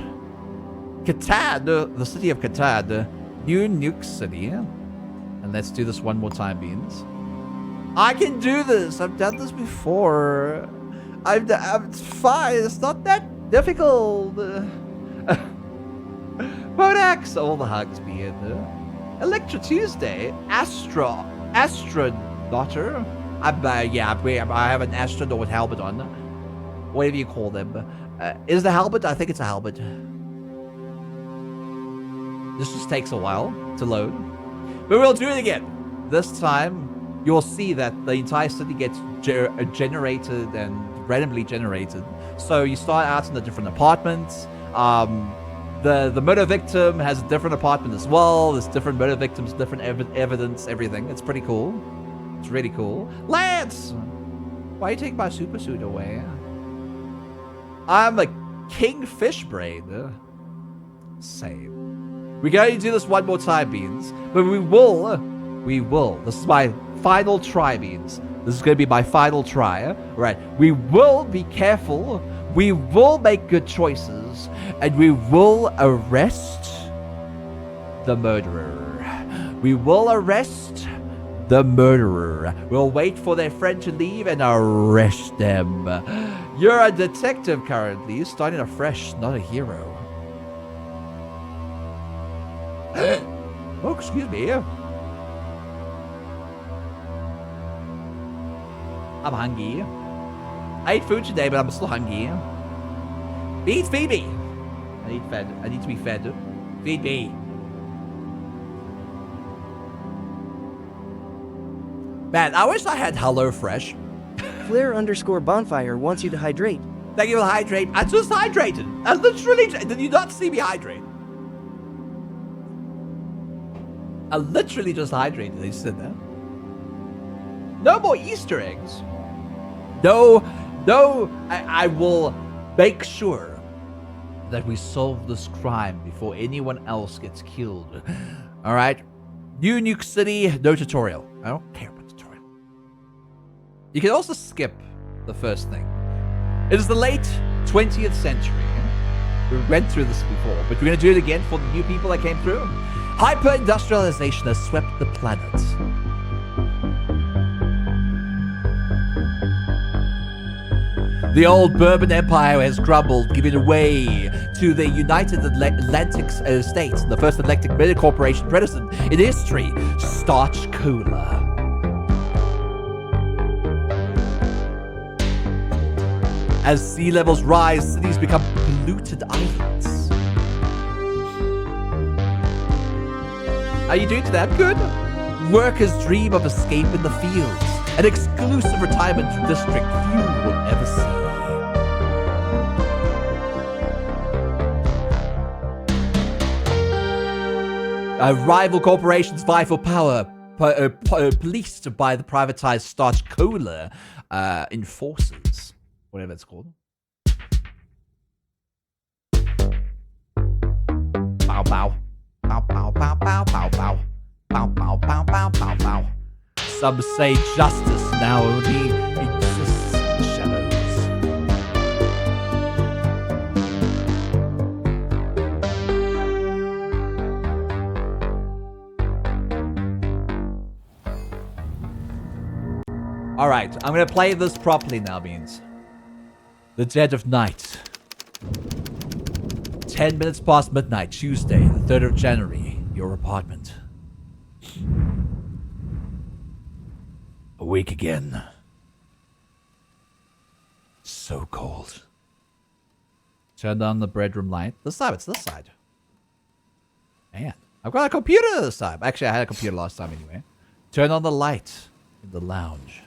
Catad, the city of Catad, New Nuke City. And let's do this one more time, beans. I can do this. I've done this before. It's fine. It's not that difficult. Podax, all the hugs be in there. Electra Tuesday, Astro Daughter. I have an astronaut with helmet on. Whatever you call them. Is the helmet? I think it's a helmet. This just takes a while to load. But we'll do it again. This time, you'll see that the entire city gets generated and randomly generated. So you start out in the different apartments. The murder victim has a different apartment as well. There's different murder victims, different evidence, everything. It's pretty cool. It's really cool. Lance! Why you take my super suit away? I'm a kingfish brain. Same. We're going to do this one more time, Beans. But we will. This is my final try, Beans. This is going to be my final try. Right. We will be careful. We will make good choices. And we will arrest the murderer. We will arrest the murderer. We'll wait for their friend to leave and arrest them. You're a detective currently, starting afresh, not a hero. Oh, excuse me. I'm hungry. I ate food today, but I'm still hungry. Feed me. I need fed. I need to be fed. Feed me. Man, I wish I had HelloFresh.
Flare_bonfire wants you to hydrate.
Thank you for hydrate. I just hydrated. I literally. Did you not see me hydrate? I literally just hydrated. They said that. No more Easter eggs. No. I will make sure that we solve this crime before anyone else gets killed. All right. New Nuke City. No tutorial. I don't care about tutorial. You can also skip the first thing. It is the late 20th century. We went through this before, but we're going to do it again for the new people that came through. Hyper-industrialization has swept the planet. The old Bourbon Empire has crumbled, giving way to the United Atlantic States, the first electric media corporation president in history, Starch Cola. As sea levels rise, cities become polluted islands. How you doing today? I'm good. Workers dream of escape in the fields, an exclusive retirement district few will ever see. Rival corporations vie for power, policed by the privatized Starch Cola enforcers, whatever it's called. Bow bow. Bow bow bow bow bow bow. Bow bow bow bow bow bow. Some say justice now only exists in the shadows. Alright, I'm gonna play this properly now, Beans. The dead of night. 10 minutes past midnight, Tuesday, the 3rd of January. Your apartment. Awake again. So cold. Turn on the bedroom light. This side, it's this side. Man, I've got a computer this time. Actually, I had a computer last time anyway. Turn on the light in the lounge.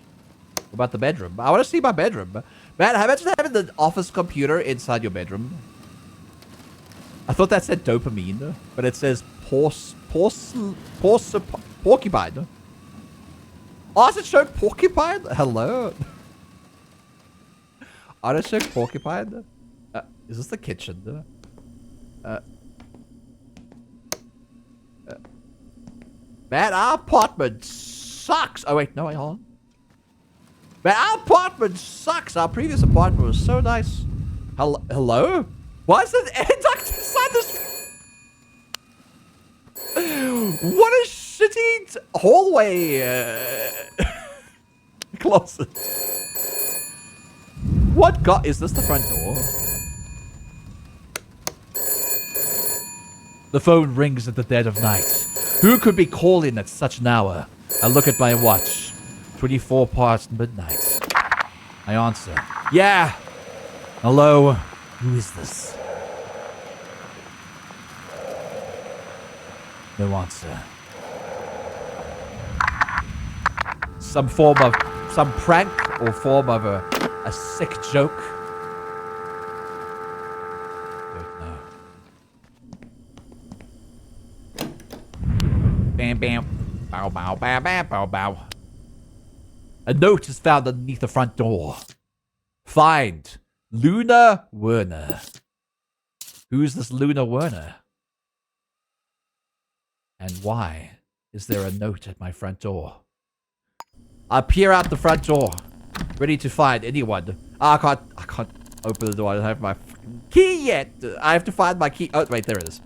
What about the bedroom? I want to see my bedroom. Man, I imagine having the office computer inside your bedroom. I thought that said dopamine, but it says porcupine. Oh, does it show porcupine? Hello? Oh, does it show porcupine? Is this the kitchen? Man, our apartment sucks. Oh, wait. No, wait, hold on. Man, our apartment sucks. Our previous apartment was so nice. Hello? Why is it air duct inside this? What a shitty hallway closet. What god is this? The front door? The phone rings at the dead of night. Who could be calling at such an hour? I look at my watch. 24 past midnight. I answer. Yeah. Hello. Who is this? No answer. Some prank or form of a sick joke. Don't know. Bam bam. Bow bow bow bow bow bow. A note is found underneath the front door. Find Luna Werner. Who's this Luna Werner? And why is there a note at my front door? I peer out the front door, ready to find anyone. I can't open the door. I don't have my key yet. I have to find my key. Oh, wait, there it is.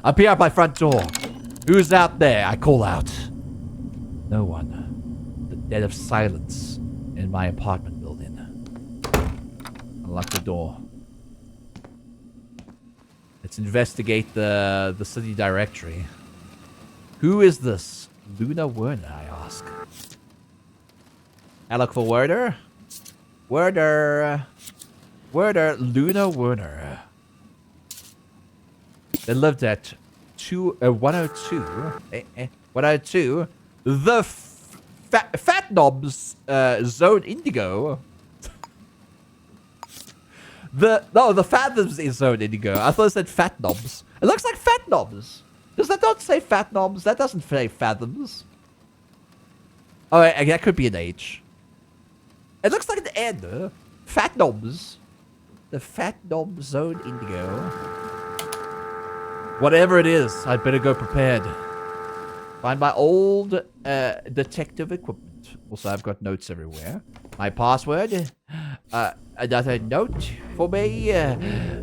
I peer out my front door. Who's out there? I call out. No one. The dead of silence in my apartment building. I lock the door. Let's investigate the city directory. Who is this Luna Werner, I ask? I look for Werner. Werner, Luna Werner. They lived at 102. 102. The Fat Knobs Zone Indigo. The Fathoms is Zone Indigo. I thought it said Fat Knobs. It looks like Fat Knobs. Does that not say Fat Knobs? That doesn't say Fathoms. Oh, that could be an H. It looks like an N. Fat Knobs. The Fat Knob Zone Indigo. Whatever it is, I'd better go prepared. Find my old detective equipment. Also, I've got notes everywhere. My password. Another note for me. I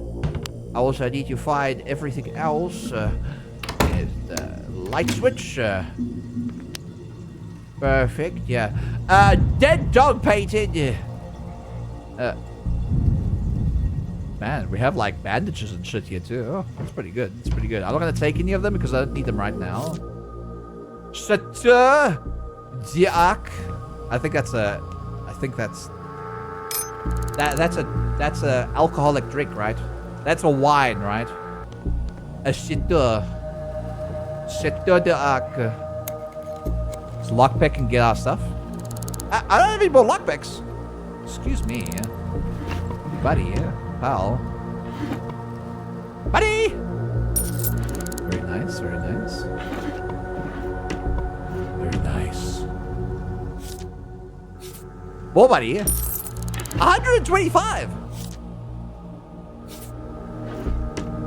also need to find everything else. Light switch. Perfect, yeah. Dead dog painted. Man, we have like bandages and shit here too. Oh, that's pretty good. That's pretty good. I'm not gonna take any of them because I don't need them right now. Chateau Diac. I think that's a alcoholic drink, right? That's a wine, right? A Chateau Diac. Let's lockpick and get our stuff. I don't have any more lockpicks. Excuse me, buddy, pal. Buddy! Very nice, very nice. Very nice. More buddy. 125!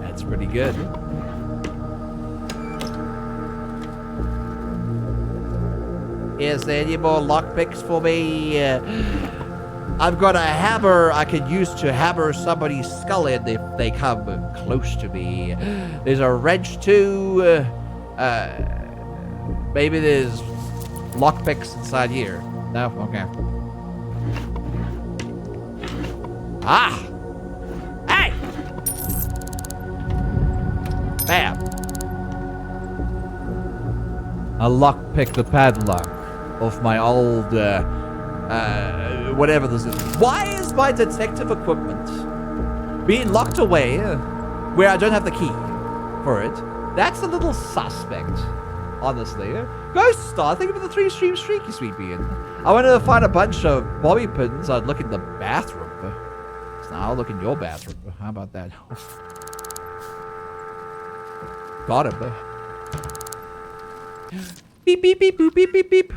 That's pretty good. Is there any more lockpicks for me? I've got a hammer I could use to hammer somebody's skull in if they come close to me. There's a wrench too. Maybe there's lockpicks inside here. No? Okay. Ah! Hey! Bam! I lockpick the padlock of my old, whatever this is. Why is my detective equipment being locked away where I don't have the key for it? That's a little suspect, honestly. Ghost Star, thank you for the 3 stream streaky, sweet bean. I wanted to find a bunch of bobby pins. I'd look in the bathroom. So now I'll look in your bathroom. How about that? Got him. Beep, beep, beep, boop, beep, beep, beep.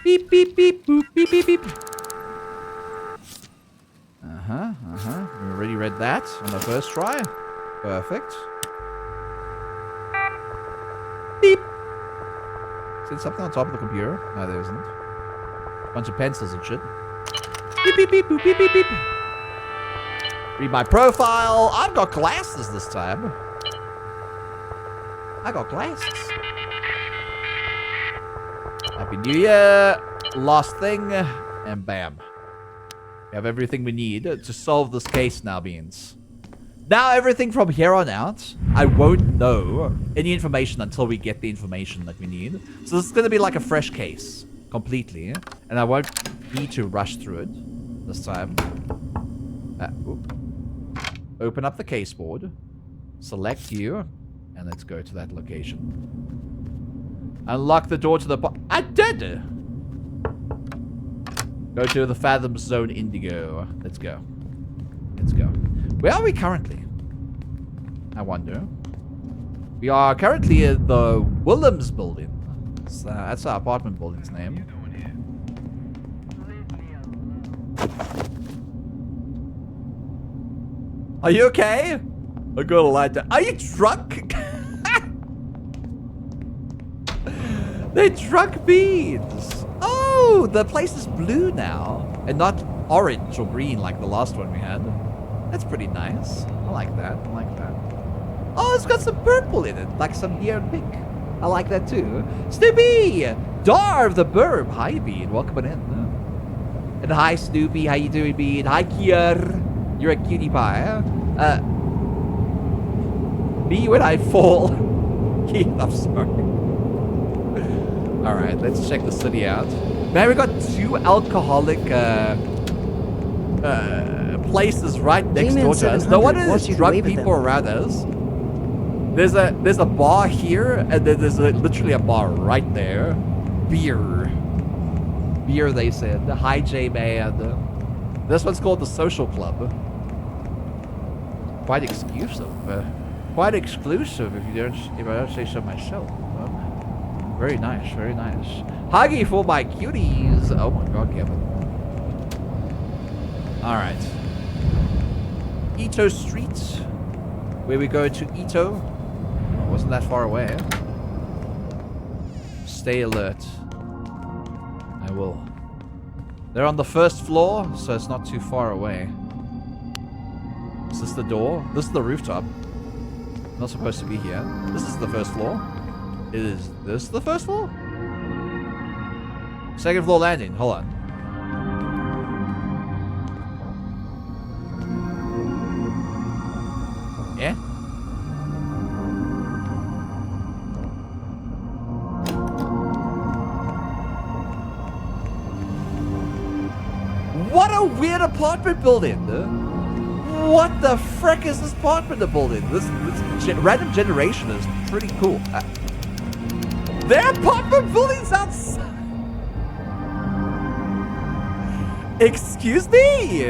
Beep, beep, beep, boop, beep, beep, beep. We already read that on the first try. Perfect. Beep. Is there something on top of the computer? No, there isn't. Bunch of pencils and shit. Beep, beep, beep, boop, beep, beep, beep. Read my profile. I've got glasses this time. I got glasses. Happy New Year. Last thing. And bam. We have everything we need to solve this case now, Beans. Now everything from here on out, I won't know any information until we get the information that we need. So this is going to be like a fresh case. Completely. And I won't need to rush through it this time. Open up the case board. Select you. And let's go to that location. Unlock the door to the... I did! Go to the Fathom Zone Indigo. Let's go. Let's go. Where are we currently? I wonder. We are currently in the Willems building. That's our apartment building's name. Are you okay? I got a light down. Are you drunk? They're drunk beans. Oh, the place is blue now. And not orange or green like the last one we had. That's pretty nice. I like that. I like that. Oh, it's got some purple in it. Like some neon pink. I like that too. Snoopy! Darv the Burb. Hi, Bean. Welcome in. And hi, Snoopy. How you doing, Bean? Hi, Kier. You're a cutie pie. Me when I fall. Keith, I'm sorry. Alright, let's check the city out. Man, we got 2 alcoholic places right next door to us. No wonder there's drunk people around us. There's a bar here, and then there's literally a bar right there. Beer, they said. Hi, J-Man. This one's called the Social Club. Quite exclusive. Quite exclusive, if I don't say so myself. Very nice, very nice. Huggy for my cuties. Oh my god, Kevin. Alright. Ito Street. Where we go to Ito. Oh, wasn't that far away. Stay alert. I will. They're on the first floor, so it's not too far away. Is this the door? This is the rooftop. Not supposed to be here. This is the first floor. Is this the first floor? Second floor landing. Hold on. Yeah? What a weird apartment building. What the frick is this apartment building? This random generation is pretty cool. Their apartment buildings outside. Excuse me?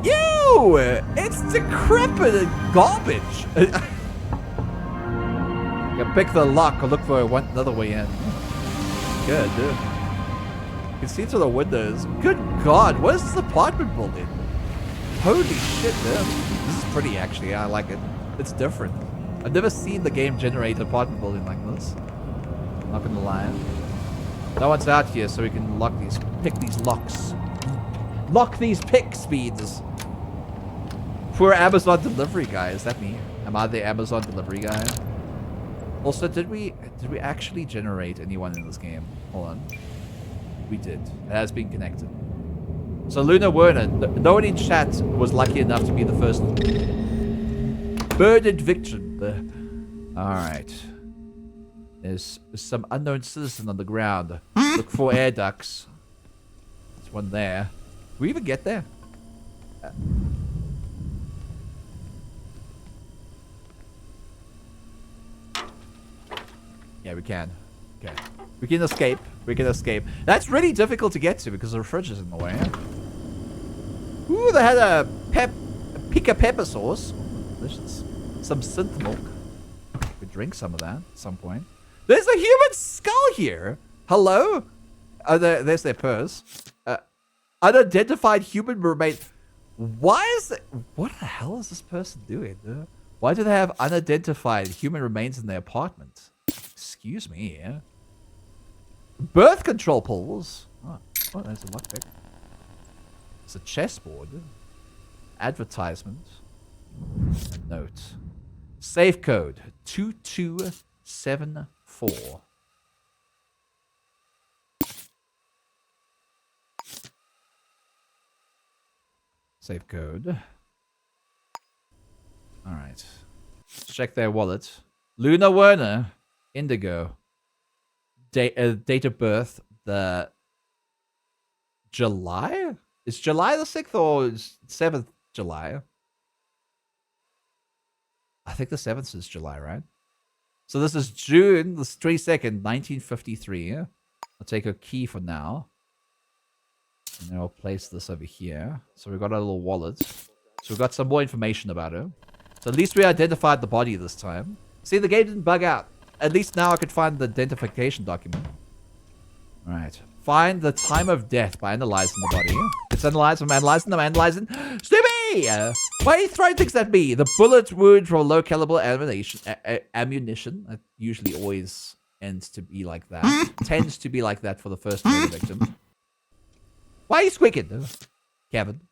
Ew! It's decrepit and garbage. You can pick the lock or look for another way in. Good, dude. You can see through the windows. Good God, what is this apartment building? Holy shit, dude. This is pretty, actually. I like it. It's different. I've never seen the game generate an apartment building like this. Not gonna lie. No one's out here, so we can pick these locks. Lock these pick speeds. Poor Amazon delivery guy. Is that me? Am I the Amazon delivery guy? Also, did we actually generate anyone in this game? Hold on. We did. It has been connected. So Luna Werner, no one in chat was lucky enough to be the first murdered victim. Alright. There's some unknown citizen on the ground. Look for air ducts. There's one there. Did we even get there? Yeah, we can. Okay. We can escape. We can escape. That's really difficult to get to because the fridge is in the way. Ooh, they had a pica pepper sauce. Ooh, delicious. Some synth milk. We drink some of that at some point. There's a human skull here. Hello? Oh, there's their purse. Unidentified human remain. Why is it? What the hell is this person doing? Why do they have unidentified human remains in their apartment? Excuse me. Yeah? Birth control pills. Oh, there's a lockpick. It's a chessboard. Advertisement. A note. Safe code 2274. Safe code. Alright. Check their wallet. Luna Werner. Indigo. Date of birth. The July? Is July the 6th or 7th July? I think the 7th is July, right? So this is June the 22nd, 1953. I'll take a key for now. And then I'll place this over here. So we've got our little wallet. So we've got some more information about her. So at least we identified the body this time. See, the game didn't bug out. At least now I could find the identification document. Alright. Find the time of death by analyzing the body. It's analyzing, I'm analyzing. Snoopy! Why are you throwing things at me? The bullet wound from low caliber ammunition. That usually always ends to be like that. Tends to be like that for the first murder victim. Why are you squeaking? Kevin.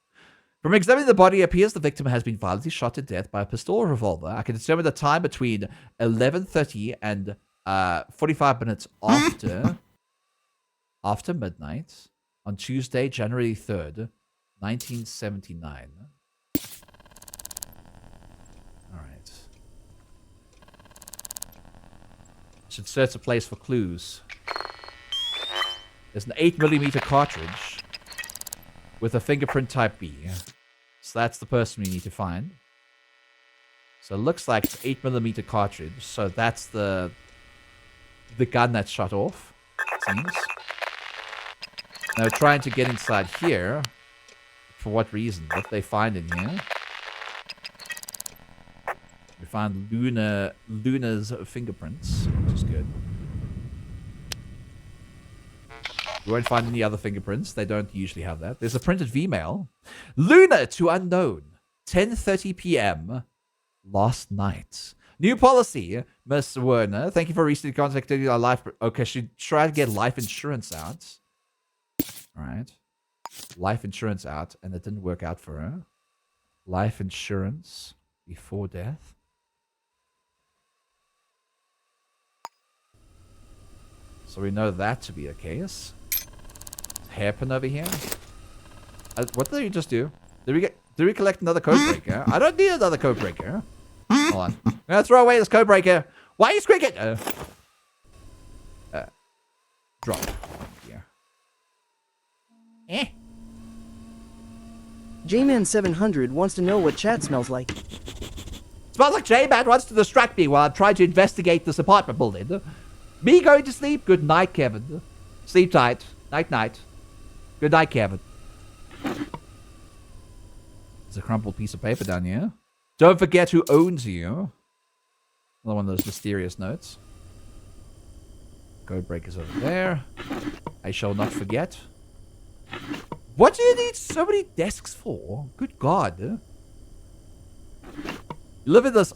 From examining the body, it appears the victim has been violently shot to death by a pistol or revolver. I can determine the time between 11:30 and 45 minutes after midnight on Tuesday, January 3rd, 1979. Alright. Should search a place for clues. There's an 8mm cartridge with a fingerprint type B. So that's the person we need to find. So it looks like it's 8mm cartridge. So that's the gun that's shut off, it seems. Now trying to get inside here. For what reason? What they find in here? We found Luna's fingerprints, which is good. We won't find any other fingerprints. They don't usually have that. There's a printed V-mail. Luna to unknown. 10:30 p.m. last night. New policy, Miss Werner. Thank you for recently contacting our life. Okay, she tried to get life insurance out. All right. Life insurance out, and it didn't work out for her. Life insurance before death. So we know that to be the case. Hairpin over here. What did we just do? Did we collect another code breaker? I don't need another code breaker. Hold on. I'm gonna throw away this code breaker. Why are you squeaking? Drop. Here.
J-Man700 wants to know what chat smells like.
Smells like J-Man wants to distract me while I'm trying to investigate this apartment building. Me going to sleep? Good night, Kevin. Sleep tight. Night, night. Good night, Kevin. There's a crumpled piece of paper down here. Don't forget who owns you. Another one of those mysterious notes. Code breakers over there. I shall not forget. What do you need so many desks for? Good God. You live in this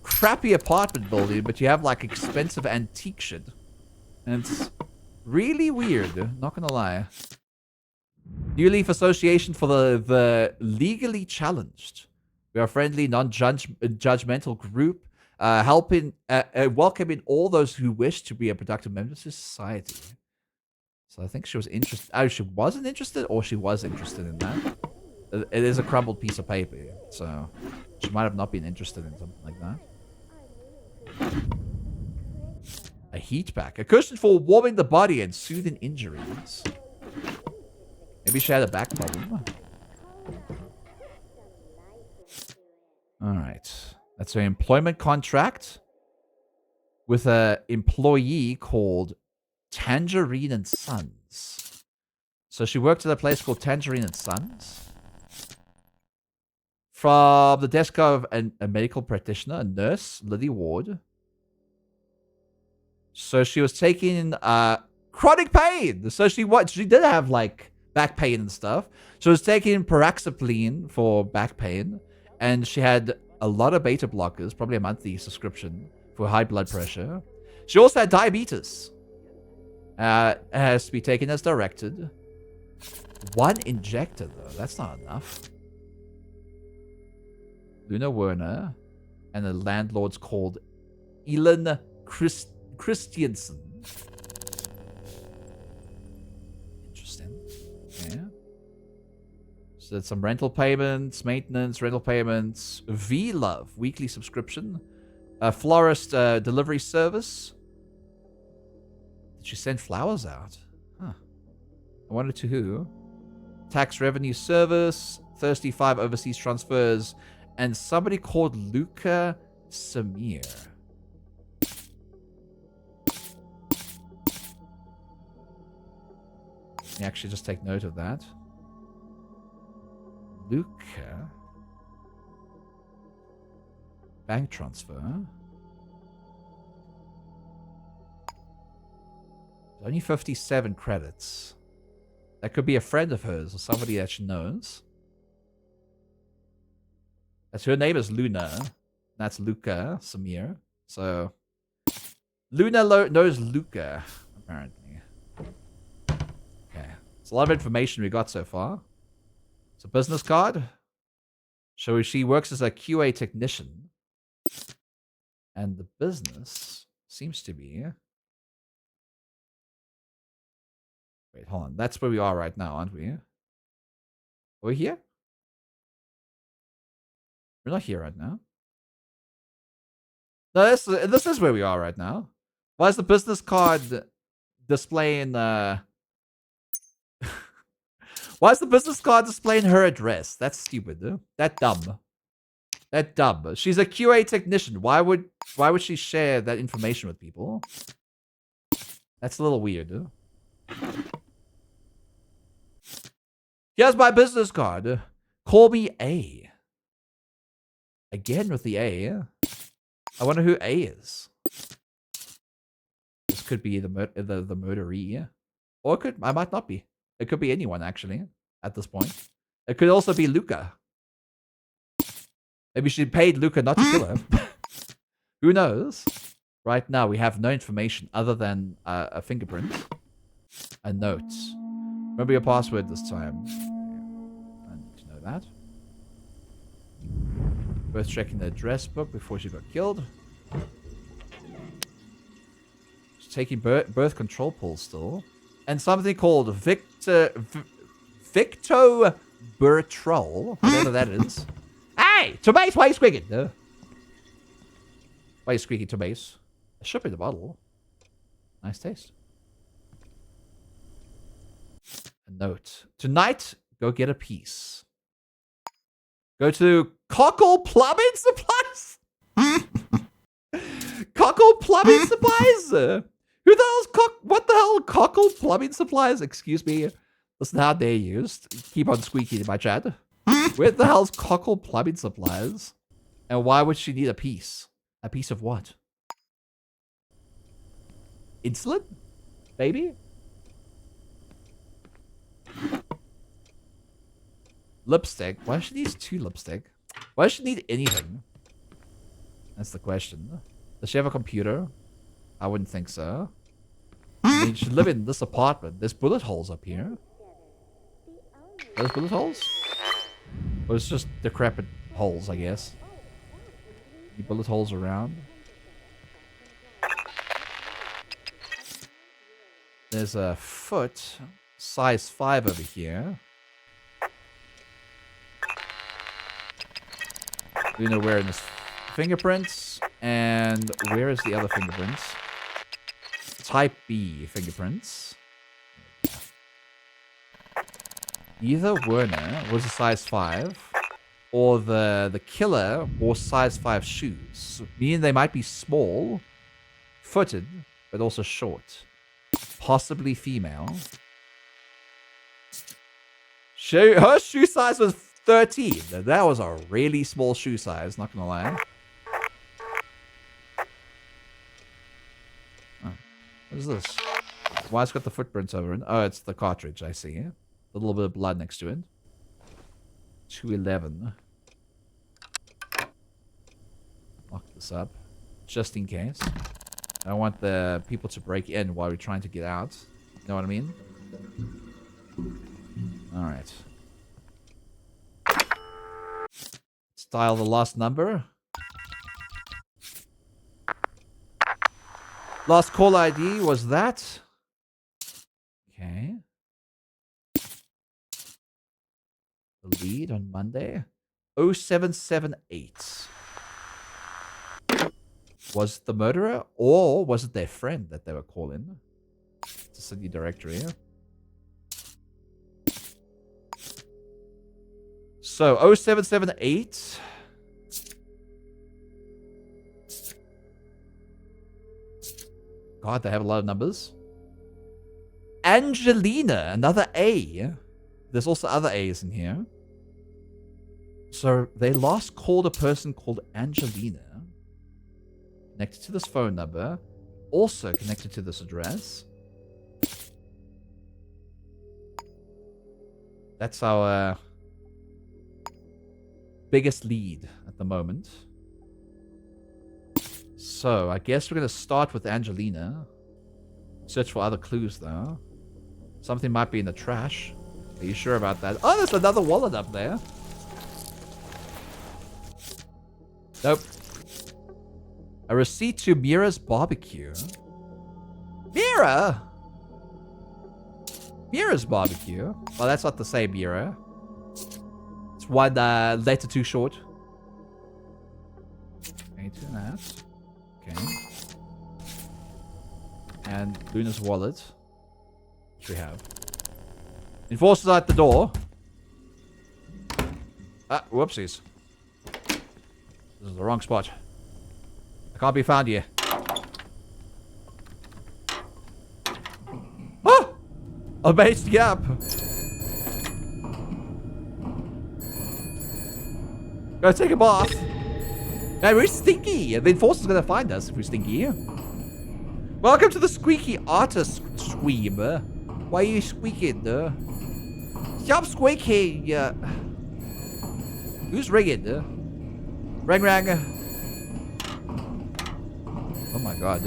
crappy apartment building, but you have like expensive antique shit. And it's really weird, not gonna lie. New Leaf Association for the legally challenged. We are a friendly, non-judgmental group, welcoming all those who wish to be a productive member of society. So I think she was interested. Oh, she wasn't interested, or she was interested in that. It is a crumbled piece of paper, so she might have not been interested in something like that. A heat pack. A cushion for warming the body and soothing injuries. Maybe she had a back problem. Alright. That's her employment contract. with an employee called Tangerine and Sons. So she worked at a place called Tangerine and Sons. From the desk of a medical practitioner, a nurse, Lily Ward. So she was taking chronic pain. So she did have like back pain and stuff. She was taking paraxapine for back pain, and she had a lot of beta blockers, probably a monthly subscription for high blood pressure. She also had diabetes. Has to be taken as directed. 1 injector though, that's not enough. Luna Werner, and the landlord's called Elin Christiansen. Interesting. Yeah. So that's some rental payments, maintenance, rental payments, V-Love, weekly subscription, a florist delivery service. Did she send flowers out? Huh. I wonder to who? Tax revenue service, 35 overseas transfers, and somebody called Luca Samir. Let me actually just take note of that. Luca. Bank transfer. Only 57 credits. That could be a friend of hers or somebody that she knows. That's her name is Luna. That's Luca Samir. So Luna knows Luca, apparently. Okay. It's a lot of information we got so far. It's a business card. So she works as a QA technician. And the business seems to be... Wait, hold on. That's where we are right now, aren't we? Are we here? We're not here right now. No, this is where we are right now. Why is the business card displaying... Why is the business card displaying her address? That's stupid. Huh? That dumb. That dumb. She's a QA technician. Why would she share that information with people? That's a little weird. Huh? Here's my business card. Call me A. Again with the A. I wonder who A is. This could be the murderee. Or I might not be. It could be anyone, actually, at this point. It could also be Luca. Maybe she paid Luca not to kill her. Who knows? Right now, we have no information other than a fingerprint. A note. Remember your password this time. I need to know that. Worth checking the address book before she got killed. She's taking birth control pills still. And something called Victo Bertrol. Whatever that is. Hey! Tomato, why are you squeaking? Why are you squeaking, tomatoes? It should be the bottle. Nice taste. A note. Tonight, go get a piece. Go to Cockle Plumbing Supplies? Cockle Plumbing Supplies? Who the hell's what the hell? Cockle Plumbing Supplies? Excuse me. Listen how they're used. Keep on squeaking in my chat. Where the hell's Cockle Plumbing Supplies? And why would she need a piece? A piece of what? Insulin? Baby? Lipstick? Why does she need 2 lipstick? Why does she need anything? That's the question. Does she have a computer? I wouldn't think so. I mean, she should live in this apartment. There's bullet holes up here. Are those bullet holes? Or it's just decrepit holes, I guess. Any bullet holes around? There's a foot. Size 5 over here. We know where in this fingerprints. And where is the other fingerprints? Type B fingerprints. Either Werner was a size 5, or the killer wore size 5 shoes, meaning they might be small, Footed, but also short. Possibly female. Her shoe size was 13. That was a really small shoe size, not gonna lie. Oh, what is this? Why it's got the footprints over it? Oh, it's the cartridge, I see. A little bit of blood next to it. 211. Lock this up. Just in case. I don't want the people to break in while we're trying to get out. You know what I mean? Alright. Let's dial the last number. Last call ID was that. Okay. The lead on Monday. 0778. Was it the murderer, or was it their friend that they were calling? It's a city directory. So, 0778. God, they have a lot of numbers. Angelina, another A. There's also other A's in here. So, they last called a person called Angelina. Connected to this phone number. Also connected to this address. That's our biggest lead at the moment. So, I guess we're going to start with Angelina. Search for other clues, though. Something might be in the trash. Are you sure about that? Oh, there's another wallet up there. Nope. A receipt to Mira's barbecue. Mira? Mira's barbecue? Well, that's not the same Mira. It's one letter too short. Okay, 2.5. Okay. And Luna's wallet. Which we have. Enforcers at the door. Ah, whoopsies. This is the wrong spot. I can't be found here. Ah! I managed to get up. Gotta take a bath. Man, we're stinky. The enforcer's gonna find us if we're stinky. Welcome to the squeaky artist stream. Why are you squeaking? Stop squeaking. Who's ringing? Ring, rang. Oh my god.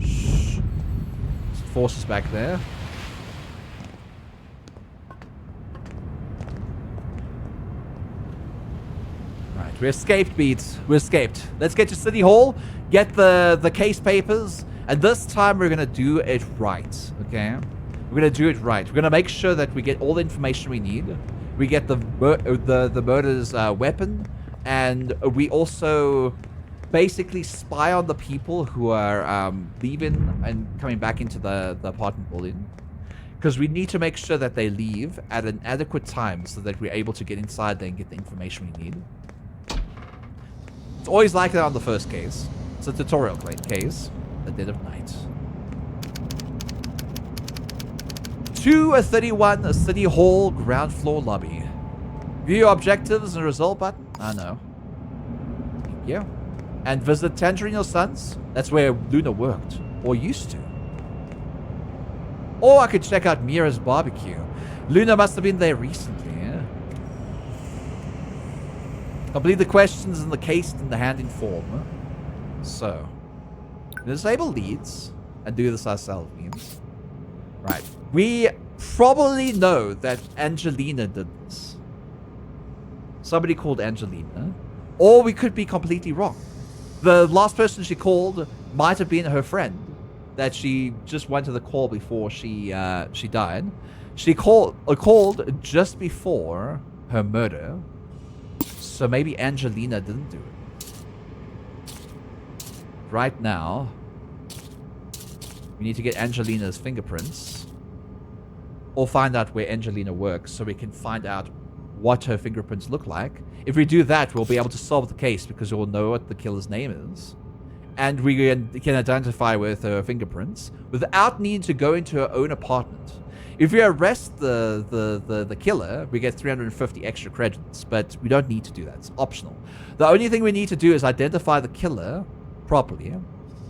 Shh. Forces back there. Right, we escaped, Beats. We escaped. Let's get to City Hall, get the case papers, and this time we're gonna do it right, okay? We're gonna do it right. We're gonna make sure that we get all the information we need. We get the murderer's weapon, and we also basically spy on the people who are leaving and coming back into the apartment building. Because we need to make sure that they leave at an adequate time so that we're able to get inside there and get the information we need. It's always like that on the first case. It's a tutorial case. The dead of night. 231 City Hall ground floor lobby. View your objectives and result button. I know. Thank you. And visit Tangerine Sons. That's where Luna worked. Or used to. Or I could check out Mira's barbecue. Luna must have been there recently, yeah? Complete the questions in the case in the hand in form. So. Disable leads. And do this ourselves, means. Right. We probably know that Angelina did this. Somebody called Angelina. Or we could be completely wrong. The last person she called might have been her friend. That she just went to the call before she died. She called just before her murder. So maybe Angelina didn't do it. Right now, we need to get Angelina's fingerprints. Or find out where Angelina works so we can find out what her fingerprints look like. If we do that, we'll be able to solve the case because we'll know what the killer's name is. And we can identify with her fingerprints without needing to go into her own apartment. If we arrest the killer, we get 350 extra credits, but we don't need to do that. It's optional. The only thing we need to do is identify the killer properly.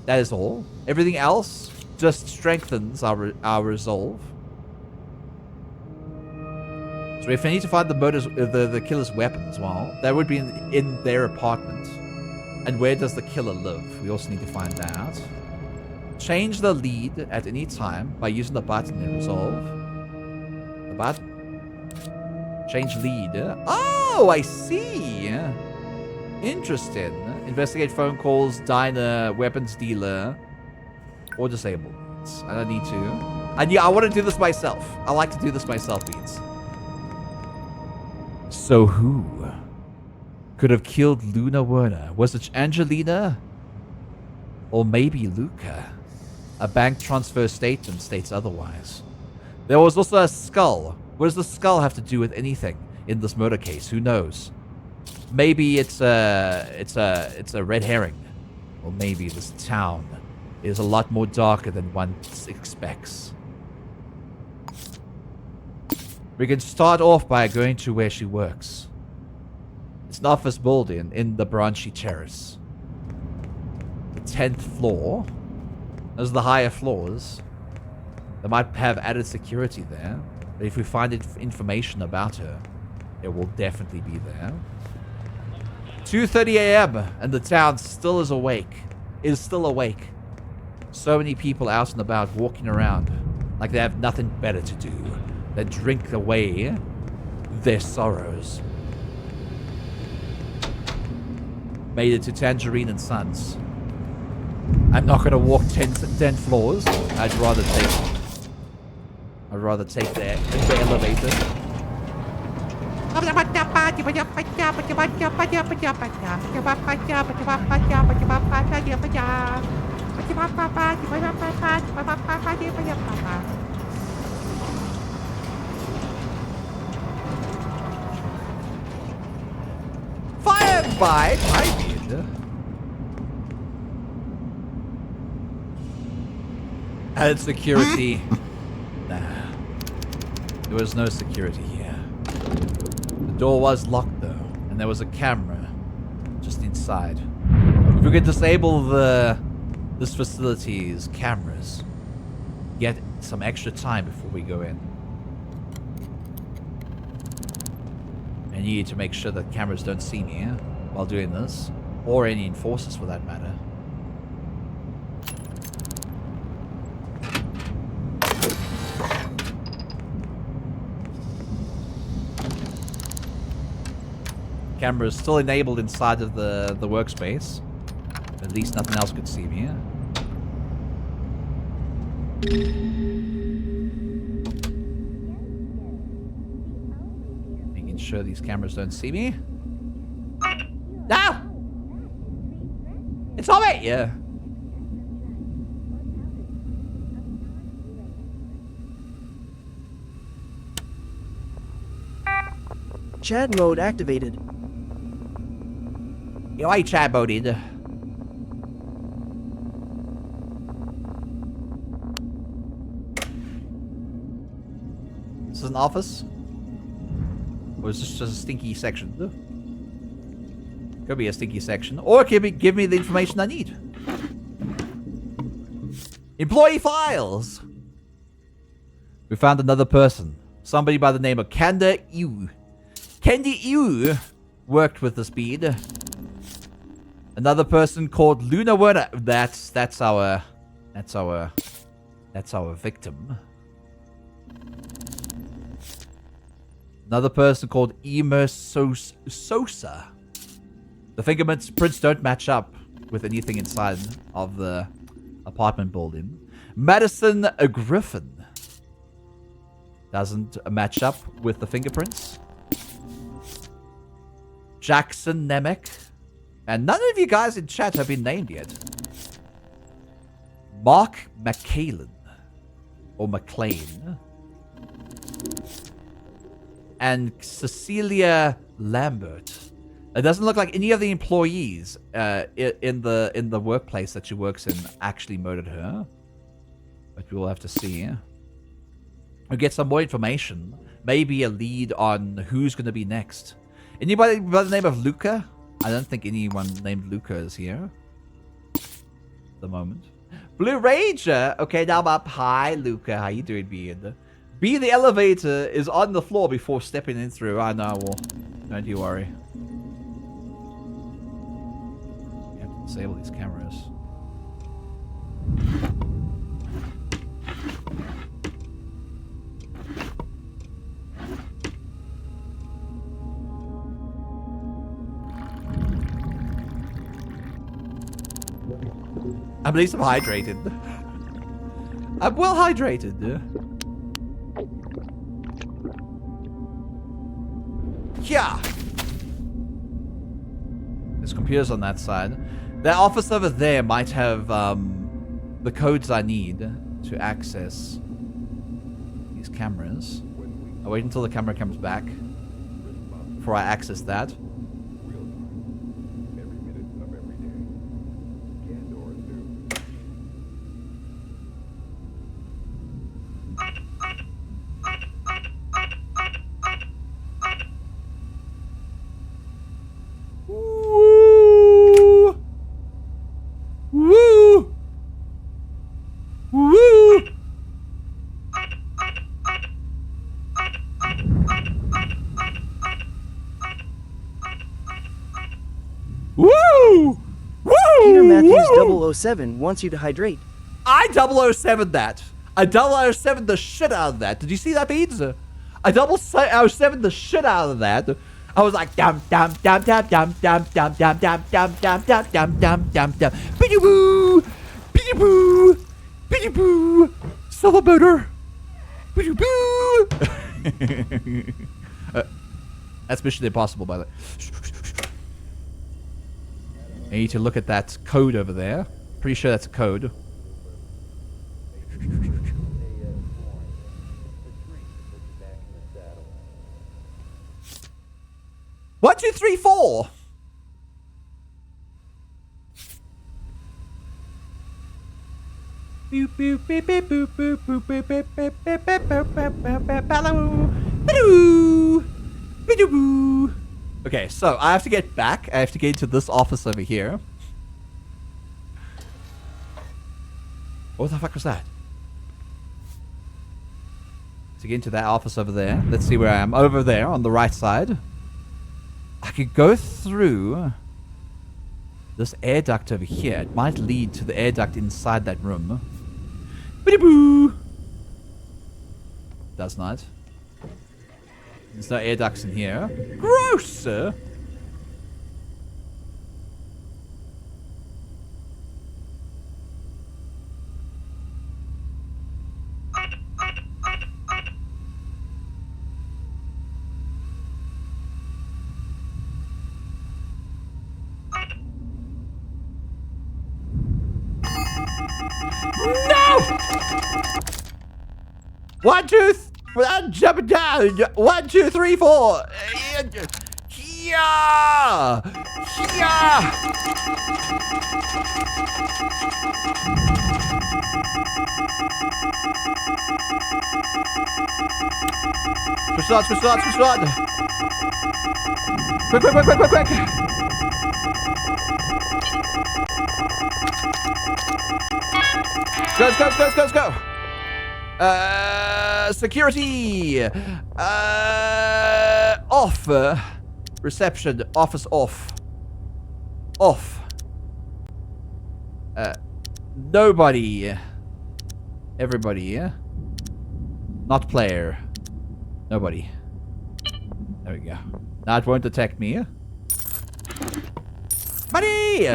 That is all. Everything else just strengthens our resolve. So if we need to find the killer's weapon as well, that would be in their apartment. And where does the killer live? We also need to find that. Change the lead at any time by using the button in Resolve. The button. Change lead. Oh, I see. Interesting. Investigate phone calls, diner, weapons dealer, or disable. I don't need to. And yeah, I want to do this myself. I like to do this myself, Beans.
So who could have killed Luna Werner? Was it Angelina? Or maybe Luca?
A bank transfer statement states otherwise. There was also a skull. What does the skull have to do with anything in this murder case? Who knows? Maybe it's a red herring. Or maybe this town is a lot more darker than one expects. We can start off by going to where she works. It's an office building in the Branchy Terrace. The 10th floor. Those are the higher floors. They might have added security there. But if we find information about her, it will definitely be there. 2:30 a.m. and the town still is awake. Is still awake. So many people out and about walking around like they have nothing better to do than drink away their sorrows. Made it to Tangerine and Sons. I'm not gonna walk 10 floors. I'd rather take the elevator. Fire by my beard. Added security. Nah. There was no security here. The door was locked though, and there was a camera just inside. If we could disable this facility's cameras, get some extra time before we go in. I need to make sure that cameras don't see me while doing this, or any enforcers for that matter. Camera is still enabled inside of the workspace. At least nothing else could see me. Making sure these cameras don't see me. No! It's on me! Yeah.
Chat mode activated.
Yo, I chat moded. This is an office? Or is this just a stinky section? Could be a stinky section. Or it could give me the information I need. Employee files! We found another person. Somebody by the name of Kanda Yu. Candy Yu worked with the speed. Another person called Luna Werner. That's our victim. Another person called Emer Sosa. The fingerprints don't match up with anything inside of the apartment building. Madison Griffin doesn't match up with the fingerprints. Jackson Nemec. And none of you guys in chat have been named yet. Mark McCallan. Or McLean. and Cecilia Lambert. It doesn't look like any of the employees in the workplace that she works in actually murdered her. But we will have to see. We'll get some more information. Maybe a lead on who's going to be next. Anybody by the name of Luca? I don't think anyone named Luca is here. At the moment. Blue Ranger. Okay, now I'm up. Hi, Luca. How you doing, Bean? B, the elevator is on the floor before stepping in through. I know. Well, don't you worry. You have to disable these cameras. At least I'm hydrated. I'm well hydrated. Yeah. There's computers on that side. That office over there might have the codes I need to access these cameras. I'll wait until the camera comes back before I access that.
Peter Matthews 007 wants you to hydrate.
I 007 that. I 007 the shit out of that. Did you see that, Beans? I 007 the shit out of that. I was like, dum dum dum dum dum dum dum dum dum dum dum dum dum dum dum dum. Biddy boo, biddy boo, biddy boo. Sell a motor. Biddy boo. That's Mission Impossible, by the way. I need to look at that code over there. Pretty sure that's a code. One, two, three, four. Boop boop beep beep boop boop boop boop beep beep beep beep beep beep beep. Okay, so I have to get back. I have to get into this office over here. What the fuck was that? To get into that office over there. Let's see where I am. Over there on the right side. I could go through this air duct over here. It might lead to the air duct inside that room. Biddy-boo! Does not. There's no air ducts in here. Gross, sir! No! 1, 2, I'm jumping down. 1, 2, 3, 4. Yeah! Yeah! Switch on, switch on, switch on. Quick, quick, quick, quick, quick, quick. Let's go, let's go, let's go, let's go. Security. Off. Reception. Office off. Off. Nobody. Everybody. Not player. Nobody. There we go. Now it won't detect me. Money!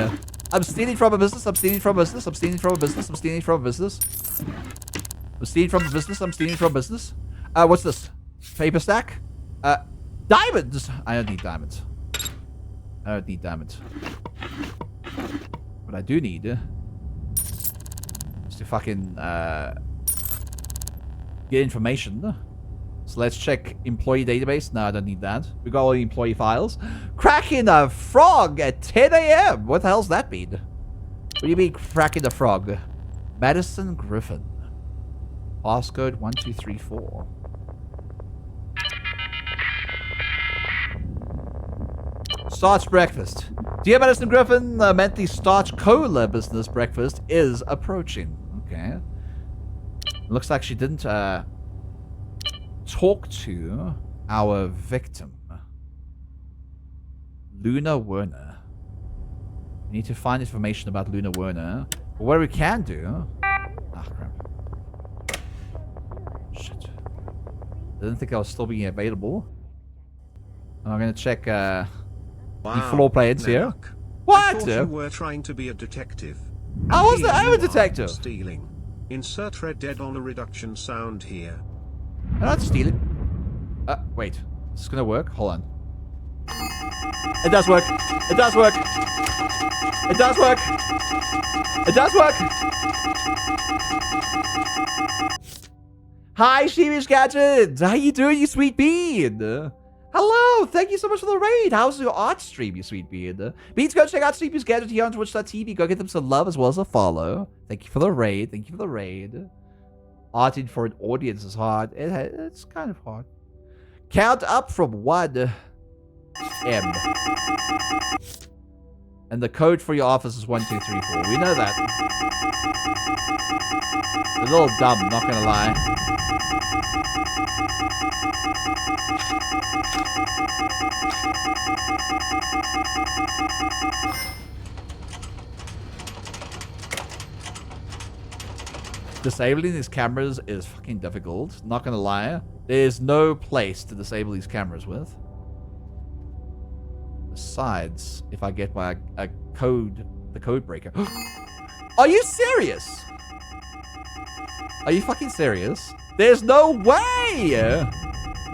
I'm stealing from a business. I'm stealing from a business. I'm stealing from a business. I'm stealing from a business. I'm stealing from a business. I'm stealing from a business. What's this? Paper stack? Diamonds! I don't need diamonds. I don't need diamonds. What I do need is to fucking get information. So let's check employee database. No, I don't need that. We got all the employee files. Cracking a frog at 10 a.m. What the hell's that mean? What do you mean cracking a frog? Madison Griffin. Passcode 1234. Starch breakfast. Dear Madison Griffin, meant the Starch Cola business breakfast is approaching. Okay. Looks like she didn't talk to our victim, Luna Werner. We need to find information about Luna Werner. But what we can do... Ah, crap. Shit. Didn't think I was still being available. I'm gonna check the floor plans here. What?
I thought you were trying to be a detective.
I was I'm a detective.
Stealing. Insert Red Dead on a reduction sound here.
I'm not stealing. Wait. Is this gonna work? Hold on. It does work. It does work. It does work. It does work. Hi, Sheepish Gadget. How you doing, you sweet bean? Hello. Thank you so much for the raid. How's your art stream, you sweet bean? Beans, go check out Sheepish Gadget here on Twitch.tv. Go get them some love as well as a follow. Thank you for the raid. Thank you for the raid. Arting for an audience is hard. It's kind of hard. Count up from 1 M. And the code for your office is 1234. We know that. A little dumb, not gonna lie. Disabling these cameras is fucking difficult. Not gonna lie. There's no place to disable these cameras with. Besides, if I get my the code breaker. Are you serious? Are you fucking serious? There's no way!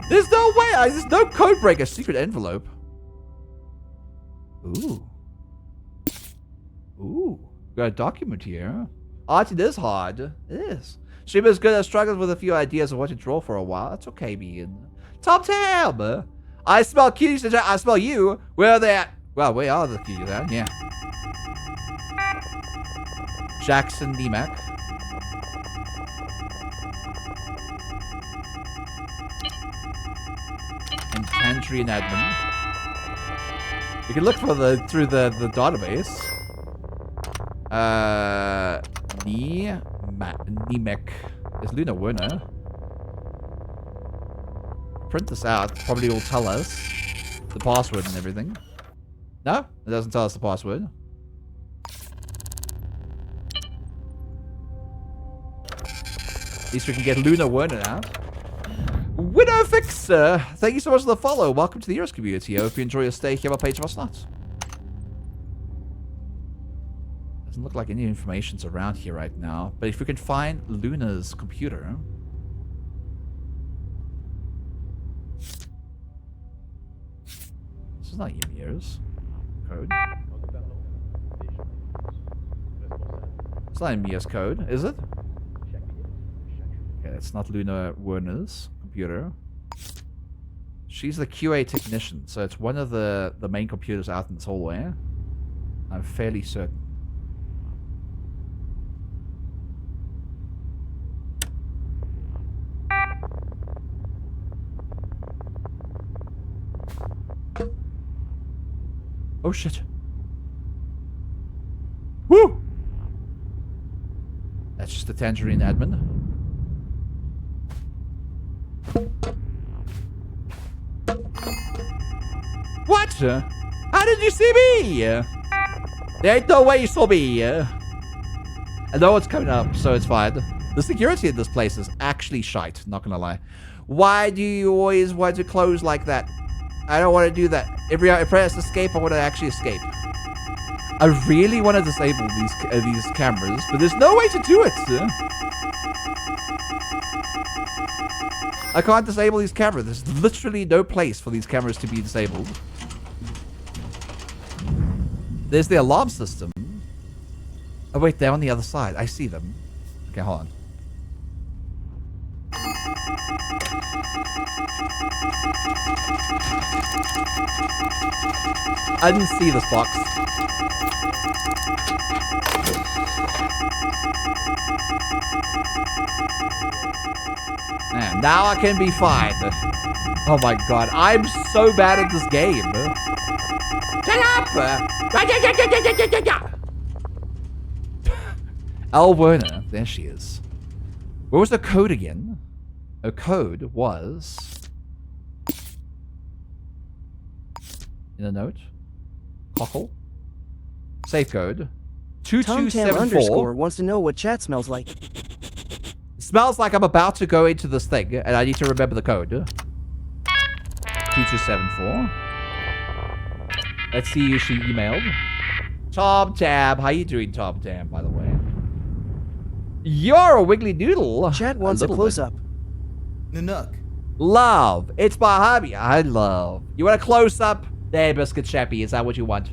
There's no way! There's no code breaker. Secret envelope. Ooh. Ooh. Got a document here. Art, it is hard. It is. Streamer's good at struggles with a few ideas of what to draw for a while. That's okay, being. Top tab! I smell cuties. I smell you. Where are they at? Well, where are the cuties at? Yeah. Jackson D-Mac. And Tangerine Admin. You can look for through the database. Nemec. Is Luna Werner. Print this out. Probably will tell us the password and everything. No? It doesn't tell us the password. At least we can get Luna Werner out. Widow Fixer! Thank you so much for the follow. Welcome to the Heroes community. I hope you enjoy your stay here on Page of Us Not. Doesn't look like any information's around here right now. But if we can find Luna's computer... This is not Ymir's code. It's not Ymir's code, is it? Okay, it's not Luna Werner's computer. She's the QA technician, so it's one of the main computers out in this hallway. I'm fairly certain. Oh shit. Woo! That's just the Tangerine Admin. What? How did you see me? There ain't no way you saw me. I know what's coming up, so it's fine. The security in this place is actually shite, not gonna lie. Why do you always want to close like that? I don't want to do that. Every time I press escape, I want to actually escape. I really want to disable these cameras, but there's no way to do it. I can't disable these cameras. There's literally no place for these cameras to be disabled. There's the alarm system. Oh wait, they're on the other side. I see them. Okay, hold on. I didn't see this box. Man, now I can be fine. Oh my god, I'm so bad at this game. Shut up! Elle Werner, there she is. What was the code again? Her code was... in a note. Cockle. Safe code.
Tom Tam
2274.
wants to know what chat smells like.
It smells like I'm about to go into this thing, and I need to remember the code. 2274. Let's see who she emailed. Tom Tam. How you doing, Tom Tam, by the way? You're a wiggly doodle.
Chat wants a close-up.
Nanook.
Love. It's my hobby. I love. You want a close-up? There, Biscuit Sheppy. Is that what you want?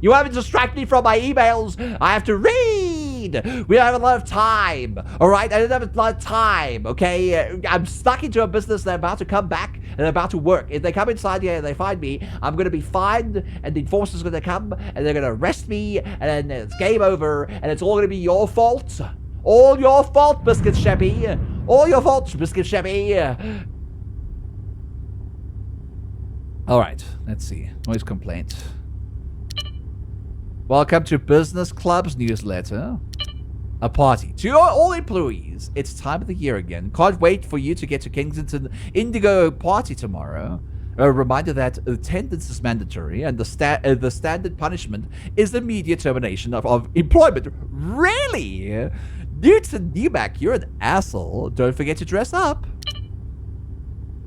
You haven't distracted me from my emails. I have to read. We don't have a lot of time. All right? I don't have a lot of time, okay? I'm stuck into a business. They're about to come back and they're about to work. If they come inside here and they find me, I'm going to be fined and the enforcers are going to come and they're going to arrest me and then it's game over and it's all going to be your fault. All your fault, Biscuit Sheppy. All your fault, Biscuit Sheppy. All right, let's see. Noise complaint. Welcome to Business Club's newsletter. A party. To all employees, it's time of the year again. Can't wait for you to get to Kensington Indigo party tomorrow. A reminder that attendance is mandatory and the standard punishment is immediate termination of employment. Really? Newton Niemak, you're an asshole. Don't forget to dress up.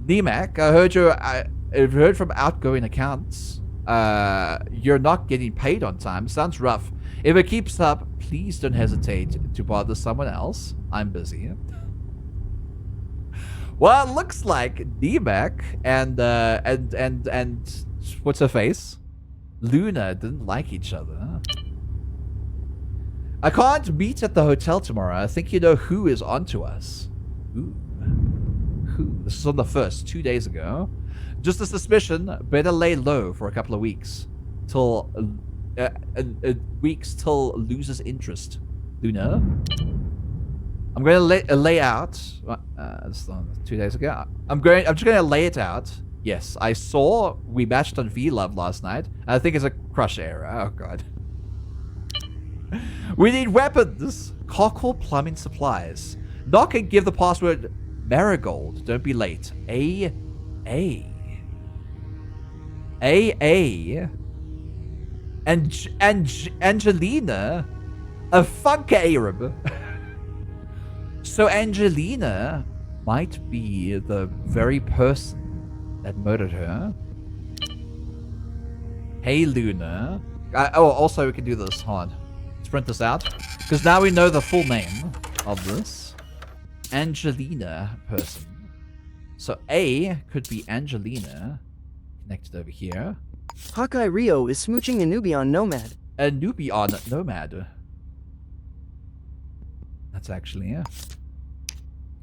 Niemak, I've heard from outgoing accounts. You're not getting paid on time. Sounds rough. If it keeps up, please don't hesitate to bother someone else. I'm busy. Well, it looks like Niemak and what's her face? Luna didn't like each other. I can't meet at the hotel tomorrow. I think you know who is onto us. Ooh. Who? This is on the 1st, 2 days ago. Just a suspicion. Better lay low for a couple of weeks. Till... weeks till loses interest. Luna? I'm going to lay out... this is on 2 days ago. I'm just going to lay it out. Yes, I saw we matched on V-Love last night. I think it's a crush error. Oh, God. We need weapons. Cockle Plumbing Supplies. Knock and give the password Marigold. Don't be late. A. Angelina. A funk Arab. So Angelina might be the very person that murdered her. Hey, Luna. Also we can do this. Hold on. Let's print this out. Because now we know the full name of this. Angelina person. So A could be Angelina. Connected over here.
Hawkeye Rio is smooching a Nubian nomad.
A Nubian nomad. That's actually it.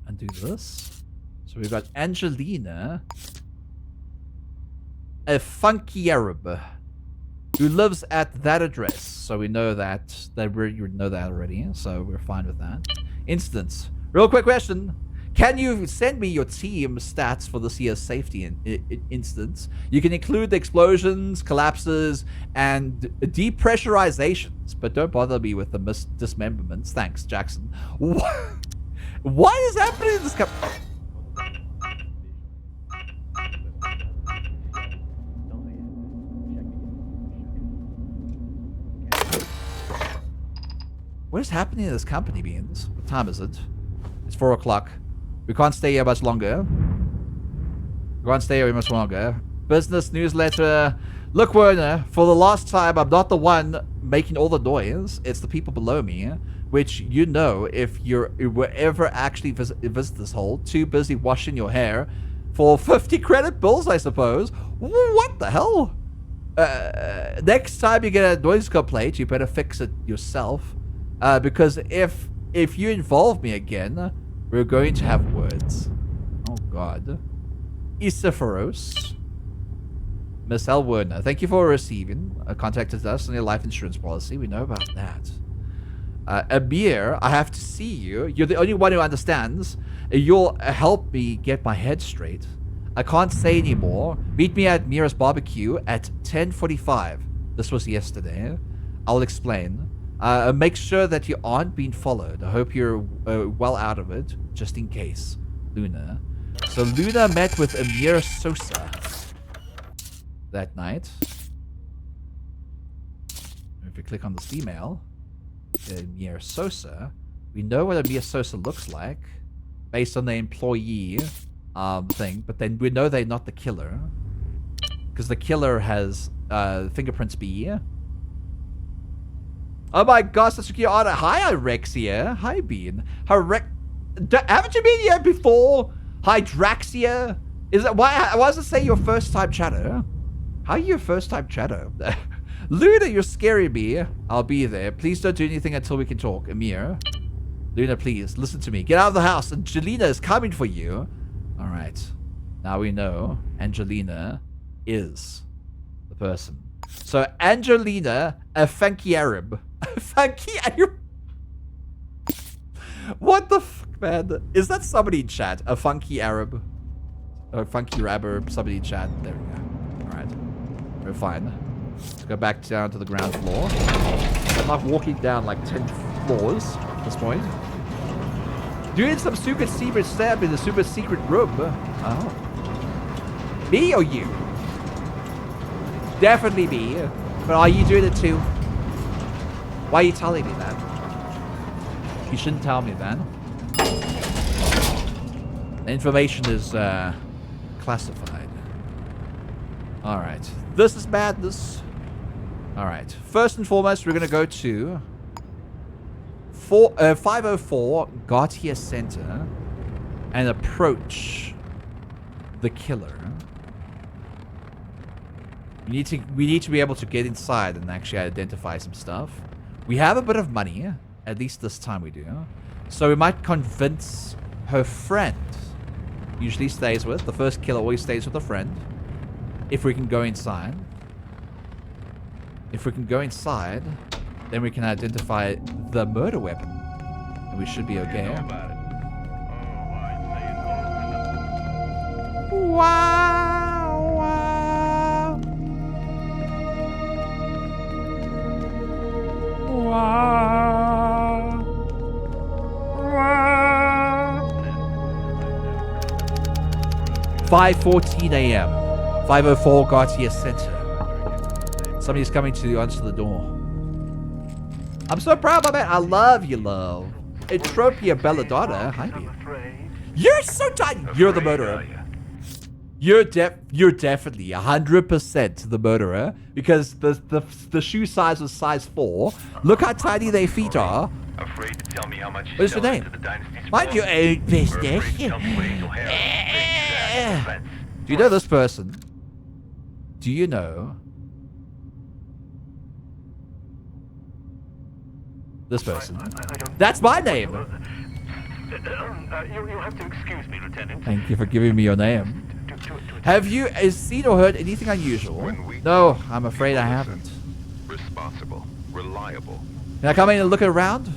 Undo this. So we've got Angelina. A funky Arab. Who lives at that address. So we know that. You know that already. So we're fine with that. Instance. Real quick question. Can you send me your team stats for this year's safety instance? You can include the explosions, collapses, and depressurizations, but don't bother me with the dismemberments. Thanks, Jackson. What is happening in this What is happening in this company, Beans? What time is it? It's 4 o'clock. We can't stay here much longer. Business newsletter. Look, Werner, for the last time, I'm not the one making all the noise. It's the people below me, which you know if you were ever actually visit this hole. Too busy washing your hair for 50 credit bills, I suppose. What the hell? Next time you get a noise complaint, you better fix it yourself. Because if you involve me again, we're going to have words. God. Isiferos. Miss L. Werner, thank you for receiving. Contacted us on your life insurance policy. We know about that. Amir, I have to see you. You're the only one who understands. You'll help me get my head straight. I can't say anymore. Meet me at Mira's barbecue at 10:45. This was yesterday. I'll explain. Make sure that you aren't being followed. I hope you're well out of it, just in case. Luna. So Luna met with Amir Sosa that night. If you click on this email, Amir Sosa, we know what Amir Sosa looks like based on the employee thing, but then we know they're not the killer because the killer has fingerprints B. Oh my gosh, that's a cute honor. Hi, Irexia. Hi, Bean. Haven't you been here before? Hydraxia? Is it why does it say your first time chatter? How are you your first time chatter? Luna, you're scaring me. I'll be there. Please don't do anything until we can talk. Amir. Luna, please, listen to me. Get out of the house. Angelina is coming for you. Alright. Now we know Angelina is the person. So, Angelina, a funky Arab. A funky Arab? What the fuck, man? Is that somebody in chat? A funky Arab? A funky Arab, somebody in chat. There we go. Alright. We're fine. Let's go back down to the ground floor. I'm not walking down like 10 floors at this point. Doing some super secret step in the super secret room. Oh. Me or you? Definitely me. But are you doing it too? Why are you telling me that? You shouldn't tell me that. The information is classified. Alright. This is madness. Alright. First and foremost, we're going to go to 504 Gautier Center and approach the killer. We need to be able to get inside and actually identify some stuff. We have a bit of money, at least this time we do. So we might convince her friend. Usually stays with. The first killer always stays with a friend. If we can go inside. If we can go inside, then we can identify the murder weapon. And we should be okay. Wow, wow. Wow. Wow. 5:14 a.m. 504 Gautier Center. Somebody's coming to answer the door. I'm so proud, my man. I love you, love. Entropia Belladonna. Hi, dear. You're so tiny. You're the murderer. You're definitely 100% the murderer because the shoe size was size 4. Look how tiny their feet are.
Afraid to tell me how much
What's your name? Mind your own business. Do you know this person? Do you know this person? That's my name.
You'll have to excuse me, Lieutenant.
Thank you for giving me your name. Have you seen or heard anything unusual? No, I'm afraid I haven't.
Responsible, reliable.
Can I come in and look around?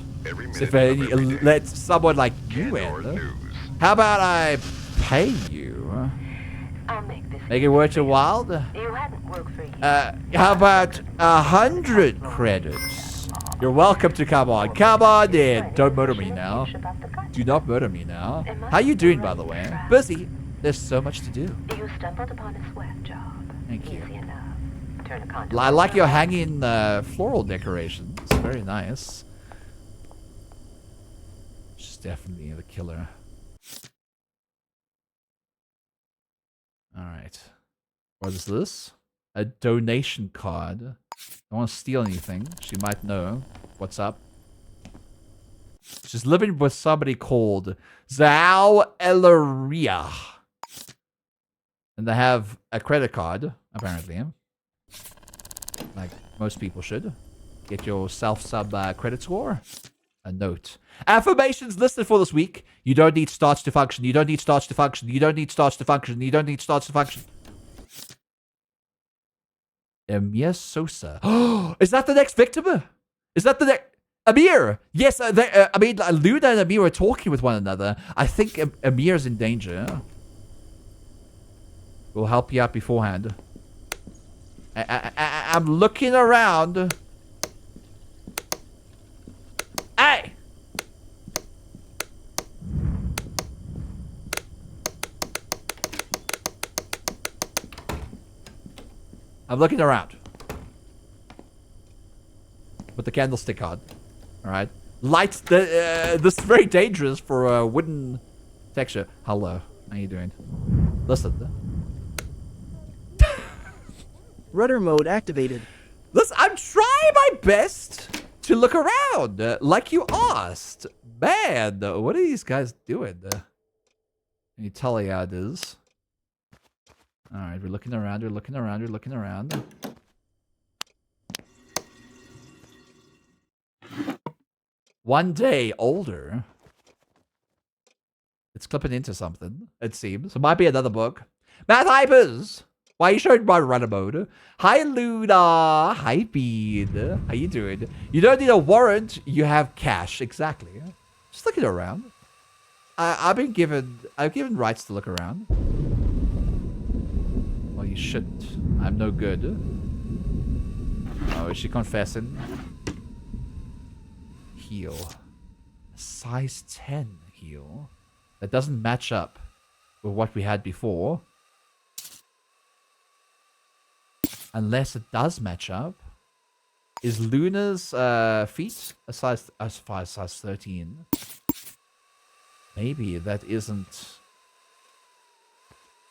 See if I let someone like you in. How about I pay you?
I'll make this.
Make it worth your while?
You hadn't worked for years.
How about 100 credits? You're welcome to come on. Come on in. Don't murder me now. Do not murder me now. How you doing, by the way? Busy. There's so much to do.
You stumbled upon a sweat job.
Thank you.
Easy enough. Turn a contact.
I like your hanging floral decorations. Very nice. She's definitely the killer. Alright. What is this? A donation card. Don't want to steal anything. She might know what's up. She's living with somebody called Zhao Elaria. And they have a credit card, apparently. Like most people should. Get yourself some credit score. A note. Affirmations listed for this week. You don't need starch to function. You don't need starch to function. You don't need starch to function. You don't need starch to function. Emir Sosa. Oh, is that the next victim? Is that the next... Amir! Yes, I mean, Luna and Amir are talking with one another. I think Amir's in danger. We'll help you out beforehand. I'm looking around. Hey! I'm looking around. With the candlestick on. Alright. Lights. This is very dangerous for a wooden texture. Hello. How you doing? Listen.
Rudder mode activated.
Listen, I'm trying my best to look around. Like you asked. Man, what are these guys doing? Can you tell me how it is? Alright, we're looking around, we're looking around, we're looking around. One day older. It's clipping into something, it seems. It might be another book. Math Hypers! Why are you showing my runner mode? Hi, Luna. Hi, Bean. How you doing? You don't need a warrant. You have cash. Exactly. Just looking around. I've given rights to look around. Well, you shouldn't. I'm no good. Oh, is she confessing? Heel. Size 10 heel. That doesn't match up with what we had before. Unless it does match up. Is Luna's feet a size 13? Maybe that isn't...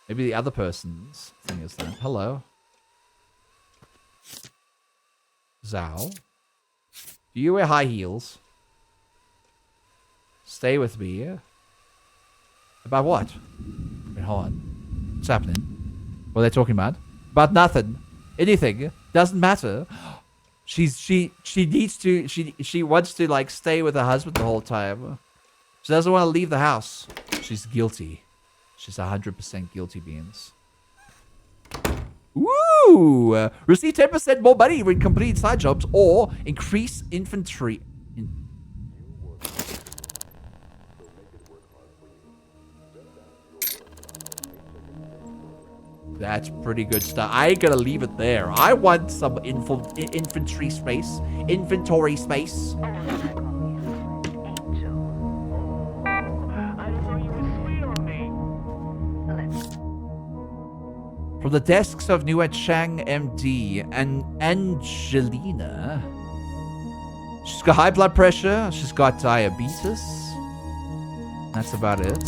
Maybe the other person's thing is that. Hello. Zhao. Do you wear high heels? Stay with me. About what? Wait, hold on. What's happening? What are they talking about? About nothing. Anything. Doesn't matter. She needs to... She wants to, like, stay with her husband the whole time. She doesn't want to leave the house. She's guilty. She's 100% guilty, Beans. Woo! Receive 10% more money when completing side jobs or increase inventory. That's pretty good stuff. I ain't gonna leave it there. I want some inventory space. Inventory space. From the desks of New Chang MD and Angelina. She's got high blood pressure. She's got diabetes. That's about it.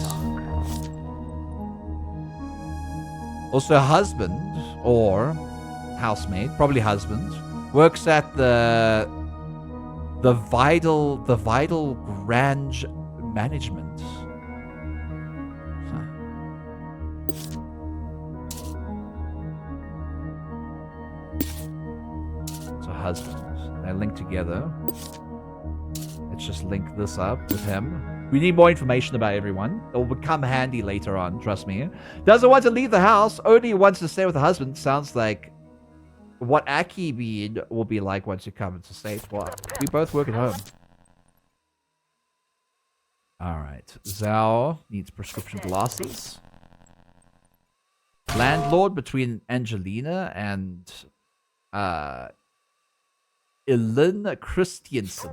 Also, husband or housemate, probably husband, works at the Vital Grange Management. So husband, they link together. Let's just link this up with him. We need more information about everyone. It will become handy later on, trust me. Doesn't want to leave the house, only wants to stay with the husband. Sounds like what Aki Bean will be like once you come into state. Well, we both work at home. Alright. Zhao needs prescription glasses. Landlord between Angelina and Ellen Christiansen.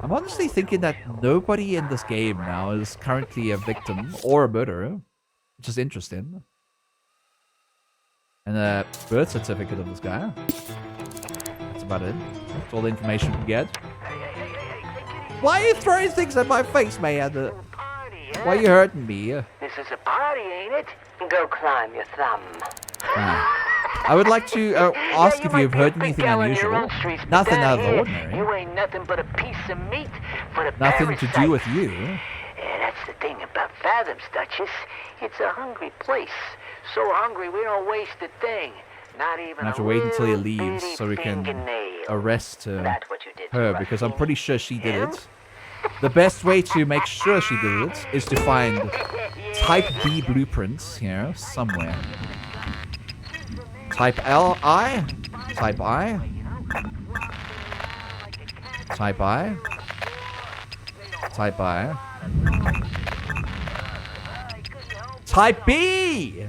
I'm honestly thinking that nobody in this game now is currently a victim or a murderer, which is interesting. And a birth certificate of this guy. That's about it. That's all the information we can get. Why are you throwing things at my face, man? Why are you hurting me?
This is a party, ain't it? Go climb your thumb.
I would like to ask if you've heard anything unusual. Nothing out of the ordinary.
You ain't nothing but a piece of meat for the
Nothing to do with you.
Yeah, that's the thing about Fathoms, Duchess. It's a hungry place. So hungry we don't waste a thing. Not even
I have to wait until he leaves
bitty
so we can
fingernail.
arrest
That's what you did to
her
Russ
because I'm
King?
pretty sure she did it. The best way to make sure she did it is to find Type B blueprints here somewhere. Type I. Type I. Type I. Type I. Type B!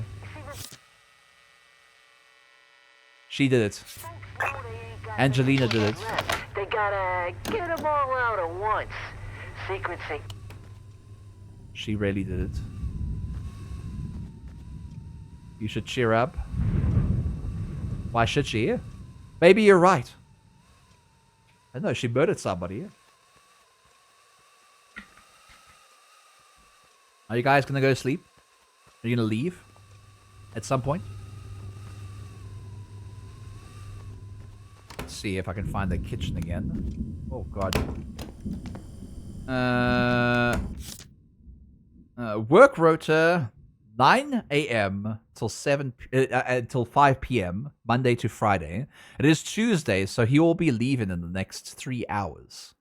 She did it. Angelina did it.
They gotta get them all out at once. Secrecy.
She really did it. You should cheer up. Why should she? Maybe you're right. I don't know, she murdered somebody. Are you guys gonna go to sleep? Are you gonna leave? At some point? Let's see if I can find the kitchen again. Oh god. Work rota 9 a.m. till 5 p.m. Monday to Friday. It is Tuesday, so he will be leaving in the next 3 hours.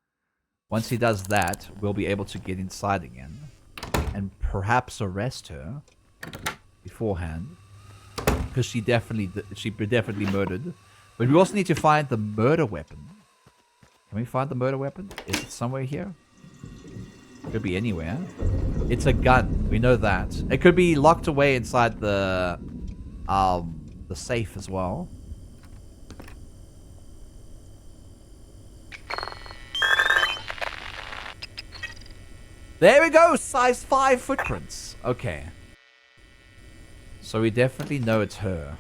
Once he does that, we'll be able to get inside again and perhaps arrest her beforehand, because she definitely murdered. But we also need to find the murder weapon. Can we find the murder weapon? Is it somewhere here? Could be anywhere. It's a gun. We know that. It could be locked away inside the safe as well. There we go! Size 5 footprints. Okay. So we definitely know it's her.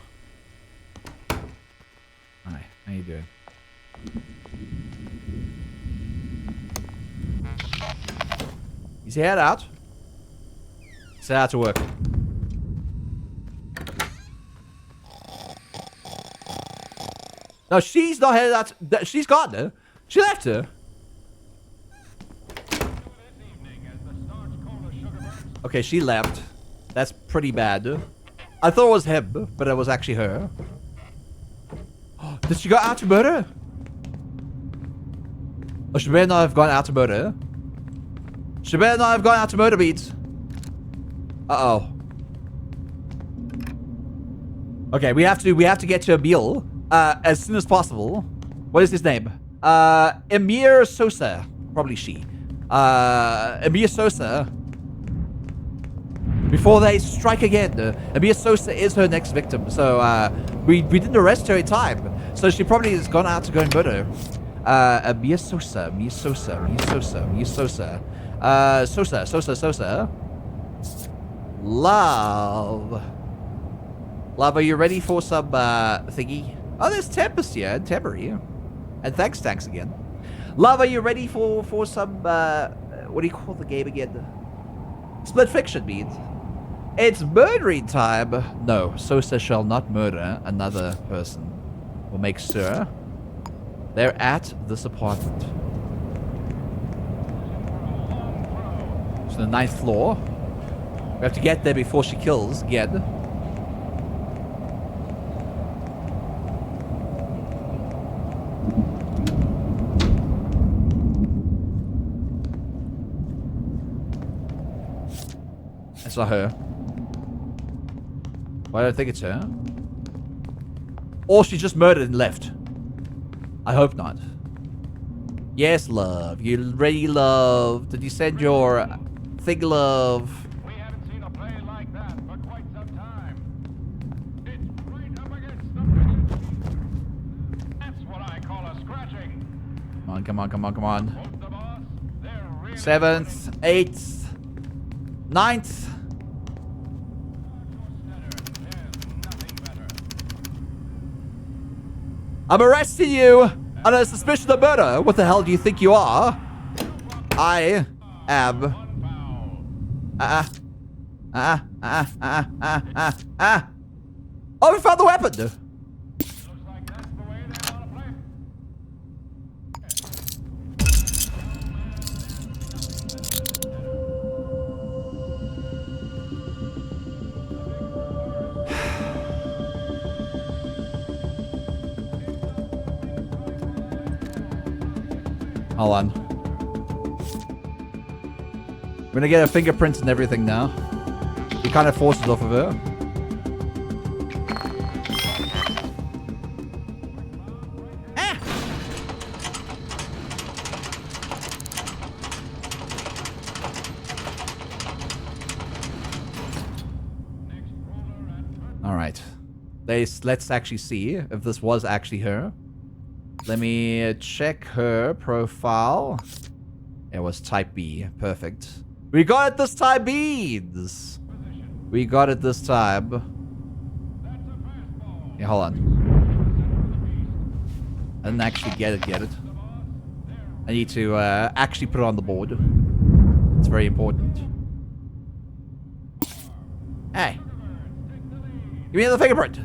Hi, how you doing? Is he head out? He's head out to work. No, she's not headed out. She's gone, though. She left her. Okay, she left. That's pretty bad. I thought it was him, but it was actually her. Did she go out to murder? Oh, she better not have gone out to murder. She better not have gone out to murder beats. Uh-oh. Okay, we have to get to Emil as soon as possible. What is his name? Emir Sosa. Probably she. Emir Sosa. Before they strike again. Emir Sosa is her next victim. So we didn't arrest her in time. So she probably has gone out to go and murder. Emir Sosa. Emir Sosa. Emir Sosa. Emir Sosa. Sosa. Love. Love, are you ready for some thingy? Oh, there's Tempest here and Temper here. And thanks again. Love, are you ready for some what do you call the game again? Split fiction means. It's murdering time. No, Sosa shall not murder another person. We'll make sure they're at this apartment. It's the 9th floor. We have to get there before she kills Ged. It's not her. Well, I don't think it's her. Or she just murdered and left. I hope not. Yes, love. You ready, love? Did you send your thing, love?
We haven't seen a plane like that for quite some time. It's right up against the fence. That's what I call a scratching.
Come on. 7th, 8th, 9th. I'm arresting you under suspicion of murder. What the hell do you think you are? I am. Oh, we found the weapon. Hold on. We're gonna get her fingerprints and everything now. He kind of forces off of her. Alright. Let's actually see if this was actually her. Let me check her profile. It was type B. Perfect. We got it this time, beads. We got it this time. Yeah, hold on. I didn't actually get it. I need to actually put it on the board. It's very important. Hey. Give me the fingerprint.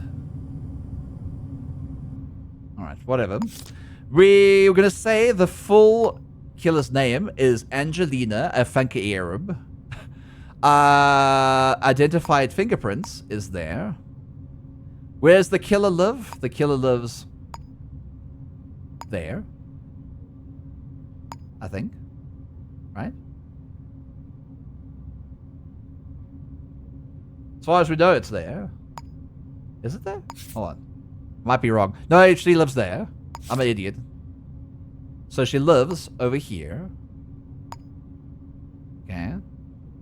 Alright, whatever. We're gonna say the full killer's name is Angelina, a funky Arab. Identified fingerprints is there. Where's the killer live? The killer lives there. I think. Right? As far as we know, it's there. Is it there? Hold on. Might be wrong. No, she lives there. I'm an idiot. So she lives over here. Okay.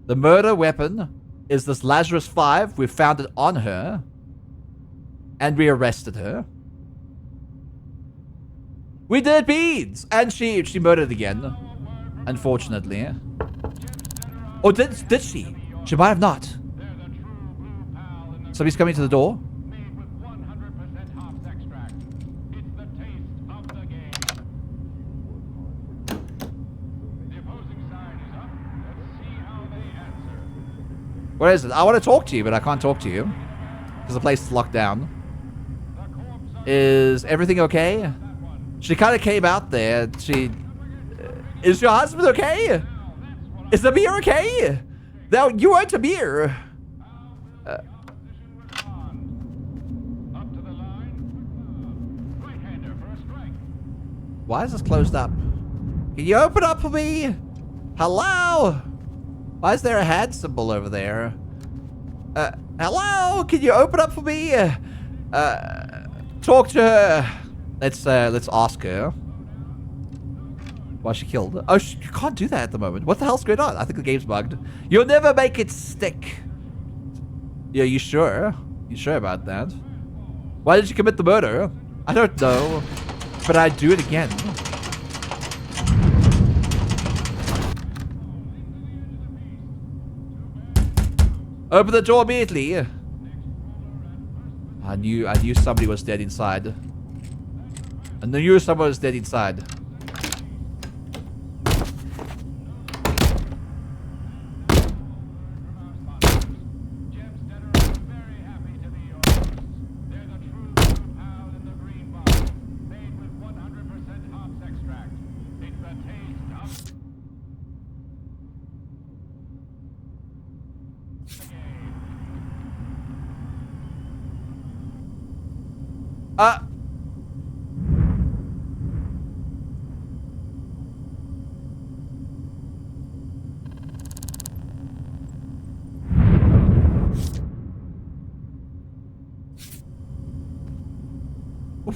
The murder weapon is this Lazarus 5. We found it on her. And we arrested her. We did beads! And she murdered again. Unfortunately. Or did she? She might have not. Somebody's coming to the door. What is it? I want to talk to you, but I can't talk to you. Because the place is locked down. Is everything okay? She kind of came out there. Is your husband okay? Is the beer okay? Now, you weren't a beer. Why is this closed up? Can you open up for me? Hello? Why is there a hand symbol over there? Hello? Can you open up for me? Talk to her. Let's ask her. Why she killed? Oh, you can't do that at the moment. What the hell's going on? I think the game's bugged. You'll never make it stick. Yeah, you sure? You sure about that? Why did you commit the murder? I don't know. But I'd do it again. Open the door immediately. I knew somebody was dead inside. I knew someone was dead inside.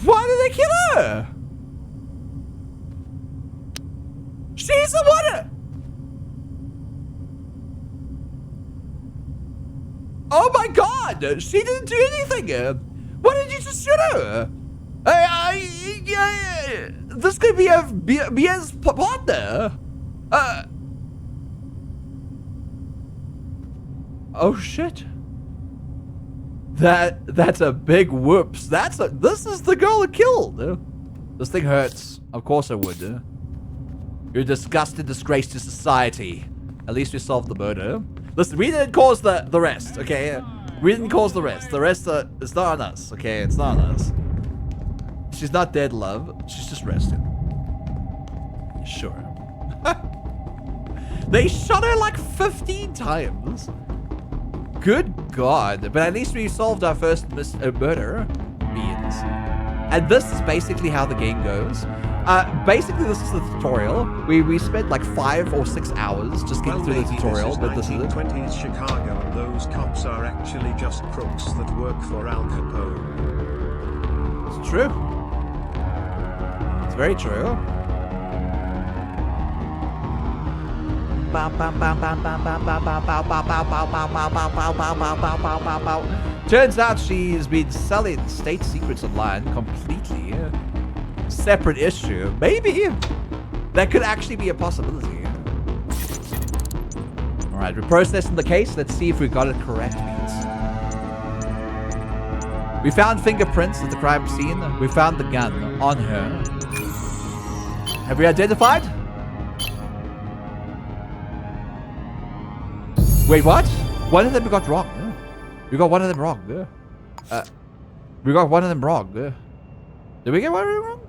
Why did they kill her? She's the one. Oh my god! She didn't do anything! Why did you just shoot her? This could be Mia's partner! Oh shit. That's a big whoops. This is the girl that killed. This thing hurts. Of course it would. You're a disgusting disgrace to society. At least we solved the murder. Listen, we didn't cause the rest, okay? We didn't cause the rest. The rest, it's not on us, okay? It's not on us. She's not dead, love. She's just resting. Sure. They shot her like 15 times. Good God. But at least we solved our first murder. Beans. And this is basically how the game goes. Basically, this is the tutorial. We spent like 5 or 6 hours just getting through the tutorial, but this is it.
1920s Chicago, and those cops are actually just crooks that work for Al Capone.
It's true. It's very true. Turns out she's been selling state secrets online completely. Separate issue. Maybe. That could actually be a possibility. Alright, we're processing the case. Let's see if we got it correct, mates. We found fingerprints at the crime scene. We found the gun on her. Have we identified? Wait, what? One of them we got wrong. We got one of them wrong. We got one of them wrong. Did we get one of them wrong?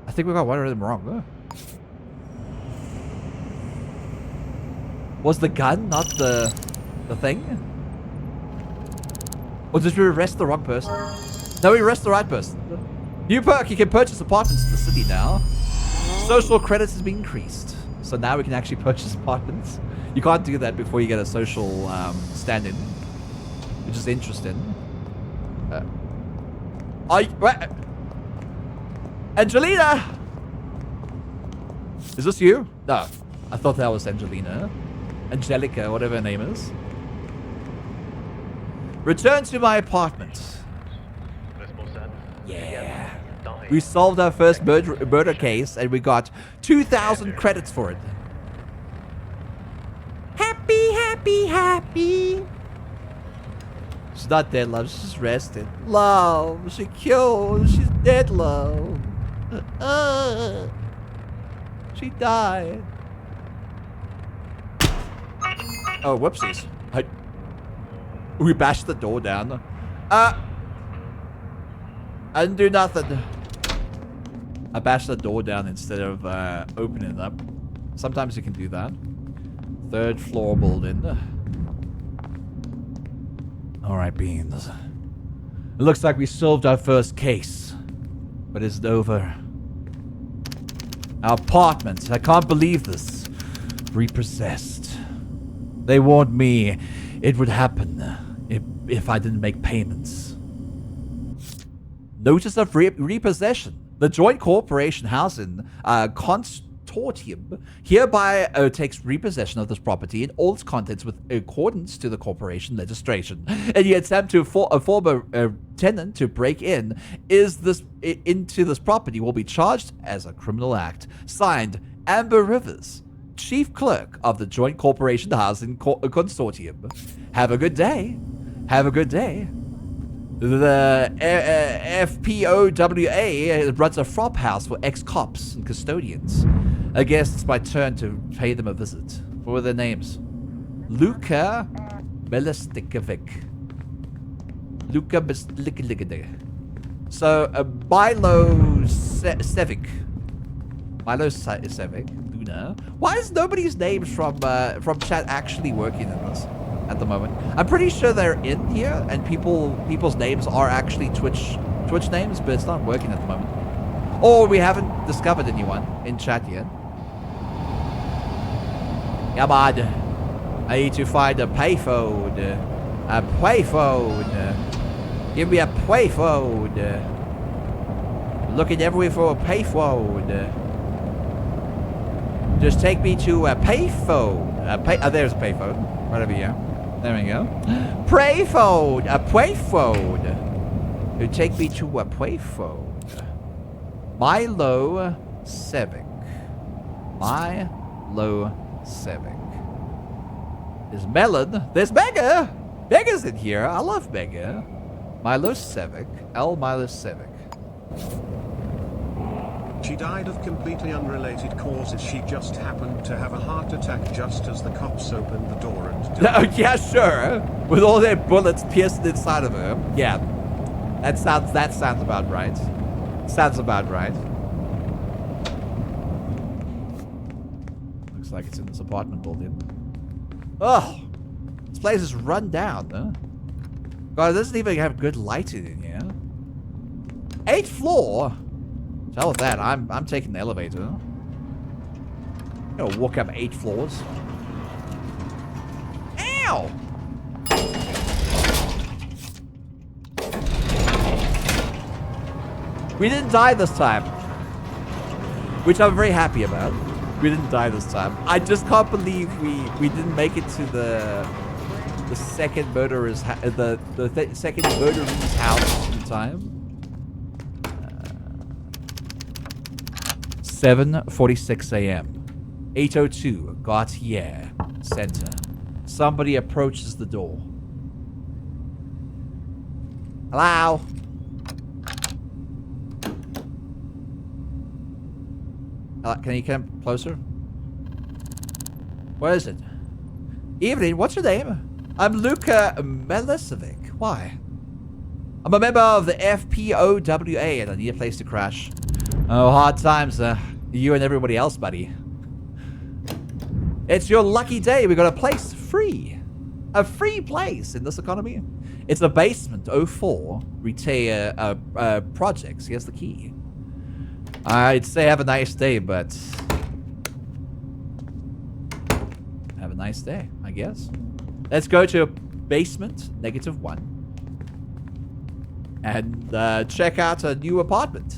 I think we got one of them wrong. Was the gun not the thing? Or did we arrest the wrong person? No, we arrested the right person. New perk, you can purchase apartments in the city now. Social credits has been increased. So now we can actually purchase apartments. You can't do that before you get a social stand-in, which is interesting. Angelina! Is this you? No. I thought that was Angelina. Angelica, whatever her name is. Return to my apartment. Yeah. We solved our first murder case and we got 2,000 credits for it. Happy, happy, happy. She's not dead, love. She's just rested. Love. She killed. She's dead, love. She died. Oh, whoopsies. We bashed the door down. I didn't do nothing. I bashed the door down instead of opening it up. Sometimes you can do that. 3rd floor building. Alright, Beans. It looks like we solved our first case. But it's over. Our apartment. I can't believe this. Repossessed. They warned me it would happen if I didn't make payments. Notice of repossession. The joint corporation housing consortium hereby takes repossession of this property and all its contents with accordance to the corporation legislation. Any attempt to a former tenant to break into this property will be charged as a criminal act. Signed, Amber Rivers, Chief Clerk of the Joint Corporation Housing Consortium. Have a good day. Have a good day. The FPOWA runs a frop house for ex-cops and custodians. I guess it's my turn to pay them a visit. What were their names? Luka Melistikovic. Luka Melistikovic. So, Milo Sevic. Milo Sevic. Luna. Why is nobody's names from chat actually working in this at the moment? I'm pretty sure they're in here and people's names are actually Twitch names, but it's not working at the moment. Or we haven't discovered anyone in chat yet. Come on. I need to find a payphone. A payphone. Give me a payphone. Looking everywhere for a payphone. Just take me to a payphone. There's a payphone. Right over here. There we go. Payphone. A payphone. You take me to a payphone. Milo Sevic. Milo Sevic. There's Melon. There's Mega. Mega's in here. I love Mega. Milo Sevic. Milo Sevic.
She died of completely unrelated causes. She just happened to have a heart attack just as the cops opened the door and
Oh, yeah, sure. With all their bullets pierced inside of her. Yeah. That sounds about right. Sounds about right. Looks like it's in this apartment building. Oh, this place is run down, huh? God, it doesn't even have good lighting in here. 8th floor? Hell with that. I'm taking the elevator. I'm gonna walk up 8 floors. Ow! We didn't die this time. Which I'm very happy about. We didn't die this time. I just can't believe we didn't make it to the second murderer's second murderer's house in time. 7:46 a.m. 802 Gautier Center. Somebody approaches the door. Hello? Can you come closer? What is it? Evening, what's your name? I'm Luka Milicevic. Why? I'm a member of the FPOWA and I need a place to crash. Oh, hard times, you and everybody else, buddy. It's your lucky day. We got a place free. A free place in this economy. It's a basement 04 retail projects. Here's the key. I'd say have a nice day, but have a nice day, I guess. Let's go to basement -1 and check out a new apartment.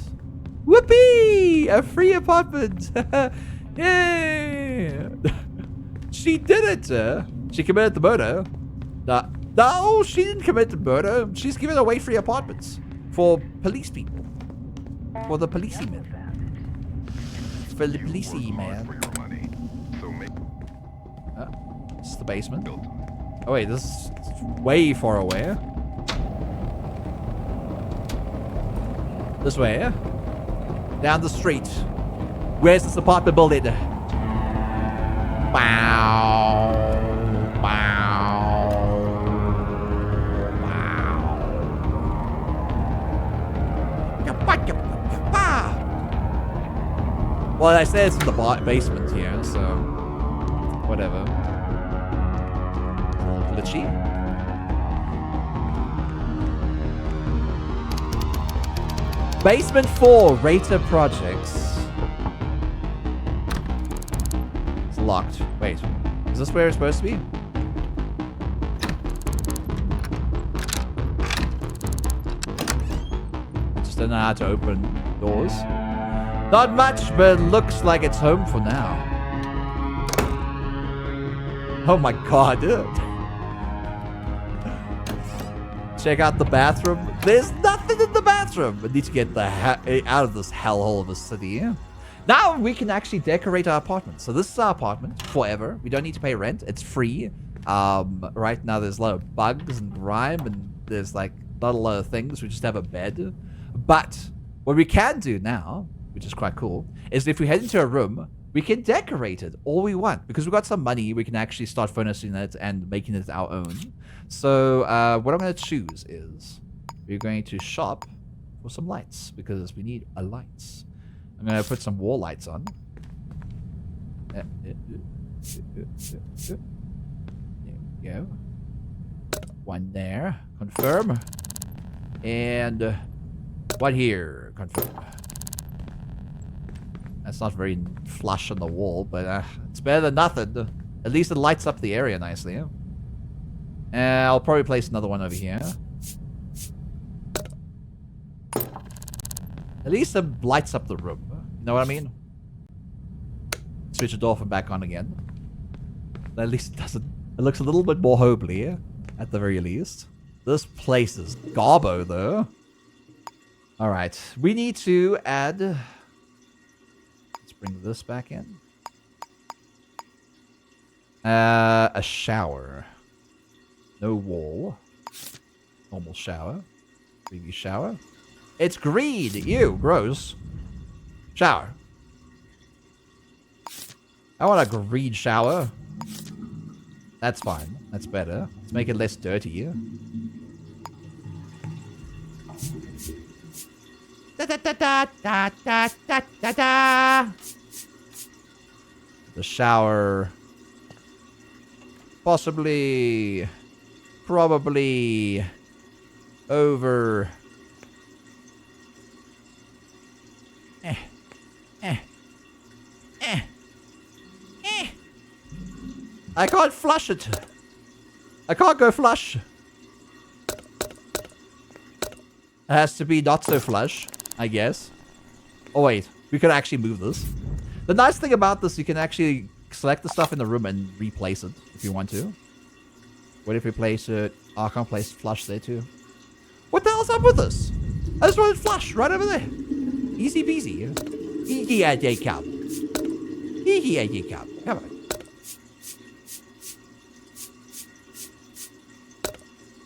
Whoopee! A free apartment! Yeah! She did it! She committed the murder. No, she didn't commit the murder. She's giving away free apartments for police people. For the policemen. For the policey man. This is the basement. Oh wait, this is way far away. This way. Down the street. Where's this apartment building? Wow. Wow. Wow. Well, I said it's in the basement here, so whatever. Glitchy. Basement 4, Rata Projects. It's locked. Wait, is this where it's supposed to be? Just don't know how to open doors. Not much, but looks like it's home for now. Oh my god, dude. Check out the bathroom. There's nothing in the bathroom. We need to get the out of this hellhole of a city. Now we can actually decorate our apartment. So this is our apartment forever. We don't need to pay rent. It's free. Right now there's a lot of bugs and grime and there's like not a lot of things. We just have a bed. But what we can do now, which is quite cool, is if we head into a room, we can decorate it all we want. Because we've got some money, we can actually start furnishing it and making it our own. So what I'm going to choose is we're going to shop for some lights because we need a lights. I'm going to put some wall lights on. There we go. One there. Confirm. And one here. Confirm. That's not very flush on the wall, but it's better than nothing. At least it lights up the area nicely. I'll probably place another one over here. At least it lights up the room. You know what I mean? Switch it off and back on again. At least it doesn't... It looks a little bit more homely, at the very least. This place is garbo, though. Alright. We need to add... Let's bring this back in. A shower. No wall. Normal shower. Baby shower. It's green! Ew, gross. Shower. I want a green shower. That's fine. That's better. Let's make it less dirty. Da da da da da da da da da. The shower. Possibly. Probably. over. I can't flush it. I can't go flush. It has to be not so flush, I guess. Oh wait, we could actually move this. The nice thing about this, you can actually select the stuff in the room and replace it if you want to. What if we place it? Oh, I can't place flush there too. What the hell's up with this? I just wanted flush right over there. Easy peasy. Easy cup. Easy cup. Come on.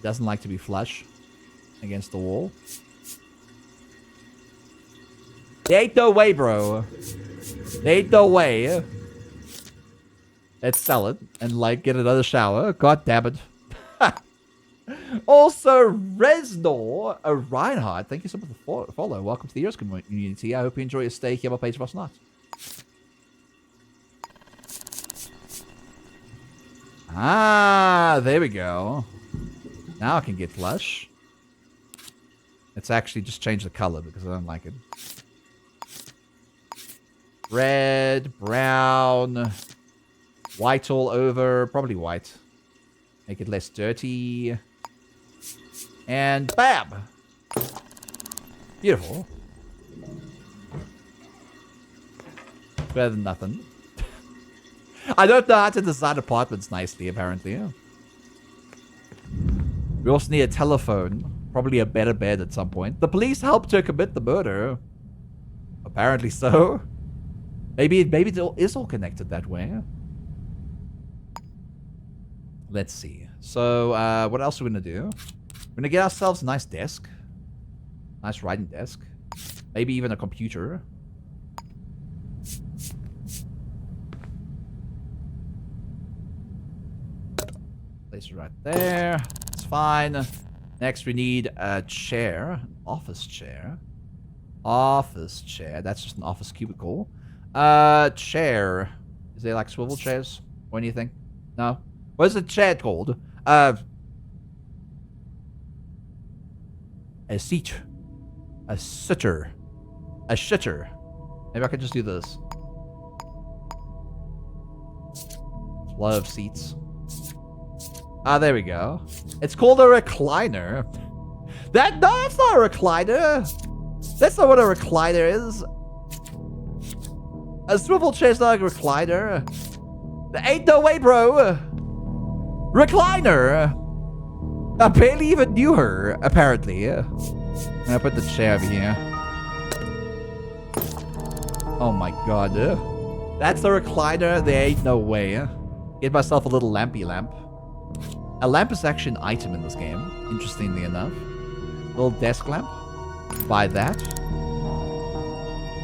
Doesn't like to be flush against the wall. There ain't no way, bro. There ain't no way. Let's sell it and like get another shower. God damn it. Also, Resnor Reinhardt, thank you so much for the follow. Welcome to the Heroes community. I hope you enjoy your stay here on Page of Us Not. Ah, there we go. Now I can get flush. Let's actually just change the color because I don't like it. Red, brown, white all over. Probably white. Make it less dirty. And bam! Beautiful. Better than nothing. I don't know how to design apartments nicely, apparently. We also need a telephone. Probably a better bed at some point. The police helped her commit the murder. Apparently so. Maybe it is all connected that way. Let's see. So, what else are we going to do? We're going to get ourselves a nice desk. Nice writing desk. Maybe even a computer. Place it right there. It's fine. Next, we need a chair. An office chair. Office chair. That's just an office cubicle. Chair. Is there like swivel chairs or anything? No? What is the chair called? A seat. A sitter. A shitter. Maybe I could just do this. A lot of seats. Ah, there we go. It's called a recliner. No, that's not a recliner. That's not what a recliner is. A swivel chair's not a recliner. There ain't no way, bro. Recliner. I barely even knew her, apparently. I'm gonna put the chair over here. Oh my god. That's a recliner? There ain't no way. Get myself a little lampy lamp. A lamp is actually an item in this game, interestingly enough. Little desk lamp. Buy that.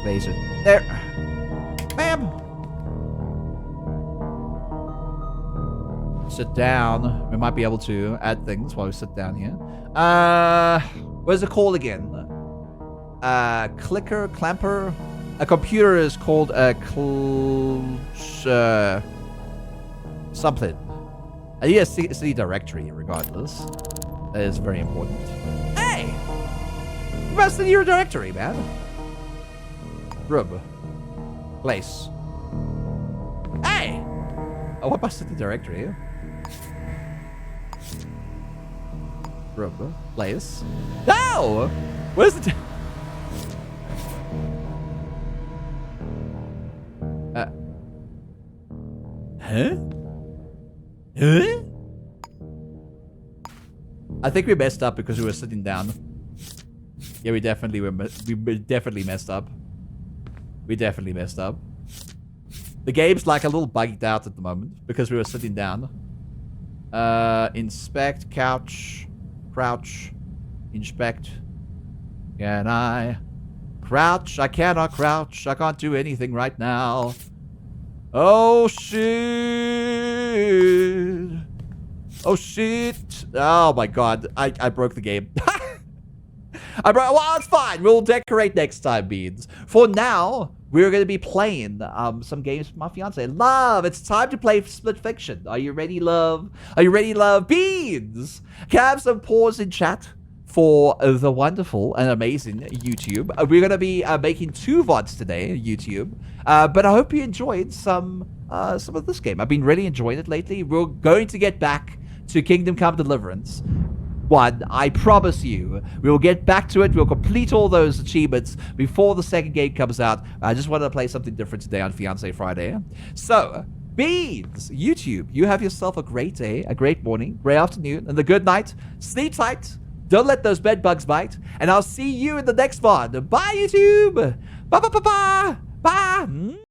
Place it there. Bam! Sit down. We might be able to add things while we sit down here. What is it called again? Clicker? Clamper? A computer is called a something. I need a CD directory, regardless. That is very important. Hey! You must need your directory, man. Room. Place. Hey! Oh, what must the directory? Room. Place. No! Where's the... Huh? Huh? I think we messed up because we were sitting down. Yeah, we definitely messed up. We definitely messed up. The game's like a little bugged out at the moment because we were sitting down. Inspect, couch, crouch, inspect. Can I crouch? I cannot crouch. I can't do anything right now. Oh shit. Oh shit. Oh my god. I broke the game. Well, it's fine. We'll decorate next time, Beans. For now, we're going to be playing some games with my fiance. Love, it's time to play Split Fiction. Are you ready, love? Are you ready, love? Beans! Can I have some pause in chat for the wonderful and amazing YouTube. We're going to be making 2 VODs today, YouTube. But I hope you enjoyed some of this game. I've been really enjoying it lately. We're going to get back to Kingdom Come Deliverance 1. I promise you. We will get back to it. We'll complete all those achievements before the second game comes out. I just wanted to play something different today on Fiance Friday. So, Beans, YouTube, you have yourself a great day, a great morning, great afternoon, and a good night. Sleep tight. Don't let those bed bugs bite. And I'll see you in the next VOD. Bye, YouTube. Bye, bye, bye, bye. Bye.